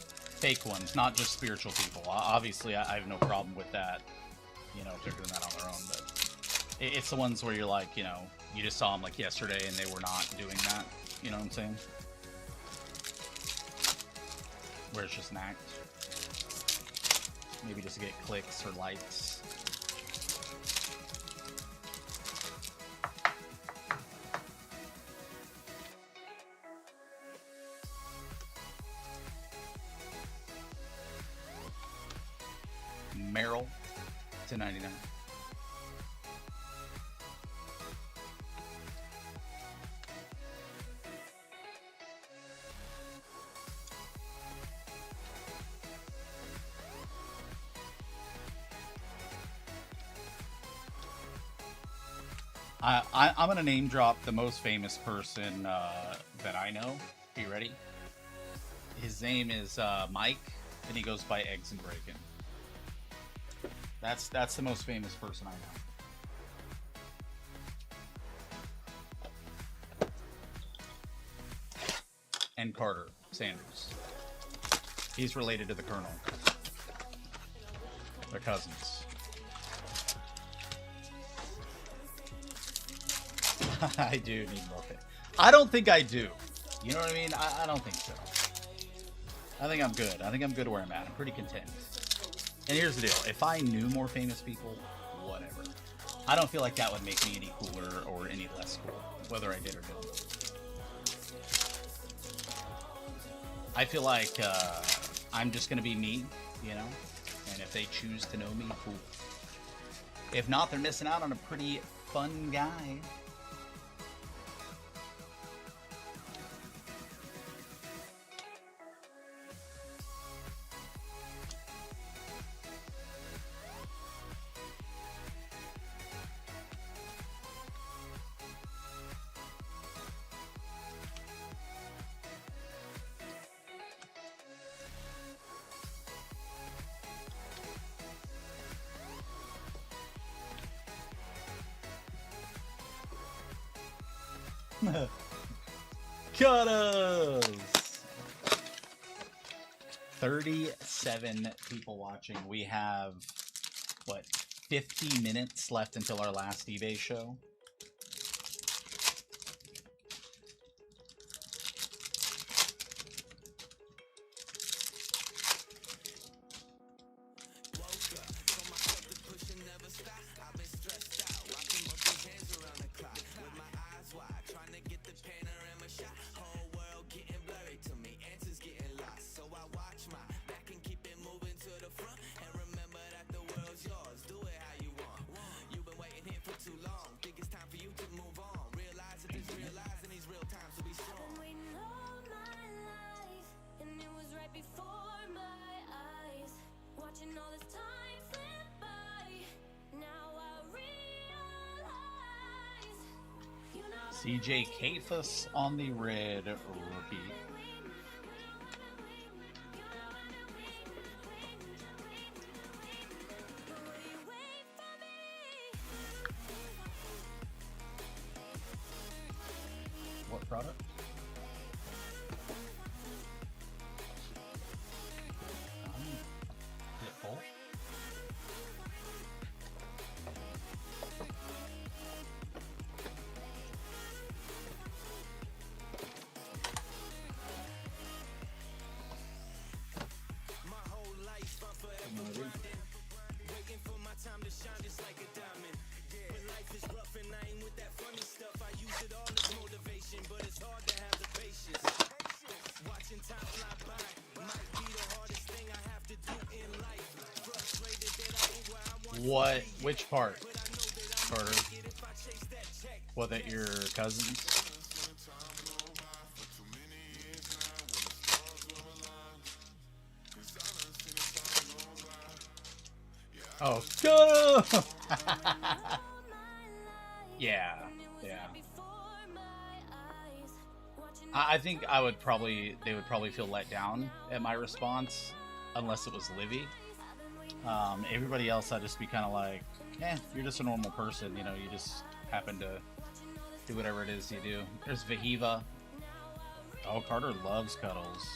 [SPEAKER 1] fake ones, not just spiritual people. Obviously, I have no problem with that, you know, if they're doing that on their own, but it's the ones where you're like, you know, you just saw them like yesterday and they were not doing that, you know what I'm saying? Where it's just an act. Maybe just to get clicks or likes. Meryl to 99. I'm gonna name drop the most famous person that I know. Are you ready? His name is Mike, and he goes by Eggs and Bacon. That's the most famous person I know. And Carter Sanders. He's related to the Colonel. They're cousins. I do need more pay. I don't think I do. You know what I mean? I don't think so. I think I'm good. I think I'm good where I'm at. I'm pretty content. And here's the deal. If I knew more famous people, whatever. I don't feel like that would make me any cooler or any less cool, whether I did or didn't. I feel like I'm just going to be me, you know? And if they choose to know me, cool. If not, they're missing out on a pretty fun guy. Cut us! 37 people watching. We have, what, 50 minutes left until our last eBay show. CJ Kafus on the red rookie. What product? Is it full? What? Which part, Carter? What, that your cousins? Oh, go! Yeah, yeah. I think they would probably feel let down at my response, unless it was Livy. Everybody else, I'd just be kind of like, you're just a normal person, you know, you just happen to do whatever it is you do. There's Vahiva. Oh, Carter loves cuddles.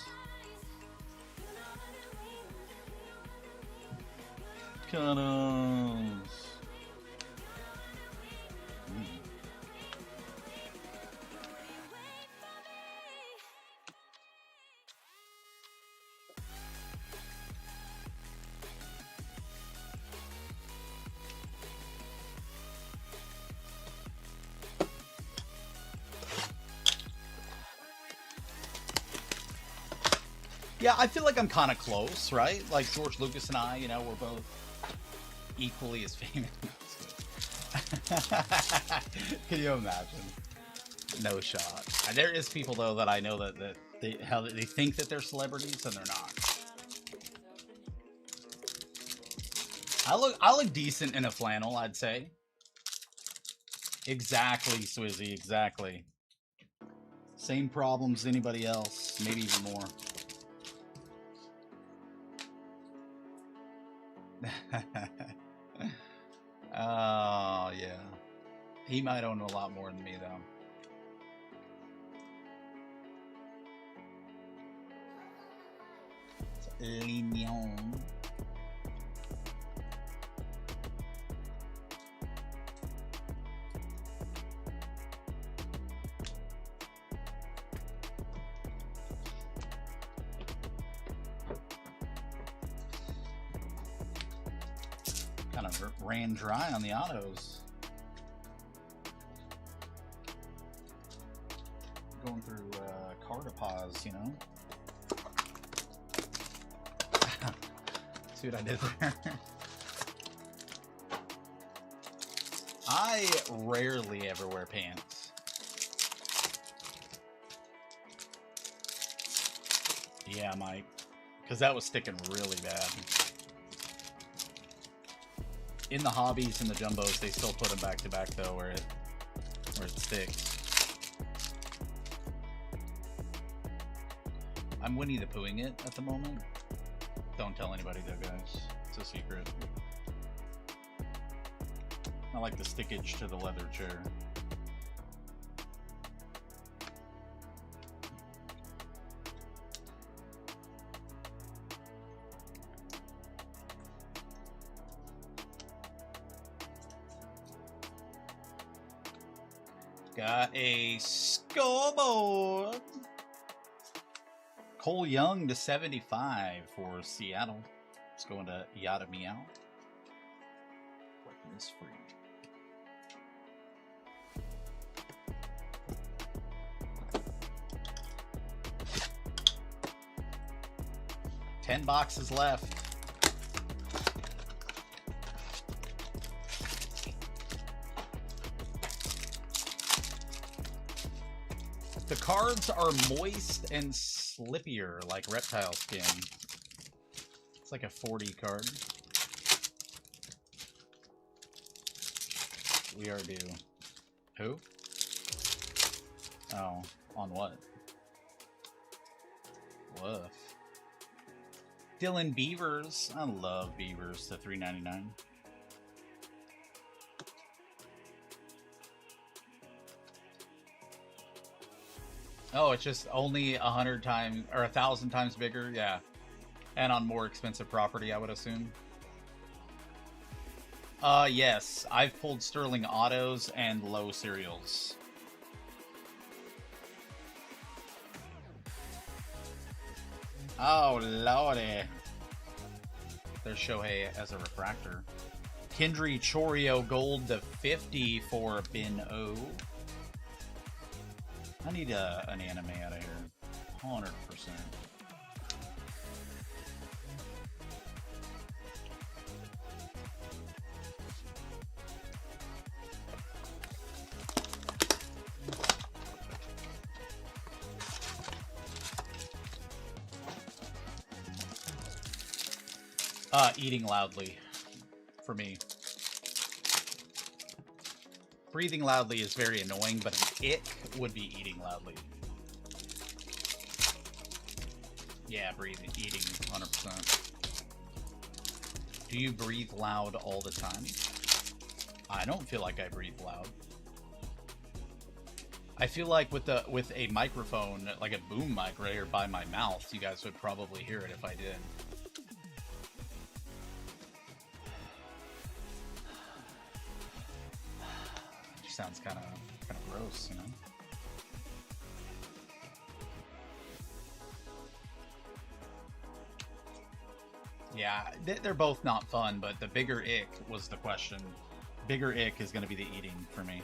[SPEAKER 1] Cuddles. Yeah, I feel like I'm kind of close, right? Like George Lucas and I, you know, we're both equally as famous. Can you imagine? No shot. There is people though that I know that they think that they're celebrities and they're not. I look decent in a flannel, I'd say. Exactly, Swizzy, exactly. Same problems as anybody else, maybe even more. Oh, yeah. He might own a lot more than me, though. Lignon. Kind of ran dry on the autos. Going through car deposits, you know. See what I did there? I rarely ever wear pants. Yeah, Mike. Because that was sticking really bad. In the hobbies and the jumbos, they still put them back to back though, where it sticks. I'm Winnie the Poohing it at the moment. Don't tell anybody though, guys. It's a secret. I like the stickage to the leather chair. Got a scoreboard. Cole Young to 75 for Seattle. It's going to Yada Meow. Weapon is free. $10 left. The cards are moist and slippier, like reptile skin. It's like a 40 card. We are due. Who? Oh, on what? Woof. Dylan Beavers. I love Beavers to $3.99. Oh, it's just only 100 times or 1,000 times bigger, yeah, and on more expensive property, I would assume. Yes, I've pulled Sterling autos and low serials. Oh lordy, there's Shohei as a refractor. Kendry Chorio gold to 50 for Ben O. I need an anime out of here. 100%. Eating loudly for me. Breathing loudly is very annoying, but an ick would be eating loudly. Yeah, eating, 100%. Do you breathe loud all the time? I don't feel like I breathe loud. I feel like with a microphone, like a boom mic right here by my mouth, you guys would probably hear it if I did. Sounds kind of gross, you know. Yeah, they're both not fun, but the bigger ick was the question. Bigger ick is going to be the eating for me.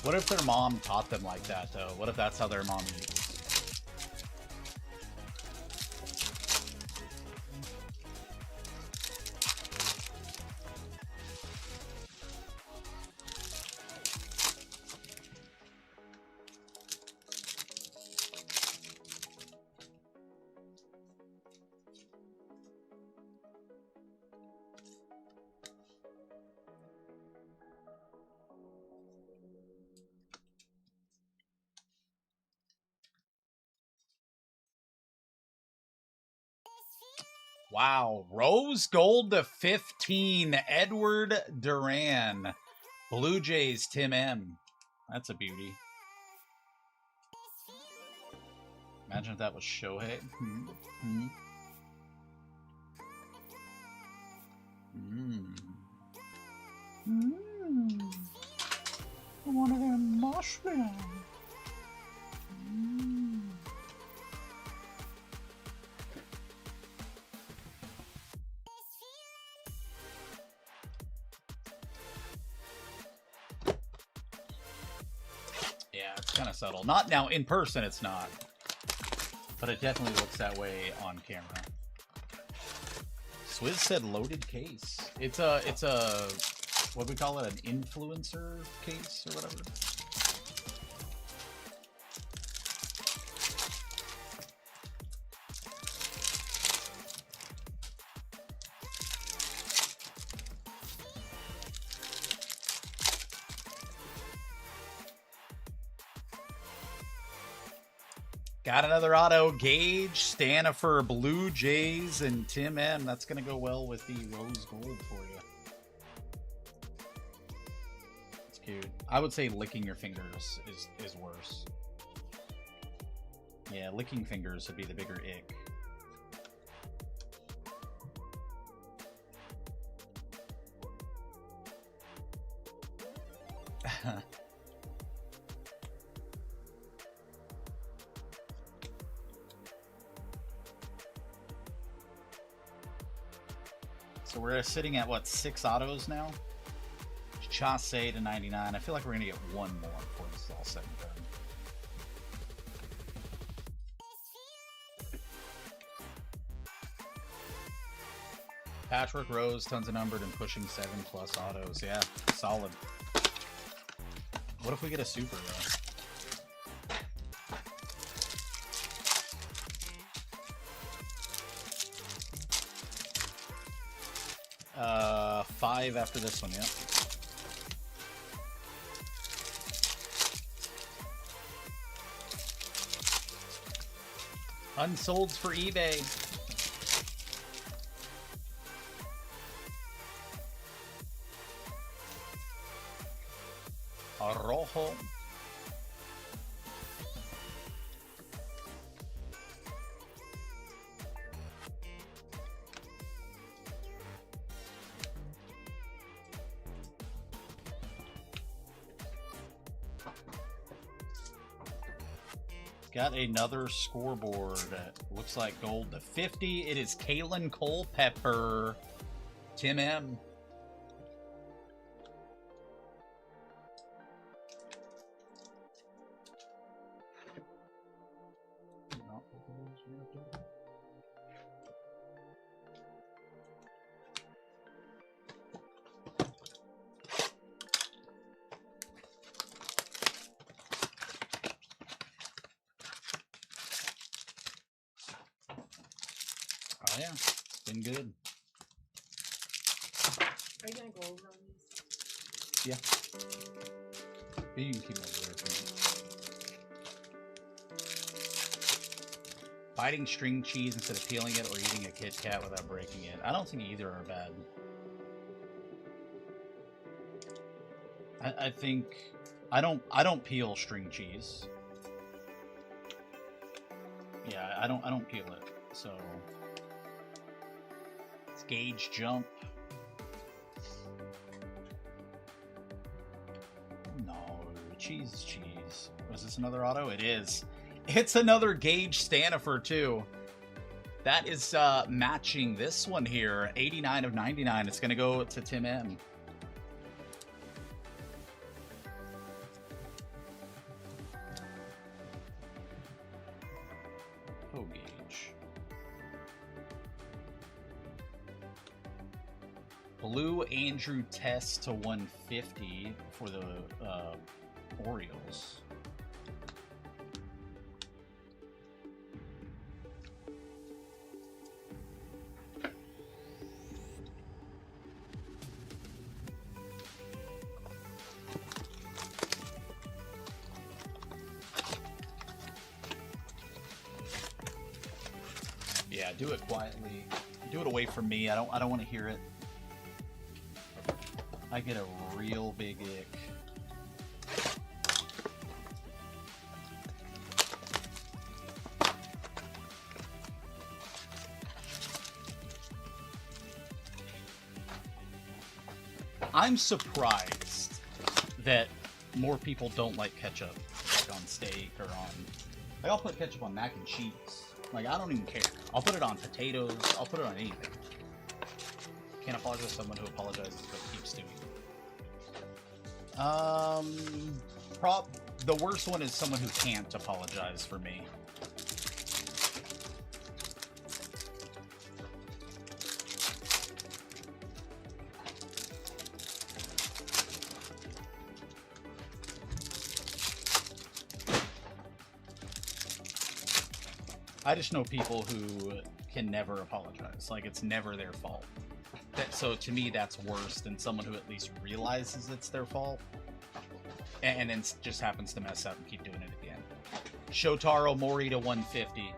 [SPEAKER 1] What if their mom taught them like that, though? What if that's how their mom eats? Wow, rose gold to 15, Edward Duran. Blue Jays, Tim M. That's a beauty. Imagine if that was Shohei. One of them mushrooms. Yeah, it's kind of subtle. Not now in person, it's not, but it definitely looks that way on camera. Swizz said loaded case. It's a what do we call it? An influencer case or whatever. Got another auto. Gage, Stanifer, Blue Jays, and Tim M. That's going to go well with the rose gold for you. It's cute. I would say licking your fingers is worse. Yeah, licking fingers would be the bigger ick. So we're sitting at, what, 6 autos now? Chasse to 99. I feel like we're going to get one more before this is all said and done. Patchwork Rose, tons of numbered and pushing 7+ autos. Yeah, solid. What if we get a super, though? 5 after this one, yeah. Unsolds for eBay. Arrojo. Got another scoreboard. Looks like gold to 50. It is Kalen Culpepper. Tim M. Yeah, it's been good.
[SPEAKER 9] Are you gonna go over on these?
[SPEAKER 1] Yeah. You can keep them over there for me. Biting string cheese instead of peeling it, or eating a Kit Kat without breaking it. I don't think either are bad. I think I don't peel string cheese. Yeah, I don't peel it. So it's Gauge Jump. No, cheese is cheese. Was this another auto? It is. It's another Gauge Stanifer too. That is matching this one here. 89 of 99. It's gonna go to Tim M. Oh, Gauge. Blue Andrew Test to 150 for the Orioles. Yeah, do it quietly. Do it away from me. I don't want to hear it. I get a real big ick. I'm surprised that more people don't like ketchup, like on steak or on. Like, I'll put ketchup on mac and cheese. Like, I don't even care. I'll put it on potatoes. I'll put it on anything. Can't apologize to someone who apologizes but keeps doing it. The worst one is someone who can't apologize for me. I just know people who can never apologize. Like, it's never their fault. So to me, that's worse than someone who at least realizes it's their fault and then just happens to mess up and keep doing it again. Shotaro Mori to 150.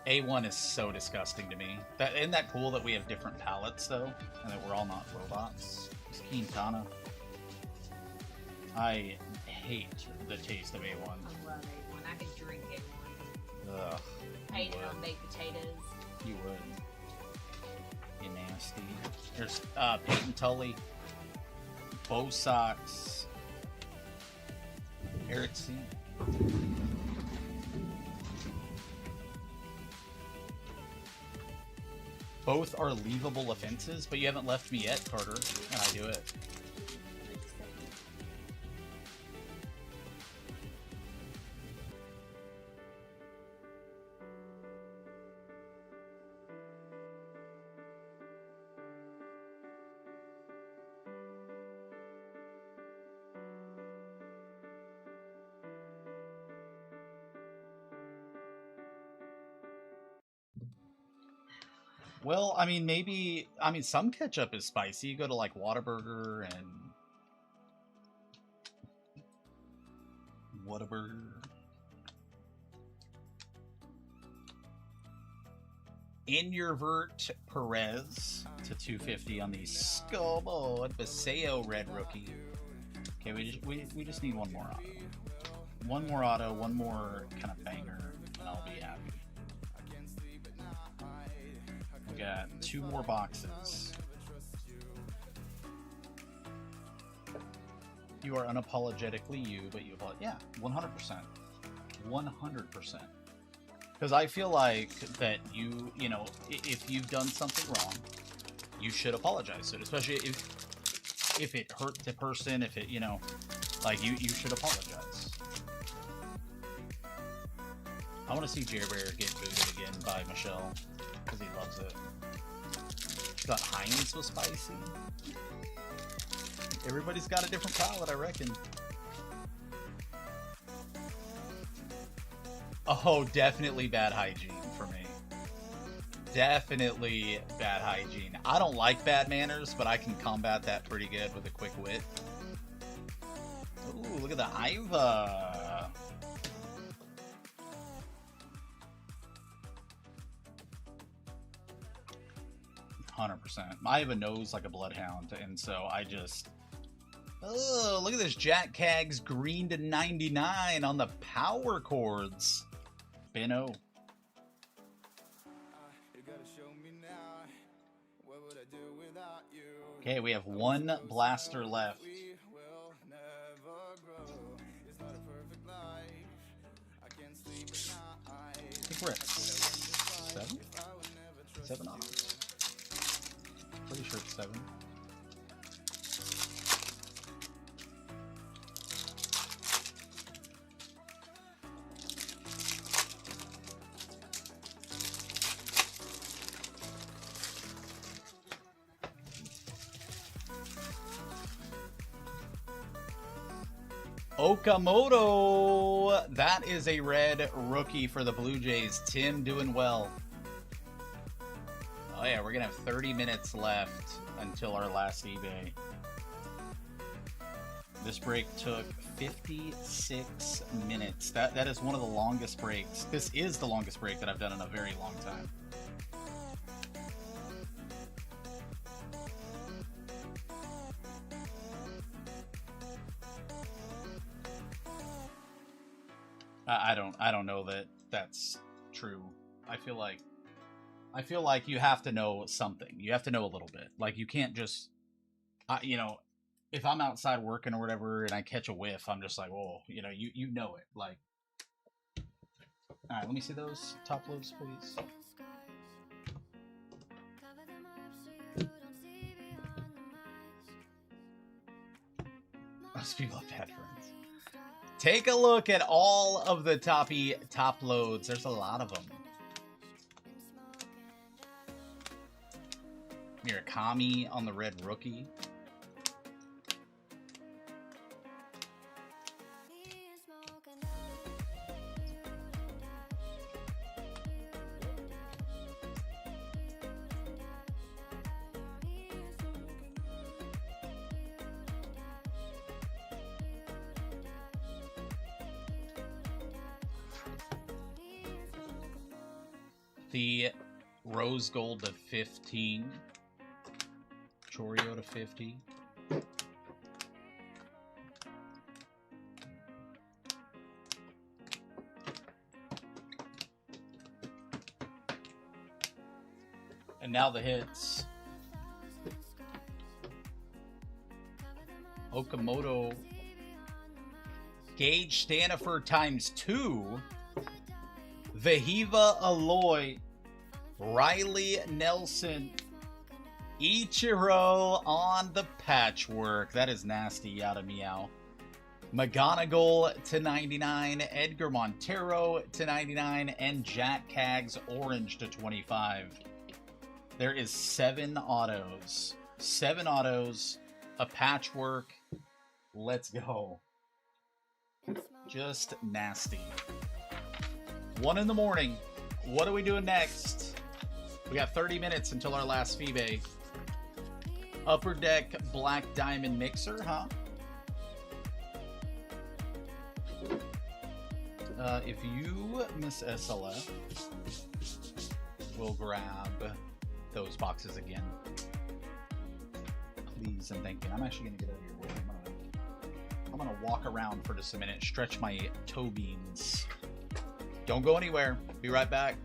[SPEAKER 1] A1 is so disgusting to me. Isn't that cool that we have different palettes, though? And that we're all not robots? It's Quintana. I hate the taste of A1.
[SPEAKER 9] I love A1. I could drink A1.
[SPEAKER 1] Ugh.
[SPEAKER 9] Hate it on baked potatoes.
[SPEAKER 1] You would. You nasty. There's Peyton Tully, Bo Sox, Eric C. Both are leavable offenses, but you haven't left me yet, Carter, and I do it. Well, I mean, maybe... I mean, some ketchup is spicy. You go to, like, Whataburger and... Whataburger. Inyurvert Perez to 250 on the Scoreboard Paseo Red Rookie. Okay, we just need one more auto. One more auto, one more kind of banger, and I'll be happy. We got two more boxes. You are unapologetically you, but you apologize. Yeah, 100%. 100%. Because I feel like that you know, if you've done something wrong, you should apologize to it. Especially if it hurt the person, if it, you know, like you should apologize. I want to see Jer Bear get booted again by Michelle, because he loves it. She thought Heinz was spicy. Everybody's got a different palate, I reckon. Oh, definitely bad hygiene for me. Definitely bad hygiene. I don't like bad manners, but I can combat that pretty good with a quick wit. Ooh, look at the Iva. %. Iva knows like a bloodhound, and so I just... Oh, look at this Jack Cags green to 99 on the power chords. Benno. Okay, we have one blaster left. I think we're at 7? 7 on. Pretty sure it's 7. Okamoto! That is a red rookie for the Blue Jays. Tim doing well. Oh yeah, we're gonna have 30 minutes left until our last eBay. This break took 56 minutes. That is one of the longest breaks. This is the longest break that I've done in a very long time. I don't know that that's true. I feel like you have to know something. You have to know a little bit. Like you can't just, you know, if I'm outside working or whatever and I catch a whiff, I'm just like, oh, you know, you know it. Like, all right, let me see those top loads, please. Most people have bad friends. Take a look at all of the top loads. There's a lot of them. Murakami on the red rookie. The rose gold to 15. Choreo to 50. And now the hits. Okamoto. Gage Stanifer ×2. Vahiva Aloy. Riley Nelson. Ichiro on the patchwork. That is nasty, Yada Meow. McGonagall to 99. Edgar Montero to 99. And Jack Cags orange to 25. There is 7 autos. 7 autos. A patchwork. Let's go. Just nasty. 1 in the morning. What are we doing next? We got 30 minutes until our last Phoebe. Upper Deck Black Diamond Mixer, huh? If you miss SLF, we'll grab those boxes again. Please and thank you. I'm actually going to get out of your way. I'm gonna walk around for just a minute, stretch my toe beans. Don't go anywhere. Be right back.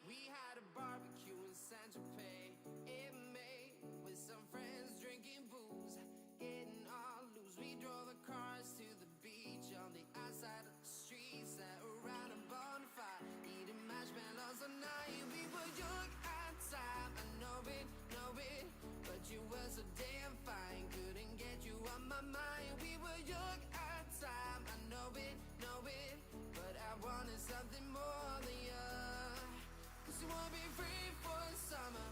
[SPEAKER 8] We had a barbecue in San Tropez in May with some friends drinking booze, getting all loose. We drove the cars to the beach on the outside of the street, sat around a bonfire, eating marshmallows all night. We were young at time, I know it, but you were so damn fine. Couldn't get you on my mind. We were young at time, I know it, but I wanted something more than you. 'Cause you wanna be free for the summer,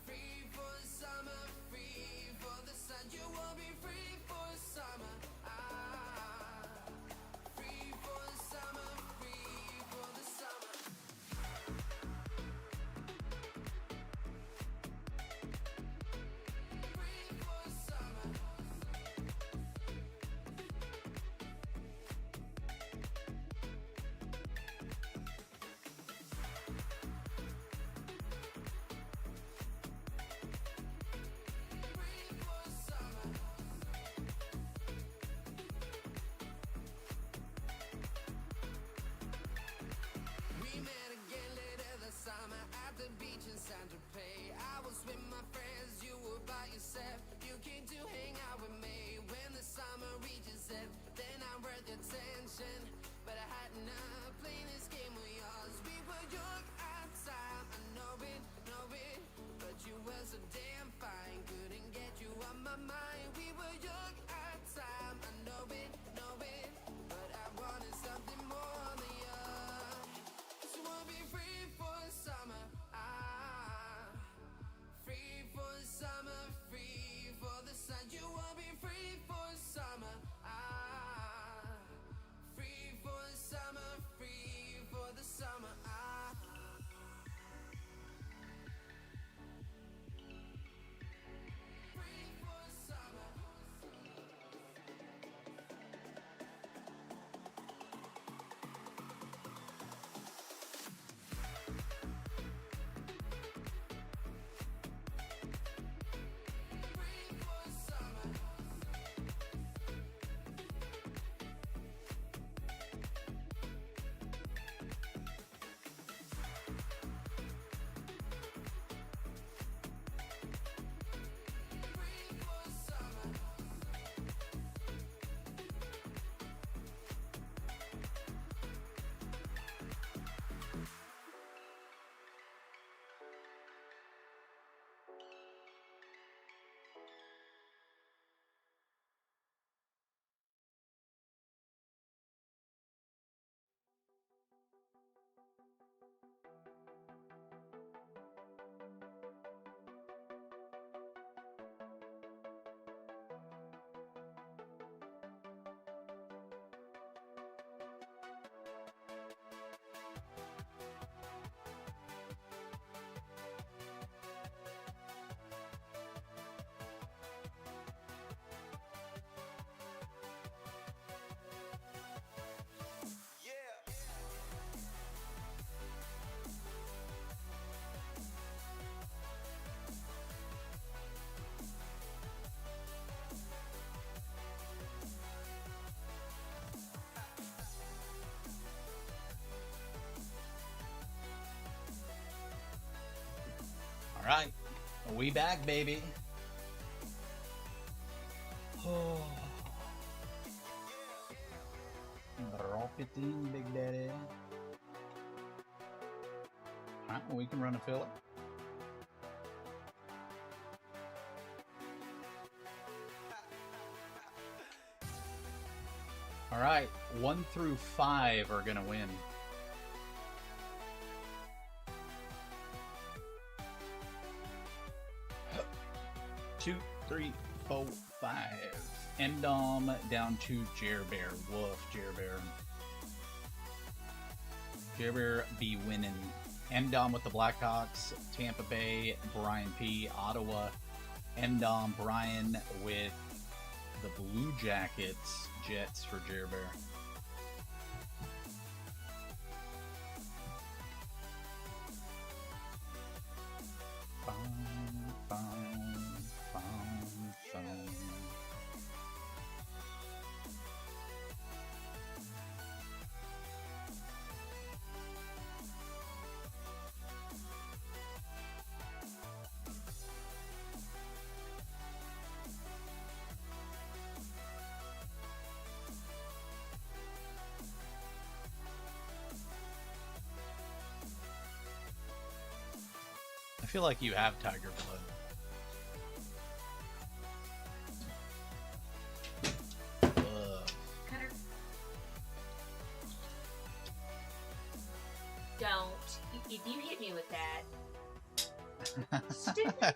[SPEAKER 8] free for the summer, free for the sun. You wanna be free for the summer, free for the summer, free for the summer. Free for the summer. Free for the summer. We met again later this summer at the beach in San Tropez. I was with my friends, you were by yourself. You came to hang out with me when the summer reaches end. Then I worth your attention, but I had enough playing this game with yours. We were young at time, I know it, but you were so damn fine. Couldn't get you on my mind. We were young at time, I know it, but I wanted something more than you. 'Cause you wanna be free for the summer, free for the summer, free for the sun. You wanna be free for the summer, free for the summer, free for the summer. Free for the summer. Free for the summer. Free for the summer.
[SPEAKER 1] All right, we back, baby. Oh. Drop it in, Big Daddy. All right, well, we can run a filler. All right, 1 through 5 are gonna win. Two, three, 4, 5. Endom down to Jerbear. Woof, Jerbear. Jerbear be winning. Endom with the Blackhawks. Tampa Bay, Brian P. Ottawa. Endom, Brian with the Blue Jackets. Jets for Jerbear. I feel like you have tiger blood. Ugh.
[SPEAKER 9] Cutter. Don't. If you hit me with that. Stupid.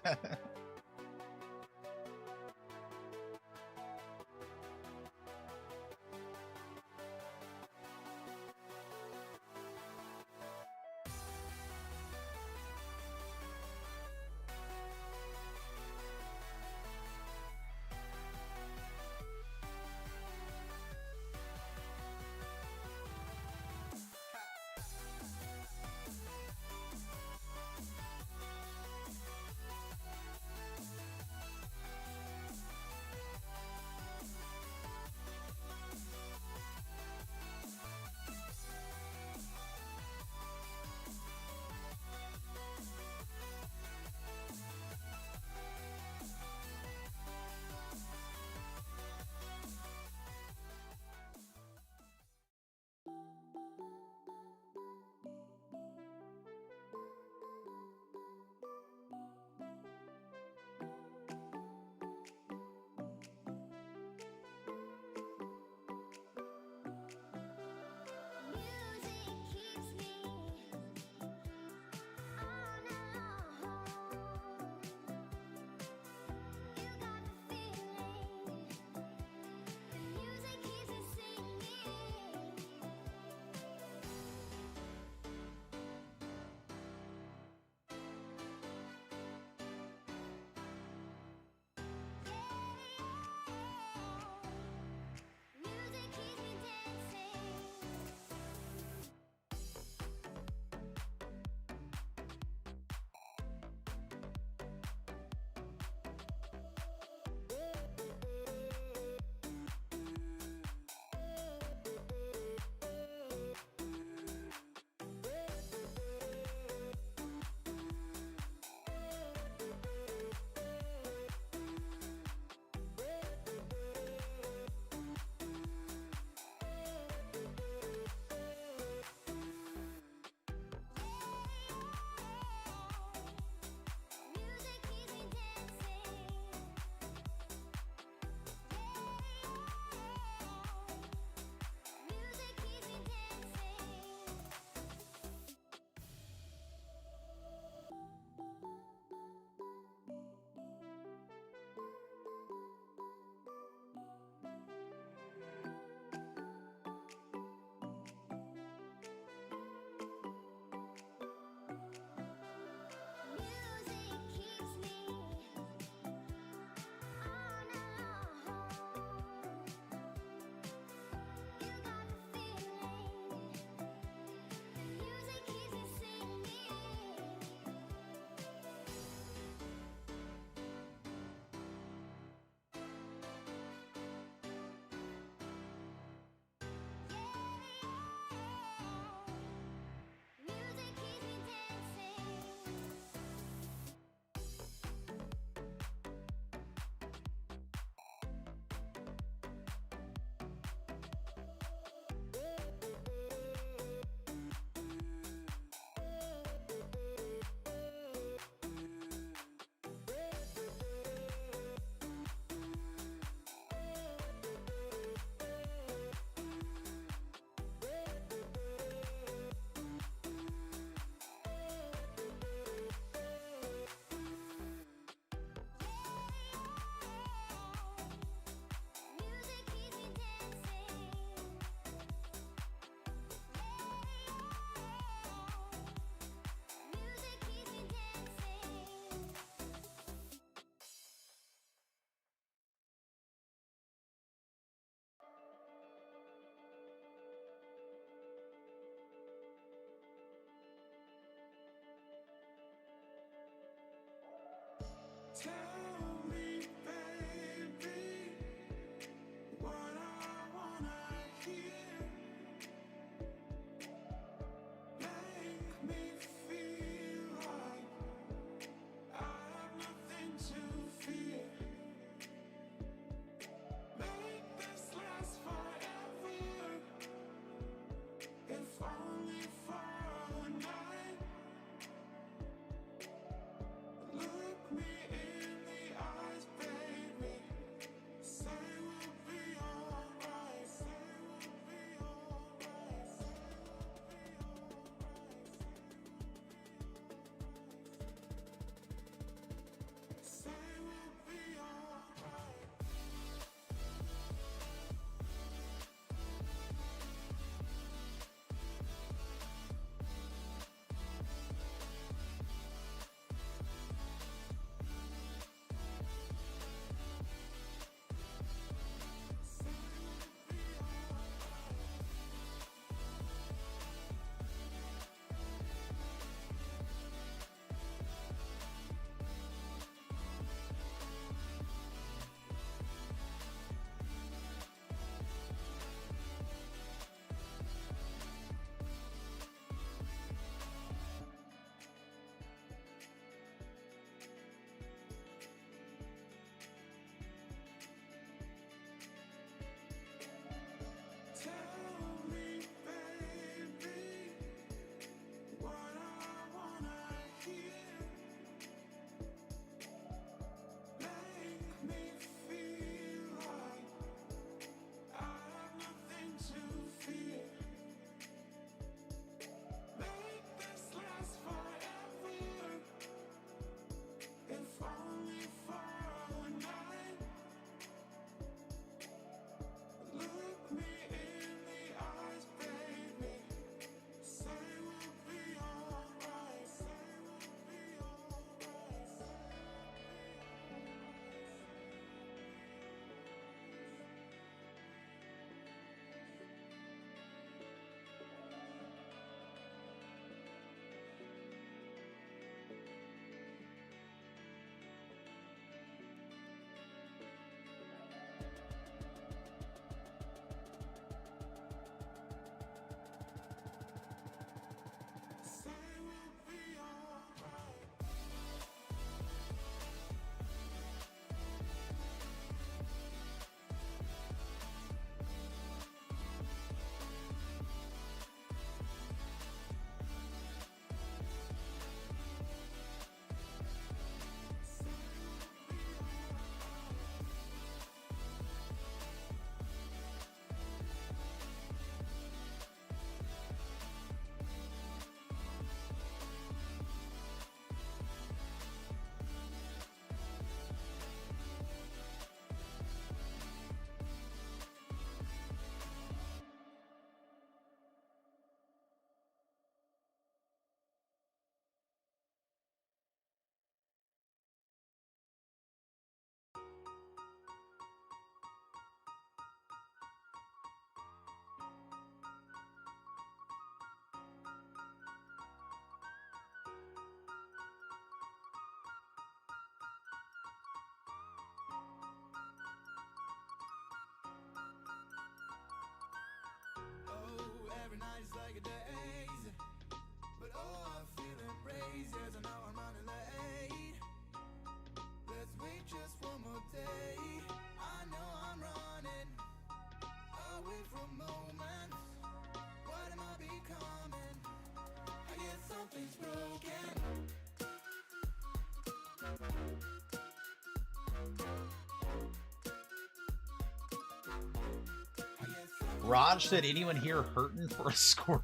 [SPEAKER 1] Raj said, anyone here hurting for a squirt?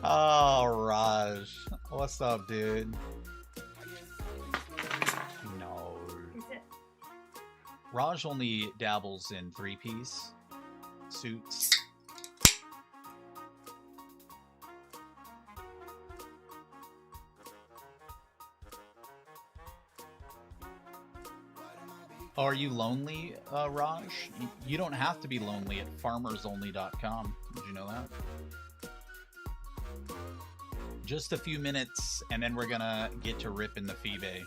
[SPEAKER 1] Oh, Raj. What's up, dude? No.
[SPEAKER 9] Is it?
[SPEAKER 1] Raj only dabbles in three-piece suits. Oh, are you lonely, Raj? You don't have to be lonely at farmersonly.com. Did you know that? Just a few minutes, and then we're gonna get to ripping the Phoebe.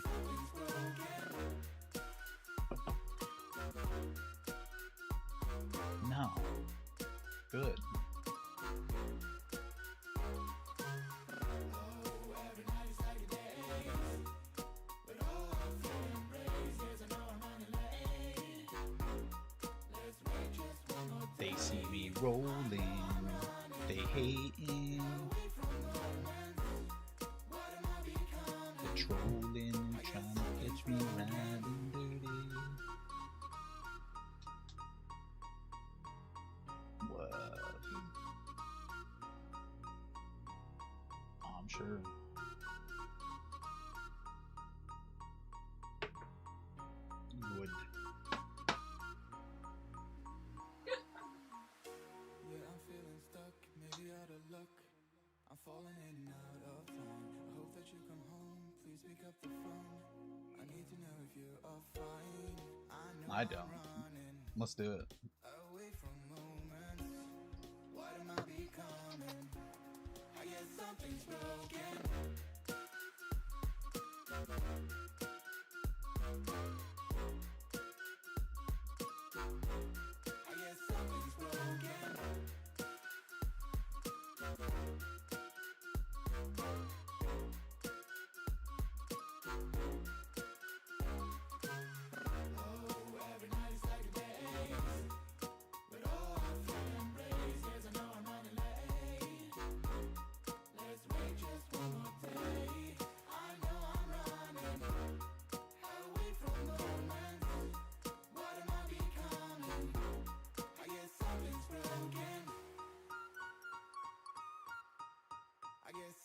[SPEAKER 1] No. Good. They see me rolling, they hating, they trolling, trying to catch me riding dirty. What? Oh, I'm sure. You would. I don't. Let's do it.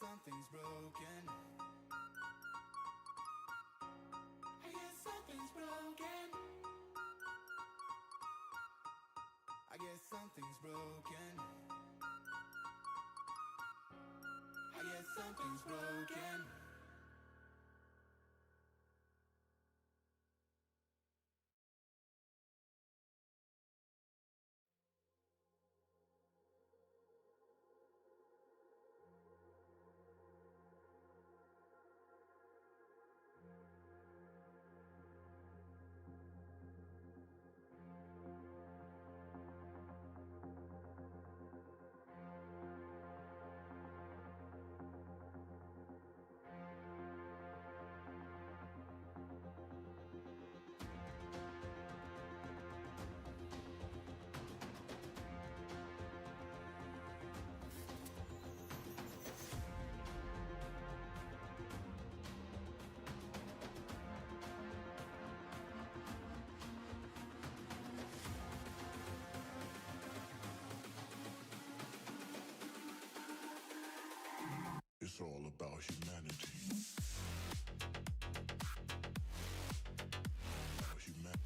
[SPEAKER 10] Something's broken. I guess something's broken. I guess something's broken. I guess something's broken.
[SPEAKER 6] It's all about humanity. About humanity.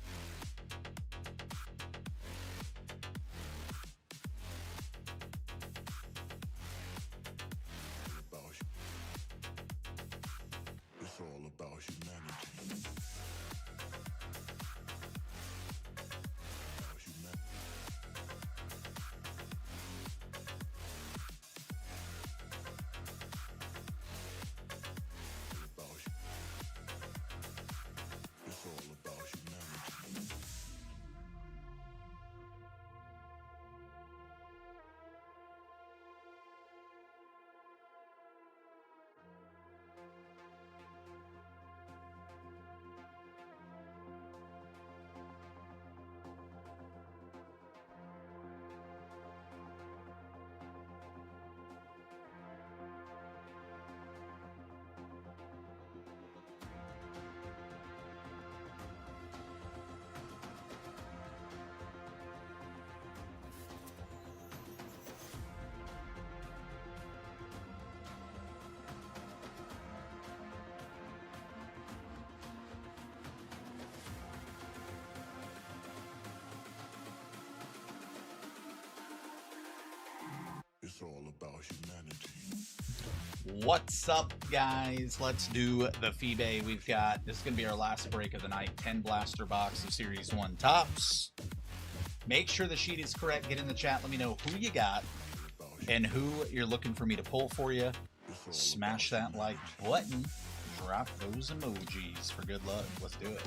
[SPEAKER 6] It's all about humanity. About humanity. About It's all about humanity.
[SPEAKER 1] What's up, guys? Let's do the FIBE. We've got, this is going to be our last break of the night, 10 blaster box of Series 1 tops. Make sure the sheet is correct. Get in the chat. Let me know who you got and who you're looking for me to pull for you. Smash that like button. Drop those emojis for good luck. Let's do it.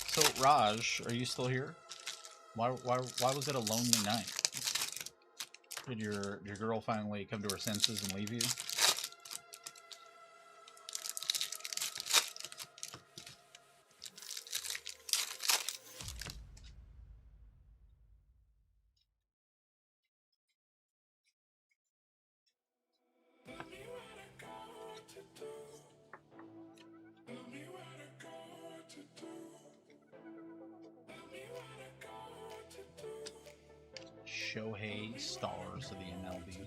[SPEAKER 1] So Raj, are you still here? Why was it a lonely night? Did your girl finally come to her senses and leave you? Shohei stars of the MLB.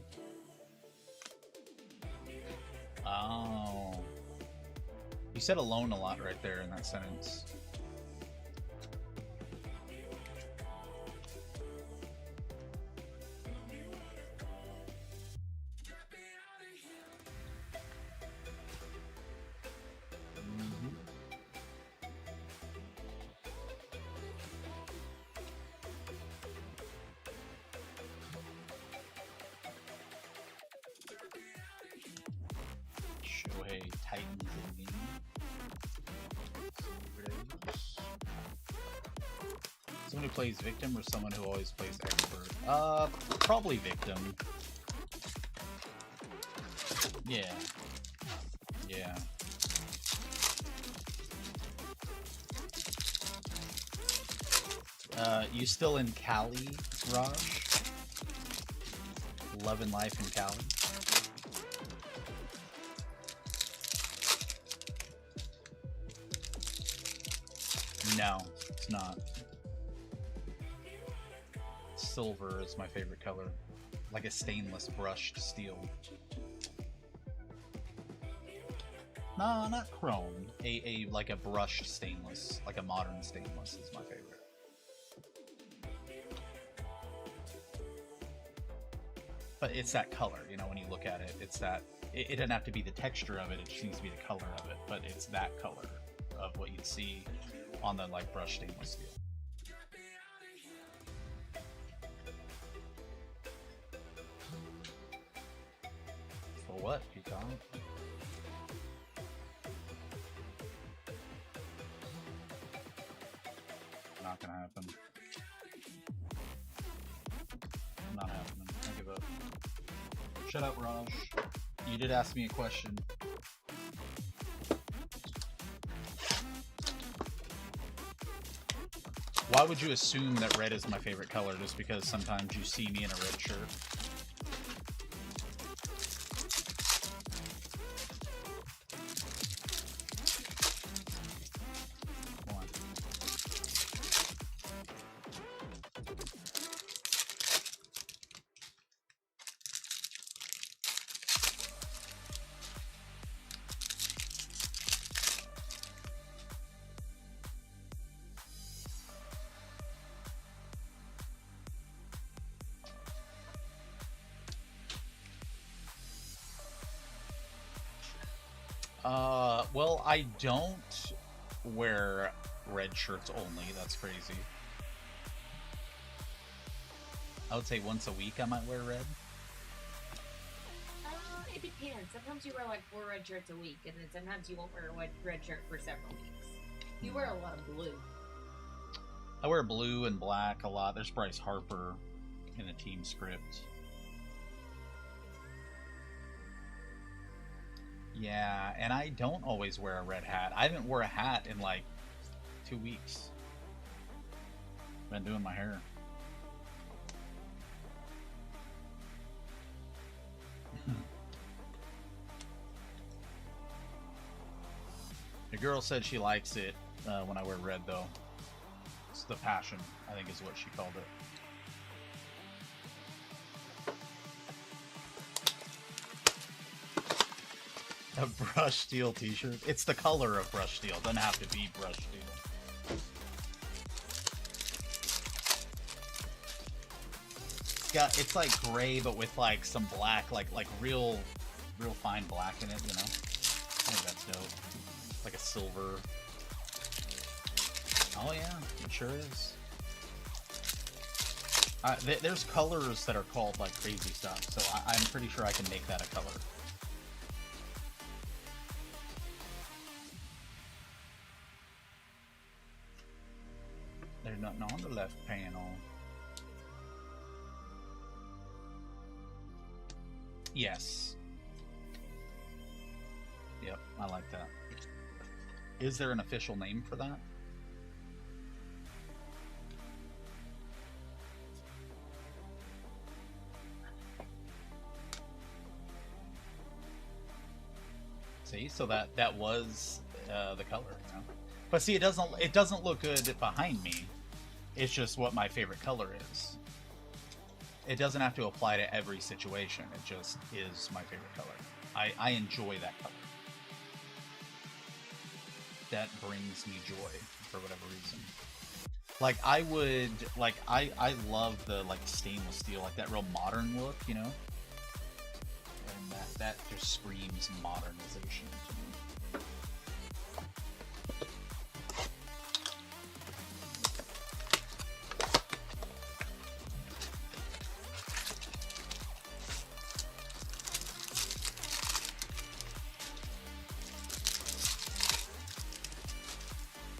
[SPEAKER 1] Oh. You said alone a lot right there in that sentence. Shohei Titans in game. Someone who plays victim or someone who always plays expert? Probably victim. Yeah. Yeah. You still in Cali, Raj? Love and life in Cali? No, it's not. Silver is my favorite color. Like a stainless brushed steel. No, not chrome. Like a brushed stainless. Like a modern stainless is my favorite. But it's that color, you know, when you look at it, it's that, it doesn't have to be the texture of it, it just needs to be the color of it, but it's that color of what you'd see on the, like, brushed stainless steel. For what, Peacock? Not gonna happen. Not happening. I give up. Shut up, Raj. You did ask me a question. Why would you assume that red is my favorite color just because sometimes you see me in a red shirt? Come on. Well, I don't wear red shirts only. That's crazy. I would say once a week I might wear red.
[SPEAKER 9] It depends. Sometimes you wear like 4 red shirts a week, and then sometimes you won't wear a red shirt for several weeks. You wear a lot of blue.
[SPEAKER 1] I wear blue and black a lot. There's Bryce Harper in the team script. Yeah, and I don't always wear a red hat. I haven't wore a hat in like 2 weeks. Been doing my hair. The girl said she likes it when I wear red, though. It's the passion, I think is what she called it. A brush steel t-shirt. It's the color of brush steel. Doesn't have to be brush steel. Yeah, it's like gray, but with like some black, like real fine black in it. You know, I think that's dope. Like a silver. Oh yeah, it sure is. There's colors that are called like crazy stuff, so I'm pretty sure I can make that a color. There's nothing on the left panel. Yes. Yep, I like that. Is there an official name for that? See, so that was the color, you know? But see, it doesn't look good behind me. It's just what my favorite color is. It doesn't have to apply to every situation. It just is my favorite color. I enjoy that color. That brings me joy for whatever reason. Like I would, like I love the like stainless steel, like that real modern look, you know. And that just screams modernization to me.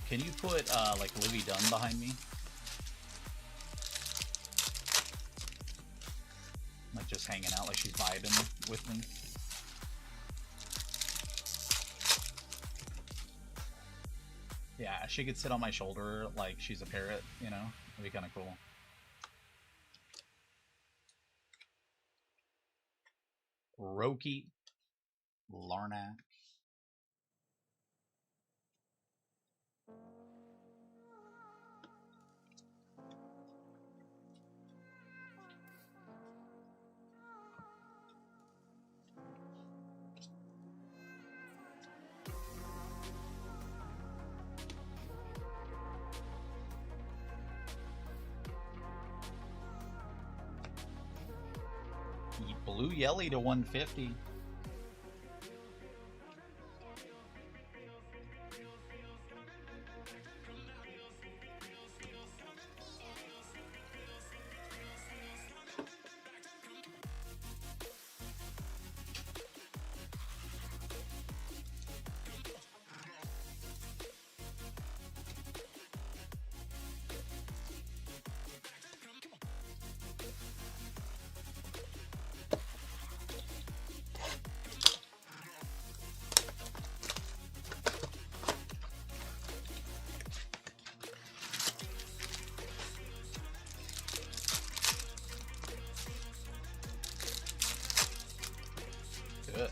[SPEAKER 1] Can you put like Livy Dunn behind me? Like just hanging out, like she's vibing with me. Yeah, she could sit on my shoulder like she's a parrot, you know? That'd be kind of cool. Roki Larnak. Blue Yelly to 150. Good.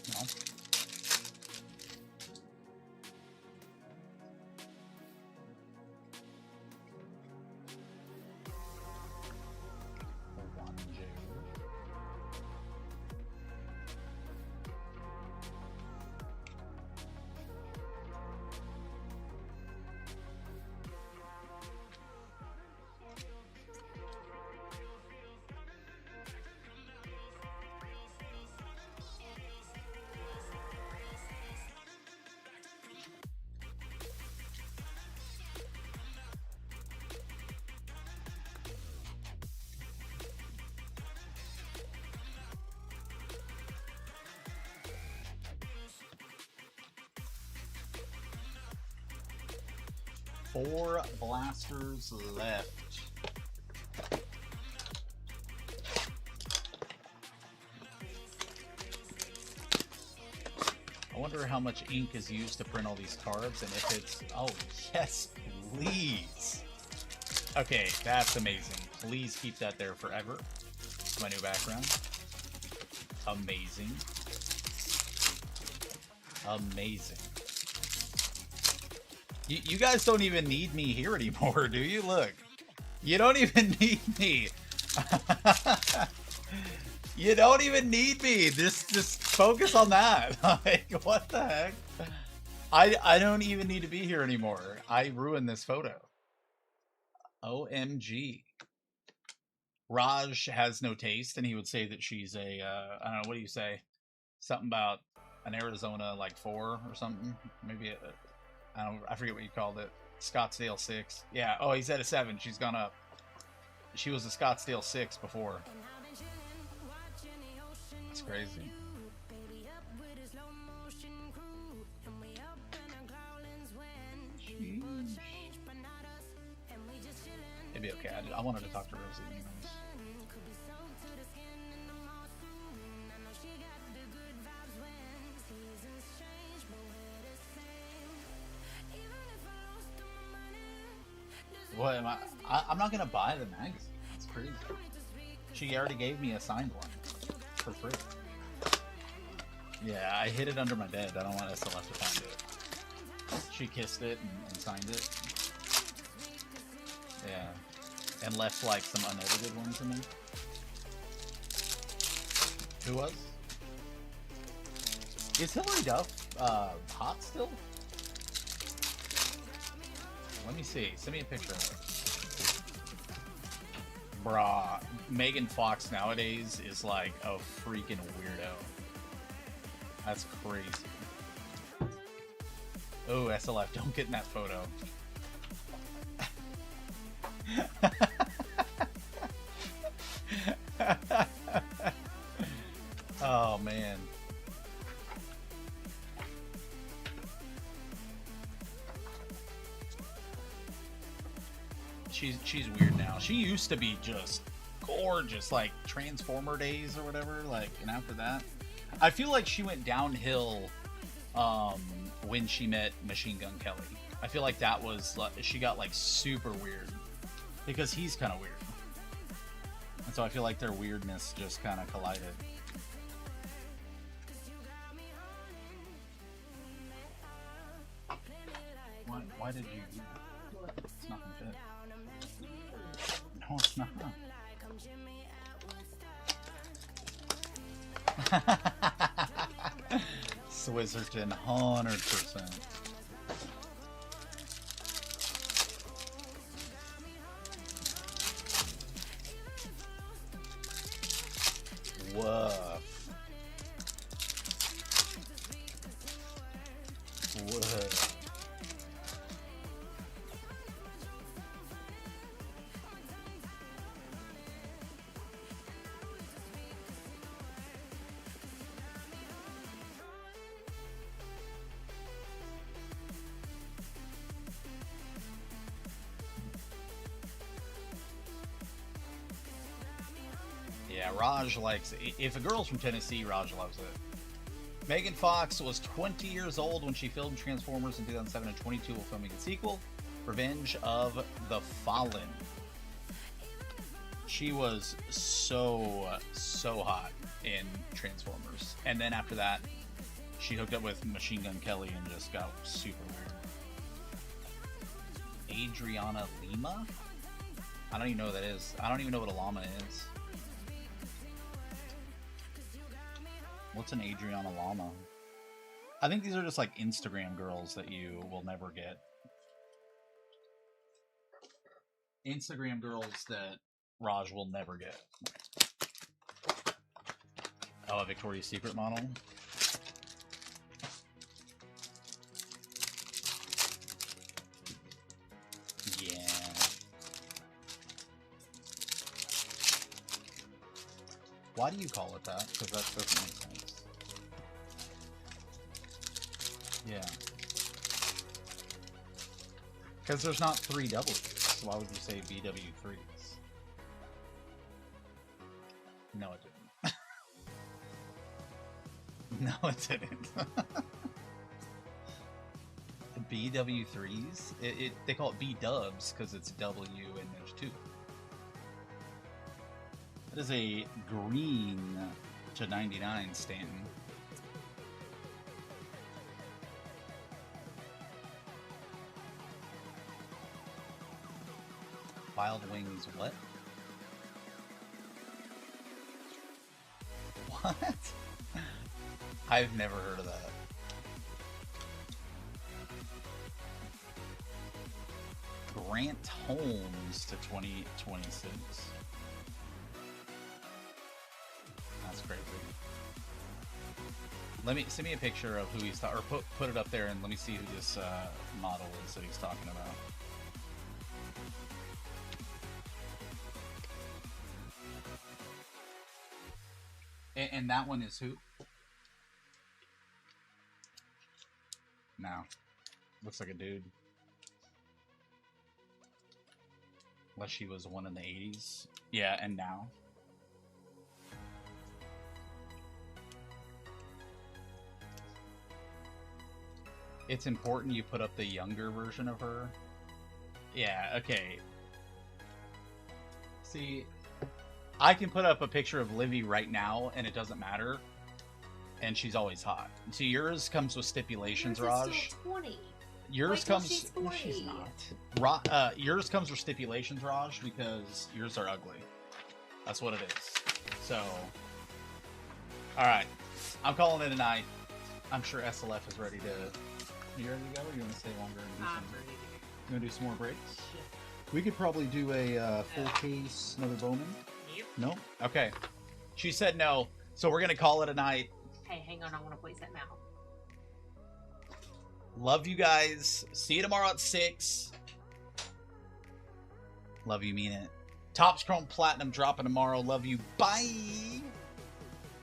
[SPEAKER 1] No. One J. Four blasters left. I wonder how much ink is used to print all these cards, and if it's... Oh, yes, please. Okay, that's amazing. Please keep that there forever. It's my new background. Amazing. Amazing. You guys don't even need me here anymore, do you? Look. You don't even need me. You don't even need me. Just focus on that. Like, what the heck? I don't even need to be here anymore. I ruined this photo. OMG. Raj has no taste, and he would say that she's a, I don't know, what do you say? Something about an Arizona, like, 4 or something. Maybe, I forget what you called it. Scottsdale 6. Yeah, oh, he's at a 7. She's gone up. She was a Scottsdale 6 before. That's crazy. Sheesh. It'd be okay. I wanted to talk to Rosie anyways. What am I'm not gonna buy the magazine. That's crazy. She already gave me a signed one for free. Yeah, I hid it under my bed. I don't want SLF to find it. She kissed it and signed it. Yeah. And left like some unedited ones for me. Who was? Is Hillary Duff hot still? Let me see. Send me a picture of her. Bruh, Megan Fox nowadays is like a freaking weirdo. That's crazy. Oh, SLF, don't get in that photo. Oh, man. She's weird now. She used to be just gorgeous, like Transformer days or whatever, like, and after that I feel like she went downhill when she met Machine Gun Kelly. I feel like that was she got like super weird because he's kind of weird, and so I feel like their weirdness just kind of collided. Why did you do that? It's not gonna fit. No, it's not. Swizzerton, 100%. Woof. Woof. Yeah, Raj likes it. If a girl's from Tennessee, Raj loves it. Megan Fox was 20 years old when she filmed Transformers in 2007 and 22 while filming a sequel, Revenge of the Fallen. She was so hot in Transformers. And then after that, she hooked up with Machine Gun Kelly and just got super weird. Adriana Lima? I don't even know what that is. I don't even know what a llama is. What's an Adriana Llama? I think these are just like Instagram girls that you will never get. Instagram girls that Raj will never get. Oh, a Victoria's Secret model? Yeah. Why do you call it that? Because that doesn't make sense. Yeah. Because there's not 3 W's. So why would you say BW3s? No, it didn't. No, it didn't. BW3s? They call it B-dubs because it's W and there's 2. That is a green to 99 Stanton. Wild Wings, what? What? I've never heard of that. Grant Holmes to 2026. That's crazy. Send me a picture of who he's or put it up there and let me see who this model is that he's talking about. And that one is who? No. Looks like a dude. Unless she was one in the 80s. Yeah, and now. It's important you put up the younger version of her. Yeah, okay. See, I can put up a picture of Livy right now, and it doesn't matter. And she's always hot. See, yours comes with stipulations,
[SPEAKER 9] Yours
[SPEAKER 1] Raj.
[SPEAKER 9] is still 20.
[SPEAKER 1] Yours
[SPEAKER 9] Wait till
[SPEAKER 1] comes.
[SPEAKER 9] she's
[SPEAKER 1] No, she's
[SPEAKER 9] 40.
[SPEAKER 1] not. Yours comes with stipulations, Raj, because yours are ugly. That's what it is. So, all right, I'm calling it a night. I'm sure SLF is ready to. You ready to go, or you want to stay longer and do
[SPEAKER 9] I'm
[SPEAKER 1] some?
[SPEAKER 9] ready to go.
[SPEAKER 1] You want to do some more breaks?
[SPEAKER 9] Shit.
[SPEAKER 1] We could probably do a full case, another Bowman.
[SPEAKER 9] Yep.
[SPEAKER 1] No? Okay. She said no, so we're gonna call it a night.
[SPEAKER 9] Hey, hang on. I want to place that out.
[SPEAKER 1] Love you guys. See you tomorrow at 6. Love you, mean it. Topps Chrome Platinum dropping tomorrow. Love you. Bye.